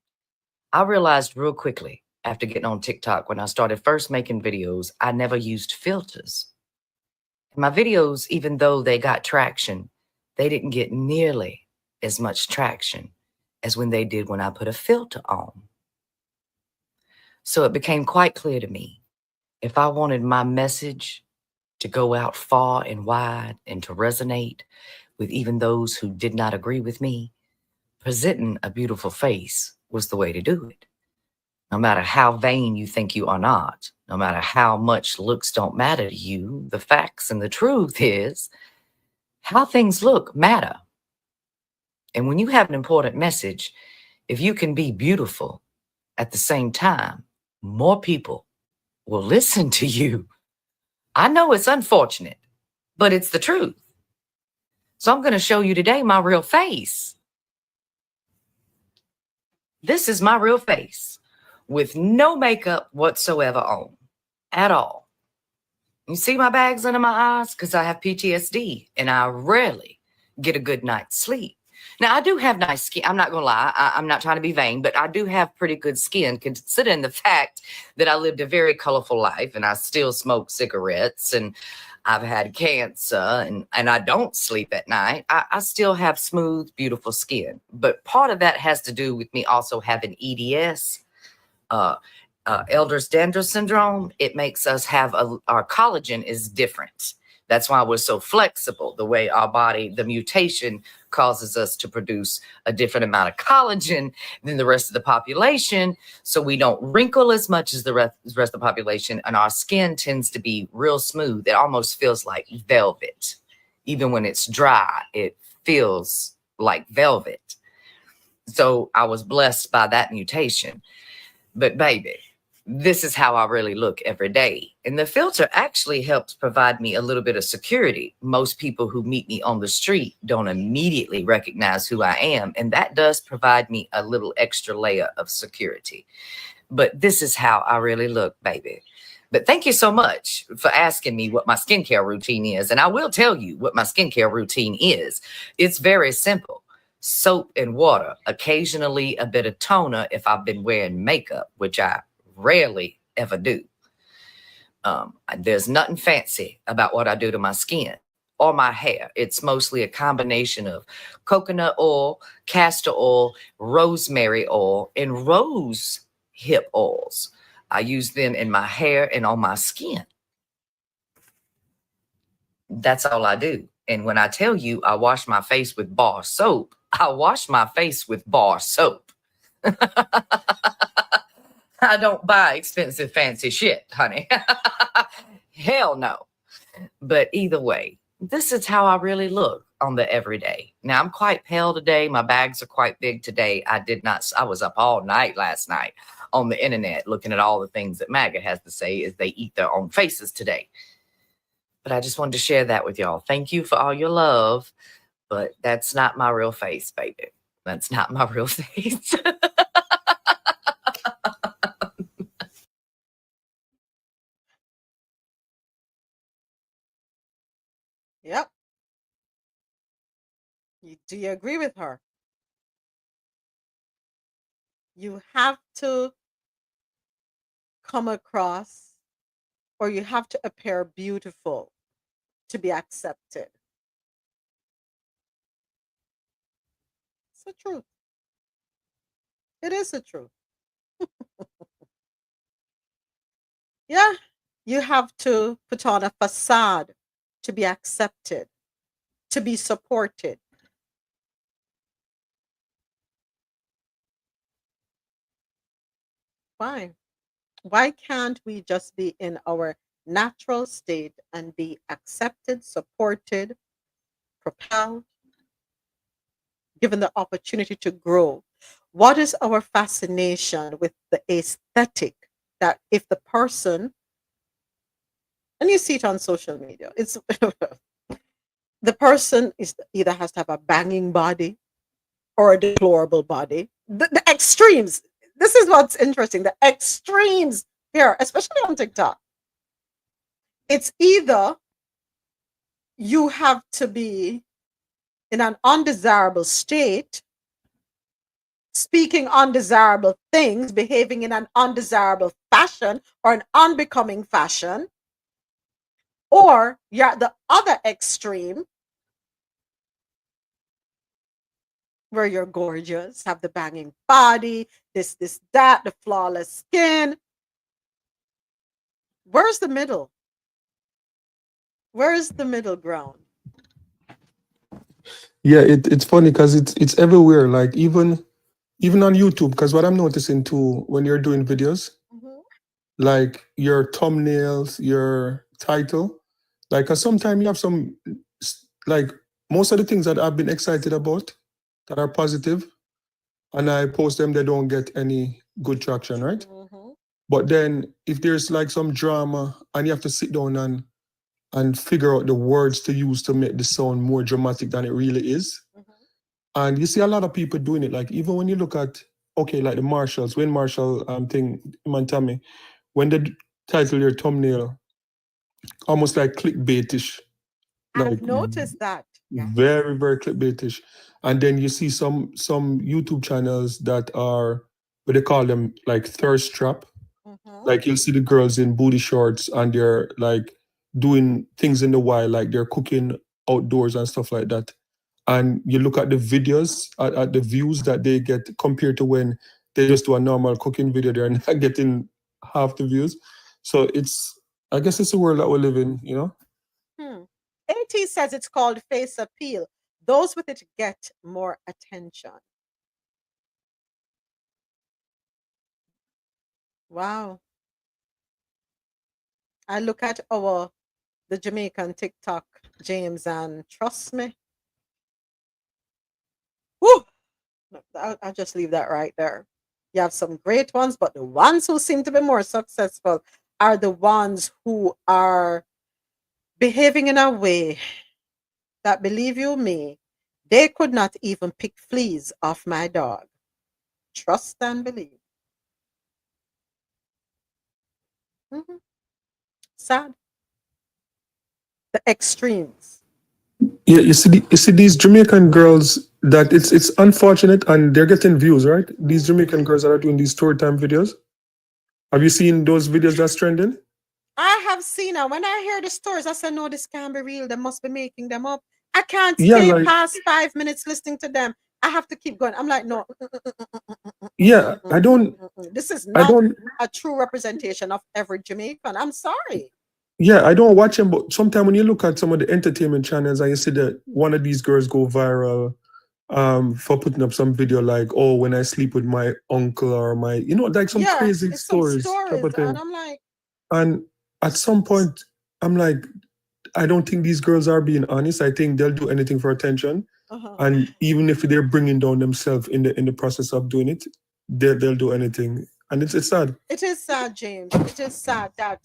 I realized real quickly after getting on TikTok, when I started first making videos, I never used filters. My videos, even though they got traction, they didn't get nearly as much traction as when they did when I put a filter on. So it became quite clear to me, if I wanted my message to go out far and wide and to resonate with even those who did not agree with me, presenting a beautiful face was the way to do it. No matter how vain you think you are not, no matter how much looks don't matter to you, the facts and the truth is how things look matter. And when you have an important message, if you can be beautiful at the same time, more people will listen to you. I know it's unfortunate, but it's the truth. So I'm going to show you today my real face. This is my real face with no makeup whatsoever on at all. You see my bags under my eyes? Because I have PTSD and I rarely get a good night's sleep. Now, I do have nice skin. I'm not going to lie. I'm not trying to be vain, but I do have pretty good skin, considering the fact that I lived a very colorful life and I still smoke cigarettes and I've had cancer and I don't sleep at night. I still have smooth, beautiful skin. But part of that has to do with me also having EDS, Ehlers-Danlos syndrome. It makes us have our collagen is different. That's why we're so flexible, the way our body, the mutation causes us to produce a different amount of collagen than the rest of the population. So we don't wrinkle as much as the rest of the population. And our skin tends to be real smooth. It almost feels like velvet. Even when it's dry, it feels like velvet. So I was blessed by that mutation. But baby, this is how I really look every day. And the filter actually helps provide me a little bit of security. Most people who meet me on the street don't immediately recognize who I am. And that does provide me a little extra layer of security. But this is how I really look, baby. But thank you so much for asking me what my skincare routine is. And I will tell you what my skincare routine is. It's very simple. Soap and water, occasionally a bit of toner if I've been wearing makeup, which I rarely ever do. There's nothing fancy about what I do to my skin or my hair. It's mostly a combination of coconut oil, castor oil, rosemary oil, and rose hip oils. I use them in my hair and on my skin. That's all I do. And when I tell you I wash my face with bar soap, I wash my face with bar soap. I don't buy expensive, fancy shit, honey. Hell no. But either way, this is how I really look on the everyday. Now, I'm quite pale today. My bags are quite big today. I was up all night last night on the internet looking at all the things that MAGA has to say as they eat their own faces today. But I just wanted to share that with y'all. Thank you for all your love, but that's not my real face, baby. That's not my real face. Yep. Do you agree with her? You have to come across, or you have to appear beautiful to be accepted. It's the truth. It is the truth. Yeah, you have to put on a facade to be accepted, to be supported. Why? Why can't we just be in our natural state and be accepted, supported, propelled, given the opportunity to grow? What is our fascination with the aesthetic that if the person, and you see it on social media, it's the person is either has to have a banging body or a deplorable body. The extremes. This is what's interesting. The extremes here, especially on TikTok. It's either you have to be in an undesirable state, speaking undesirable things, behaving in an undesirable fashion or an unbecoming fashion, or you're at the other extreme where you're gorgeous, have the banging body, this, that, the flawless skin. Where's the middle? Where is the middle ground? Yeah, it's funny because it's everywhere. Like even on YouTube, because what I'm noticing too when you're doing videos, like your thumbnails, your title, like 'cause sometimes you have some, like most of the things that I've been excited about that are positive, and I post them, they don't get any good traction, right? But then if there's like some drama and you have to sit down and figure out the words to use to make the sound more dramatic than it really is. And you see a lot of people doing it. Like even when you look at, okay, like the Marshalls, when Marshall thing, Tammy, when they title your thumbnail, almost like clickbaitish. I've Like noticed that. very, very clickbaitish. And then you see some YouTube channels that are, what they call them, like thirst trap. Like you'll see the girls in booty shorts and they're like doing things in the wild, like they're cooking outdoors and stuff like that. And you look at the videos, at the views that they get compared to when they just do a normal cooking video, they're not getting half the views. So I guess it's the world that we live in, you know? AT says it's called face appeal. Those with it get more attention. Wow. I look at the Jamaican TikTok, James, and trust me. Woo! I'll just leave that right there. You have some great ones, but the ones who seem to be more successful are the ones who are behaving in a way that, believe you me, they could not even pick fleas off my dog. Trust and believe. Sad. The extremes. Yeah, you see these Jamaican girls that it's unfortunate and they're getting views, right? These Jamaican girls that are doing these story time videos. Have you seen those videos that's trending? I have seen her. When I hear the stories, I say, no, this can't be real. They must be making them up. I can't stay past 5 minutes listening to them. I have to keep going. I'm like, no. Yeah, I don't. This is not a true representation of every Jamaican. I'm sorry. Yeah, I don't watch them, but sometimes when you look at some of the entertainment channels and you see that one of these girls go viral for putting up some video like, oh, when I sleep with my uncle or my, like some crazy stories type of thing. And I'm like, and at some point, I'm like, I don't think these girls are being honest. I think they'll do anything for attention. And even if they're bringing down themselves in the process of doing it, they'll do anything. And it's sad. It is sad, James. It is sad that,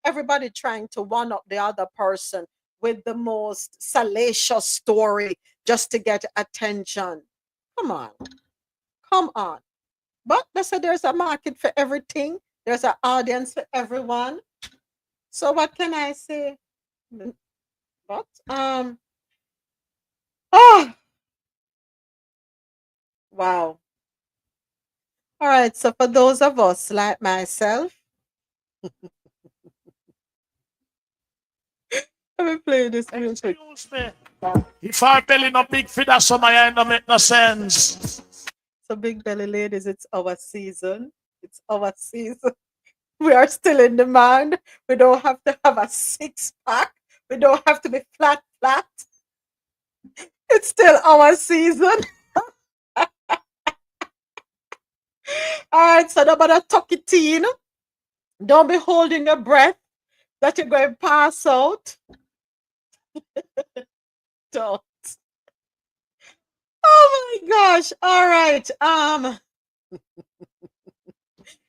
everybody trying to one up the other person with the most salacious story just to get attention. Come on. Come on. But they say there's a market for everything. There's an audience for everyone. So what can I say? But wow. All right, so for those of us like myself, let me play this music. If our belly not big for that summer, it don't make no sense. So big belly ladies, it's our season. It's our season. We are still in demand. We don't have to have a 6-pack. We don't have to be flat. It's still our season. All right, so nobody tuck it in. Don't be holding your breath that you're going to pass out. Don't. Oh my gosh. All right.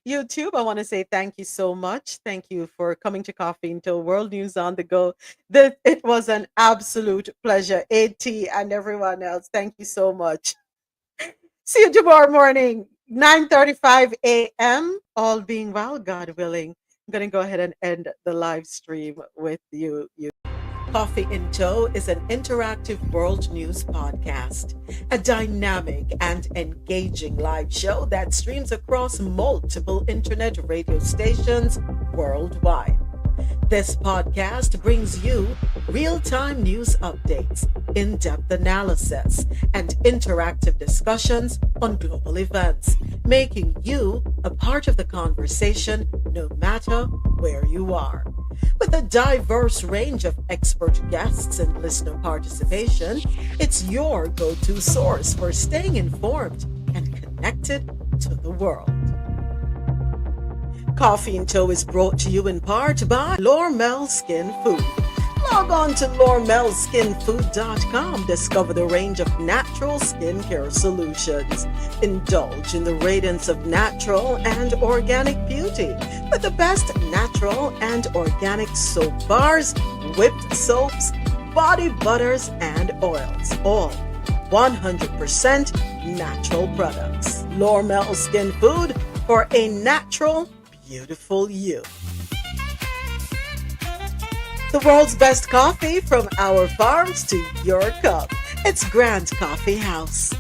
YouTube, I want to say thank you so much. Thank you for coming to Coffee Into World News on the Go. It was an absolute pleasure. AT and everyone else, thank you so much. See you tomorrow morning, 9:35 a.m. All being well, God willing. I'm going to go ahead and end the live stream with you. Coffee in Tow is an interactive world news podcast, a dynamic and engaging live show that streams across multiple internet radio stations worldwide. This podcast brings you real-time news updates, in-depth analysis, and interactive discussions on global events, making you a part of the conversation no matter where you are. With a diverse range of expert guests and listener participation, it's your go-to source for staying informed and connected to the world. Coffee in Tow is brought to you in part by Lormel Skin Food. Log on to LormelSkinFood.com. Discover the range of natural skincare solutions. Indulge in the radiance of natural and organic beauty with the best natural and organic soap bars, whipped soaps, body butters, and oils. All 100% natural products. Lormel Skin Food for a natural, beautiful you. The world's best coffee from our farms to your cup. It's Grand Coffee House.